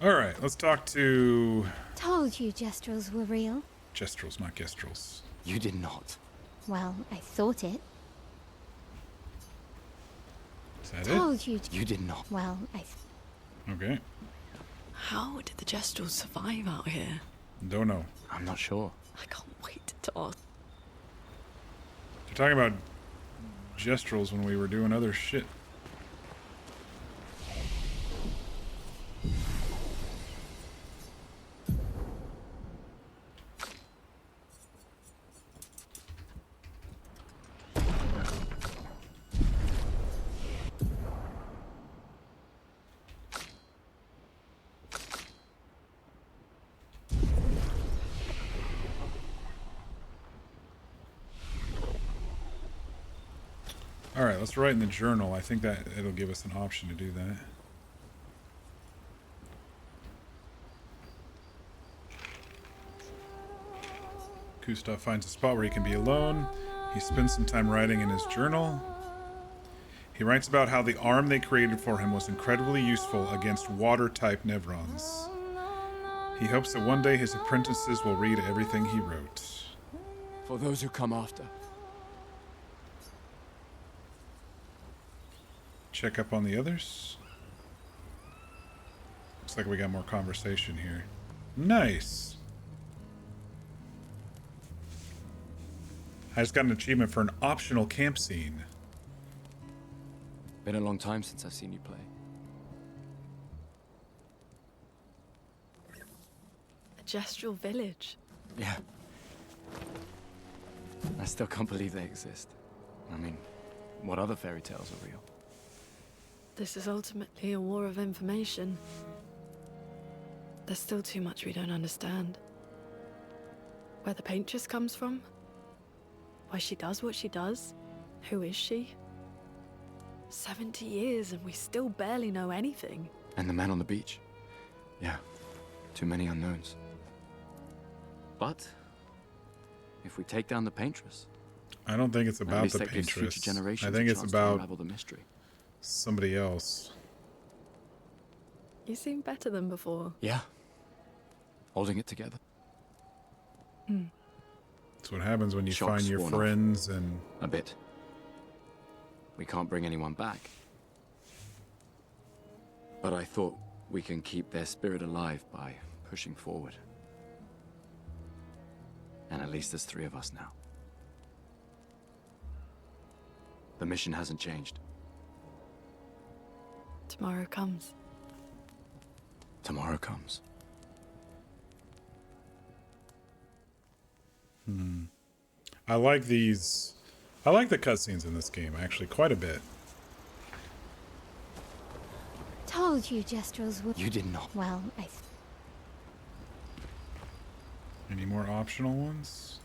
All right, let's talk to. Told you Gestrels were real. Gestrels, not Gestrels. You did not. Well, I thought it. Is that Told you. You did not. Well, Okay. How did the Gestrels survive out here? Don't know. I'm not sure. I can't wait to ask. You're talking about Gestrels when we were doing other shit. Alright, let's write in the journal. I think that it'll give us an option to do that. Gustav finds a spot where he can be alone. He spends some time writing in his journal. He writes about how the arm they created for him was incredibly useful against water-type Nevrons. He hopes that one day his apprentices will read everything he wrote. For those who come after. Check up on the others. Looks like we got more conversation here. Nice. I just got an achievement for an optional camp scene. Been a long time since I've seen you play. A Gestral village. Yeah. I still can't believe they exist. I mean, what other fairy tales are real? This is ultimately a war of information. There's still too much we don't understand. Where the paintress comes from? Why she does what she does? Who is she? 70 years and we still barely know anything. And the man on the beach. Yeah, too many unknowns. But if we take down the paintress, I don't think it's at about least the that gives paintress. future generations I think a it's chance to about unravel the mystery. somebody else. You seem better than before. Yeah. Holding it together. That's what happens when you Shock's find your worn off. friends and... A bit. We can't bring anyone back. But I thought we can keep their spirit alive by pushing forward. And at least there's 3 of us now. The mission hasn't changed. Tomorrow comes. Tomorrow comes. I like these... I like the cutscenes in this game, actually, quite a bit. Told you Jestrels would. You did not. Well, Any more optional ones?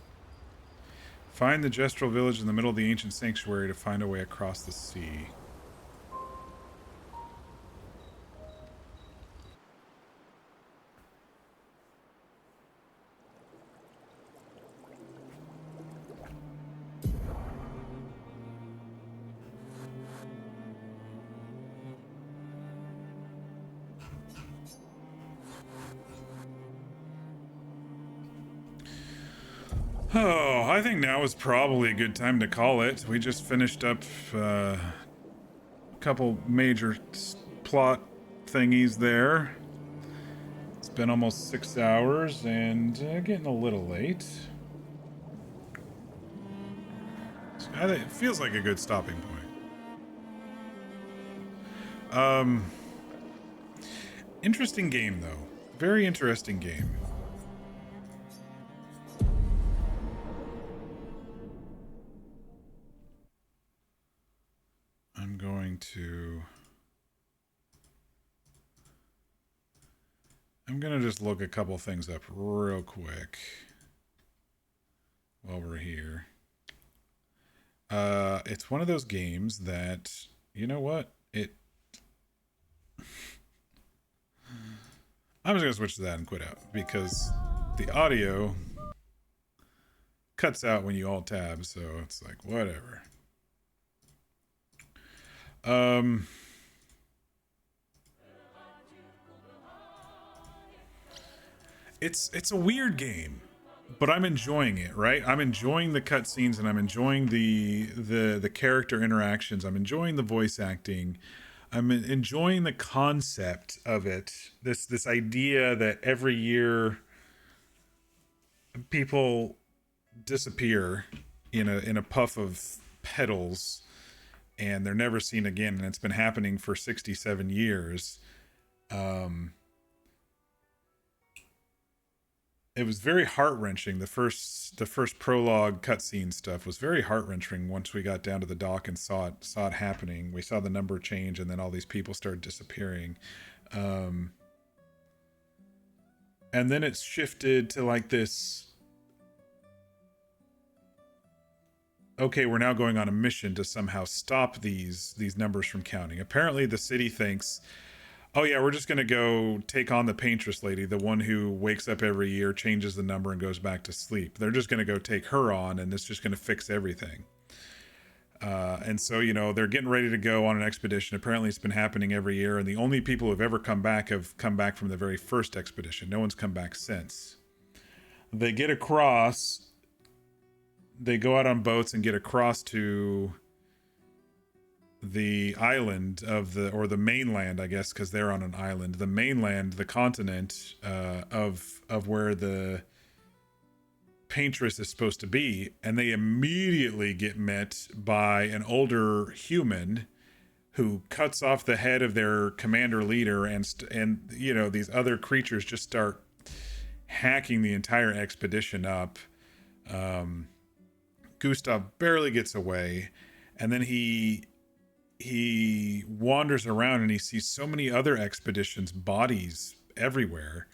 Find the Gestural village in the middle of the ancient sanctuary to find a way across the sea. Oh, I think now is probably a good time to call it. We just finished up a couple major plot thingies there. It's been almost 6 hours and getting a little late. I think it feels like a good stopping point. Interesting game though. Very interesting game. I'm gonna just look a couple things up real quick while we're here. It's one of those games that, you know what? I'm just gonna switch to that and quit out because the audio cuts out when you alt tab, so it's like whatever. It's a weird game, but I'm enjoying it, right? I'm enjoying the cutscenes and I'm enjoying the character interactions. I'm enjoying the voice acting. I'm enjoying the concept of it. This idea that every year people disappear in a puff of petals and they're never seen again, and it's been happening for 67 years. It was very heart-wrenching. The first prologue cutscene stuff was very heart-wrenching once we got down to the dock and saw it happening. We saw the number change and then all these people started disappearing. And then it's shifted to like this, okay, we're now going on a mission to somehow stop these numbers from counting. Apparently the city thinks, oh yeah, we're just going to go take on the paintress lady, the one who wakes up every year, changes the number, and goes back to sleep. They're just going to go take her on, and it's just going to fix everything. And so, you know, they're getting ready to go on an expedition. Apparently it's been happening every year, and the only people who've ever come back have come back from the very first expedition. No one's come back since. They get across, they go out on boats and get across to the island of or the mainland, I guess, because they're on an island. The mainland, the continent of where the paintress is supposed to be, and they immediately get met by an older human who cuts off the head of their commander leader, and you know, these other creatures just start hacking the entire expedition up. Gustav barely gets away, and then he wanders around and he sees so many other expeditions, bodies everywhere,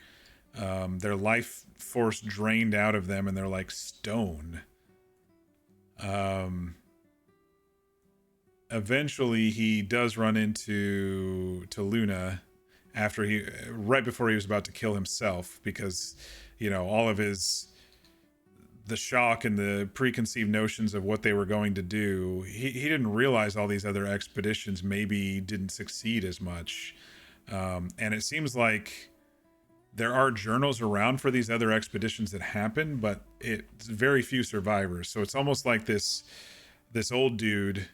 their life force drained out of them, and they're like stone. Eventually he does run into Luna right before he was about to kill himself, because, you know, all of the shock and the preconceived notions of what they were going to do, he didn't realize all these other expeditions maybe didn't succeed as much. And it seems like there are journals around for these other expeditions that happen, but it's very few survivors. So it's almost like this old dude,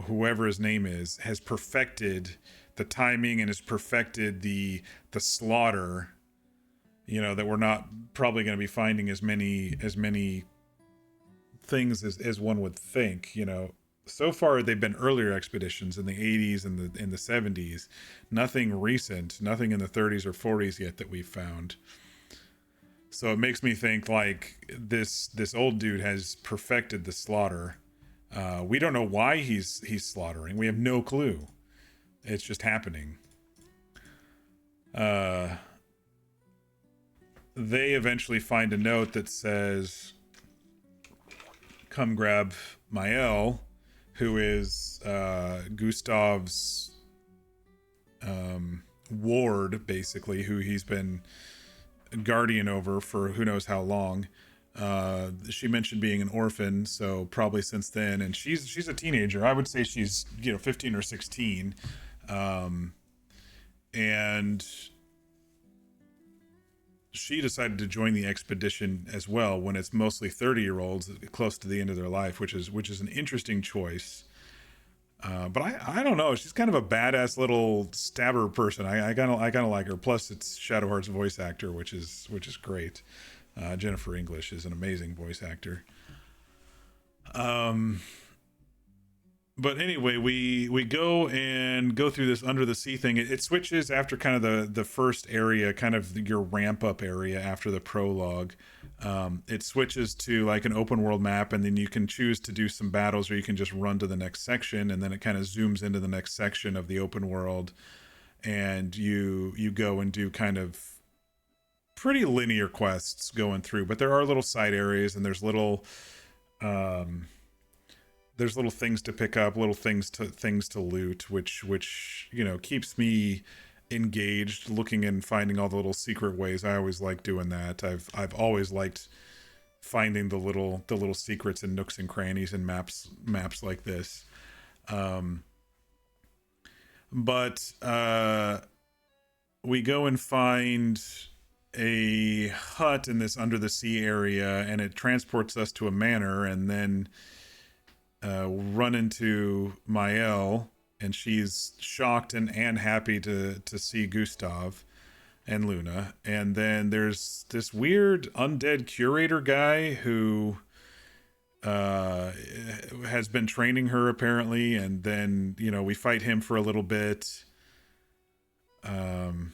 whoever his name is, has perfected the timing and has perfected the slaughter, you know, that we're not probably going to be finding as many things as one would think. You know, so far they've been earlier expeditions in the 80s and in the 70s, nothing recent, nothing in the 30s or 40s yet that we've found. So it makes me think like this old dude has perfected the slaughter. We don't know why he's slaughtering. We have no clue. It's just happening. They eventually find a note that says, "Come grab Mael," who is Gustav's ward, basically, who he's been guardian over for who knows how long. She mentioned being an orphan, so probably since then, and she's a teenager. I would say she's 15 or 16, and she decided to join the expedition as well when it's mostly 30-year-olds close to the end of their life, which is an interesting choice. But I don't know. She's kind of a badass little stabber person. I kind of like her. Plus, it's Shadowheart's voice actor, which is great. Jennifer English is an amazing voice actor. But anyway, we go through this under the sea thing. It switches after kind of the first area, kind of your ramp up area after the prologue. It switches to like an open world map, and then you can choose to do some battles, or you can just run to the next section, and then it kind of zooms into the next section of the open world, and you go and do kind of pretty linear quests going through. But there are little side areas, and there's little things to pick up, little things to loot, which keeps me engaged, looking and finding all the little secret ways. I always like doing that. I've always liked finding the little secrets and nooks and crannies and maps like this. But we go and find a hut in this under the sea area, and it transports us to a manor, and then run into Mael, and she's shocked and happy to see Gustav and Luna. And then there's this weird undead curator guy who has been training her apparently, and then we fight him for a little bit, and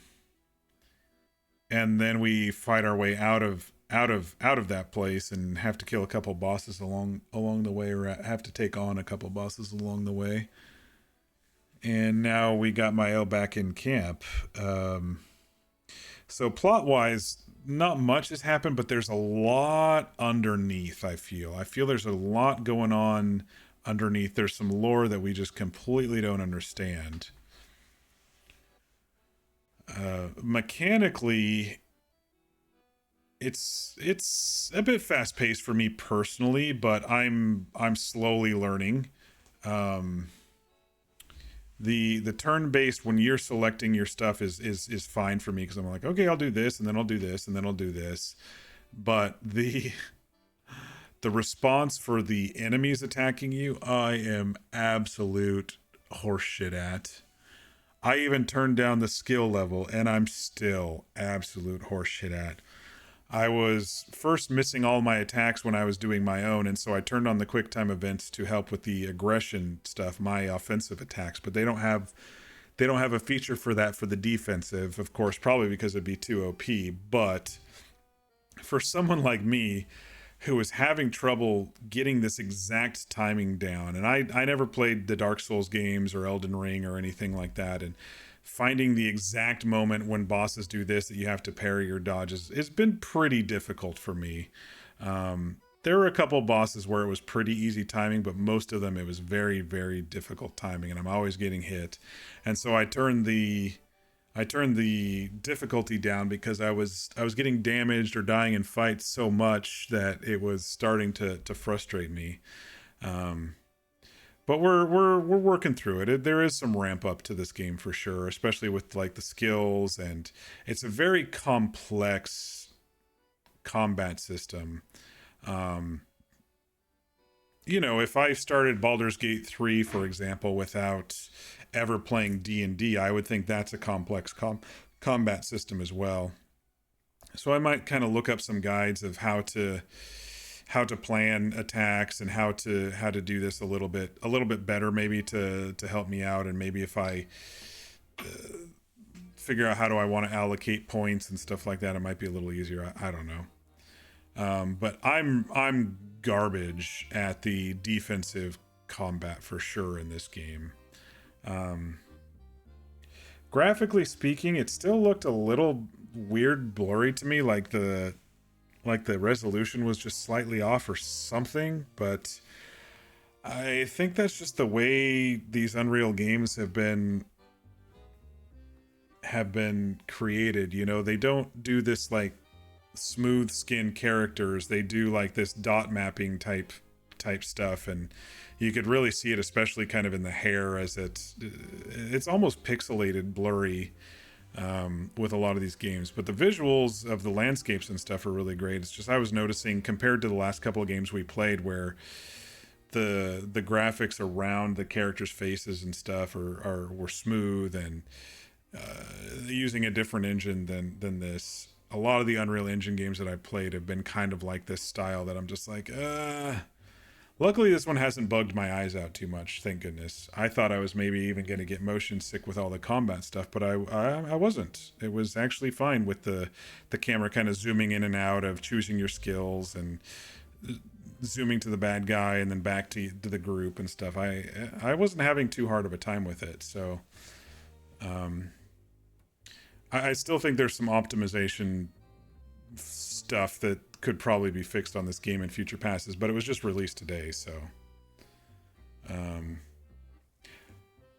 then we fight our way out of that place and have to kill a couple bosses along the way, or have to take on a couple bosses along the way. And now we got Mael back in camp. So plot wise, not much has happened, but there's a lot underneath. I feel there's a lot going on underneath. There's some lore that we just completely don't understand. Mechanically, it's a bit fast paced for me personally, but I'm slowly learning. The turn based, when you're selecting your stuff, is fine for me, because I'm like, okay, I'll do this, and then I'll do this, and then I'll do this. But the response for the enemies attacking you, I am absolute horseshit at. I even turned down the skill level, and I'm still absolute horseshit at. I was first missing all my attacks when I was doing my own, and so I turned on the quick time events to help with the aggression stuff, my offensive attacks, but they don't have a feature for that for the defensive, of course, probably because it'd be too OP. But for someone like me who is having trouble getting this exact timing down, and I never played the Dark Souls games or Elden Ring or anything like that, and finding the exact moment when bosses do this that you have to parry your dodges, it's been pretty difficult for me. There were a couple bosses where it was pretty easy timing, but most of them it was very, very difficult timing, and I'm always getting hit. And so I turned the difficulty down because I was getting damaged or dying in fights so much that it was starting to frustrate me. but we're working through it. There is some ramp up to this game for sure, especially with like the skills, and it's a very complex combat system. You know, if I started Baldur's Gate 3, for example, without ever playing D&D, I would think that's a complex combat system as well. So I might kind of look up some guides of how to plan attacks and how to do this a little bit better, maybe to help me out. And maybe if I figure out how do I want to allocate points and stuff like that, it might be a little easier. I don't know. But I'm garbage at the defensive combat for sure in this game. Graphically speaking, it still looked a little weird, blurry to me, like the resolution was just slightly off or something, but I think that's just the way these Unreal games have been created. You know, they don't do this like smooth skin characters. They do like this dot mapping type stuff, and you could really see it, especially kind of in the hair, as it's almost pixelated, blurry with a lot of these games. But the visuals of the landscapes and stuff are really great. It's just I was noticing compared to the last couple of games we played where the graphics around the characters' faces and stuff were smooth and using a different engine than this. A lot of the Unreal Engine games that I've played have been kind of like this style that I'm just like, luckily this one hasn't bugged my eyes out too much, thank goodness. I thought I was maybe even going to get motion sick with all the combat stuff, but I wasn't. It was actually fine with the camera kind of zooming in and out of choosing your skills and zooming to the bad guy and then back to the group and stuff. I wasn't having too hard of a time with it, so I still think there's some optimization stuff that could probably be fixed on this game in future passes, but it was just released today, so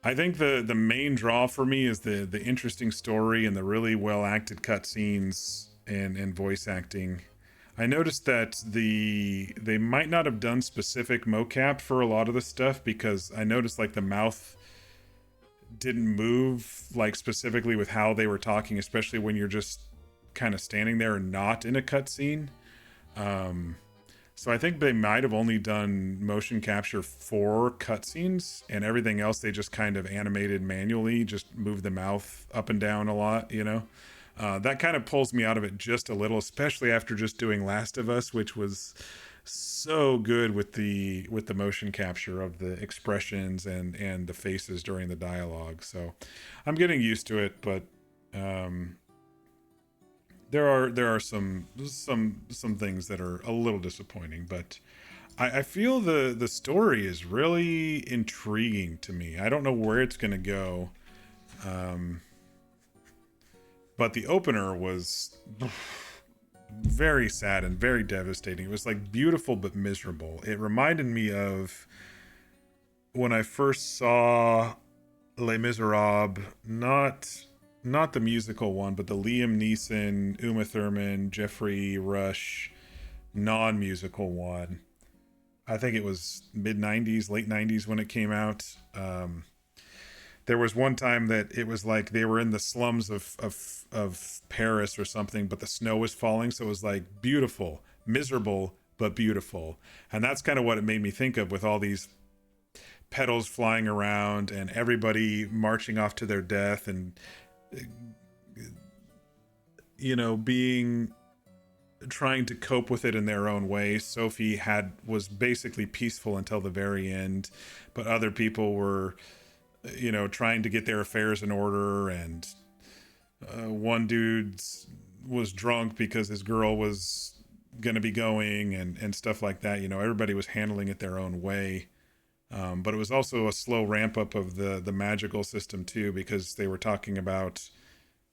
I think the main draw for me is the interesting story and the really well acted cutscenes and voice acting. I noticed that they might not have done specific mocap for a lot of the stuff, because I noticed like the mouth didn't move like specifically with how they were talking, especially when you're just kind of standing there and not in a cutscene. So I think they might have only done motion capture for cutscenes, and everything else they just kind of animated manually, just moved the mouth up and down a lot, you know. That kind of pulls me out of it just a little, especially after just doing Last of Us, which was so good with the motion capture of the expressions and the faces during the dialogue. So I'm getting used to it, but there are some things that are a little disappointing, but I feel the story is really intriguing to me. I don't know where it's going to go, but the opener was very sad and very devastating. It was like beautiful but miserable. It reminded me of when I first saw Les Miserables, not the musical one, but the Liam Neeson, Uma Thurman, Jeffrey Rush non-musical one. I think it was mid-90s, late 90s when it came out. There was one time that it was like they were in the slums of Paris or something, but the snow was falling, so it was like beautiful, miserable, but beautiful. And that's kind of what it made me think of, with all these petals flying around and everybody marching off to their death, and you know, trying to cope with it in their own way. Sophie was basically peaceful until the very end, but other people were, you know, trying to get their affairs in order, and one dude was drunk because his girl was gonna be going, and stuff like that. You know, everybody was handling it their own way. But it was also a slow ramp up of the magical system too, because they were talking about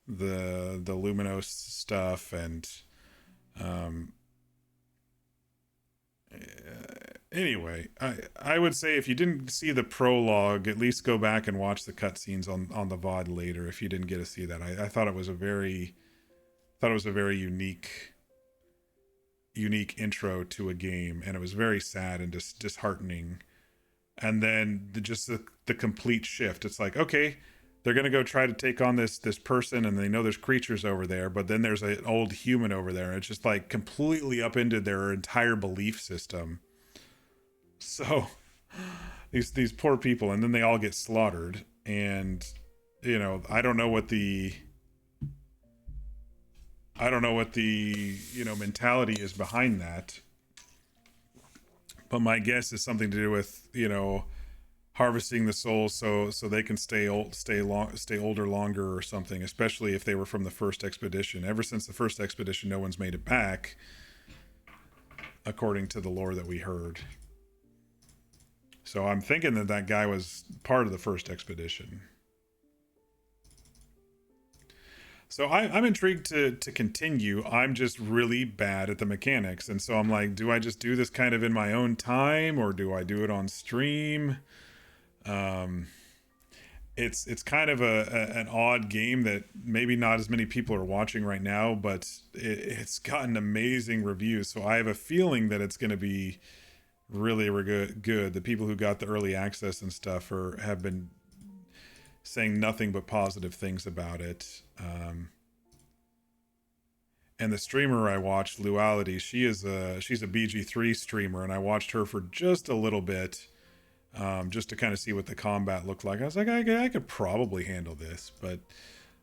the Luminos stuff, and anyway, I would say if you didn't see the prologue, at least go back and watch the cutscenes on the VOD later if you didn't get to see that. I thought it was a very unique intro to a game, and it was very sad and disheartening and then the complete shift. It's like, okay, they're gonna go try to take on this person, and they know there's creatures over there, but then there's an old human over there, and it's just like completely upended their entire belief system. So these poor people, and then they all get slaughtered, and you know, I don't know what the you know, mentality is behind that, but my guess is something to do with, you know, harvesting the souls so they can stay older longer or something, especially if they were from the first expedition. Ever since the first expedition, no one's made it back, according to the lore that we heard. So I'm thinking that that guy was part of the first expedition. So I'm intrigued to continue. I'm just really bad at the mechanics. And so I'm like, do I just do this kind of in my own time, or do I do it on stream? It's kind of an odd game that maybe not as many people are watching right now, but it's gotten amazing reviews. So I have a feeling that it's going to be really good. The people who got the early access and stuff have been saying nothing but positive things about it. And the streamer I watched, Luality, she's a BG3 streamer, and I watched her for just a little bit, just to kind of see what the combat looked like. I was like, I could probably handle this, but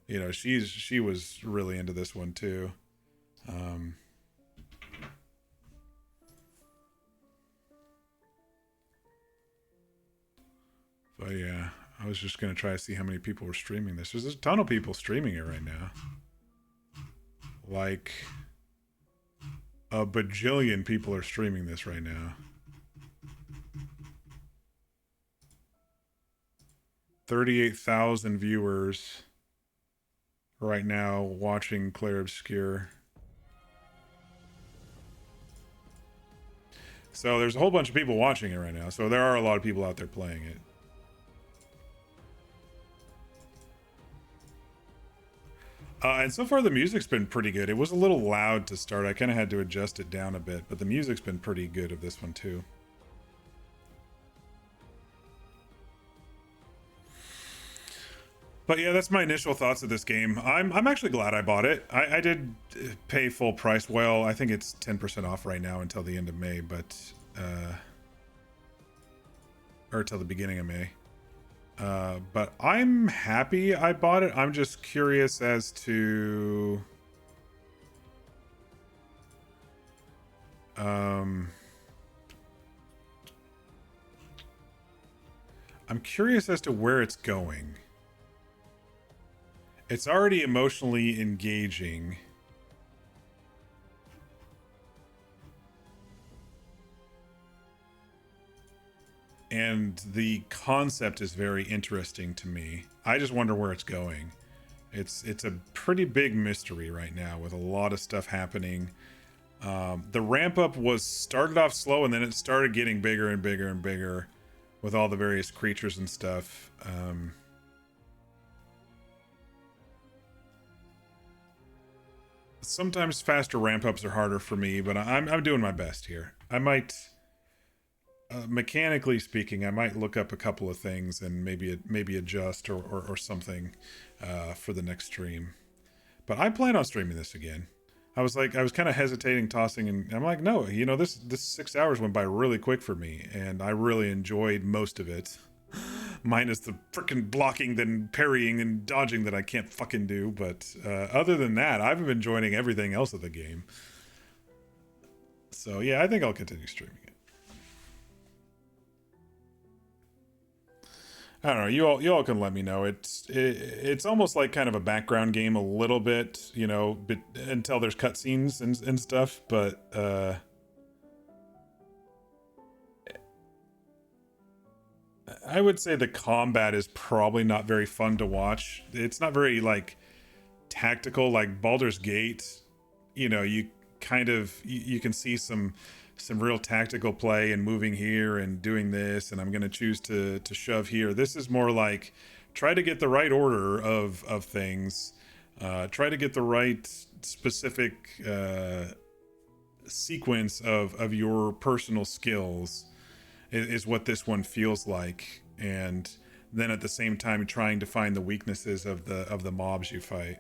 you know, she was really into this one too. But yeah, I was just going to try to see how many people were streaming this. There's a ton of people streaming it right now. Like a bajillion people are streaming this right now. 38,000 viewers right now watching Clair Obscur. So there's a whole bunch of people watching it right now. So there are a lot of people out there playing it. And so far the music's been pretty good. It was a little loud to start. I kind of had to adjust it down a bit, but the music's been pretty good of this one too. But yeah, that's my initial thoughts of this game. I'm actually glad I bought it. I did pay full price. Well, I think it's 10% off right now until the end of May, but or till the beginning of May. But I'm happy I bought it. I'm just curious as to I'm curious as to where it's going. It's already emotionally engaging. And the concept is very interesting to me. I just wonder where it's going. It's a pretty big mystery right now with a lot of stuff happening. The ramp up started off slow, and then it started getting bigger and bigger and bigger with all the various creatures and stuff. Sometimes faster ramp ups are harder for me, but I'm doing my best here. I might, mechanically speaking, I might look up a couple of things and maybe adjust or something for the next stream. But I plan on streaming this again. I was kind of hesitating, tossing, and I'm like, no, you know, this 6 hours went by really quick for me, and I really enjoyed most of it. Minus the freaking blocking, then parrying and dodging that I can't fucking do. But other than that, I've been enjoying everything else of the game. So yeah, I think I'll continue streaming it. I don't know. You all can let me know. It's almost like kind of a background game a little bit, you know, until there's cutscenes and stuff. But I would say the combat is probably not very fun to watch. It's not very like tactical like Baldur's Gate. You know, you kind of you can see some real tactical play and moving here and doing this, and I'm going to choose to shove here. This is more like try to get the right order of things, try to get the right specific sequence of your personal skills, is what this one feels like, and then at the same time trying to find the weaknesses of the mobs you fight.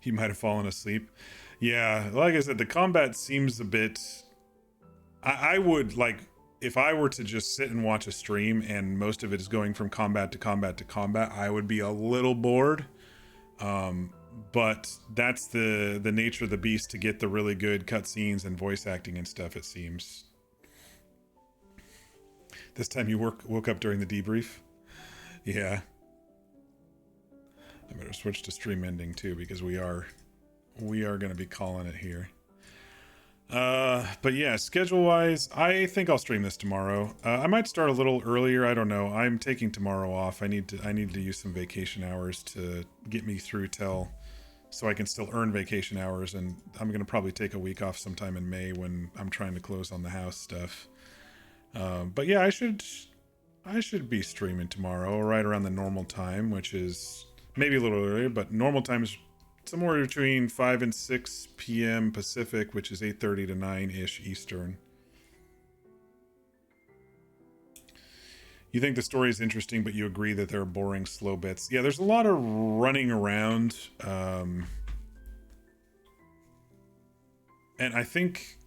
He might have fallen asleep. Yeah, like I said, the combat seems a bit... I would, like, if I were to just sit and watch a stream and most of it is going from combat to combat to combat, I would be a little bored. But that's the nature of the beast, to get the really good cutscenes and voice acting and stuff, it seems. This time you woke up during the debrief? Yeah. I better switch to stream ending too, because we are going to be calling it here. But yeah, schedule-wise, I think I'll stream this tomorrow. I might start a little earlier. I don't know. I'm taking tomorrow off. I need to use some vacation hours to get me through till, so I can still earn vacation hours. And I'm gonna probably take a week off sometime in May when I'm trying to close on the house stuff. But yeah, I should be streaming tomorrow right around the normal time, which is maybe a little earlier, but normal time is somewhere between 5 and 6 p.m. Pacific, which is 8:30 to 9-ish Eastern. You think the story is interesting, but you agree that there are boring, slow bits. Yeah, there's a lot of running around. And I think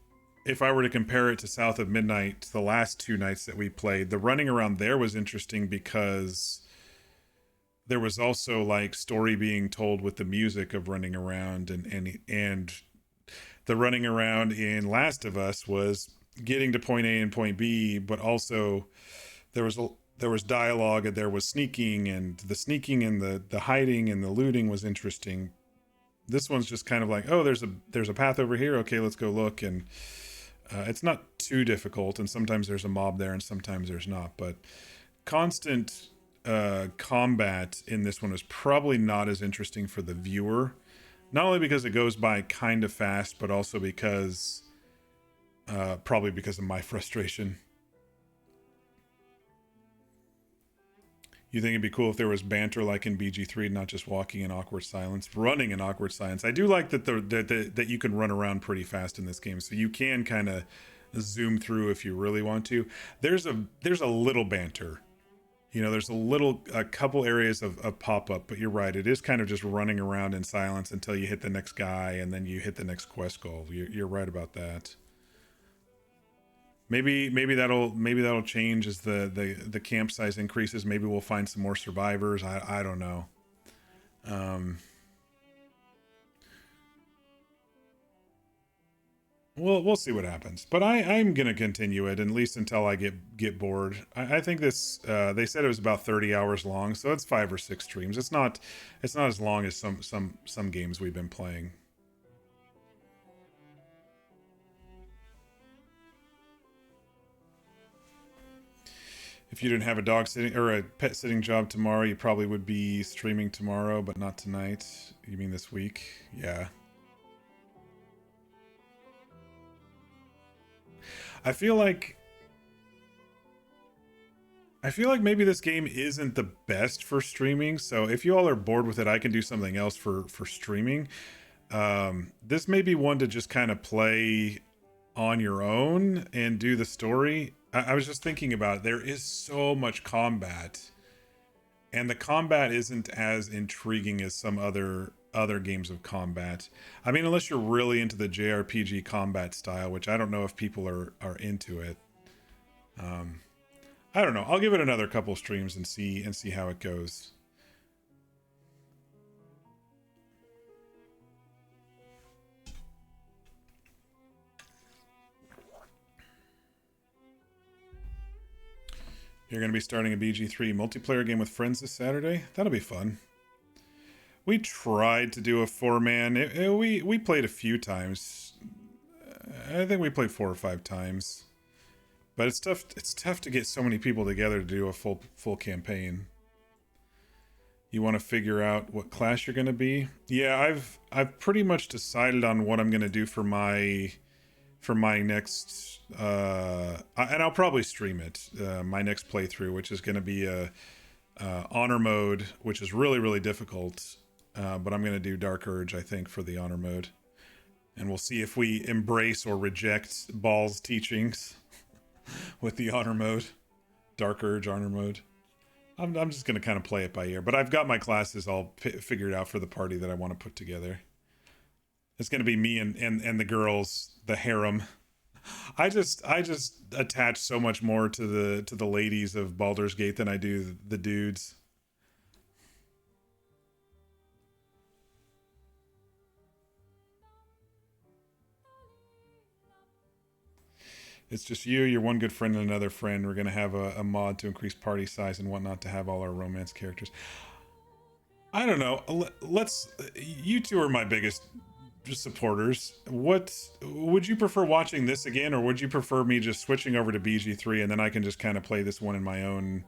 if I were to compare it to South of Midnight, the last 2 nights that we played, the running around there was interesting because there was also like story being told with the music of running around, and the running around in Last of Us was getting to point A and point B, but also there was dialogue, and there was sneaking, and the sneaking and the hiding and the looting was interesting. This one's just kind of like, oh, there's a path over here. Okay, let's go look. And it's not too difficult. And sometimes there's a mob there and sometimes there's not, but constant combat in this one is probably not as interesting for the viewer, not only because it goes by kind of fast, but also because probably because of my frustration. You think it'd be cool if there was banter like in BG3, not just walking in awkward silence, running in awkward silence. I do like that that you can run around pretty fast in this game, so you can kind of zoom through if you really want to. There's a little banter. You know, there's a couple areas of pop-up, but you're right. It is kind of just running around in silence until you hit the next guy, and then you hit the next quest goal. You're right about that. Maybe that'll change as the camp size increases. Maybe we'll find some more survivors. I don't know. We'll see what happens, but I'm gonna continue it at least until I get bored. I think this they said it was about 30 hours long, so it's 5 or 6 streams. It's not as long as some games we've been playing. If you didn't have a dog sitting or a pet sitting job tomorrow, you probably would be streaming tomorrow, but not tonight. You mean this week? Yeah. I feel like maybe this game isn't the best for streaming, so if you all are bored with it, I can do something else for streaming. This may be one to just kind of play on your own and do the story. I was just thinking about it. There is so much combat, and the combat isn't as intriguing as some other games of combat. I mean, unless you're really into the JRPG combat style, which I don't know if people are into it. I don't know. I'll give it another couple streams and see how it goes. You're going to be starting a BG3 multiplayer game with friends this Saturday? That'll be fun. We tried to do a 4-man. We played a few times. I think we played 4 or 5 times. But it's tough to get so many people together to do a full campaign. You want to figure out what class you're going to be? Yeah, I've pretty much decided on what I'm going to do for my next and I'll probably stream it, my next playthrough, which is going to be a honor mode, which is really difficult, but I'm going to do Dark Urge, I think, for the honor mode, and we'll see if we embrace or reject Ball's teachings. with the honor mode, Dark Urge honor mode. I'm just gonna kind of play it by ear, but I've got my classes all figured out for the party that I want to put together. It's gonna be me and the girls, the harem. I just attach so much more to the ladies of Baldur's Gate than I do the dudes. It's just you, your one good friend, and another friend. We're gonna have a mod to increase party size and whatnot to have all our romance characters. I don't know. Let's. You two are my biggest supporters. What would you prefer, watching this again, or would you prefer me just switching over to BG3 and then I can just kind of play this one in my own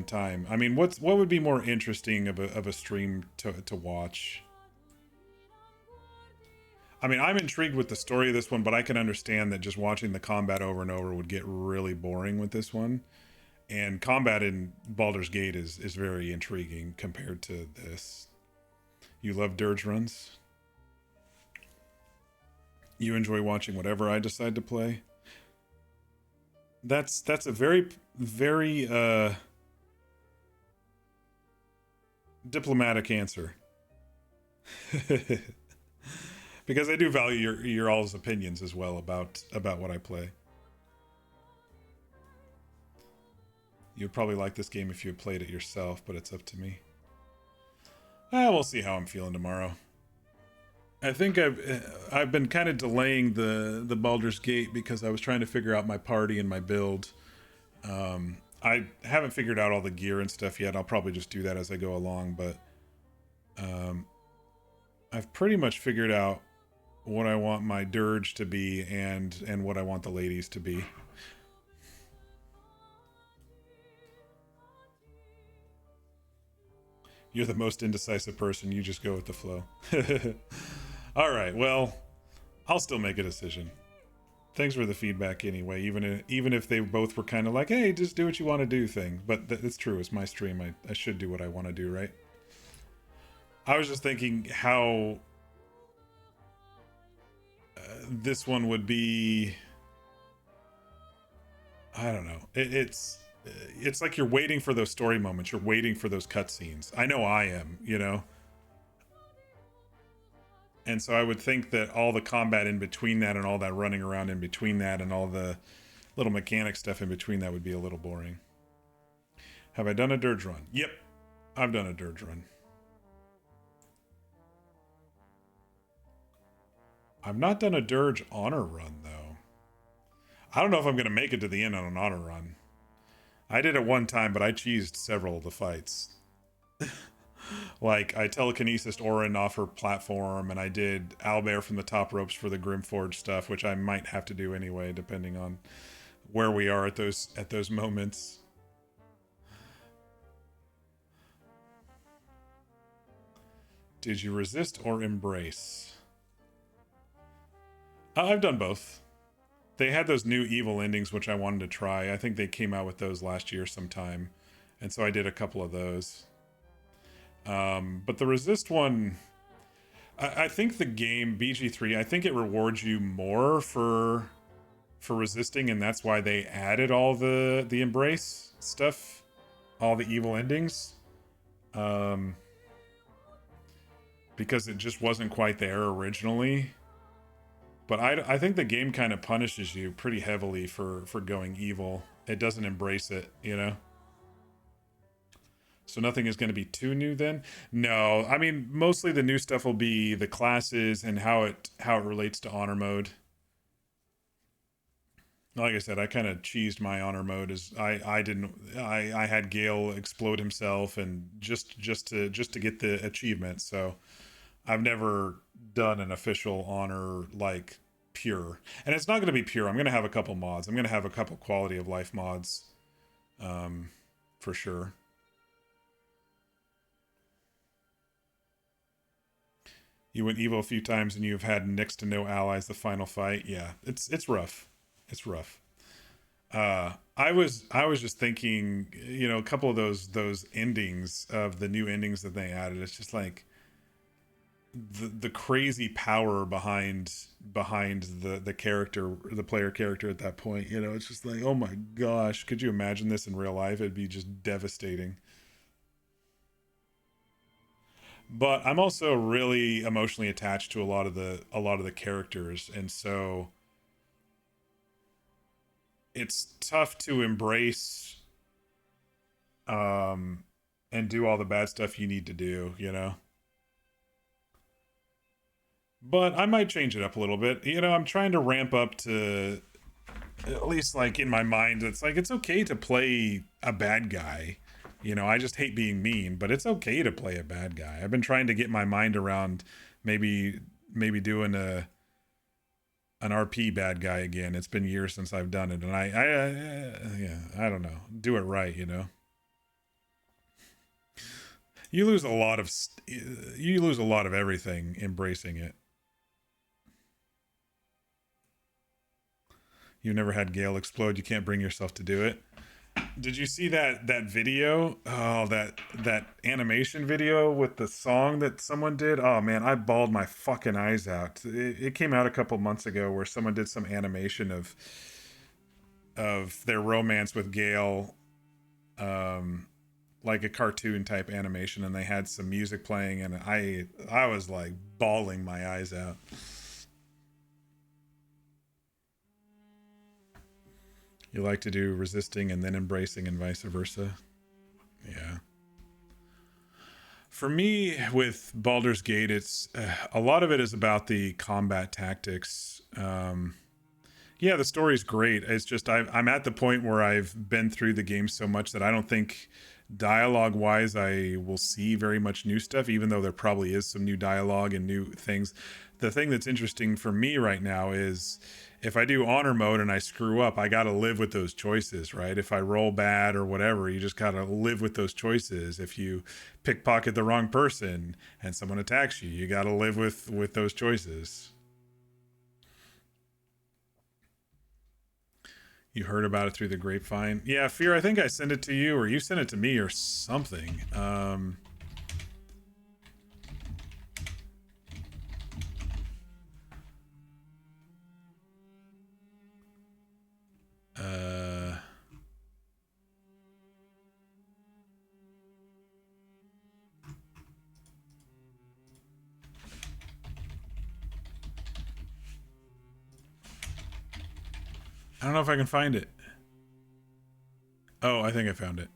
time? I mean, what would be more interesting of a stream to watch? I mean, I'm intrigued with the story of this one, but I can understand that just watching the combat over and over would get really boring with this one. And combat in Baldur's Gate is very intriguing compared to this. You love dirge runs? You enjoy watching whatever I decide to play? That's a very diplomatic answer. Because I do value your all's opinions as well about what I play. You'd probably like this game if you had played it yourself, but it's up to me. We'll see how I'm feeling tomorrow. I think I've been kind of delaying the Baldur's Gate because I was trying to figure out my party and my build. I haven't figured out all the gear and stuff yet. I'll probably just do that as I go along, but I've pretty much figured out what I want my dirge to be and what I want the ladies to be. You're the most indecisive person. You just go with the flow. All right, well, I'll still make a decision. Thanks for the feedback anyway, even if they both were kind of like, hey, just do what you want to do thing. But it's true, it's my stream. I should do what I want to do, right? I was just thinking how this one would be, I don't know. It's like you're waiting for those story moments. You're waiting for those cutscenes. I know I am, you know? And so I would think that all the combat in between that and all that running around in between that and all the little mechanic stuff in between that would be a little boring. Have I done a dirge run? Yep, I've done a dirge run. I've not done a dirge honor run, though. I don't know if I'm going to make it to the end on an honor run. I did it one time, but I cheesed several of the fights. Like, I telekinesis Orin off her platform, and I did Owlbear from the top ropes for the Grimforge stuff, which I might have to do anyway, depending on where we are at those moments. Did you resist or embrace? I've done both. They had those new evil endings, which I wanted to try. I think they came out with those last year sometime. And so I did a couple of those. But the resist one, I think the game BG3, I think it rewards you more for resisting, and that's why they added all the embrace stuff, all the evil endings. Because it just wasn't quite there originally. But I think the game kind of punishes you pretty heavily for going evil. It doesn't embrace it, you know? So nothing is going to be too new then? No, I mean, mostly the new stuff will be the classes and how it relates to honor mode. Like I said, I kind of cheesed my honor mode as I had Gale explode himself and just to get the achievement. So I've never done an official honor like pure, and it's not going to be pure. I'm going to have a couple mods. I'm going to have a couple quality of life mods, for sure. You went evil a few times and you've had next to no allies the final fight. Yeah, it's rough. It's rough. I was just thinking, you know, a couple of those endings of the new endings that they added. It's just like, the crazy power behind the character, the player character at that point. You know, it's just like, oh my gosh, could you imagine this in real life? It'd be just devastating. But I'm also really emotionally attached to a lot of the characters, and so it's tough to embrace and do all the bad stuff you need to do, you know. But I might change it up a little bit. You know, I'm trying to ramp up to, at least like in my mind, it's like it's okay to play a bad guy. You know, I just hate being mean, but it's okay to play a bad guy. I've been trying to get my mind around maybe doing an RP bad guy again. It's been years since I've done it, and I don't know. Do it right, you know. You lose a lot of everything embracing it. You've never had Gale explode. You can't bring yourself to do it. Did you see that video? Oh, that animation video with the song that someone did? Oh man, I bawled my fucking eyes out. It came out a couple months ago where someone did some animation of their romance with Gale, like a cartoon type animation, and they had some music playing, and I was like bawling my eyes out. You like to do resisting and then embracing and vice versa. Yeah. For me, with Baldur's Gate, it's a lot of it is about the combat tactics. Yeah, the story's great. It's just I'm at the point where I've been through the game so much that I don't think dialogue-wise I will see very much new stuff, even though there probably is some new dialogue and new things. The thing that's interesting for me right now is if I do honor mode and I screw up, I got to live with those choices, right? If I roll bad or whatever, you just got to live with those choices. If you pickpocket the wrong person and someone attacks you, you got to live with those choices. You heard about it through the grapevine. Yeah, Fear, I think I sent it to you or you sent it to me or something. I don't know if I can find it. Oh, I think I found it.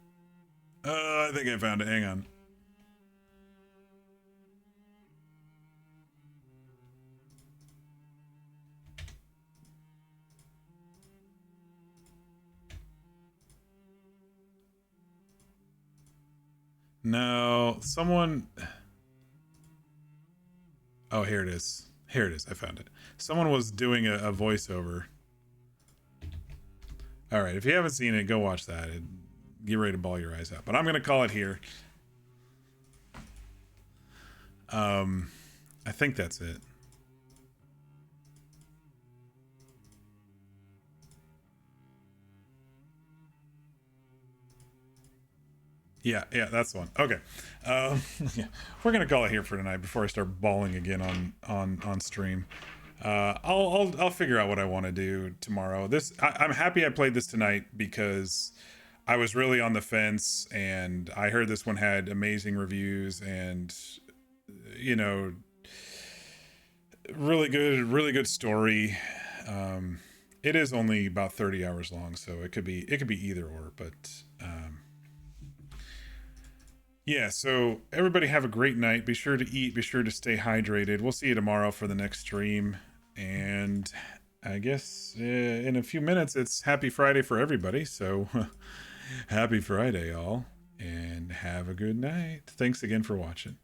I think I found it. Hang on. No, someone... Oh, here it is. Here it is. I found it. Someone was doing a voiceover. All right, if you haven't seen it, go watch that. Get ready to bawl your eyes out. But I'm going to call it here. I think that's it. Yeah, that's the one. Okay. Yeah, we're gonna call it here for tonight before I start bawling again on stream. I'll figure out what I want to do tomorrow. I'm happy I played this tonight because I was really on the fence, and I heard this one had amazing reviews and, you know, really good story. It is only about 30 hours long, so it could be either or, but yeah, so everybody have a great night. Be sure to eat. Be sure to stay hydrated. We'll see you tomorrow for the next stream. And I guess in a few minutes, it's Happy Friday for everybody. So happy Friday, all. And have a good night. Thanks again for watching.